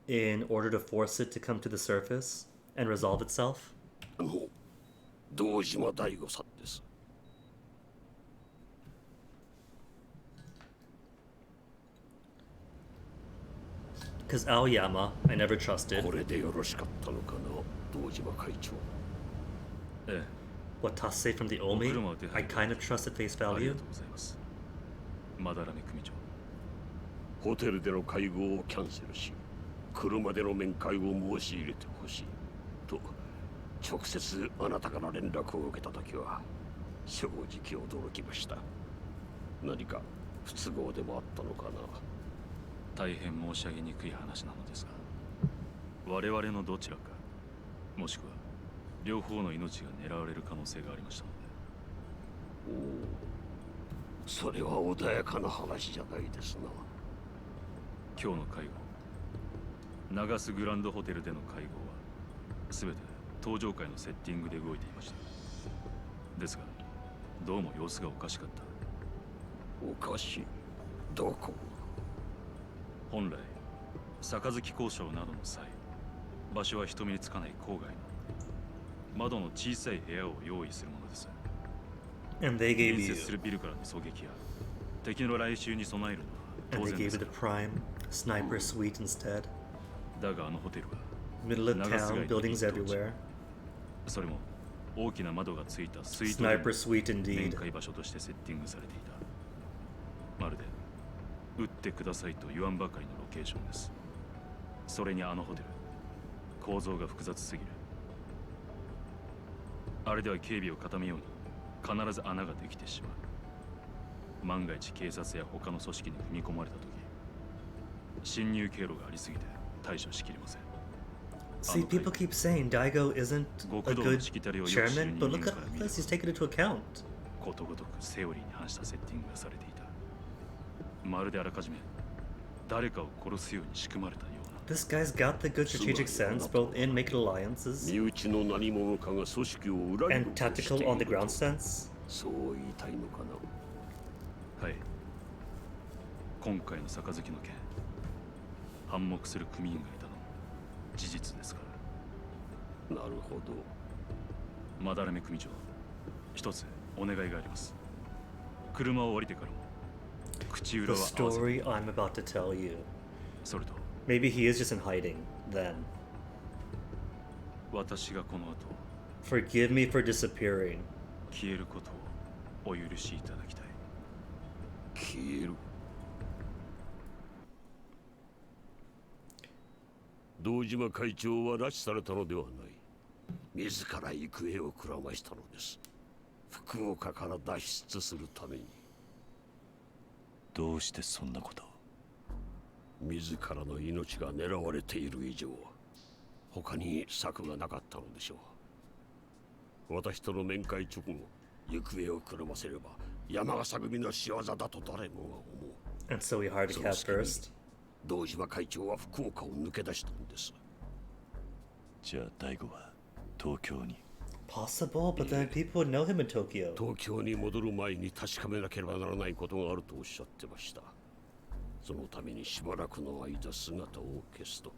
in order to force it to come to the surface and resolve itself? 堂島大吾さんです。 Because Aoyama, I never trusted. これでよろしかったのかな、堂島会長。Watase from the Omi, I kind of trusted face value. まだらめ組長。ホテルでの会合をキャンセルし、車での面会を申し入れてほしいと直接あなたから連絡を受けたときは正直驚きました。何か不都合でもあったのかな。大変申し上げにくい話なのですが、我々のどちらか、もしくは両方の命が狙われる可能性がありましたので。おお、それは穏やかな話じゃないですな。今日の会合、長須グランドホテルでの会合は全て登場会のセッティングで動いていました。ですがどうも様子がおかしかった。おかしい？どこ？本来杯交渉などの際、場所は人目につかない郊外の窓の小さい部屋を用意するものです。 And they gave 隣 you 接するビルからの狙撃や敵の来襲に備えるのは and 当 they 然 gave で you す the prime sniper suite instead. だがあのホテルは Middle of 長須 town, 街に buildings 立地、 everywhere. それも大きな窓がついたスイート Sniper suite 面 indeed. 会場所としてセッティングされていた。まるで撃ってくださいと言わんばかりのロケーションです。それにあのホテル、構造が複雑すぎる。あれでは警備を固めように必ず穴ができてしまう。万が一警察や他の組織に踏み込まれた時、侵入経路がありすぎて対処しきれません。 See, people keep saying Daigo isn't a good chairman, but look at all this he's taken into account. ことごとくセオリーに反したセッティングがされていた。まるであらかじめ誰かを殺すように仕組まれたような。 This guy's got the good strategic sense, both in making alliances 身内の何者かが組織を裏切 and ろうとして tactical い on the る ground と sense. そう言いたいのかな。はい。今回の杯の件、反目する組員がいたのも事実ですから。なるほど。まだらめ組長、一つお願いがあります。車を降りてからも口裏 The は合わせて。 story I'm about to tell you. それと Maybe he is just in hiding then. 私がこの後 Forgive me for disappearing. 消えることをお許しいただきたい。消える？堂島会長は拉致されたのではない。自ら行方をくらましたのです。福岡から脱出するために。どうしてそんなことを？自らの命が狙われている以上、他に策がなかったのでしょう。私との面会直後、行方をくらませれば山笠組の仕業だと誰もが思う。 And so he hired a そ cat の隙に first. 堂島会長は福岡を抜け出したんです。じゃあ大吾は東京に。 Possible, but then people would know him in Tokyo. 東京に戻る前に確かめなければならないことがあるとおっしゃってました。そのためにしばらくの間姿を消すと。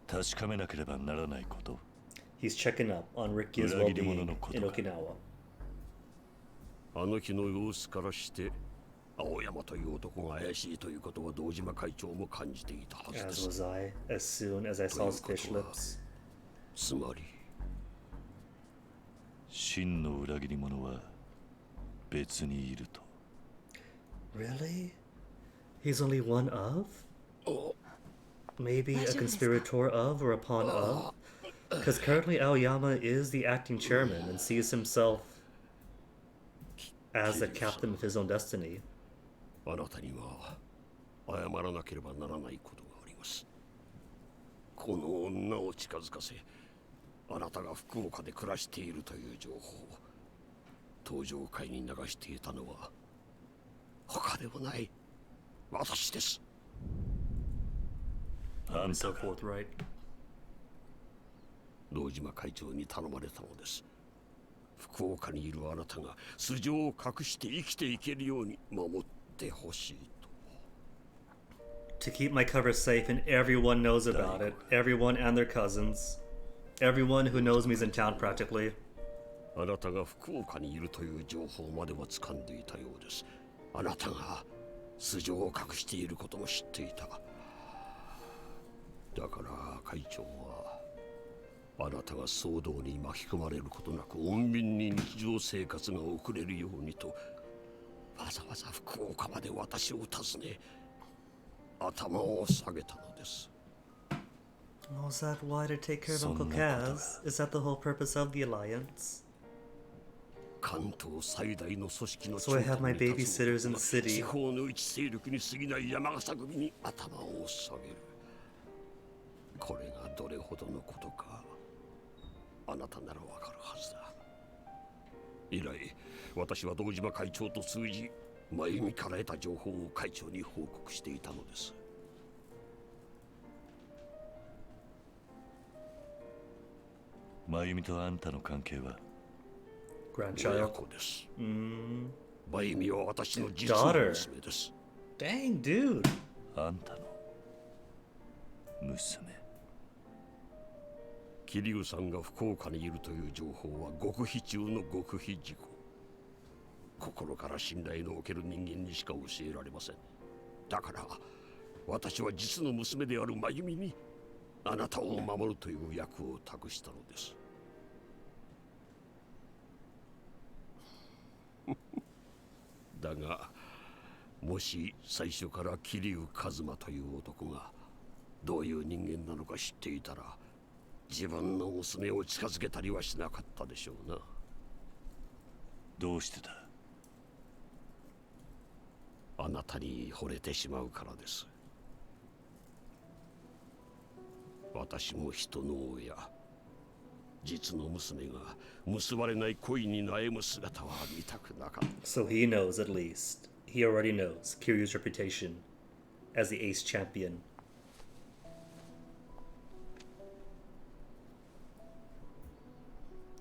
確かめなければならないこと。 He's checking up on Ricky's 裏切り well-being 者のこと in か。 Okinawa. あの日の様子からして青山という男が怪しいということは堂島会長も感じていたはずで As す。 was I, as soon as I saw his fish lips. つまり真の裏切り者は別にいると。 Really? He's only one of? Maybe a conspirator of or a pawn of? Because currently Aoyama is the acting chairman and sees himself as the captain of his own destiny. あなたには謝らなければならないことがあります。この女を近づかせ、あなたが福岡で暮らしているという情報を登場会に流していたのは他でもない私です。あん So たが forthright. 堂島会長に頼まれたのです。福岡にいるあなたが素性を隠して生きていけるように守ってほしいと。To keep my cover safe, and everyone knows about it. Everyone and their cousins. Everyone who knows me is in town practically. あなたが福岡にいるという情報までは掴んでいたようです。あなたが素性を隠していることも知っていた。だから会長はあなたが騒動に巻き込まれることなく穏便に日常生活が送れるようにとわざわざ福岡まで私を訪ね頭を下げたのです。Oh, is that why to take care of Uncle Kaz? Is that the whole purpose of the alliance? 関東最大の組織の So I have my babysitters in the city. 地方の一勢力に過ぎない山笠組に頭を下げる。これがどれほどのことかあなたならわかるはずだ。以来私は堂島会長と通じ真由美から得た情報を会長に報告していたのです。真由美とあんたの関係は親子です。真由美は私の実の娘です。 Dang, dude. あんたの娘。桐生さんが福岡にいるという情報は極秘中の極秘事項。心から信頼のおける人間にしか教えられません。だから私は実の娘である真由美にあなたを守るという役を託したのです。だがもし最初から桐生一馬という男がどういう人間なのか知っていたら自分の娘を近づけたりはしなかったでしょうな。どうしてだ。あなたに惚れてしまうからです。私も人の親、実の娘が結ばれない恋に悩む姿は見たくなかった。 So he knows at least. He already knows Kiryu's reputation as the ace champion.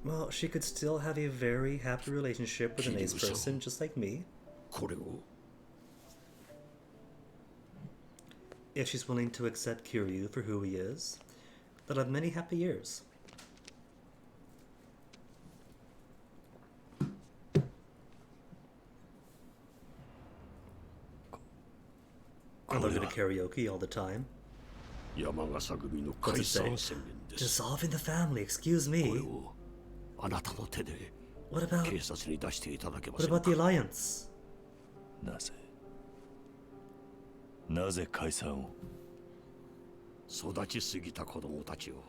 Well, she could still have a very happy relationship with an ace person just like me. これを If she's willing to accept Kiryu for who he is, they'll have many happy years. And they'll go to karaoke all the time. What's it say? Dissolving the family, excuse me. What about the alliance? なぜ解散を。育ちすぎた子供たちを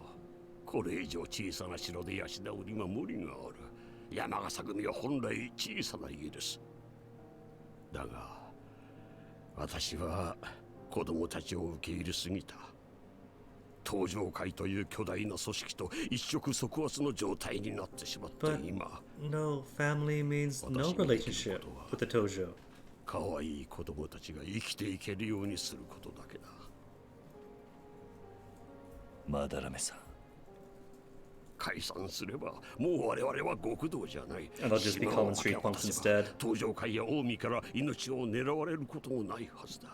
これ以上小さな城で養うには無理がある。山笠組は本来小さな家です。だが私は子供たちを受け入れすぎた。東上会という巨大な組織と一触即発の状態になってしまって今。 No, family means no relationship with the Tojo. 可愛い子供たちが生きていけるようにすることだけだ。マダラメさん。解散すればもう我々は極道じゃない。 And they'll just be common street punks instead. 東上会や近江から命を狙われることもないはずだ。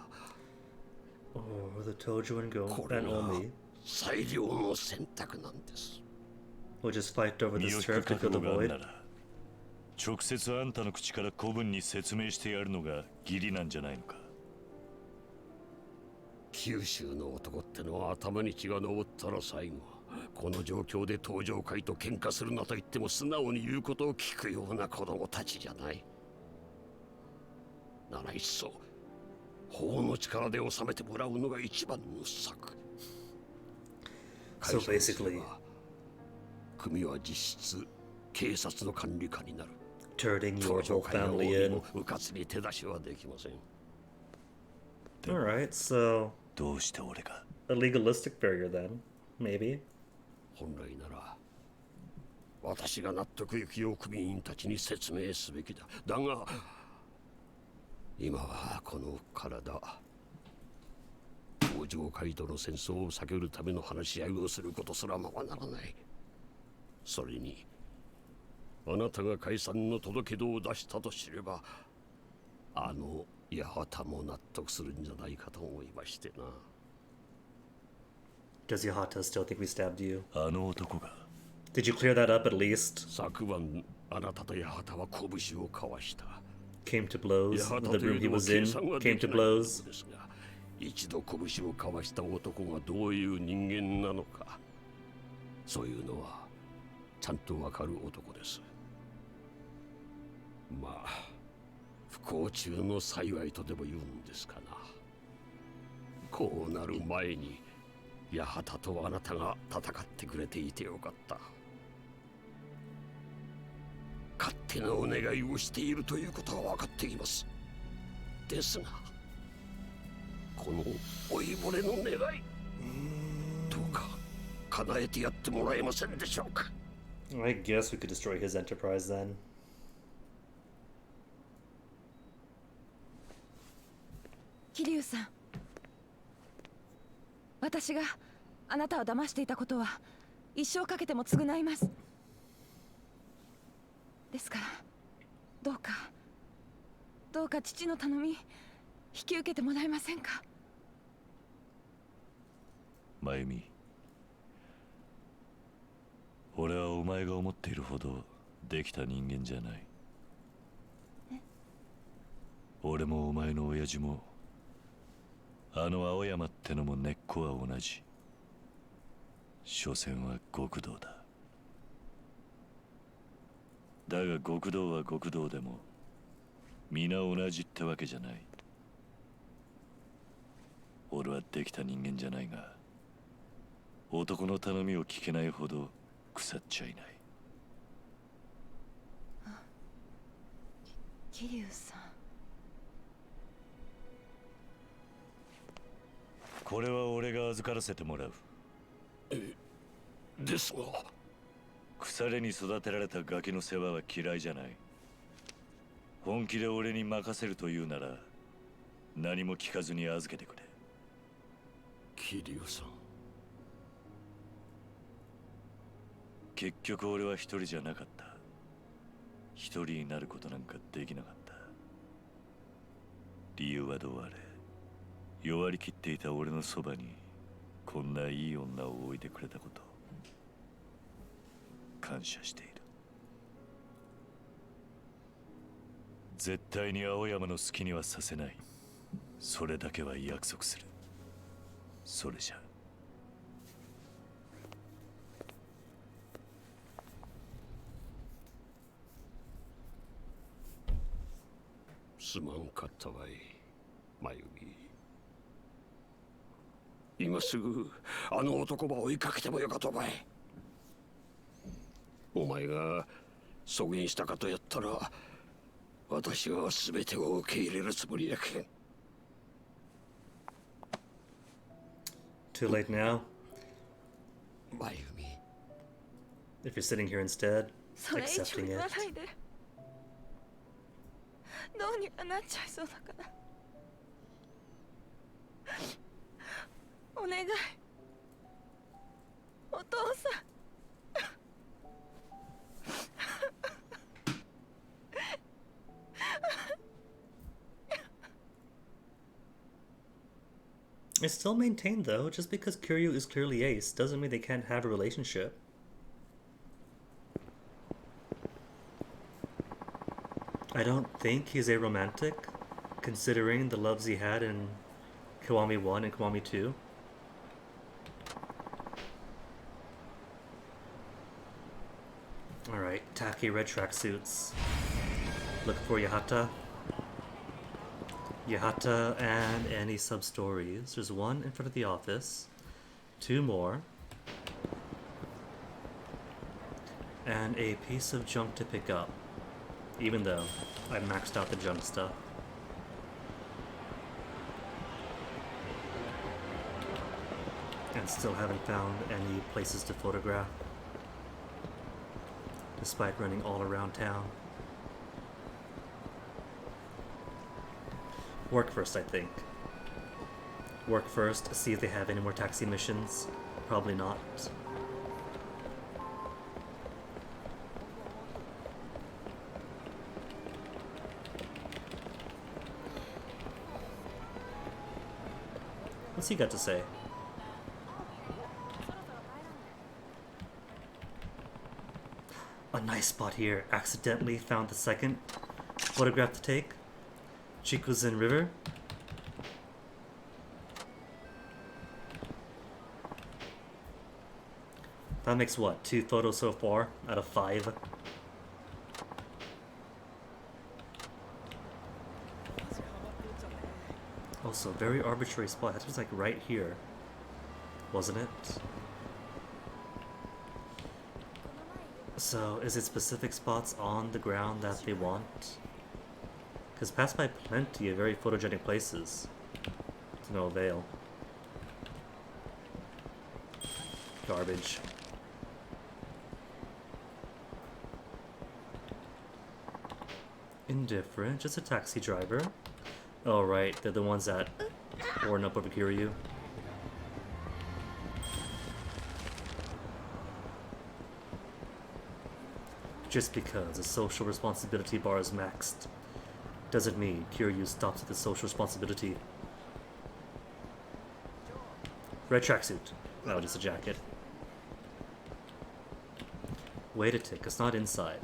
Oh, the Tojo and Go これ and が Omi 最良の選択なんです。 will just fight over this turf to fill the void. 直接あんたの口から古文に説明してやるのが義理なんじゃないのか。九州の男ってのは頭に血が上ったら最後この状況で東上会と喧嘩するなと言っても素直に言うことを聞くような子供たちじゃない。ならいっそ法の力で収めてもらうのが一番の策。 So basically, 組は実質警察の管理下になる。 turning your whole family in. うかつに手出しはできません。 Alright, so どうして俺が a legalistic barrier then, maybe. 本来なら私が納得いくよう組員たちに説明すべきだ。だが今はこの体東東上界との戦争を避けるための話し合いをすることすらままならない。それにあなたが解散の届け出を出したと知れば、あの八幡も納得するんじゃないかと思いましてな。Does Yahata still think we stabbed you? あの男が。Did you clear that up at least? 昨晩あなたと八幡は拳を交わした。Came to blows. The room he was in came to blows. 一度拳を交わした男がどういう人間なのか、そういうのはちゃんとわかる男です。まあ不幸中の幸いとでも言うんですかな。こうなる前に八幡とあなたが戦ってくれていてよかった。勝手なお願いをしているということは分かっています。ですがこの老いぼれの願い、どうか叶えてやってもらえませんでしょうか。 I guess we could destroy his enterprise then. 桐生さん、私があなたを騙していたことは一生かけても償います。ですからどうか父の頼み引き受けてもらえませんか。真由美、俺はお前が思っているほどできた人間じゃない。俺もお前の親父もあの青山ってのも根っこは同じ。所詮は極道だ。だが極道は極道でも皆同じってわけじゃない。俺はできた人間じゃないが、男の頼みを聞けないほど腐っちゃいない。桐生さん、これは俺が預からせてもらう。ですが腐れに育てられたガキの世話は嫌いじゃない。本気で俺に任せるというなら何も聞かずに預けてくれ。桐生さん、結局俺は一人じゃなかった。一人になることなんかできなかった。理由はどうあれ、弱りきっていた俺のそばにこんないい女を置いてくれたこと、感謝している。絶対に青山の好きにはさせない。それだけは約束する。それじゃ。すまんかったわい、真由美。今すぐあの男ば追いかけてもよかとばい。お前が訴言したかとやったら私は全てを受け入れるつもりやけん。 Too late now. 真由美。 If you're sitting here instead, それ以上 accepting 言わ it. ないで。どうにかなっちゃいそうだから。お願い、お父さん。It's still maintained though, just because Kiryu is clearly ace doesn't mean they can't have a relationship. I don't think he's aromantic, considering the loves he had in Kiwami 1 and Kiwami 2. Alright, tacky red tracksuits. Look for Yahata. Yahata and any sub-stories. There's one in front of the office. Two more. And a piece of junk to pick up. Even though I maxed out the junk stuff. And still haven't found any places to photograph. Despite running all around town. Work first, I think. work first, see if they have any more taxi missions. Probably not. What's he got to say? A nice spot here. Accidentally found the second photograph to take. Chikuzen River. That makes what? 2 photos so far out of 5. Also, very arbitrary spot. That was like right here, wasn't it? So, is it specific spots on the ground that they want? Because passed by plenty of very photogenic places. To no avail. Garbage. Indifferent, just a taxi driver. Oh right, they're the ones that warn up over Kiryu. Just because the social responsibility bar is maxed doesn't mean Kiryu stops at the social responsibility. Red tracksuit. No, just a jacket. Wait a tick, it's not inside.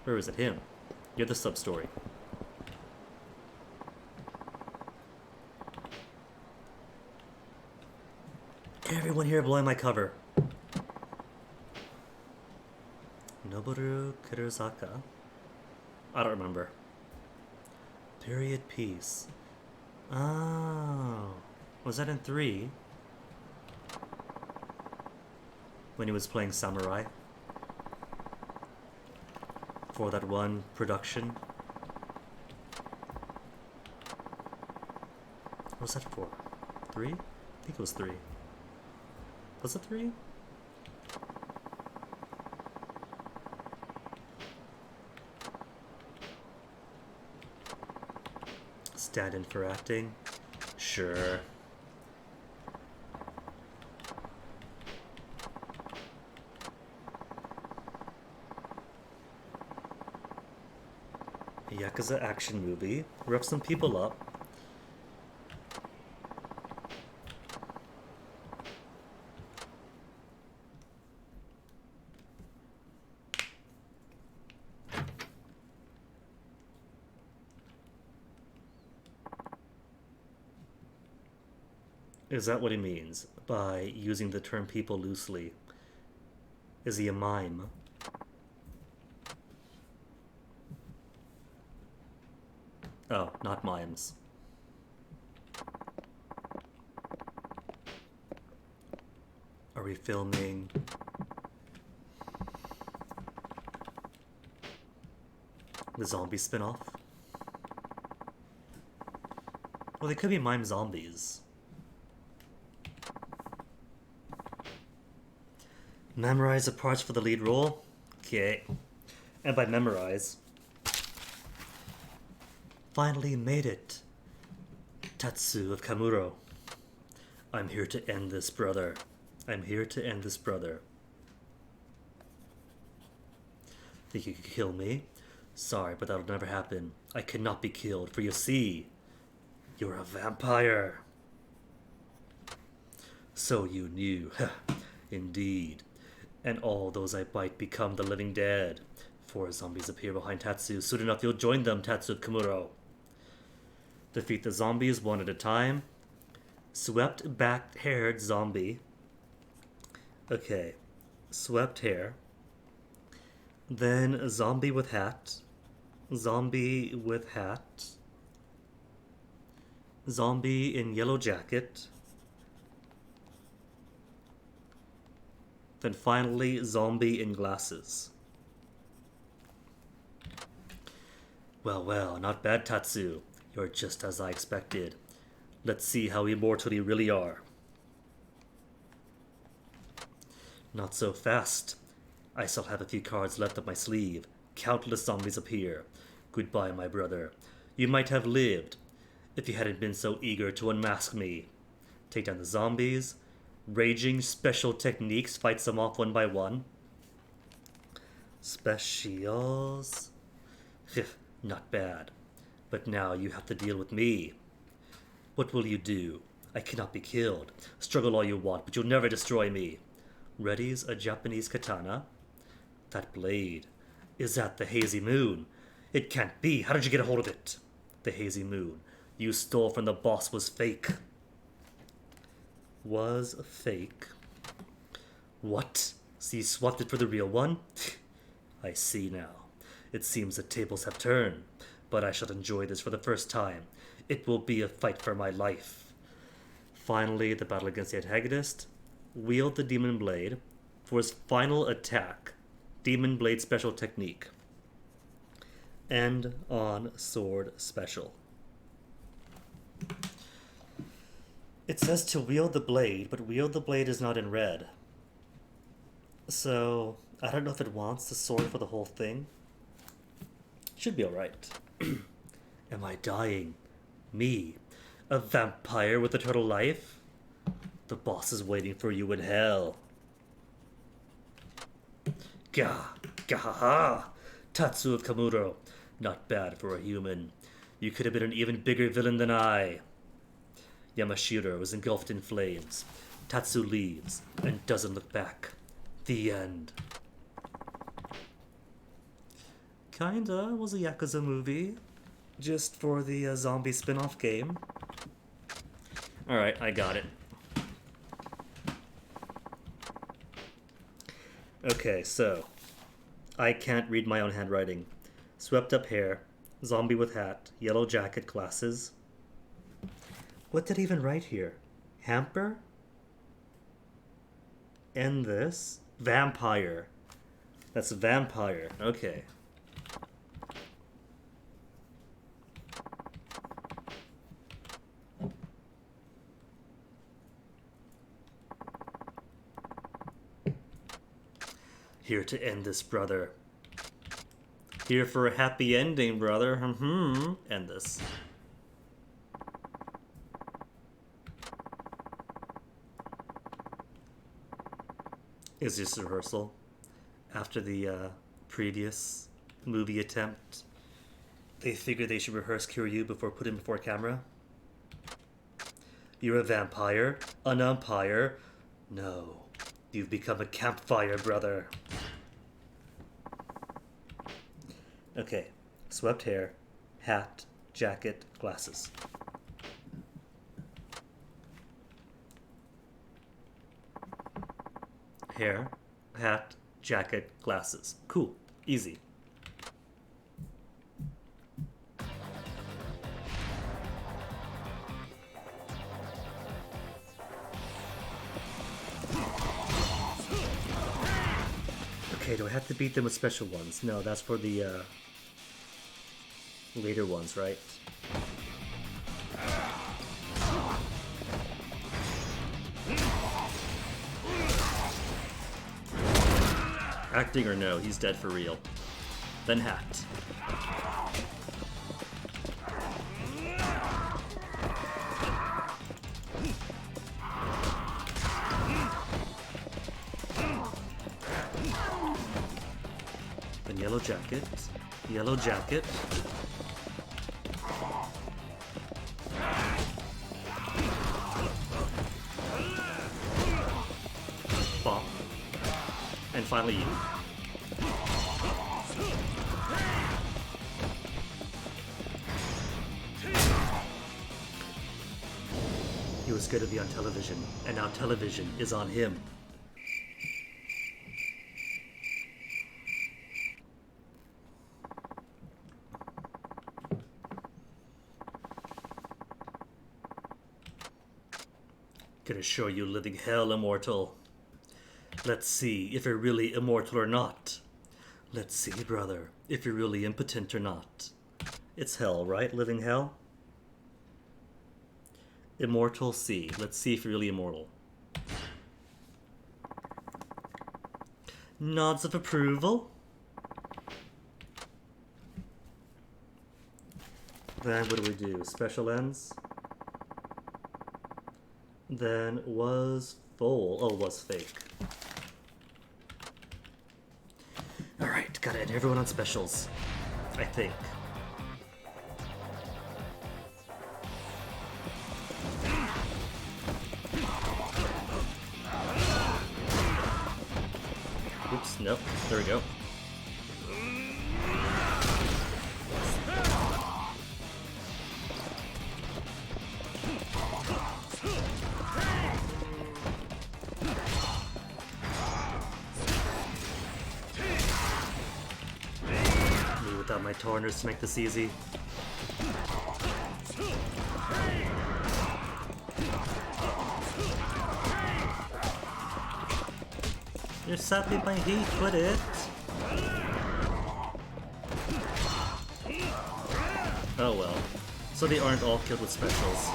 Or is it him? You're the sub-story. Everyone here blowing my cover. Noboru Kurosaka? I don't remember. Period piece. Oh. Was that in 3? When he was playing Samurai? For that one production? What was that for? 3? I think it was 3. Was it 3? Stand in for acting? Sure. Yakuza action movie. Rough some people up. Is that what he means by using the term people loosely? Is he a mime? Oh, not mimes. Are we filming the zombie spin-off? Well, they could be mime zombies. Memorize the parts for the lead role? Okay. And by memorize, finally made it. Tatsu of Kamuro. I'm here to end this, brother. I'm here to end this, brother. Think you could kill me? Sorry, but that'll never happen. I cannot be killed, for you see, you're a vampire. So you knew. Indeed. And all those I bite become the living dead. 4 zombies appear behind Tatsu. Soon enough you'll join them, Tatsu of Kamuro. Defeat the zombies one at a time. Swept back-haired zombie. Okay. Swept hair. Then a zombie with hat. Zombie with hat. Zombie in yellow jacket. Then finally, zombie in glasses. Well, well, not bad, Tatsu. You're just as I expected. Let's see how immortal you really are. Not so fast. I still have a few cards left up my sleeve. Countless zombies appear. Goodbye, my brother. You might have lived, if you hadn't been so eager to unmask me. Take down the zombies, raging special techniques, fight them off one by one. Specials. Not bad. But now you have to deal with me. What will you do? I cannot be killed. Struggle all you want, but you'll never destroy me. Ready's a Japanese katana. That blade. Is that the Hazy Moon? It can't be. How did you get a hold of it? The Hazy Moon you stole from the boss was fake. Was fake. What? So you swapped it for the real one? I see now. It seems the tables have turned, but I shall enjoy this for the first time. It will be a fight for my life. Finally, the battle against the antagonist. Wield the Demon Blade for his final attack. Demon Blade special technique. End on sword special. It says to wield the blade, but wield the blade is not in red. So, I don't know if it wants the sword for the whole thing. Should be alright. Am I dying? Me? A vampire with eternal life? The boss is waiting for you in hell. Gah! Gahaha! Tatsu of Kamuro. Not bad for a human. You could have been an even bigger villain than I. Yamashiro is engulfed in flames. Tatsu leaves and doesn't look back. The end. Kinda was a Yakuza movie. Just for the zombie spin-off game. Alright, I got it. Okay, so. I can't read my own handwriting. Swept up hair. Zombie with hat. Yellow jacket, glasses. What did I even write here? Hamper? And this? Vampire. That's vampire. Okay. Here to end this, brother. Here for a happy ending, brother. End this. Is this rehearsal? After the previous movie attempt, they figured they should rehearse Kiryu before putting him before camera? You're a vampire? An umpire? No. You've become a campfire, brother. Okay. Swept hair, hat, jacket, glasses. Hair, hat, jacket, glasses. Cool. Easy. Okay, do I have to beat them with special ones? No, that's for the later ones, right? Acting or no, he's dead for real. Then hat. Then yellow jacket. Yellow jacket. Bop. And finally you. He was good to be on television, and now television is on him. Gonna show you living hell, immortal. Let's see if you're really immortal or not. Let's see, brother, if you're really impotent or not. It's hell, right? Living hell? Immortal C. Let's see if you're really immortal. Nods of approval. Then what do we do? Special ends. Then was full. Oh, was fake. Alright, gotta end everyone on specials. I think. Oops, nope. There we go. Me without my torners to make this easy. You're sapping my heat, quit it! Oh well. So they aren't all killed with specials.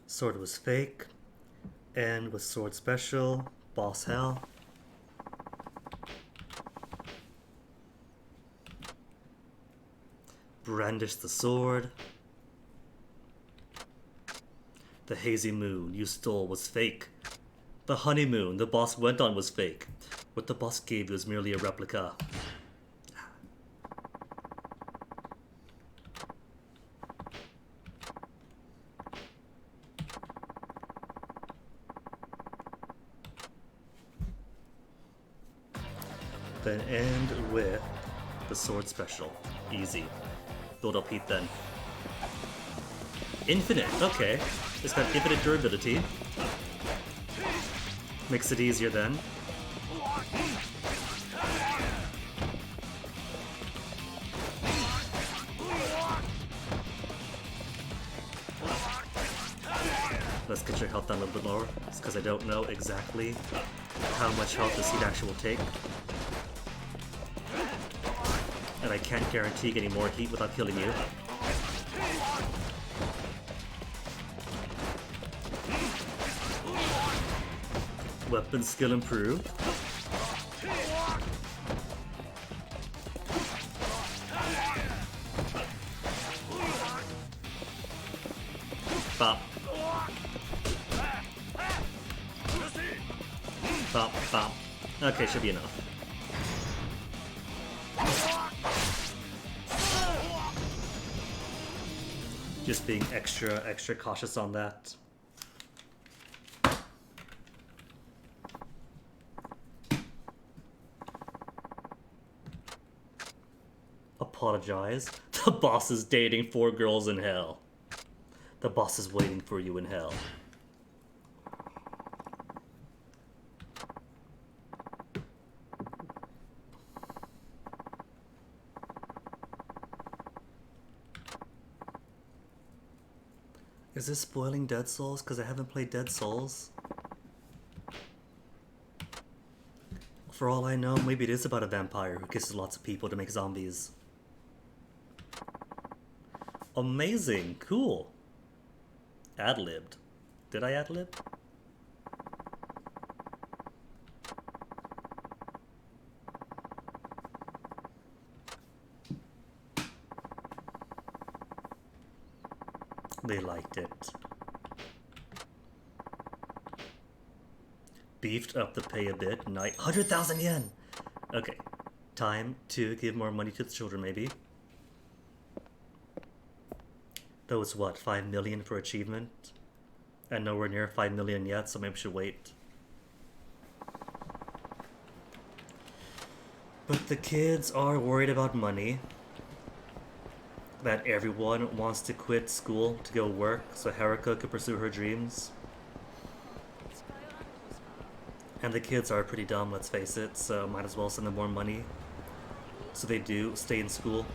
Sword was fake, and was sword special, boss hell. Brandish the sword. The hazy moon you stole was fake. The honeymoon the boss went on was fake. What the boss gave you was merely a replica. Then end with the sword special. Easy. Build up heat then. Infinite, okay. It's got infinite durability. Makes it easier then. Let's get your health down a little bit lower. It's because I don't know exactly how much health this heat actually will take. And I can't guarantee getting more heat without killing you. Weapon skill improved. Bop. Bop, bop. Okay, should be enough. Just being extra cautious on that. Apologize. The boss is dating 4 girls in hell. The boss is waiting for you in hell. Is this spoiling Dead Souls? Because I haven't played Dead Souls. For all I know, maybe it is about a vampire who kisses lots of people to make zombies. Amazing! Cool! Ad-libbed. Did I ad-lib? They liked it. Beefed up the pay a bit. 100,000 yen! Okay. Time to give more money to the children, maybe. That was what, 5 million for achievement? And nowhere near 5 million yet, so maybe we should wait. But the kids are worried about money. That everyone wants to quit school to go work so Haruka could pursue her dreams. And the kids are pretty dumb, let's face it, so might as well send them more money so they do stay in school.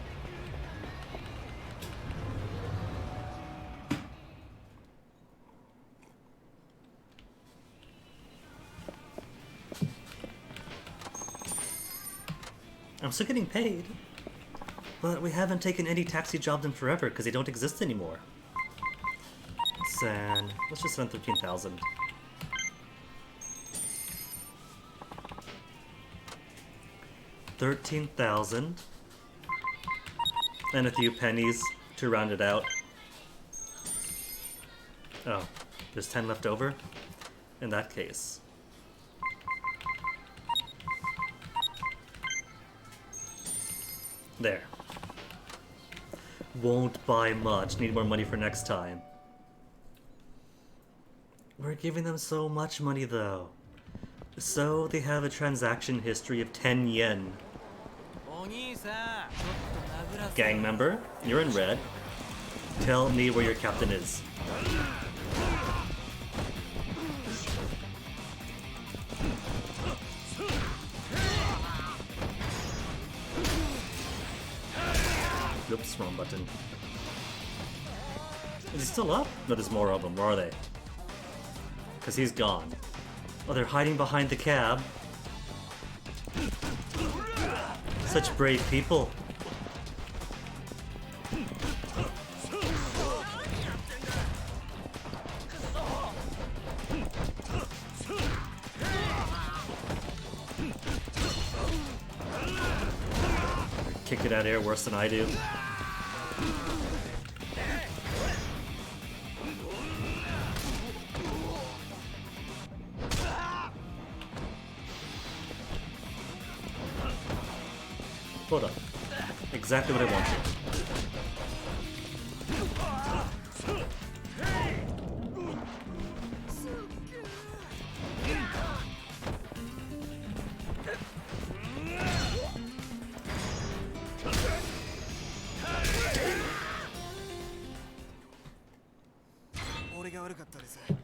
I'm still getting paid. But we haven't taken any taxi jobs in forever because they don't exist anymore. And let's just send 13,000. $13,000 and a few pennies to round it out. Oh, there's 10 left over? In that case. There. Won't buy much. Need more money for next time. We're giving them so much money though. So they have a transaction history of 10 yen. Gang member, you're in red. Tell me where your captain is. Oops, wrong button. Is he still up? No, there's more of them. Where are they? Because he's gone. Oh, they're hiding behind the cab. Such brave people. Kick it out of air worse than I do. Hold up. Exactly what I wanted.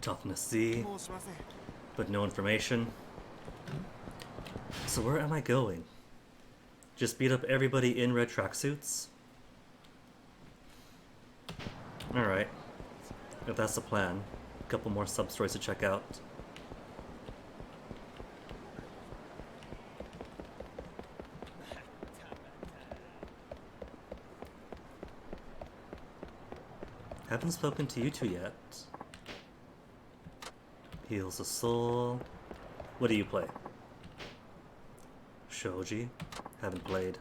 Toughness C, but no information. So where am I going? Just beat up everybody in red tracksuits? Alright. If that's the plan. A couple more sub-stories to check out. Haven't spoken to you two yet. Heals the soul. What do you play? Shoji. Haven't played.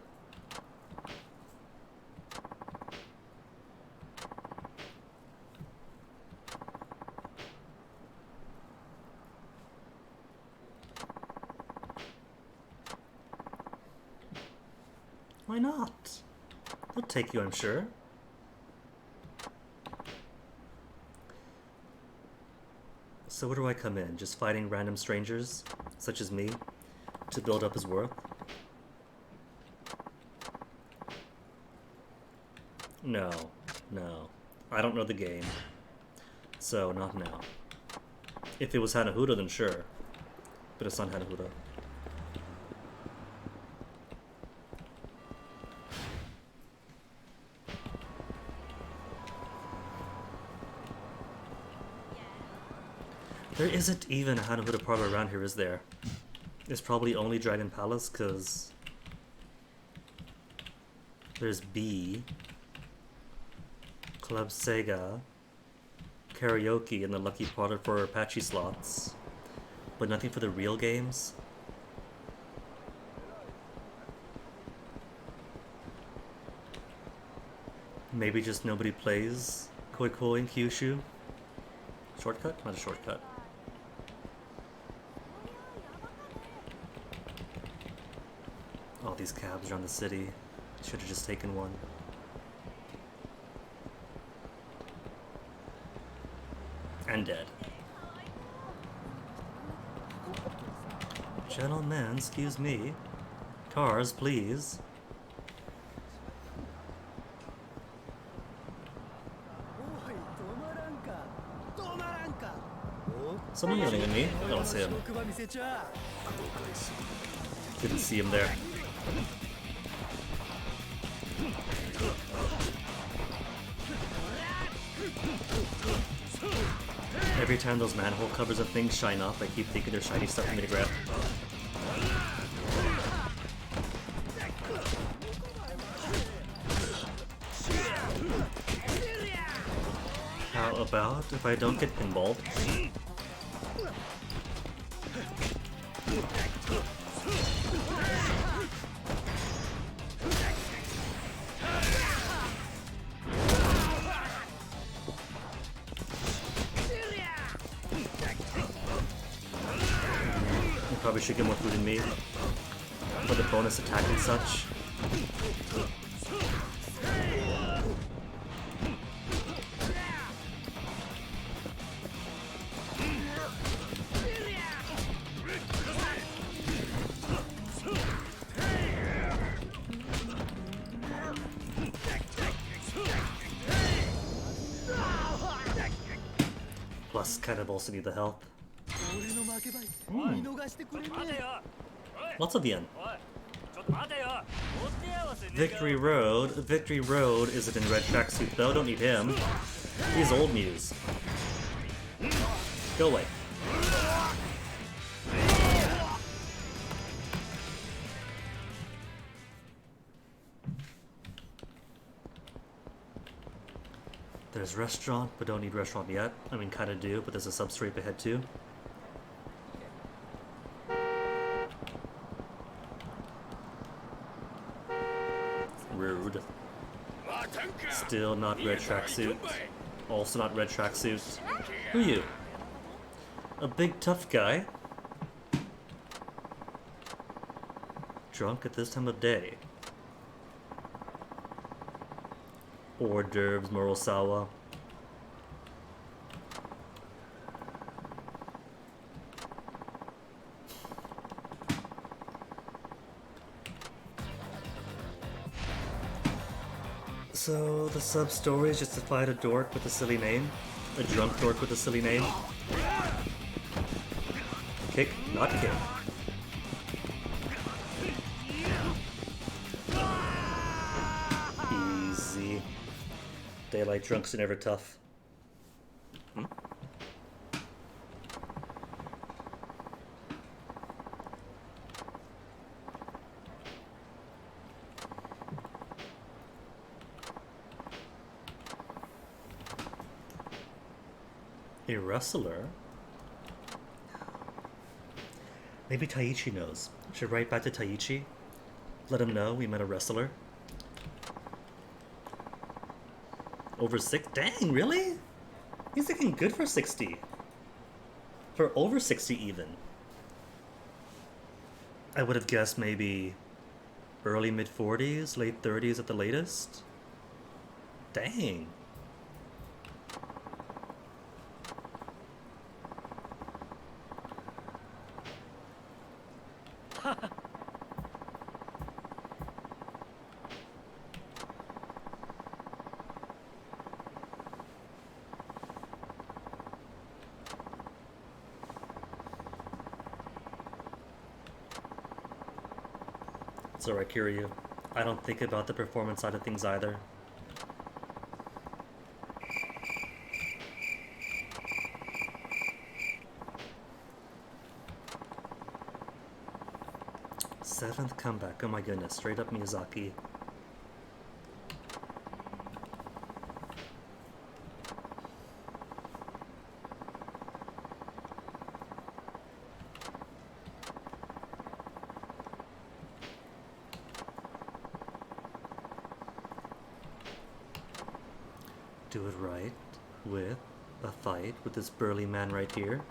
Why not? They'll take you, I'm sure. So where do I come in? Just fighting random strangers, such as me, to build up his worth? No, no. I don't know the game. So, not now. If it was Hanahuda, then sure. But it's not Hanahuda. There isn't even a Hanahuda parlor around here, is there? It's probably only Dragon Palace, because there's B, Club Sega, Karaoke, and the Lucky Parlor for Apache slots, but nothing for the real games. Maybe just nobody plays Koi Koi and Kyushu. Shortcut? Not a shortcut. All these cabs around the city. Should have just taken one. And dead. Gentlemen, excuse me. Cars, please. Someone yelling at me? I don't see him. Didn't see him there. Every time those manhole covers and things shine up, I keep thinking there's shiny stuff for me to grab. How about if I don't get pinballed? I probably should get more food in me for the bonus attack and such. Plus, kind of also need the health. Lots of yen. Victory Road. Victory Road isn't in red tracksuit though. Don't need him. He's old Muse. Go away. There's restaurant, but don't need restaurant yet. I mean, kinda do, but there's a substrate ahead too. Rude. Still not red tracksuit. Also not red tracksuit. Who are you? A big tough guy? Drunk at this time of day. Hors d'oeuvres, Morosawa. So, the sub-story is just to fight a dork with a silly name? A drunk dork with a silly name? Kick, not kick. Easy. Daylight drunks are never tough. A wrestler? Maybe Taichi knows. Should write back to Taichi. Let him know we met a wrestler. Over 6? Dang, really? He's looking good for 60. For over 60 even. I would have guessed maybe early mid-40s, late 30s at the latest. Dang. It's alright, Kiryu. I don't think about the performance side of things either. Seventh comeback, oh my goodness, straight up Miyazaki. Do it right with a fight with this burly man right here.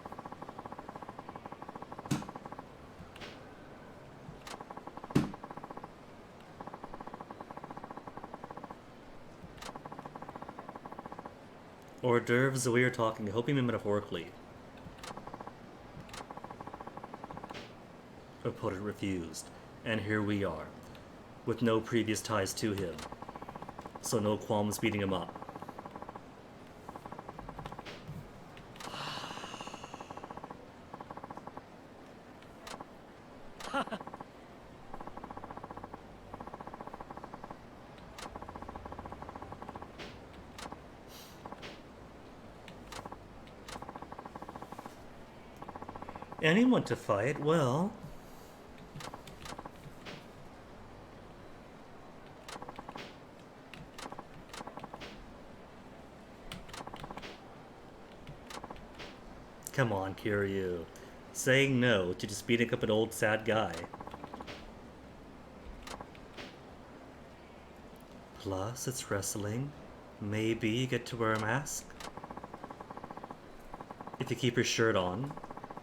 Hors d'oeuvres, we are talking, hoping metaphorically. Opponent refused, and here we are, with no previous ties to him, so no qualms beating him up. Anyone to fight? Well... Come on, Kiryu. Saying no to just beating up an old sad guy. Plus, it's wrestling. Maybe you get to wear a mask. If you keep your shirt on,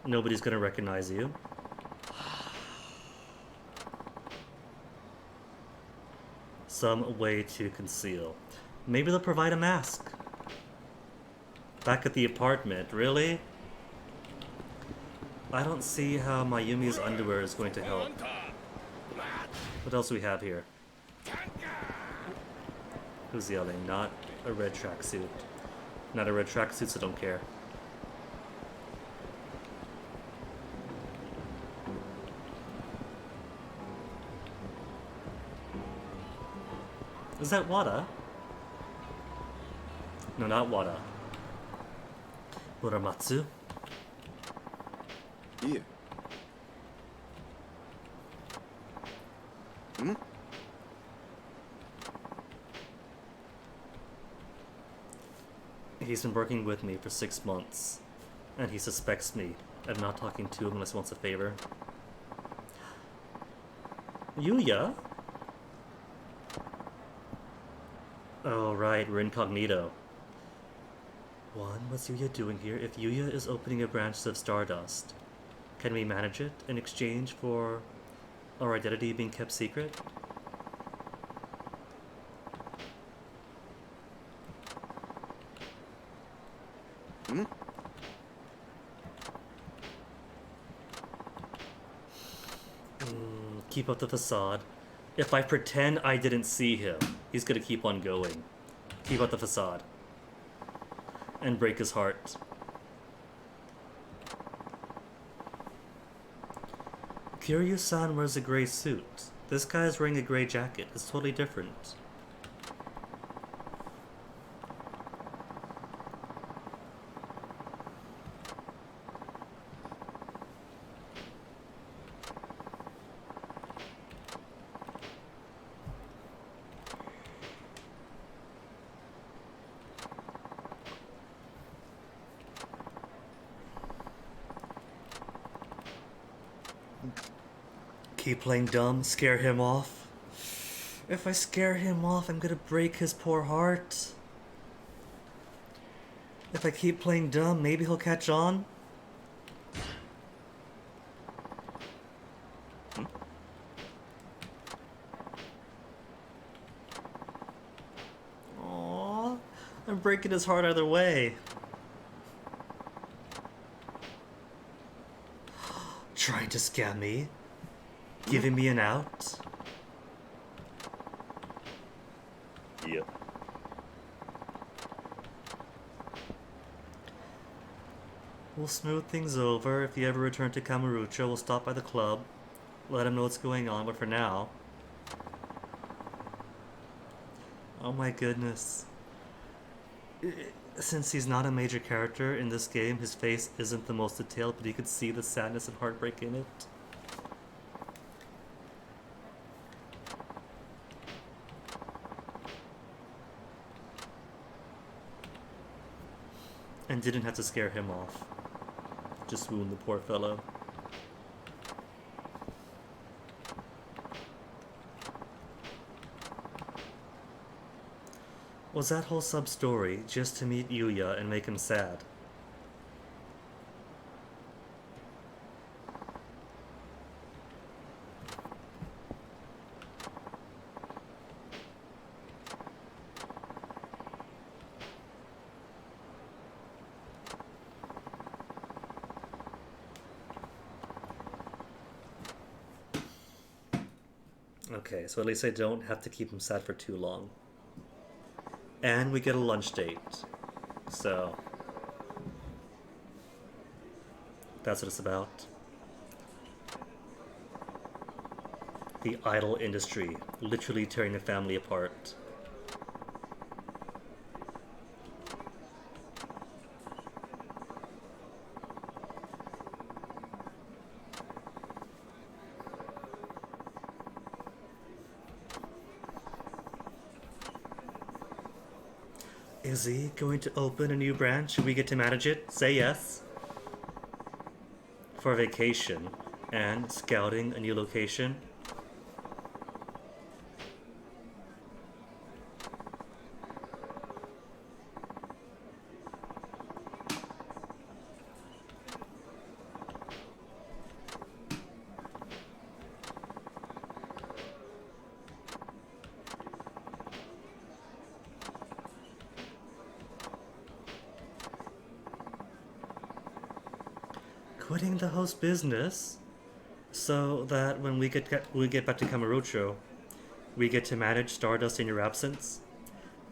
nobody's gonna recognize you. Some way to conceal. Maybe they'll provide a mask. Back at the apartment, really? I don't see how Mayumi's underwear is going to help. What else do we have here? Who's yelling? Not a red tracksuit. Not a red tracksuit, so don't care. Is that Wada? No, not Wada. Muramatsu? Yeah. Hmm? He's been working with me for 6 months, and he suspects me of not talking to him unless he wants a favor. Yuya? Oh right, we're incognito. What's Yuya doing here? If Yuya is opening a branch of Stardust, can we manage it in exchange for our identity being kept secret? Hmm? Keep up the facade. If I pretend I didn't see him, he's gonna keep on going. Keep up the facade. And break his heart. Kiryu-san wears a gray suit. This guy is wearing a gray jacket. It's totally different. Keep playing dumb, scare him off. If I scare him off, I'm gonna break his poor heart. If I keep playing dumb, maybe he'll catch on. Aww, I'm breaking his heart either way. Trying to scam me? Giving me an out? Yep. We'll smooth things over. If you ever return to Kamurocho, we'll stop by the club. Let him know what's going on, but for now... Oh my goodness. Since he's not a major character in this game, his face isn't the most detailed, but you could see the sadness and heartbreak in it. And didn't have to scare him off. Just wound the poor fellow. Was that whole sub-story just to meet Yuya and make him sad? Okay, so at least I don't have to keep him sad for too long. And we get a lunch date. So... that's what it's about. The idol industry, literally tearing the family apart. Is he going to open a new branch? Should we get to manage it? Say yes. for vacation and scouting a new location. Quitting the host business so that when we get back to Kamurocho, we get to manage Stardust in your absence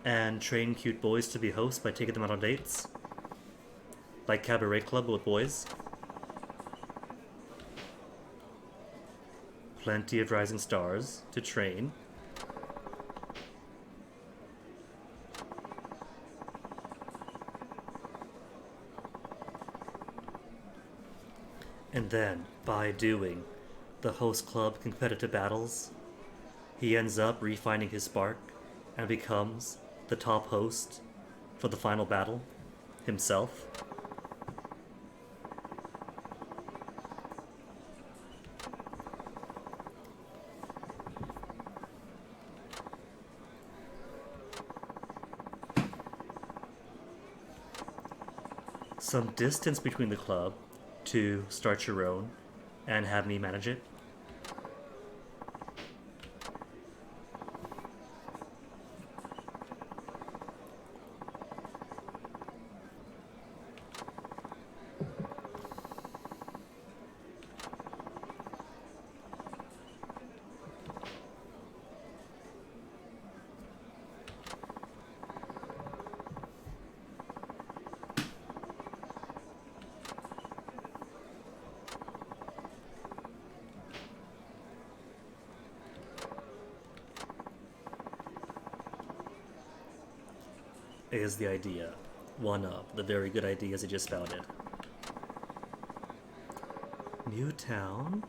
and train cute boys to be hosts by taking them out on dates, like Cabaret Club with boys. Plenty of rising stars to train. And then, by doing the host club competitive battles, he ends up refining his spark and becomes the top host for the final battle himself. Some distance between the club to start your own and have me manage it. Is the idea. One of the very good ideas I just spouted. New town?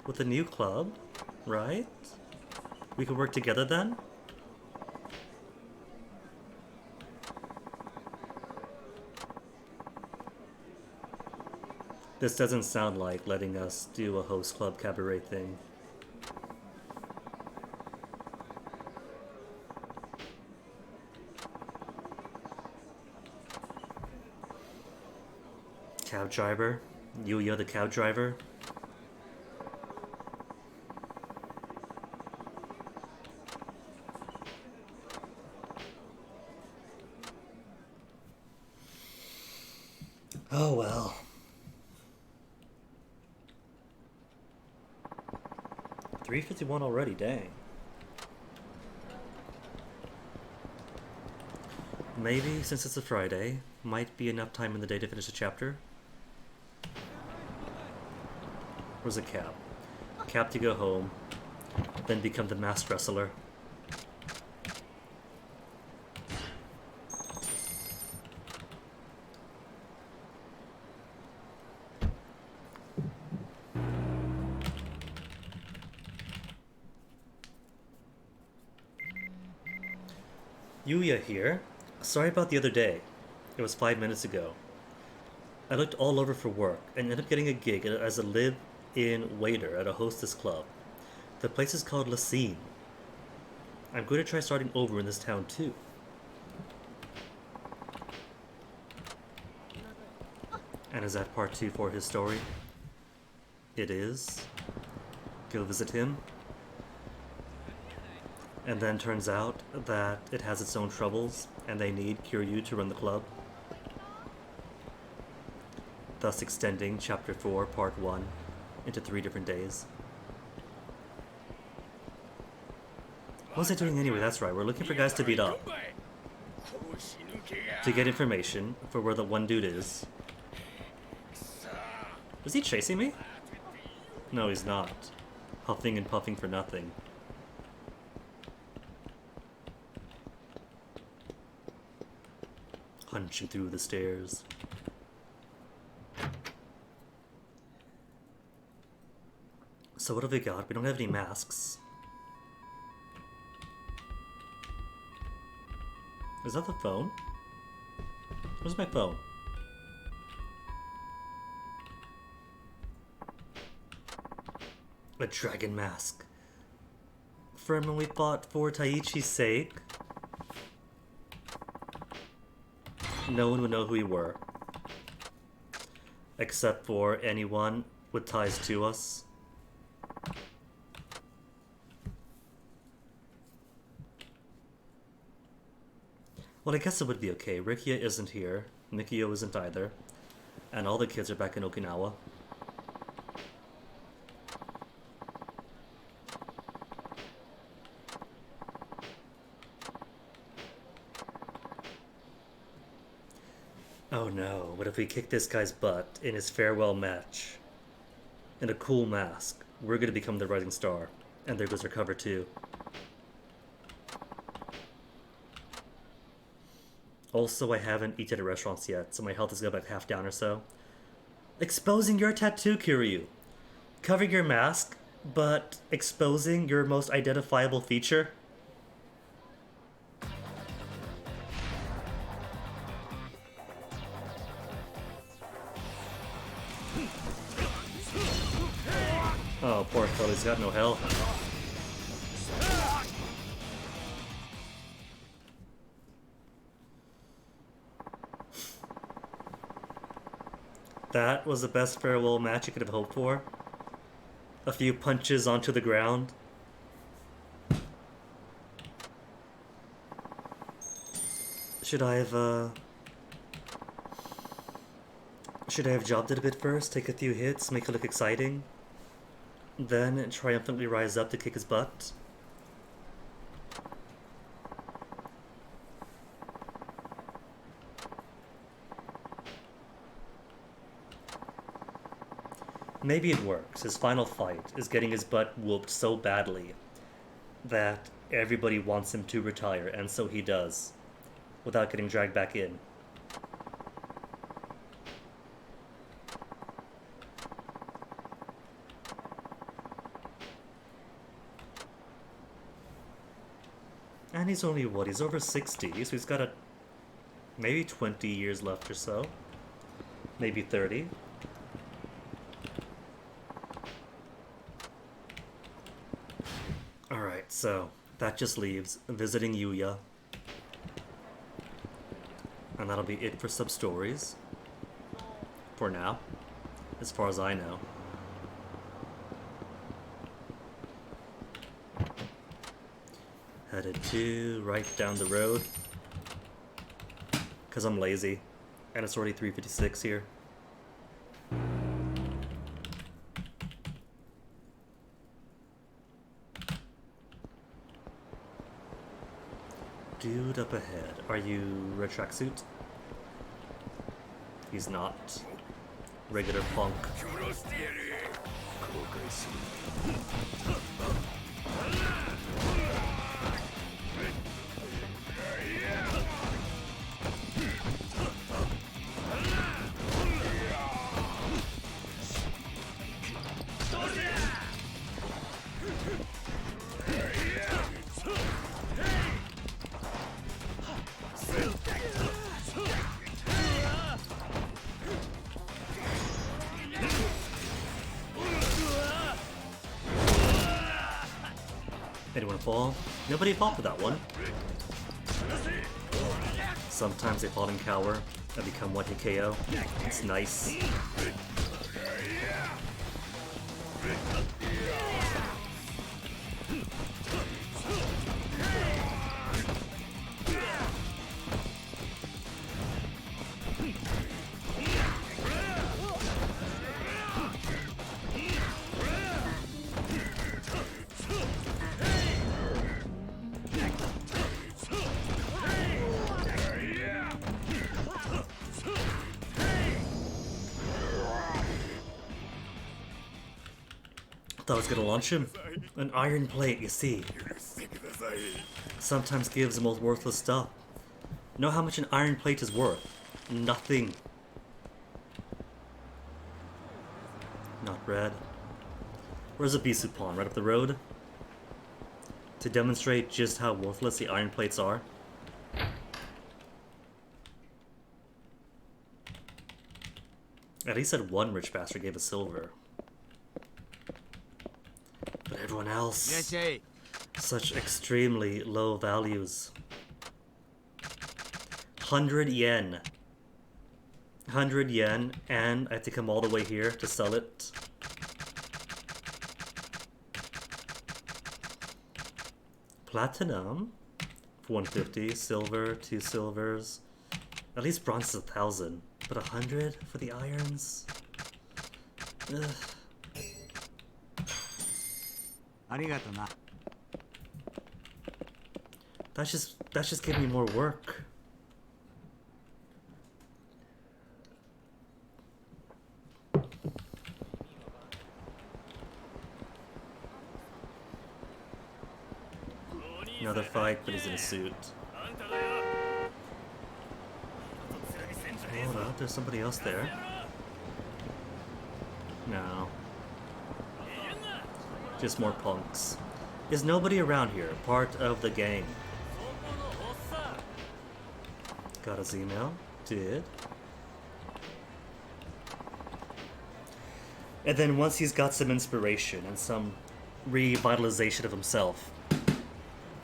With a new club? Right? We could work together then? This doesn't sound like letting us do a host club cabaret thing. Cab driver? Yuya the cab driver? Oh well. $3:51 already, dang. Maybe, since it's a Friday, might be enough time in the day to finish the chapter. Where's a cab? Cab to go home, then become the masked wrestler. Yuya here. Sorry about the other day. It was 5 minutes ago. I looked all over for work and ended up getting a gig as a live-in waiter at a hostess club. The place is called La Scene. I'm going to try starting over in this town too. And is that part 2 for his story? It is. Go visit him. And then turns out that it has its own troubles and they need Kiryu to run the club. Thus extending Chapter 4, Part 1 into 3 different days. What was I doing anyway? That's right, we're looking for guys to beat up. To get information for where the one dude is. Was he chasing me? No, he's not. Huffing and puffing for nothing. Punching through the stairs. So what have we got? We don't have any masks. Is that the phone? Where's my phone? A dragon mask. Furman we bought for Taichi's sake. No one would know who we were. Except for anyone with ties to us. Well, I guess it would be okay. Rikia isn't here. Mikio isn't either. And all the kids are back in Okinawa. Oh no, what if we kick this guy's butt in his farewell match? In a cool mask. We're gonna become the rising star. And there goes our cover too. Also, I haven't eaten at restaurants yet, so my health is going back half down or so. Exposing your tattoo, Kiryu. Covering your mask, but exposing your most identifiable feature. Oh, poor fellow, he's got no health. That was the best farewell match you could have hoped for. A few punches onto the ground. Should I have jobbed it a bit first, take a few hits, make it look exciting, then triumphantly rise up to kick his butt? Maybe it works. His final fight is getting his butt whooped so badly that everybody wants him to retire, and so he does, without getting dragged back in. And he's only, what, he's over 60, so he's got maybe 20 years left or so. Maybe 30. Alright, so that just leaves visiting Yuya. And that'll be it for sub-stories. For now. As far as I know. Headed to right down the road. Because I'm lazy. And it's already 3:56 here. Dude up ahead. Are you red tracksuit? He's not. Regular punk. Anyone fall? Nobody fought for that one. Sometimes they fall and cower and become one hit KO. It's nice. Thought I was gonna launch him. An iron plate, you see. Sometimes gives the most worthless stuff. Know how much an iron plate is worth? Nothing. Not red. Where's a Bisu pawn? Right up the road? To demonstrate just how worthless the iron plates are. At least that one rich bastard gave us silver. everyone else. Such extremely low values. 100 yen. 100 yen, and I have to come all the way here to sell it. Platinum, 150. Silver, 2 silvers. At least bronze is 1,000, but 100 for the irons. Ugh. That's just giving me more work. Another fight, but he's in a suit. Hold up, there's somebody else there. No. Just more punks. Is nobody around here part of the gang? Got his email? Did. And then once he's got some inspiration and some revitalization of himself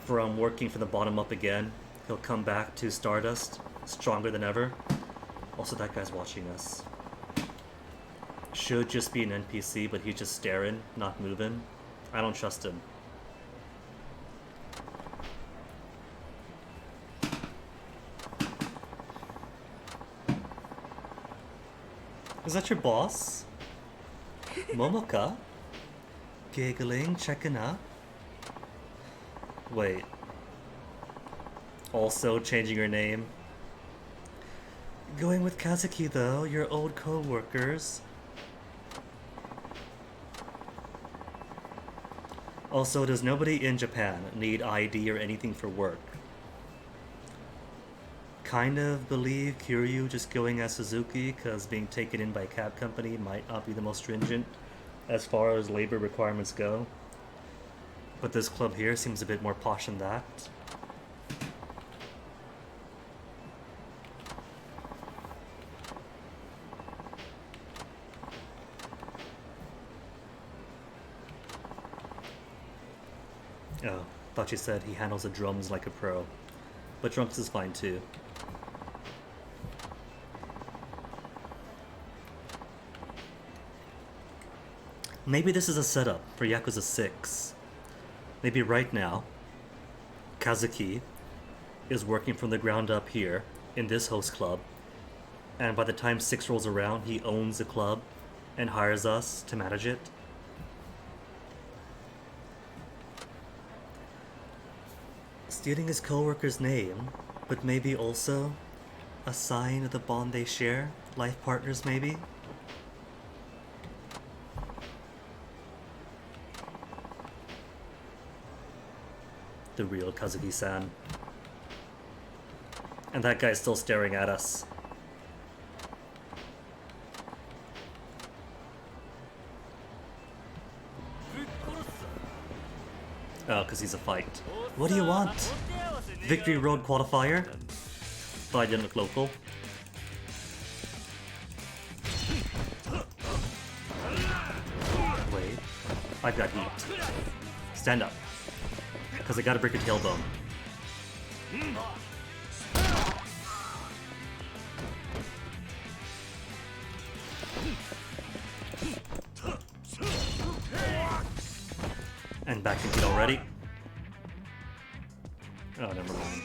from working from the bottom up again, he'll come back to Stardust stronger than ever. Also, that guy's watching us. Should just be an NPC, but he's just staring, not moving. I don't trust him. Is that your boss? Momoka? Giggling, checking up? Wait. Also changing your name? Going with Kazuki though, your old co-workers. Also, does nobody in Japan need ID or anything for work? Kind of believe Kiryu just going as Suzuki because being taken in by a cab company might not be the most stringent as far as labor requirements go. But this club here seems a bit more posh than that. Oh, thought you said he handles the drums like a pro. But drums is fine too. Maybe this is a setup for Yakuza 6. Maybe right now, Kazuki is working from the ground up here in this host club, and by the time 6 rolls around, he owns the club and hires us to manage it. Stealing his co-worker's name, but maybe also a sign of the bond they share? Life partners, maybe? The real Kazuki-san. And that guy's still staring at us. Oh, because he's a fight. What do you want? Victory Road qualifier? Thought I didn't look local. Wait. I've got heat. Stand up. Because I gotta break a tailbone. And back into it already. Oh, never mind.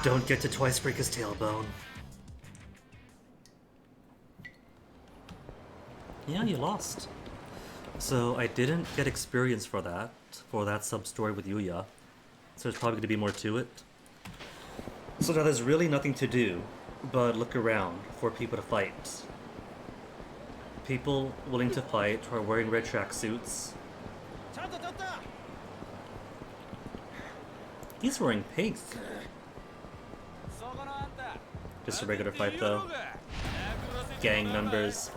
Don't get to twice break his tailbone. Yeah, you lost. So I didn't get experience for that sub-story with Yuya. So there's probably going to be more to it. So now there's really nothing to do but look around for people to fight. People willing to fight who are wearing red tracksuits. He's wearing pink. Just a regular fight though. Gang members,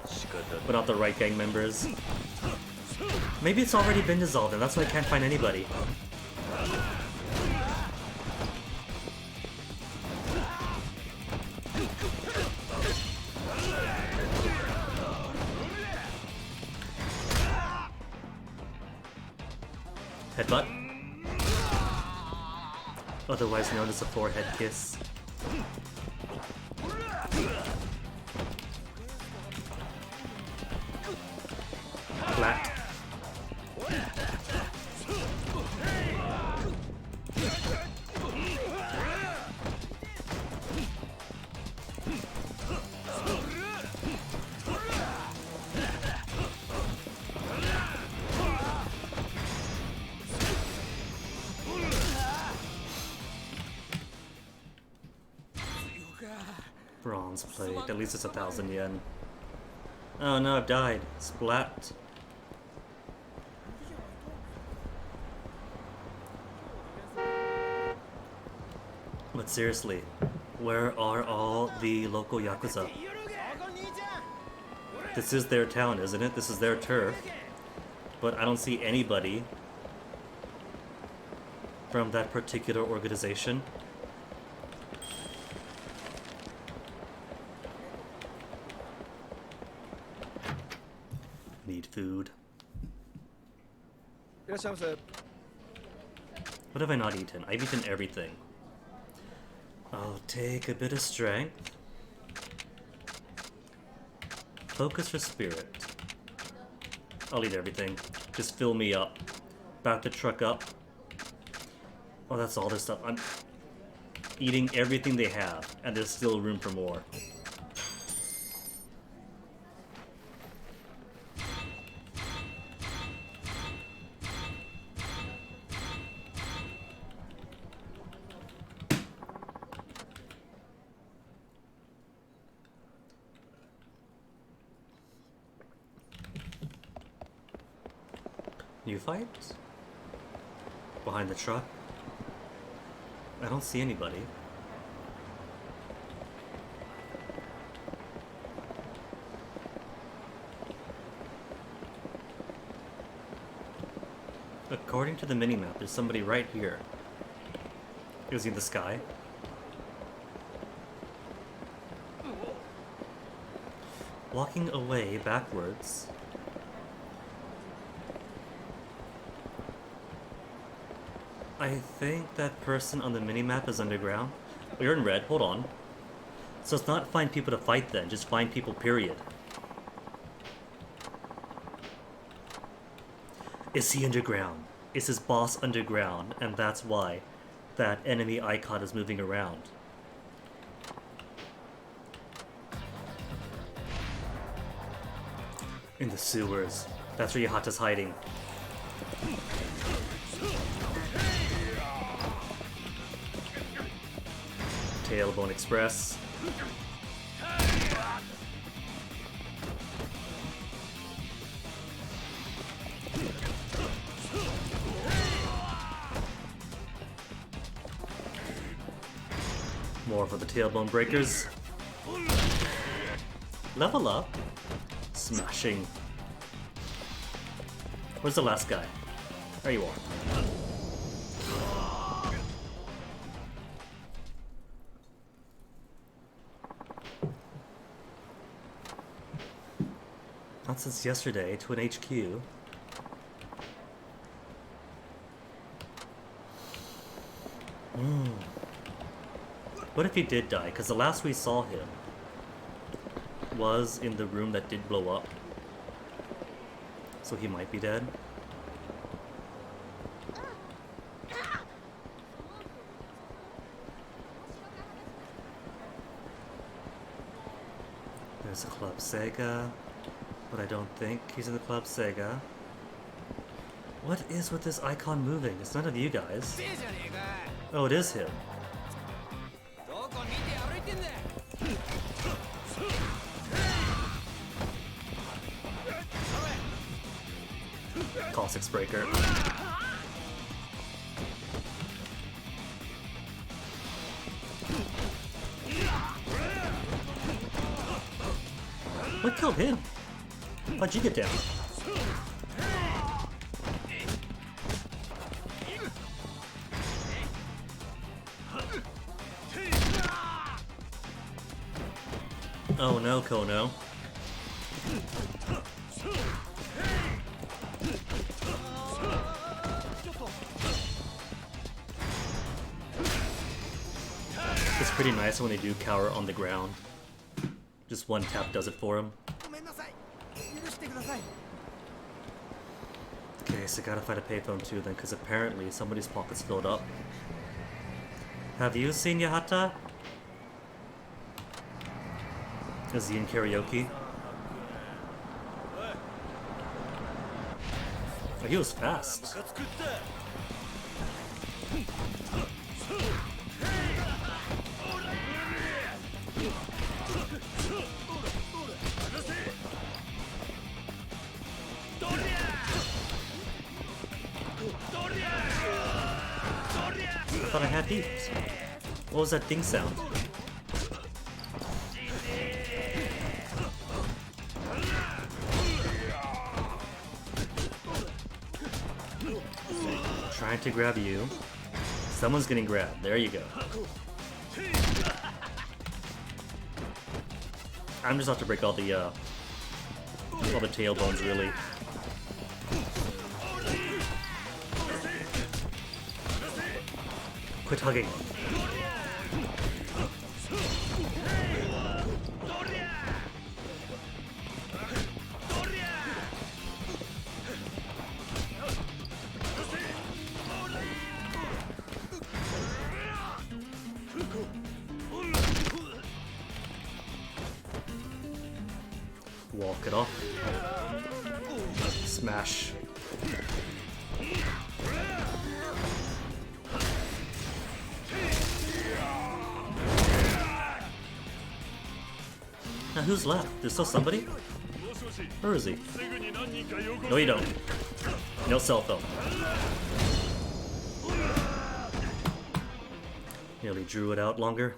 but not the right gang members. Maybe it's already been dissolved and that's why I can't find anybody. Headbutt. Otherwise known as a forehead kiss. Flat. Bronze plate. At least it's 1,000 yen. Oh no, I've died. Splat. But seriously, where are all the local Yakuza? This is their town, isn't it? This is their turf. But I don't see anybody from that particular organization. Need food. What have I not eaten? I've eaten everything. I'll take a bit of strength. Focus for spirit. I'll eat everything. Just fill me up. Back the truck up. Oh, that's all this stuff. I'm eating everything they have, and there's still room for more. New fight? Behind the truck? I don't see anybody. According to the minimap, there's somebody right here. Is he in the sky? Walking away backwards. I think that person on the minimap is underground. Oh, you're in red, hold on. So it's not find people to fight then, just find people, period. Is he underground? Is his boss underground? And that's why that enemy icon is moving around. In the sewers. That's where Yahata's hiding. Tailbone Express. More for the tailbone breakers. Level up. Smashing. Where's the last guy? There you are. Not since yesterday, to an HQ. What if he did die? Because the last we saw him was in the room that did blow up. So he might be dead. There's a Club Sega. But I don't think he's in the Club Sega. What is with this icon moving? It's none of you guys. Oh, it is him. Call 6 breaker. What killed him? How'd you get down? Oh no, Kono. Pretty nice when they do cower on the ground. Just one tap does it for him. Okay, so gotta find a payphone too then, because apparently somebody's pocket's filled up. Have you seen Yahata? Is he in karaoke? Oh, he was fast. I thought I had heat. What was that ding sound? Trying to grab you. Someone's getting grabbed. There you go. I'm just out to break all the tailbones, really. Quit hugging. Walk it off. Smash. Now who's left? There's still somebody? Where is he? No, you don't. No cell phone. Nearly drew it out longer.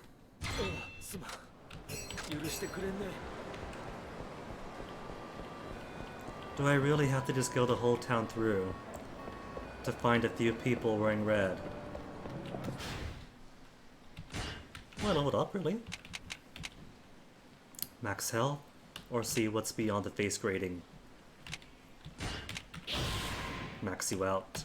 Do I really have to just go the whole town through to find a few people wearing red? Well, hold up, really? Max health, or see what's beyond the face grading? Max you out.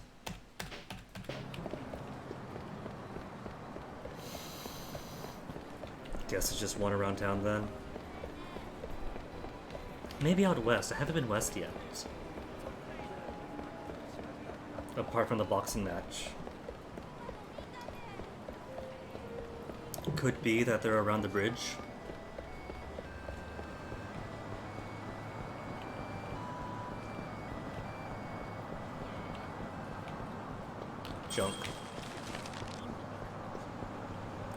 Guess it's just one around town then. Maybe out west. I haven't been west yet. Apart from the boxing match. Could be that they're around the bridge. Junk.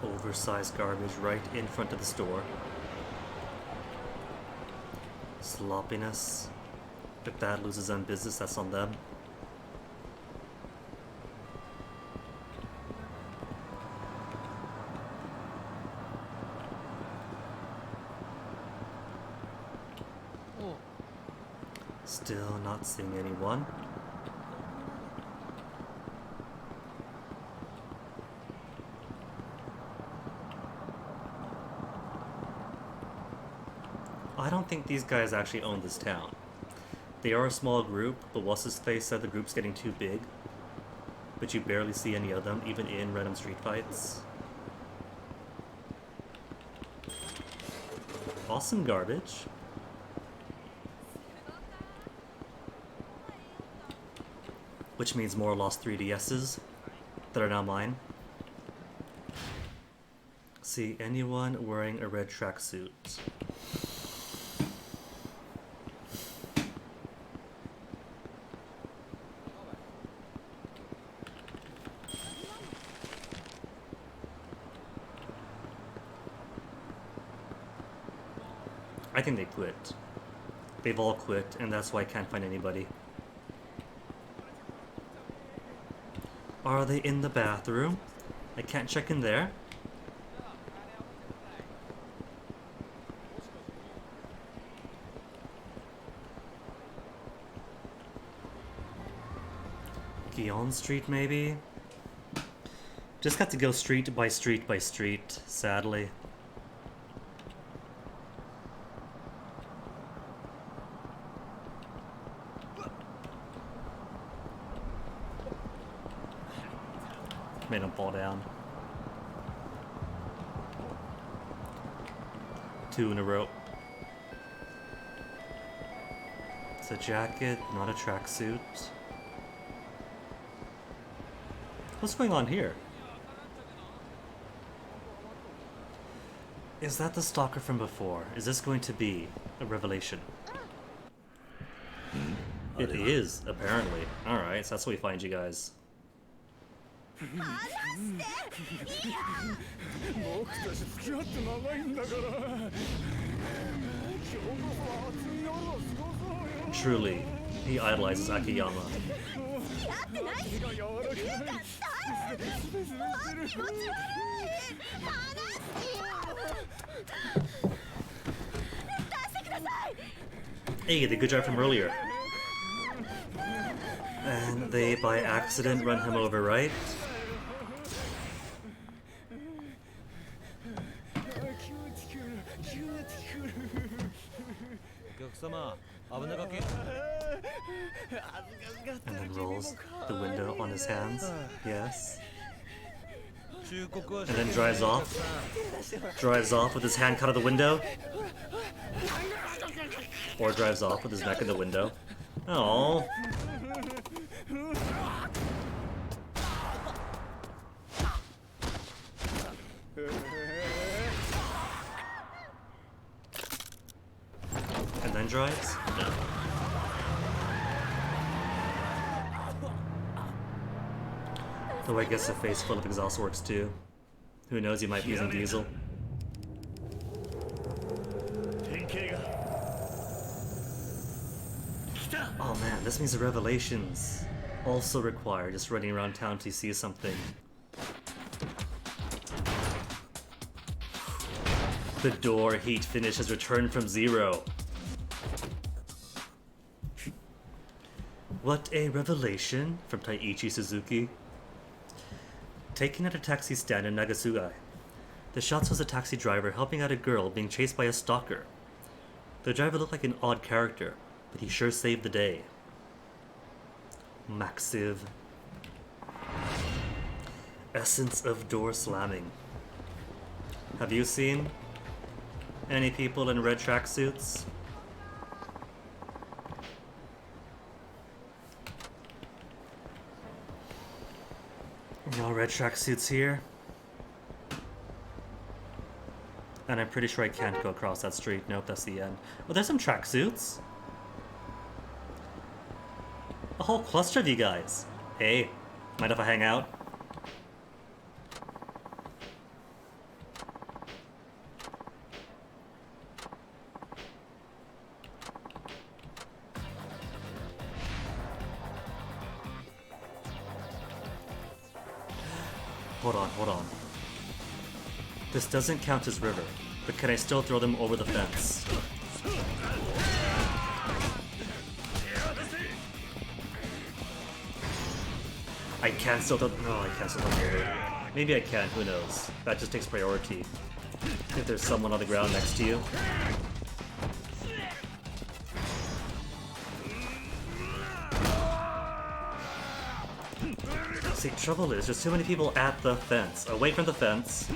Oversized garbage right in front of the store. Sloppiness. If that loses them business, that's on them. Still not seeing anyone. I don't think these guys actually own this town. They are a small group, but what's-his-face said the group's getting too big. But you barely see any of them, even in random street fights. Awesome garbage. Which means more lost 3DSs that are now mine. See anyone wearing a red tracksuit? I think they quit. They've all quit, and that's why I can't find anybody. Are they in the bathroom? I can't check in there. Guion Street, maybe? Just got to go street by street by street, sadly. Made him fall down. 2 in a row. It's a jacket, not a tracksuit. What's going on here? Is that the stalker from before? Is this going to be a revelation? It is, apparently. Alright, so that's where we find you guys. 僕たち付き合って長いんだから今日こそ熱い夜を過ごそうよ Truly, he idolizes Akiyama. Hey, the good drive from earlier. And they, by accident, run him over, right? And then rolls the window on his hands. Yes. And then drives off. Drives off with his hand cut out of the window. Or drives off with his neck in the window. Oh. And then drives? No. Though I guess a face full of exhaust works too. Who knows, you might be using diesel. Oh man, this means the revelations also require just running around town to see something. The door heat finish has returned from 0. What a revelation from Taiichi Suzuki. Taken at a taxi stand in Nagasugai, the shots was a taxi driver helping out a girl being chased by a stalker. The driver looked like an odd character, but he sure saved the day. Maxiv. Essence of door slamming. Have you seen any people in red tracksuits? No red tracksuits here. And I'm pretty sure I can't go across that street. Nope, that's the end. Oh, there's some tracksuits. A whole cluster of you guys. Hey, mind if I hang out? Hold on. This doesn't count as river, but can I still throw them over the fence? I can still throw them. No, I can't still throw them over. Maybe I can, who knows? That just takes priority. If there's someone on the ground next to you. See, trouble is, there's too many people at the fence. Away from the fence.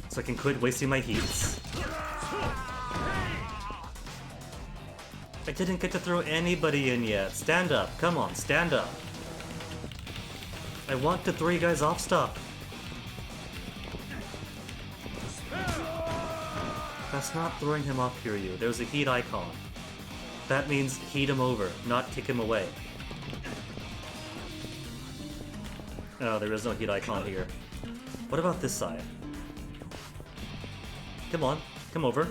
So I can quit wasting my heats. I didn't get to throw anybody in yet. Stand up. Come on, stand up. I want to throw you guys off stuff. That's not throwing him off, Kiryu. There's a heat icon. That means heat him over, not kick him away. Oh, there is no heat icon here. What about this side? Come on, come over.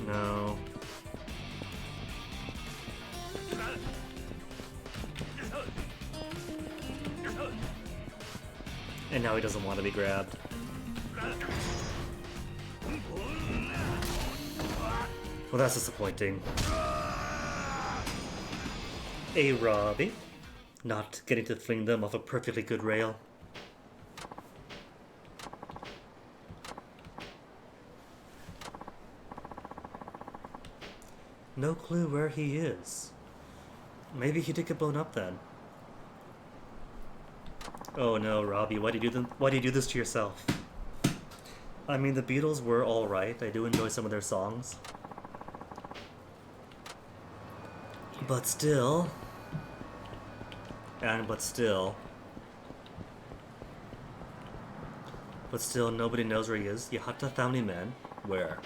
No. And now he doesn't want to be grabbed. Well, that's disappointing. A Robbie, not getting to fling them off a perfectly good rail. No clue where he is. Maybe he did get blown up then. Oh no, Robbie, why do you do this to yourself? I mean, the Beatles were alright. I do enjoy some of their songs. But still... But still, nobody knows where he is. Yahata family man. Where?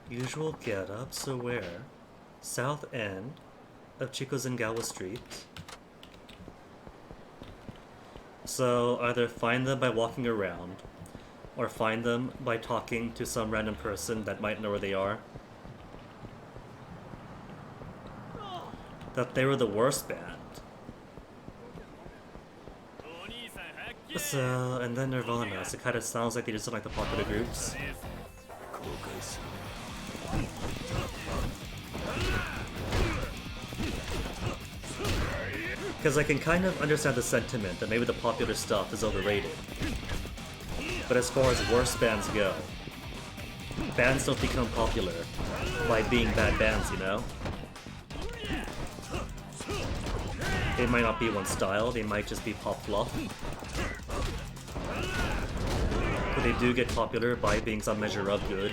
Usual get-up, so where? South end of Chikozengawa Street. So either find them by walking around, or find them by talking to some random person that might know where they are. That they were the worst band. So, and then Nirvana, so it kind of sounds like they just don't like the popular groups. Because I can kind of understand the sentiment that maybe the popular stuff is overrated. But as far as worst bands go, bands don't become popular by being bad bands, you know? They might not be one style, they might just be pop fluff. But they do get popular by being some measure of good.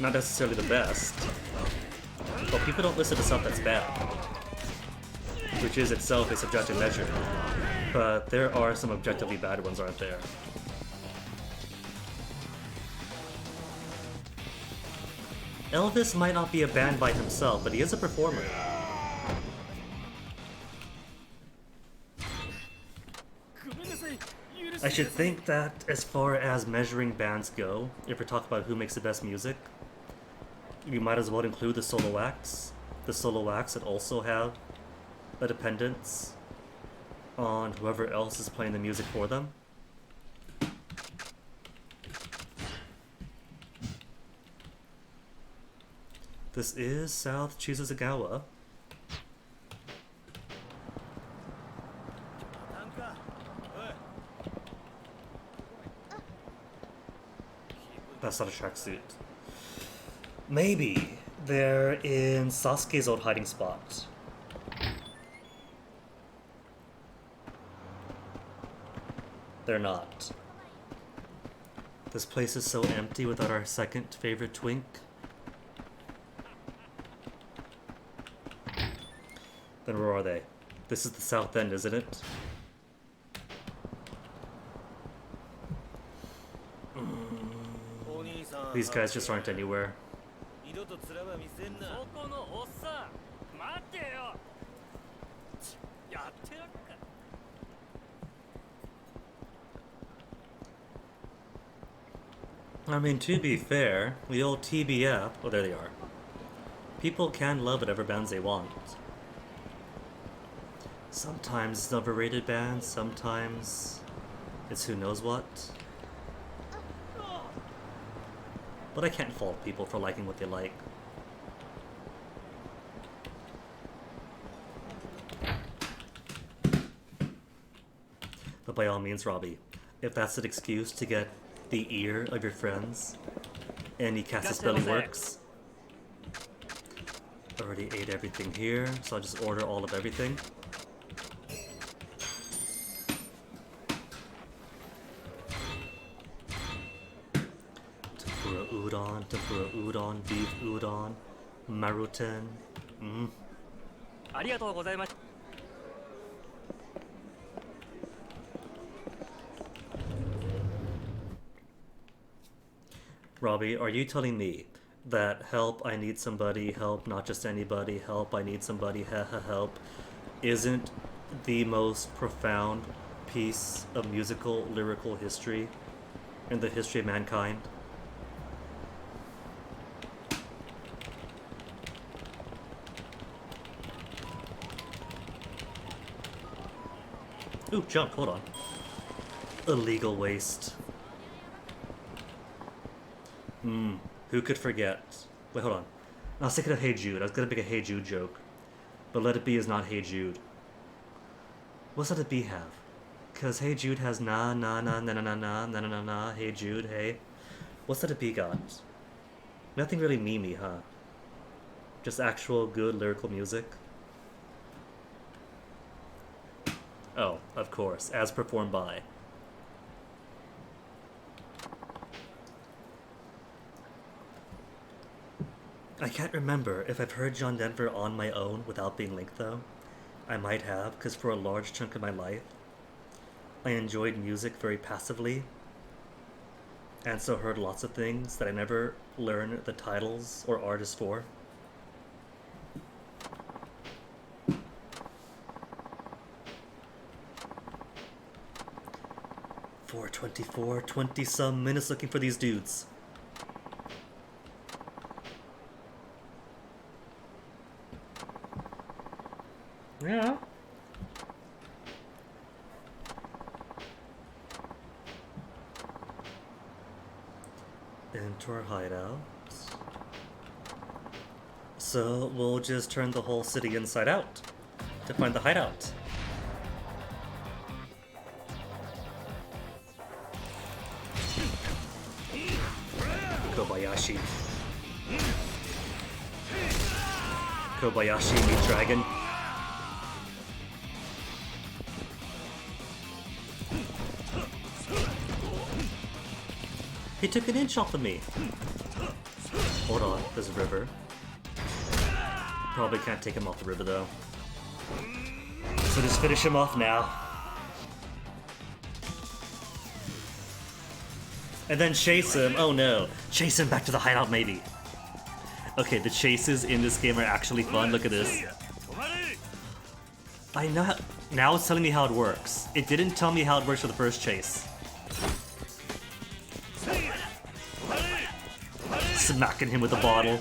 Not necessarily the best, but people don't listen to stuff that's bad, which is itself a subjective measure. But there are some objectively bad ones, aren't there? Elvis might not be a band by himself, but he is a performer. I should think that as far as measuring bands go, if we're talking about who makes the best music, you might as well include the solo acts. The solo acts that also have a dependence on whoever else is playing the music for them. This is South Chizuzagawa. That's not a tracksuit. Maybe they're in Sasuke's old hiding spot. They're not. This place is so empty without our second favorite twink. Then where are they? This is the south end, isn't it? These guys just aren't anywhere. I mean, to be fair, the old TBF, oh there they are. People can love whatever bands they want. Sometimes it's overrated bands, sometimes it's who knows what. But I can't fault people for liking what they like. But by all means, Robbie, if that's an excuse to get the ear of your friends, and you cast a spelling works. Already ate everything here, so I'll just order all of everything. Tempura udon, beef udon, maruten. Robbie, are you telling me that help, I need somebody, help, not just anybody, help, I need somebody, help, isn't the most profound piece of musical, lyrical history in the history of mankind? Ooh, junk, hold on. Illegal waste. Who could forget? Wait, hold on. I was thinking of Hey Jude. I was gonna make a Hey Jude joke. But Let It Be is not Hey Jude. What's Let It Be have? Cause Hey Jude has na na na na na na na na na na, Hey Jude, hey. What's Let It Be got? Nothing really memey, huh? Just actual good lyrical music. Oh, of course, as performed by. I can't remember if I've heard John Denver on my own without being linked though. I might have, because for a large chunk of my life, I enjoyed music very passively, and so heard lots of things that I never learned the titles or artists for. For 20-some minutes looking for these dudes. Yeah. Into our hideout. So we'll just turn the whole city inside out to find the hideout. Kobayashi. Kobayashi meet dragon. He took an inch off of me. Hold on, there's a river. Probably can't take him off the river though. So just finish him off now. And then chase him. Oh no. Chase him back to the hideout maybe. Okay, the chases in this game are actually fun. Look at this. I know. Now it's telling me how it works. It didn't tell me how it works for the first chase. Smacking him with a bottle.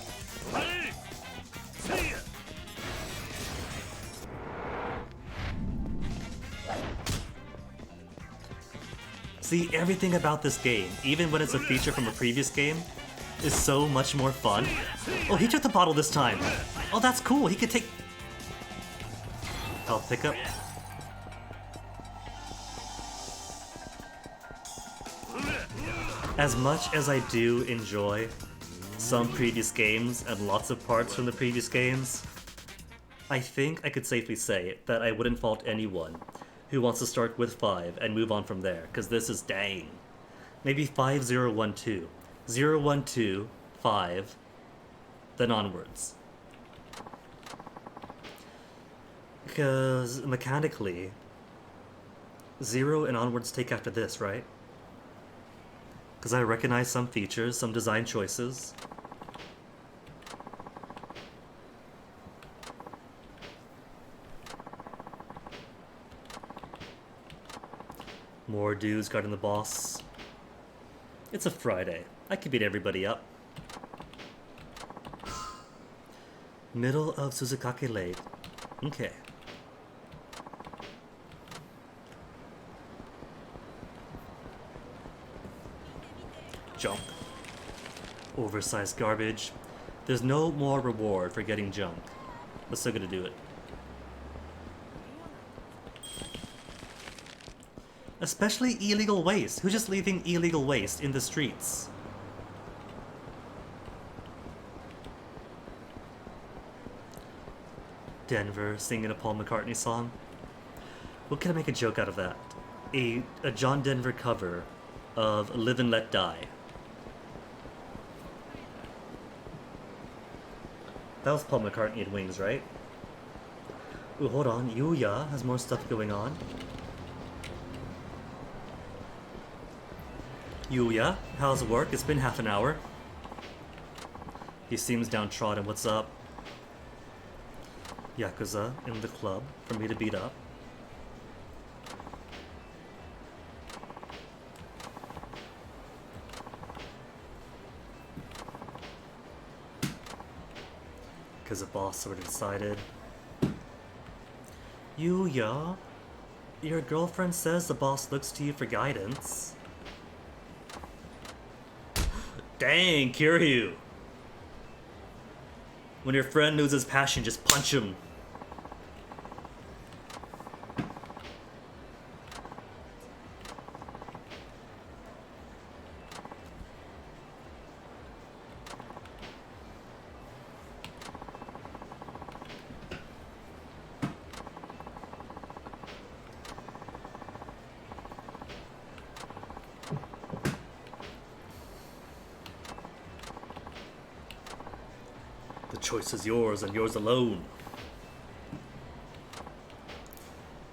See, everything about this game, even when it's a feature from a previous game, is so much more fun. Oh, he took the bottle this time. Oh, that's cool. He could take... Health pickup. As much as I do enjoy some previous games and lots of parts from the previous games, I think I could safely say that I wouldn't fault anyone who wants to start with 5 and move on from there, because this is dang. Maybe 5012. 012, 5, then onwards. Because mechanically, 0 and onwards take after this, right? Because I recognize some features, some design choices. More dudes guarding the boss. It's a Friday. I can beat everybody up. Middle of Suzukake Lake. Okay. Junk. Oversized garbage. There's no more reward for getting junk. But still gonna do it. Especially illegal waste. Who's just leaving illegal waste in the streets? Denver singing a Paul McCartney song. What can I make a joke out of that? A John Denver cover of Live and Let Die. That was Paul McCartney and Wings, right? Ooh, hold on. Yuya has more stuff going on. Yuya, how's work? It's been half an hour. He seems downtrodden. What's up? Yakuza in the club for me to beat up. Because the boss sort of decided. Yuya, your girlfriend says the boss looks to you for guidance. Dang, Kiryu! When your friend loses passion, just punch him. The choice is yours and yours alone.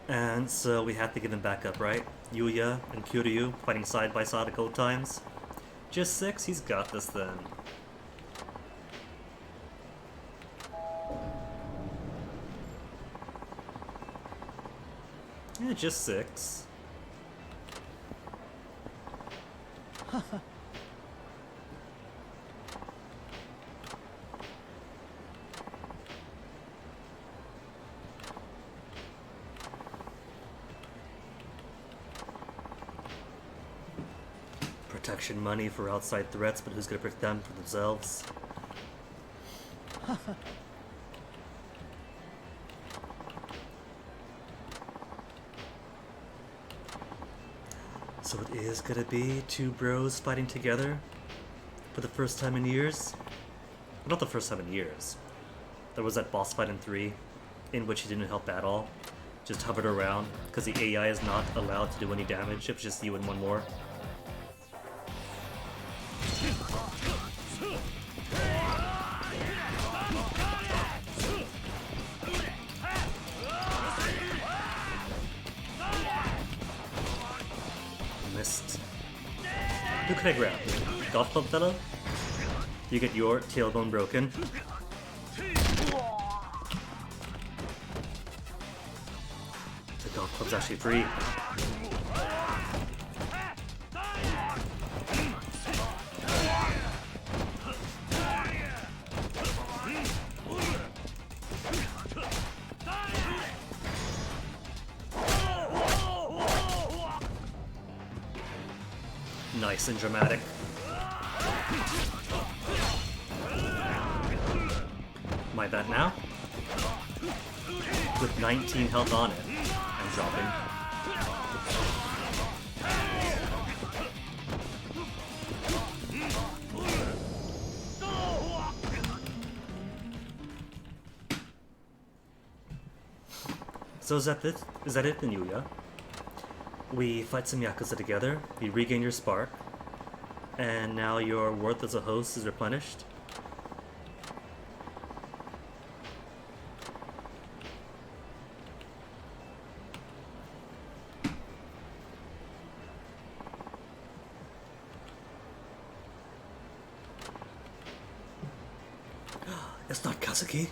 And so we have to get him back up, right? Yuya and Kiryu fighting side by side a couple times. Just 6? He's got this then. Yeah, just 6. Protection money for outside threats, but who's gonna protect them for themselves? So it is gonna be two bros fighting together for the first time in years? Not the first time in years. There was that boss fight in 3 in which he didn't help at all. Just hovered around because the AI is not allowed to do any damage. It was just you and one more. Missed. Who could I grab? Golf club fellow? You get your tailbone broken. The golf club's actually free. Nice and dramatic. My bad now. With 19 health on it, I'm dropping. So is that it? Is that it then, Yuya? We fight some Yakuza together, you regain your spark, and now your worth as a host is replenished. It's not Kazuki.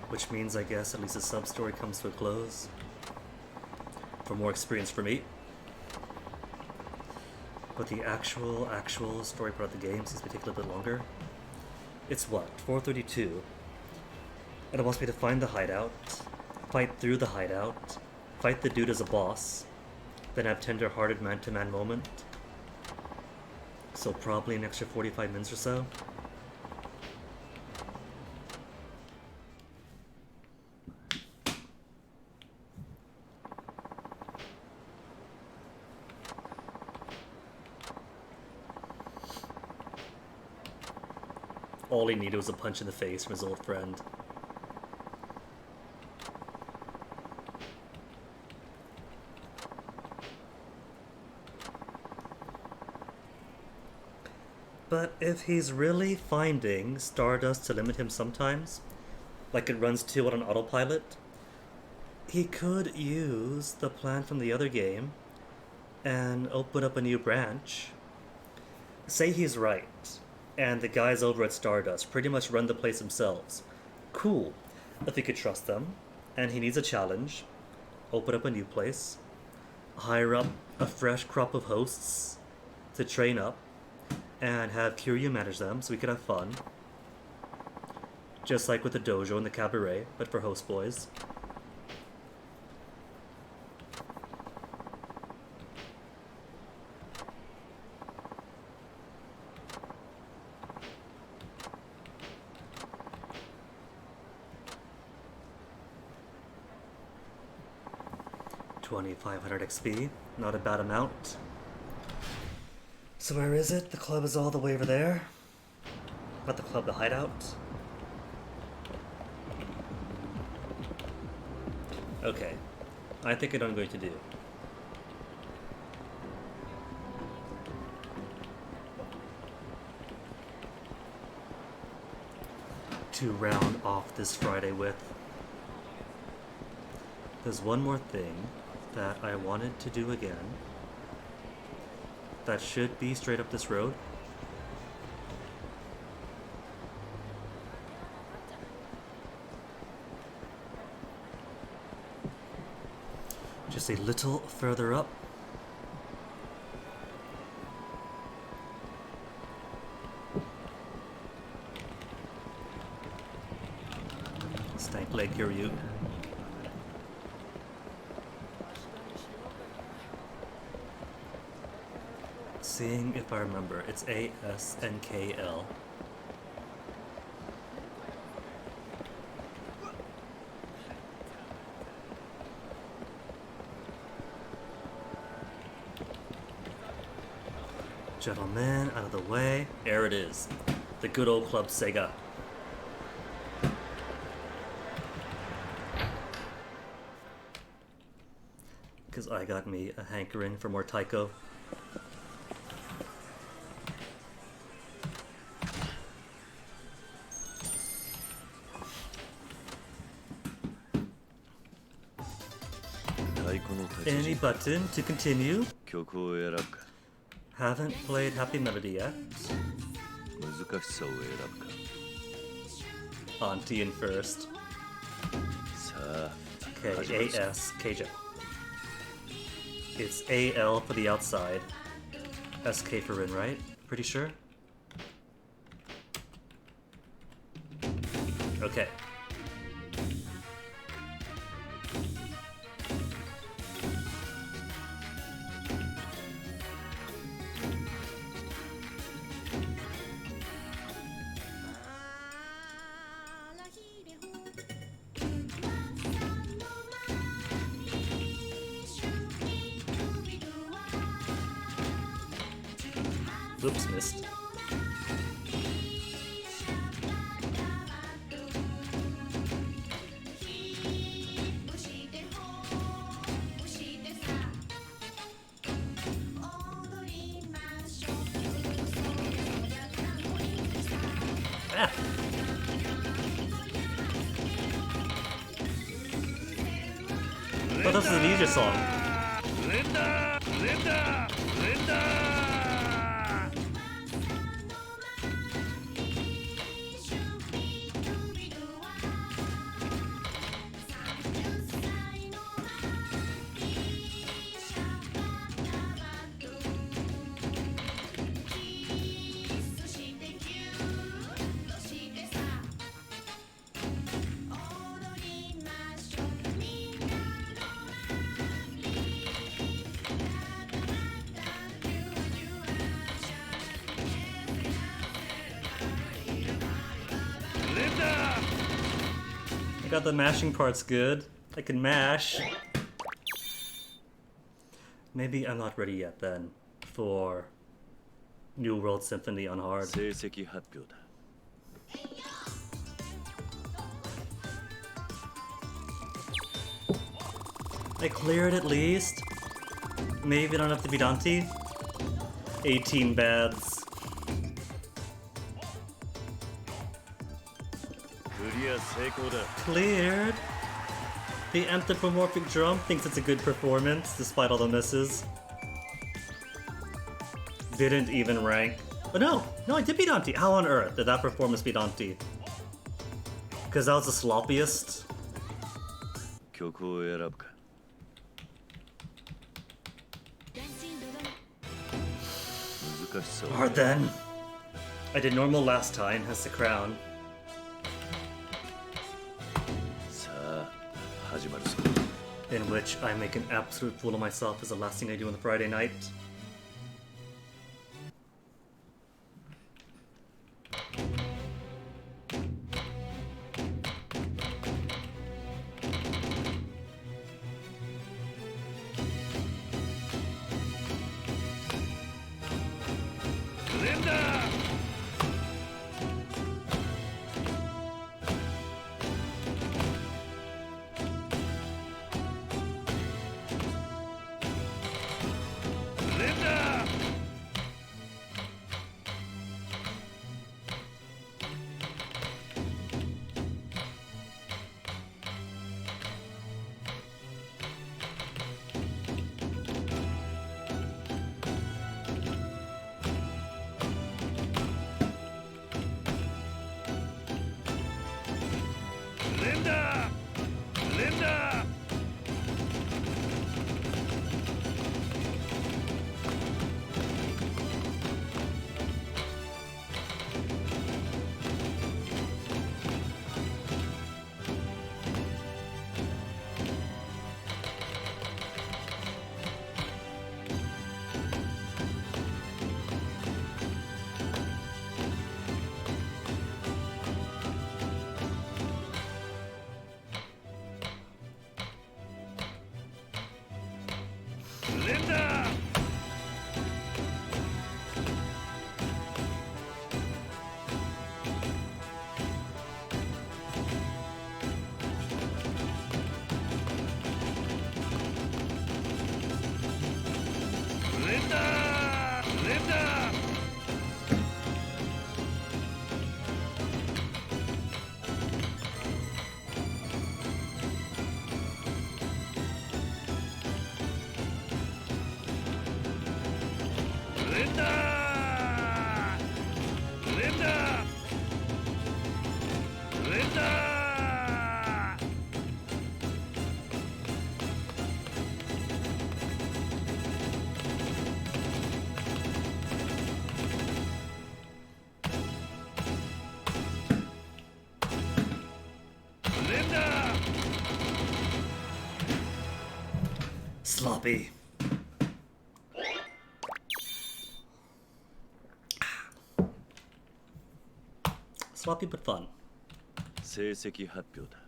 Which means, I guess, at least the sub-story comes to a close. For more experience for me. But the actual story part of the game seems to take a little bit longer. It's what, 4:32? And it wants me to find the hideout, fight through the hideout, fight the dude as a boss, then have tender-hearted man-to-man moment. So probably an extra 45 minutes or so. All he needed was a punch in the face from his old friend. But if he's really finding Stardust to limit him sometimes, like it runs 2 on an autopilot, he could use the plan from the other game and open up a new branch. Say he's right, and the guys over at Stardust pretty much run the place themselves. Cool, if he could trust them, and he needs a challenge, open up a new place, hire up a fresh crop of hosts to train up, and have Kiryu manage them so we could have fun. Just like with the dojo and the cabaret, but for host boys. 2500 XP, not a bad amount. So where is it? The club is all the way over there. Not the club, the hideout. Okay, I think what I'm going to do. To round off this Friday with, there's one more thing that I wanted to do again that should be straight up this road. Just a little further up. Stank Lake Kiryu. Seeing if I remember, it's ASNKL. Gentlemen, out of the way. There it is. The good old Club Sega. Because I got me a hankering for more Taiko. Any button to continue. Haven't played Happy Melody yet. Auntie in first. Okay, AS, Keija. It's AL for the outside. SK for in, right? Pretty sure? Okay. Oops, missed. Ah. Oh, this is an easier song. Linda! Linda! Linda! I got the mashing parts good. I can mash. Maybe I'm not ready yet then for New World Symphony on hard. I cleared at least. Maybe I don't have to be Dante. 18 bads. Cleared. The anthropomorphic drum thinks it's a good performance despite all the misses. Didn't even rank. Oh no! No, I did beat Dante. How on earth did that performance beat Dante? Because that was the sloppiest. Hard then. I did normal last time, has the crown. In which I make an absolute fool of myself is the last thing I do on the Friday night. sloppy. Sloppy but fun. 成績発表だ。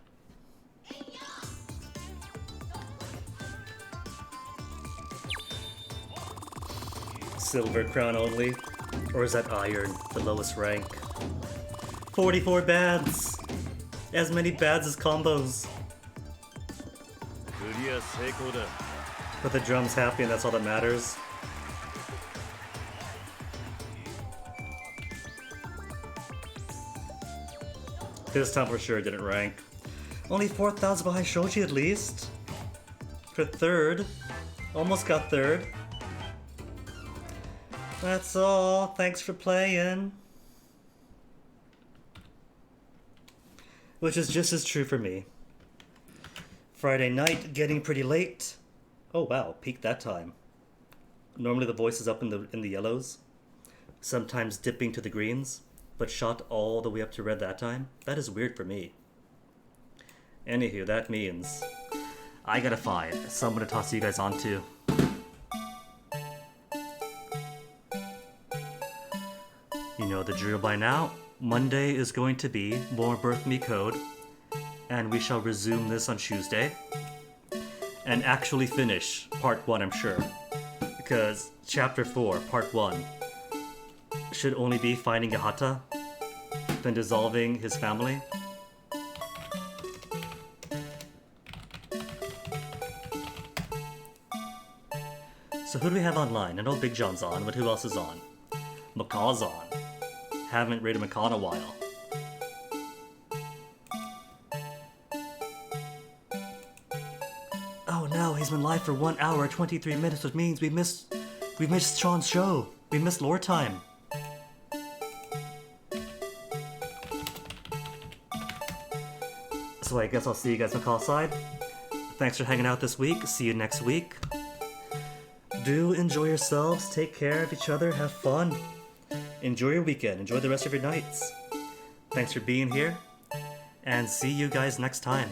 Silver crown only? Or is that iron, the lowest rank? 44 bads! As many bads as combos. クリア成功だ。 But the drum's happy and that's all that matters. This time for sure it didn't rank. Only 4,000 behind Shoji at least. For third. Almost got third. That's all. Thanks for playing. Which is just as true for me. Friday night, getting pretty late. Oh wow, peaked that time. Normally the voice is up in the yellows. Sometimes dipping to the greens. But shot all the way up to red that time? That is weird for me. Anywho, that means I gotta find someone to toss you guys onto. You know the drill by now. Monday is going to be more Birth Me Code, and we shall resume this on Tuesday. And actually finish part 1, I'm sure. Because chapter 4, part 1, should only be finding Gahata, then dissolving his family. So who do we have online? I know Big John's on, but who else is on? Macaw's on. Haven't rated Macaw in a while. Oh no, he's been live for 1 hour 23 minutes, which means we missed Sean's show. We missed lore time. So I guess I'll see you guys on call side. Thanks for hanging out this week. See you next week. Do enjoy yourselves. Take care of each other. Have fun. Enjoy your weekend. Enjoy the rest of your nights. Thanks for being here. And see you guys next time.